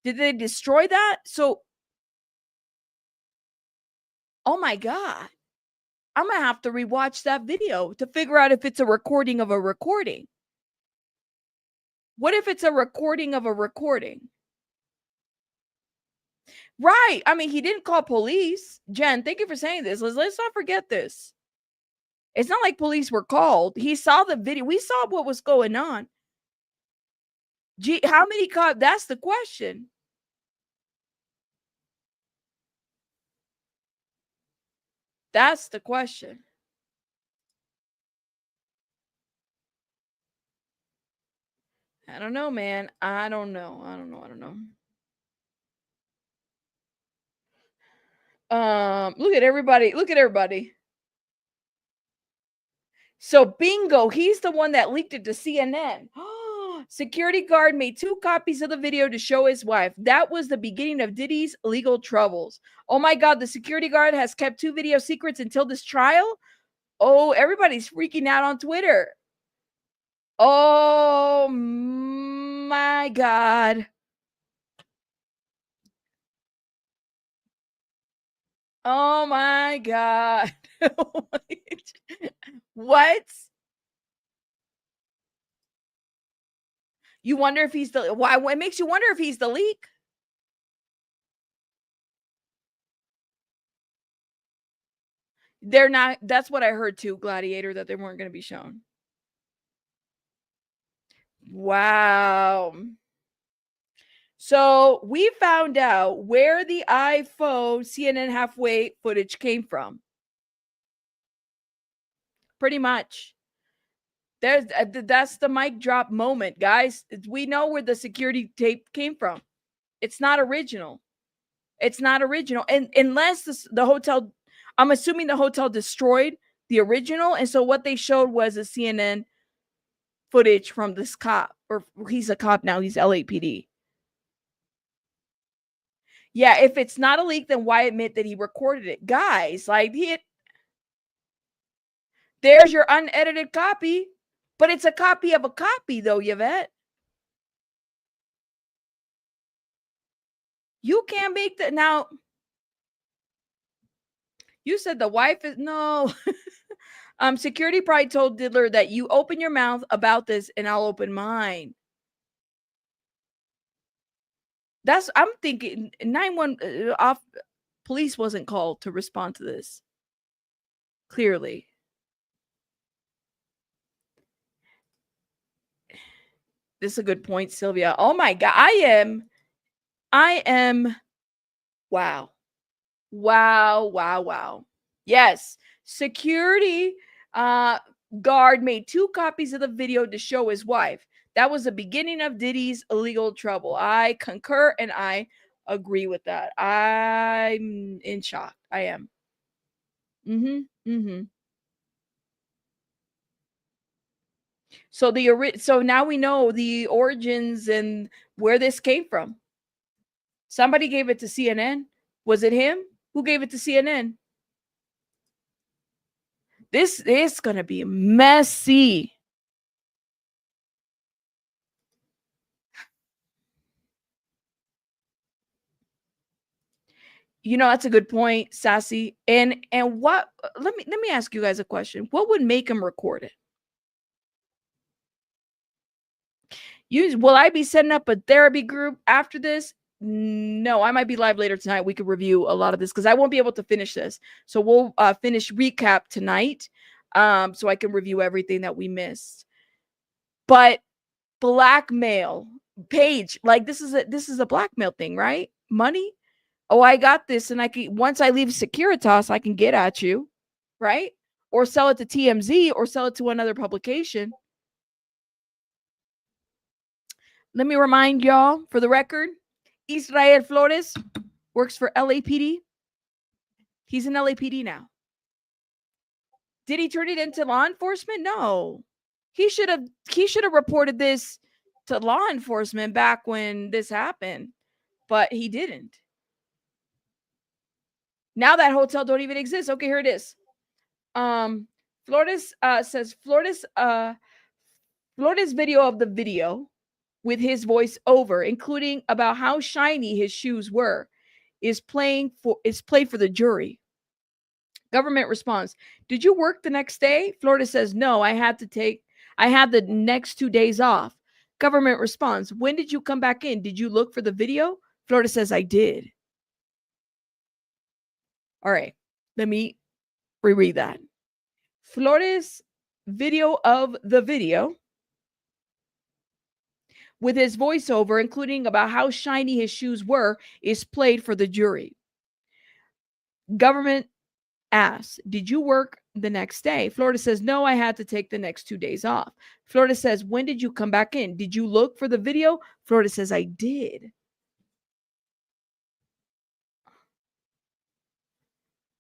Did they destroy that? So, oh my God. I'm gonna have to rewatch that video to figure out if it's a recording of a recording. What if it's a recording of a recording? Right. I mean, he didn't call police. Jen, thank you for saying this. Let's not forget this. It's not like police were called. He saw the video. We saw what was going on. Gee, how many cops? That's the question. That's the question. I don't know, man. I don't know. Look at everybody. So bingo, he's the one that leaked it to CNN. Security guard made 2 copies of the video to show his wife. That was the beginning of Diddy's legal troubles. Oh my God, the security guard has kept 2 video secrets until this trial? Oh, everybody's freaking out on Twitter. Oh my God. Oh my God. What? You wonder if he's the why? What makes you wonder if he's the leak? They're not. That's what I heard too, Gladiator, that they weren't going to be shown. Wow. So we found out where the iPhone CNN halfway footage came from. Pretty much. That's the mic drop moment, guys. We know where the security tape came from. It's not original. And unless the hotel, I'm assuming the hotel destroyed the original. And so what they showed was a CNN footage from this cop, or he's a cop now. He's LAPD. Yeah, if it's not a leak, then why admit that he recorded it? Guys, like there's your unedited copy, but it's a copy of a copy though, Yvette. You can't make that now. You said the wife is no. Security probably told Diddler that you open your mouth about this and I'll open mine. I'm thinking 911 off police wasn't called to respond to this. Clearly. This is a good point, Sylvia. Oh my God. I am. Wow. Yes. Security guard made 2 copies of the video to show his wife. That was the beginning of Diddy's illegal trouble. I concur and I agree with that. I'm in shock. I am. So now we know the origins and where this came from. Somebody gave it to CNN. Was it him? Who gave it to CNN? This is going to be messy. You know, that's a good point, Sassy. And what? Let me ask you guys a question. What would make him record it? Will I be setting up a therapy group after this? No, I might be live later tonight. We could review a lot of this because I won't be able to finish this. So we'll finish recap tonight, so I can review everything that we missed. But blackmail, Paige, like this is a blackmail thing, right? Money. Oh, I got this, and I can once I leave Securitas, I can get at you, right? Or sell it to TMZ, or sell it to another publication. Let me remind y'all, for the record, Israel Flores works for LAPD. He's in LAPD now. Did he turn it into law enforcement? No. He should have reported this to law enforcement back when this happened, but he didn't. Now that hotel don't even exist. Okay, here it is. Flores says Flores video of the video with his voice over, including about how shiny his shoes were, is played for the jury. Government response: did you work the next day? Florida says no, I had the next 2 days off. Government response: when did you come back in? Did you look for the video? Florida says I did. All right, let me reread that. Flores video of the video with his voiceover, including about how shiny his shoes were, is played for the jury. Government asks, did you work the next day? Florida says, no, I had to take the next 2 days off. Florida says, when did you come back in? Did you look for the video? Florida says, I did.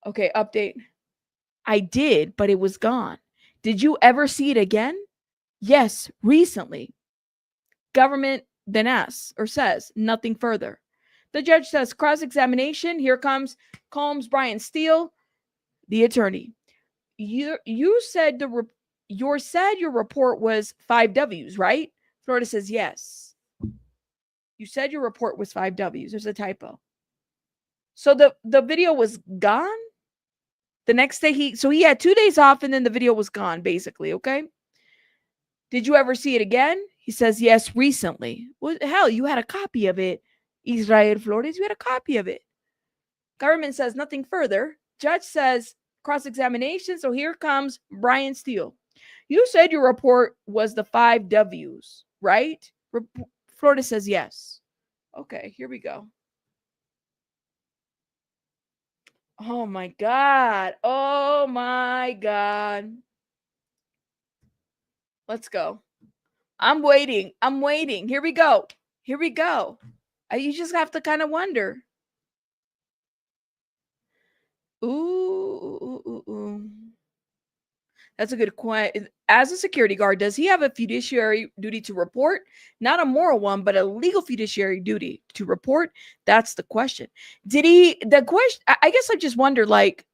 Okay, update. I did, but it was gone. Did you ever see it again? Yes, recently. Government then asks or says nothing further. The judge says cross-examination. Here comes Combs Brian Steele, the attorney. You said your report was 5 W's, right? Florida says yes. You said your report was 5 W's. There's a typo. So the video was gone the next day. He had 2 days off, and then the video was gone, basically. Okay. Did you ever see it again? He says yes, recently. Well, hell, you had a copy of it, Israel Flores. You had a copy of it. Government says nothing further. Judge says cross-examination. So here comes Brian Steele. You said your report was the 5 W's, right? Florida says yes. Okay, here we go. Oh my God. Oh my God. Let's go. I'm waiting. Here we go. You just have to kind of wonder. Ooh. That's a good question. As a security guard, does he have a fiduciary duty to report? Not a moral one, but a legal fiduciary duty to report? That's the question. I guess I just wonder, like,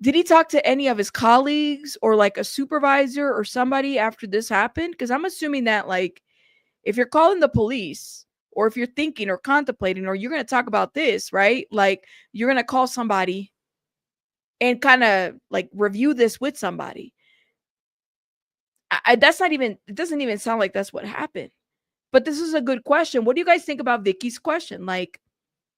did he talk to any of his colleagues or like a supervisor or somebody after this happened? Because I'm assuming that, like, if you're calling the police or if you're thinking or contemplating or you're going to talk about this, right? Like, you're going to call somebody and kind of like review this with somebody. It doesn't even sound like that's what happened. But this is a good question. What do you guys think about Vicky's question? Like,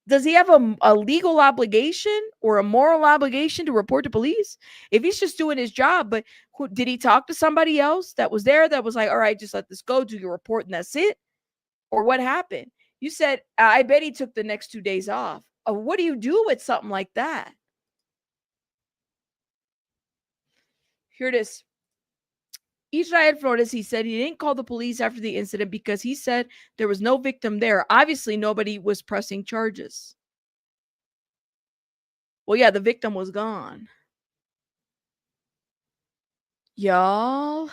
does he have a legal obligation or a moral obligation to report to police? If he's just doing his job, but did he talk to somebody else that was there that was like, all right, just let this go, do your report, and that's it? Or what happened? You said, I bet he took the next 2 days off. What do you do with something like that? Here it is. Israel Flores, he said he didn't call the police after the incident because he said there was no victim there. Obviously, nobody was pressing charges. Well, yeah, the victim was gone. Y'all.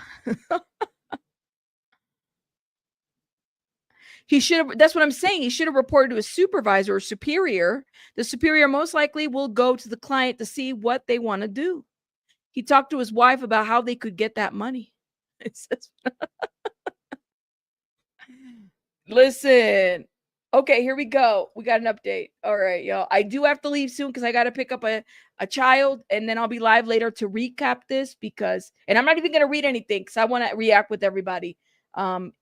That's what I'm saying. He should have reported to a supervisor or superior. The superior most likely will go to the client to see what they want to do. He talked to his wife about how they could get that money. It says, listen. Okay, here we go. We got an update. All right, y'all. I do have to leave soon because I got to pick up a child, and then I'll be live later to recap this because, and I'm not even going to read anything because I want to react with everybody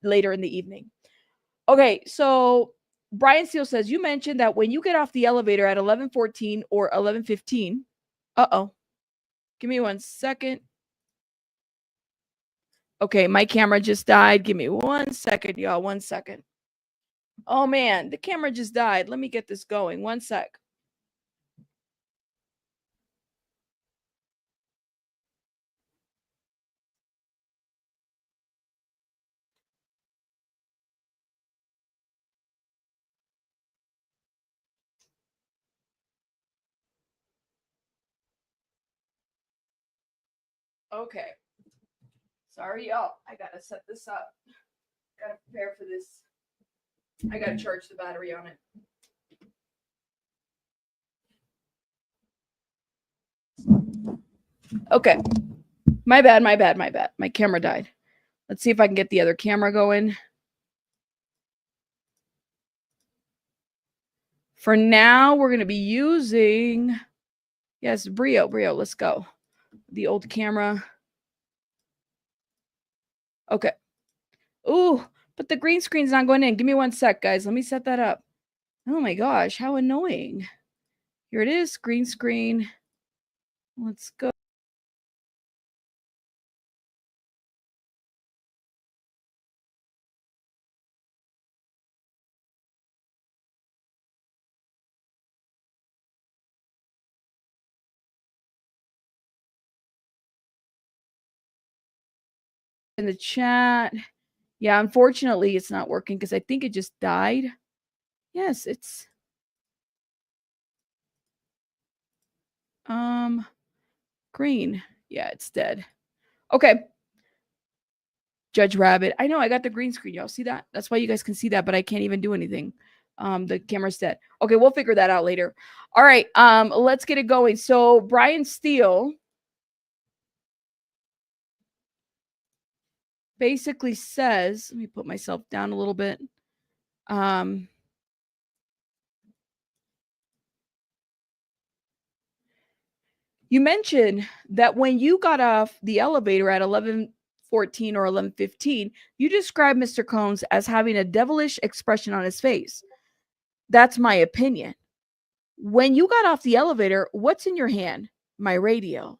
later in the evening. Okay, so Brian Steele says, you mentioned that when you get off the elevator at 11:14 or 11:15, give me 1 second. Okay, my camera just died. Give me 1 second, y'all. 1 second. Oh man, the camera just died. Let me get this going. 1 sec. Okay. Sorry, y'all. I gotta set this up. Gotta prepare for this. I gotta charge the battery on it. Okay. My bad. My camera died. Let's see if I can get the other camera going. For now, we're gonna be using, yes, Brio. Let's go. The old camera. Okay. Ooh, but the green screen's not going in. Give me 1 sec, guys. Let me set that up. Oh my gosh, how annoying. Here it is, green screen. Let's go. In the chat. Yeah, unfortunately, it's not working because I think it just died. Yes, it's green. Yeah, it's dead. Okay. Judge Rabbit. I know I got the green screen, y'all. See that? That's why you guys can see that, but I can't even do anything. The camera's dead. Okay, we'll figure that out later. All right, let's get it going. So Brian Steele basically says, let me put myself down a little bit. You mentioned that when you got off the elevator at 11:14 or 11:15, you described Mr. Combs as having a devilish expression on his face. That's my opinion. When you got off the elevator, what's in your hand? My radio.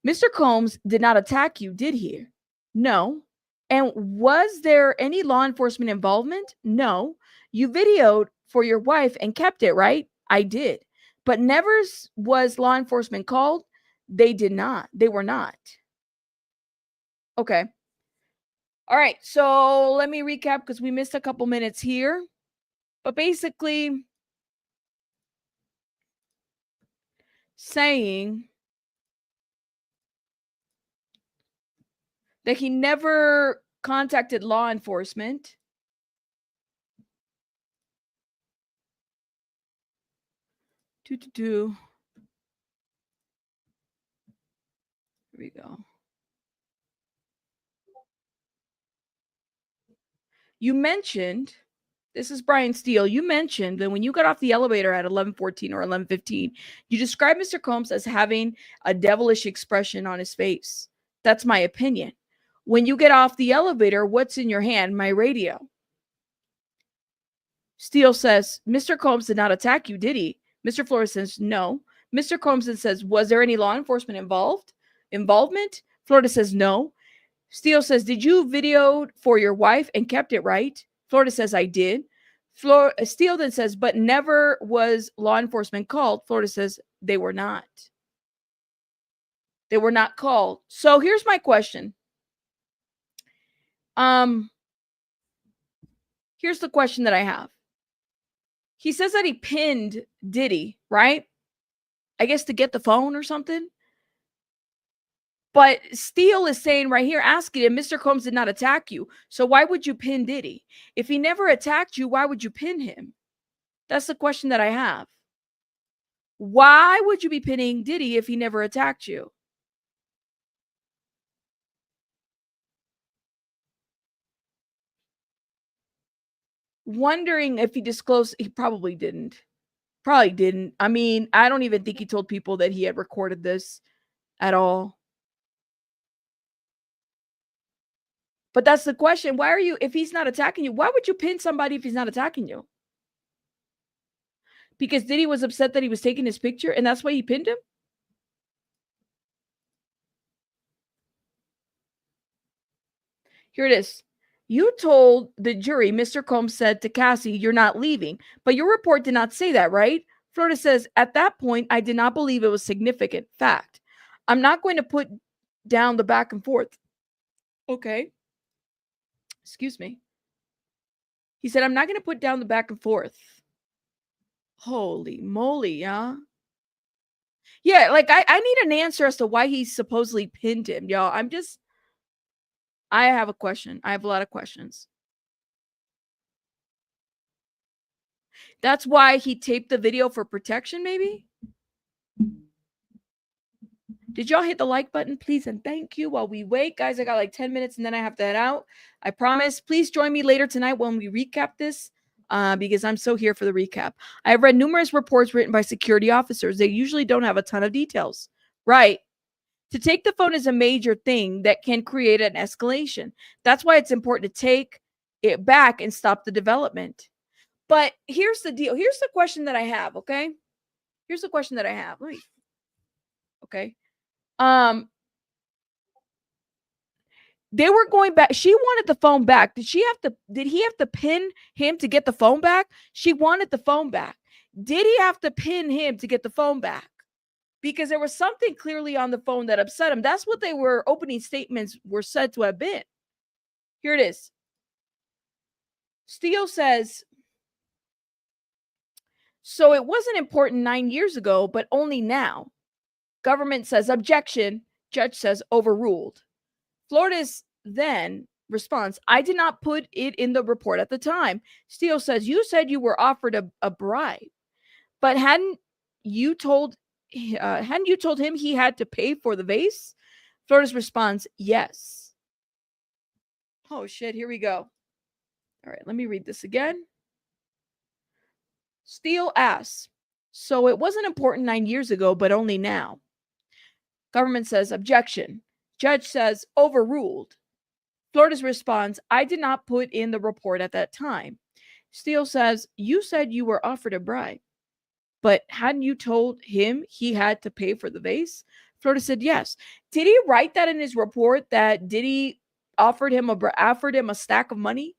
Mr. Combs did not attack you, did he? No. And was there any law enforcement involvement? No. You videoed for your wife and kept it, right? I did. But never was law enforcement called? They did not. They were not. Okay. All right. So let me recap because we missed a couple minutes here. But basically, saying that he never contacted law enforcement. Here we go. You mentioned, this is Brian Steele, you mentioned that when you got off the elevator at 11:14 or 11:15, you described Mr. Combs as having a devilish expression on his face. That's my opinion. When you get off the elevator, what's in your hand? My radio. Steele says, Mr. Combs did not attack you, did he? Mr. Flores says, no. Mr. Combs then says, was there any law enforcement involvement? Florida says, no. Steele says, did you video for your wife and kept it, right? Florida says, I did. Steele then says, but never was law enforcement called. Florida says, they were not. They were not called. So here's my question. Here's the question that I have. He says that he pinned Diddy, right? I guess to get the phone or something. But Steele is saying right here, asking him, Mr. Combs did not attack you. So why would you pin Diddy? If he never attacked you, why would you pin him? That's the question that I have. Why would you be pinning Diddy if he never attacked you? wondering if he disclosed. He probably didn't. Probably didn't. I mean, I don't even think he told people that he had recorded this at all. But that's the question. Why are you, if he's not attacking you, why would you pin somebody if he's not attacking you? Because Diddy was upset that he was taking his picture and that's why he pinned him? Here it is. You told the jury, Mr. Combs said to Cassie, you're not leaving. But your report did not say that, right? Florida says, at that point, I did not believe it was significant. Fact. I'm not going to put down the back and forth. Okay. Excuse me. He said, I'm not going to put down the back and forth. Holy moly, huh? Yeah, like I need an answer as to why he supposedly pinned him, y'all. I have a question. I have a lot of questions. That's why he taped the video for protection, maybe? Did y'all hit the like button, please? And thank you while we wait. Guys, I got like 10 minutes and then I have to head out. I promise. Please join me later tonight when we recap this because I'm so here for the recap. I have read numerous reports written by security officers. They usually don't have a ton of details. Right. To take the phone is a major thing that can create an escalation. That's why it's important to take it back and stop the development. But here's the deal. Here's the question that I have, okay? Here's the question that I have. Okay. They were going back. She wanted the phone back. Did he have to pin him to get the phone back? She wanted the phone back. Did he have to pin him to get the phone back? Because there was something clearly on the phone that upset him. That's what they were opening statements were said to have been. Here it is. Steele says, so it wasn't important 9 years ago, but only now. Government says objection. Judge says overruled. Florida's then response, I did not put it in the report at the time. Steele says, you said you were offered a bribe, but hadn't you told him he had to pay for the vase? Florida's response, yes. Oh shit, here we go. All right, let me read this again. Steele asks, so it wasn't important 9 years ago, but only now. Government says objection. Judge says overruled. Florida's response, I did not put in the report at that time. Steele says, you said you were offered a bribe, but hadn't you told him he had to pay for the vase? Florida said yes. Did he write that in his report that Diddy offered him a stack of money?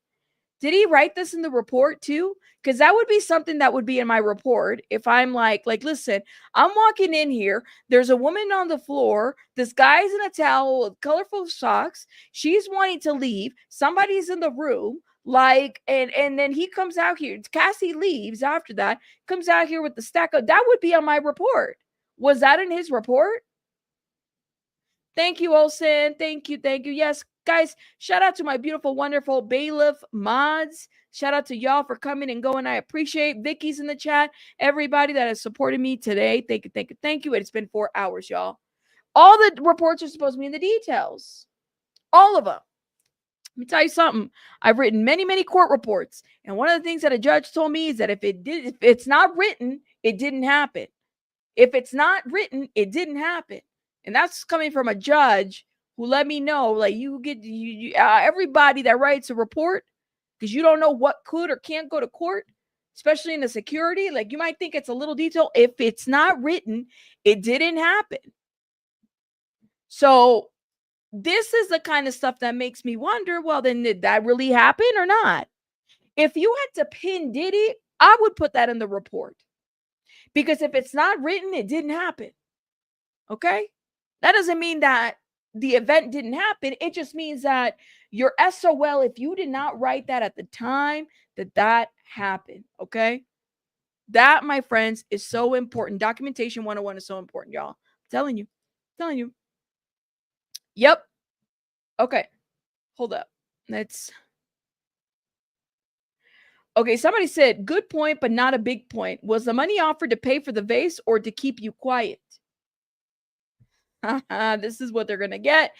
Did he write this in the report too? Because that would be something that would be in my report. If I'm like, listen, I'm walking in here. There's a woman on the floor. This guy's in a towel with colorful socks. She's wanting to leave. Somebody's in the room. And then he comes out here. Cassie leaves after that, comes out here with the stack of, that would be on my report. Was that in his report? Thank you, Olsen. Thank you. Yes, guys, shout out to my beautiful, wonderful bailiff mods. Shout out to y'all for coming and going. I appreciate Vicky's in the chat. Everybody that has supported me today. Thank you. It's been 4 hours, y'all. All the reports are supposed to be in the details. All of them. Let me tell you something. I've written many, many court reports. And one of the things that a judge told me is that if it's not written, it didn't happen. If it's not written, it didn't happen. And that's coming from a judge who let me know, like, everybody that writes a report, because you don't know what could or can't go to court, especially in the security, like you might think it's a little detail. If it's not written, it didn't happen. So this is the kind of stuff that makes me wonder, well, then did that really happen or not? If you had to pin Diddy, I would put that in the report. Because if it's not written, it didn't happen. Okay? That doesn't mean that the event didn't happen. It just means that your SOL, if you did not write that at the time that happened, okay? That, my friends, is so important. Documentation 101 is so important, y'all. I'm telling you. Yep. Okay. Hold up. Okay, somebody said, good point, but not a big point. Was the money offered to pay for the vase or to keep you quiet? This is what they're going to get.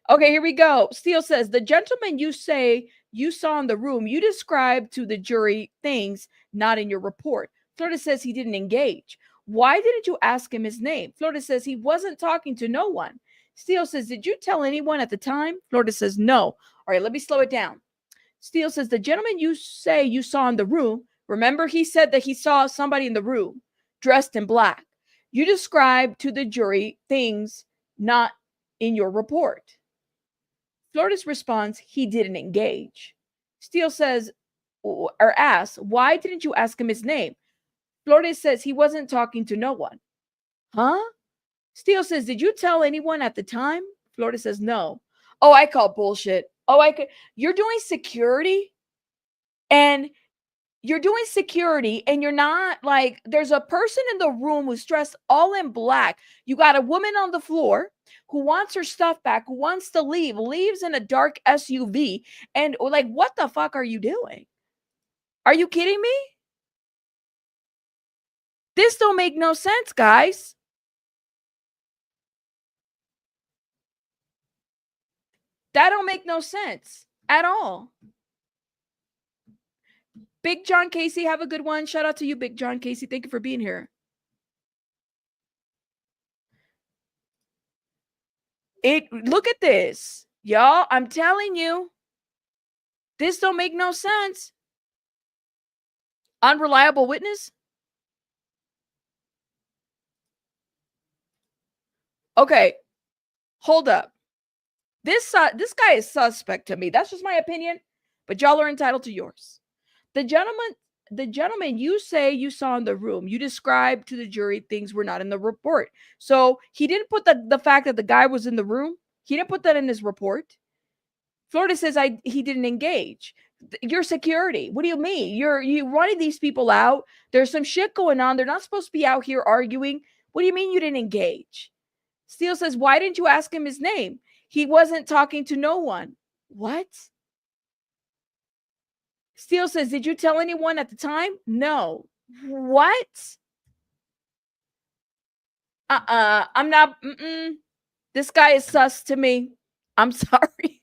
Okay, here we go. Steele says, the gentleman you say you saw in the room, you described to the jury things not in your report. Florida says he didn't engage. Why didn't you ask him his name? Florida says he wasn't talking to no one. Steele says, did you tell anyone at the time? Florida says, no. All right, let me slow it down. Steele says, the gentleman you say you saw in the room, remember he said that he saw somebody in the room dressed in black. You described to the jury things not in your report. Florida's response, he didn't engage. Steele says, or asks, why didn't you ask him his name? Florida says he wasn't talking to no one. Huh? Steele says, did you tell anyone at the time? Florida says, no. Oh, I call bullshit. Oh, you're doing security and you're not like, there's a person in the room who's dressed all in black. You got a woman on the floor who wants her stuff back, who wants to leave, leaves in a dark SUV. And like, what the fuck are you doing? Are you kidding me? This don't make no sense, guys. That don't make no sense at all. Big John Casey, have a good one. Shout out to you, Big John Casey. Thank you for being here. Look at this. Y'all, I'm telling you, this don't make no sense. Unreliable witness? Okay, hold up. This guy is suspect to me. That's just my opinion, but y'all are entitled to yours. The gentleman you say you saw in the room, you described to the jury things were not in the report. So he didn't put the fact that the guy was in the room, he didn't put that in his report. Florida says he didn't engage. Your security. What do you mean? You running these people out. There's some shit going on. They're not supposed to be out here arguing. What do you mean you didn't engage? Steele says, why didn't you ask him his name? He wasn't talking to no one. What? Steele says, did you tell anyone at the time? No. What? I'm not. This guy is sus to me. I'm sorry.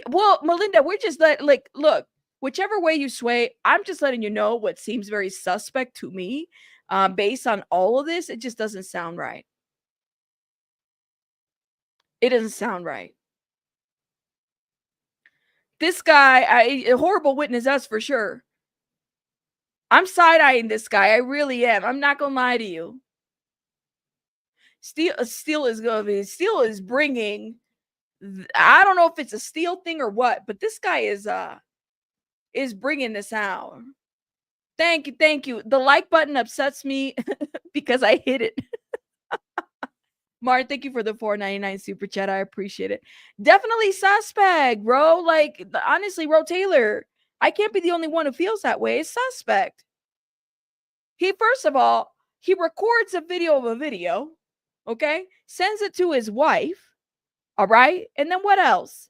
Well, Melinda, we're just like, look, whichever way you sway, I'm just letting you know what seems very suspect to me. Based on all of this, it just doesn't sound right. It doesn't sound right. This guy, a horrible witness, that's for sure. I'm side-eyeing this guy. I really am. I'm not gonna lie to you. Steele is bringing. I don't know if it's a Steele thing or what, but this guy is bringing this out. Thank you. The like button upsets me because I hit it. Martin, thank you for the $4.99 super chat. I appreciate it. Definitely suspect, bro. Like, honestly, Ro Taylor, I can't be the only one who feels that way. It's suspect. First of all, he records a video of a video, okay? Sends it to his wife, all right? And then what else?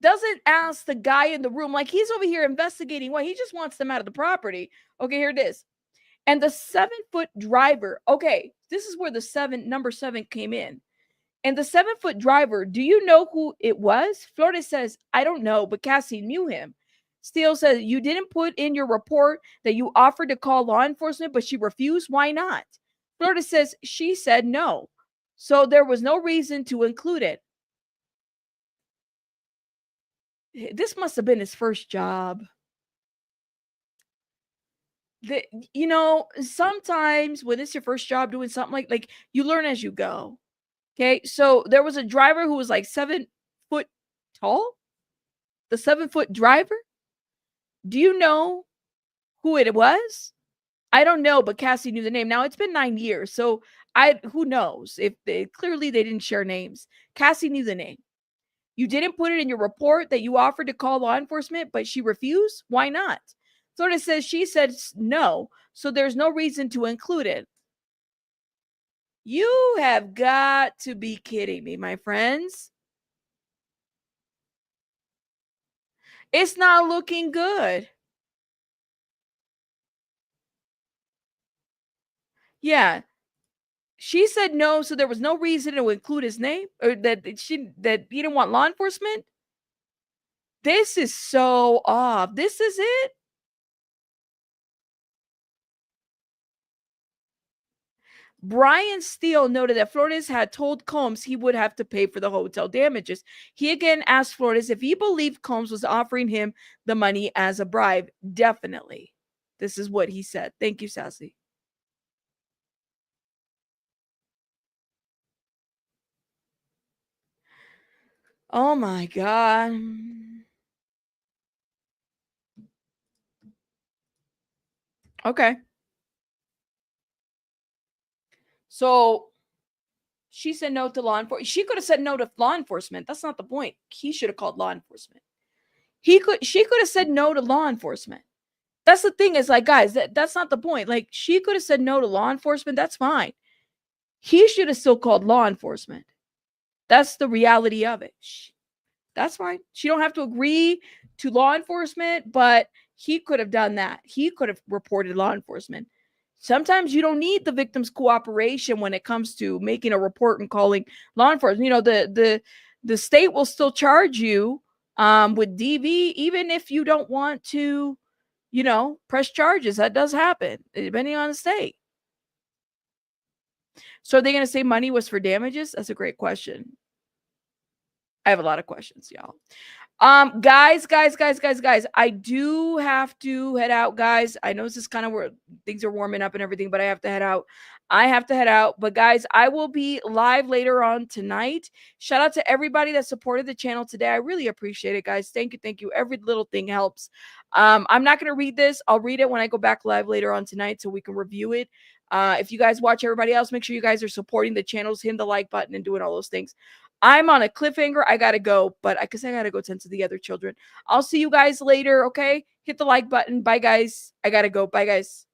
Doesn't ask the guy in the room, like he's over here investigating what he just wants them out of the property. Okay, here it is. And the 7-foot driver, okay, this is where the number 7 came in. And the 7-foot driver, do you know who it was? Florida says, I don't know, but Cassie knew him. Steele says, you didn't put in your report that you offered to call law enforcement, but she refused. Why not? Florida says, she said no. So there was no reason to include it. This must have been his first job. Sometimes when it's your first job doing something like you learn as you go. Okay, so there was a driver who was like 7 foot tall. The 7-foot driver. Do you know who it was? I don't know, but Cassie knew the name. Now it's been 9 years, so who knows if clearly they didn't share names. Cassie knew the name. You didn't put it in your report that you offered to call law enforcement, but she refused. Why not? Florida says she said no, so there's no reason to include it. You have got to be kidding me, my friends. It's not looking good. Yeah. She said no, so there was no reason to include his name, or that he didn't want law enforcement. This is so off. This is it. Brian Steele noted that Flores had told Combs he would have to pay for the hotel damages. He again asked Flores if he believed Combs was offering him the money as a bribe. Definitely. This is what he said. Thank you, Sassy. Oh my God. Okay. So she said no to law enforcement. She could have said no to law enforcement. That's not the point. He should have called law enforcement. She could have said no to law enforcement. That's the thing, is like, guys, that's not the point. Like, she could have said no to law enforcement. That's fine. He should have still called law enforcement. That's the reality of it. That's fine. She don't have to agree to law enforcement, but he could have done that. He could have reported law enforcement. Sometimes you don't need the victim's cooperation when it comes to making a report and calling law enforcement. You know, the state will still charge you with DV, even if you don't want to, you know, press charges. That does happen, depending on the state. So are they going to say money was for damages? That's a great question. I have a lot of questions, y'all. Guys, I do have to head out, guys. I know this is kind of where things are warming up and everything, but I have to head out. But guys, I will be live later on tonight. Shout out to everybody that supported the channel today. I really appreciate it, guys. Thank you. Every little thing helps. I'm not going to read this. I'll read it when I go back live later on tonight so we can review it. If you guys watch everybody else, make sure you guys are supporting the channels, hitting the like button and doing all those things. I'm on a cliffhanger. I got to go, but I guess I got to go tend to the other children. I'll see you guys later, okay? Hit the like button. Bye, guys. I got to go. Bye, guys.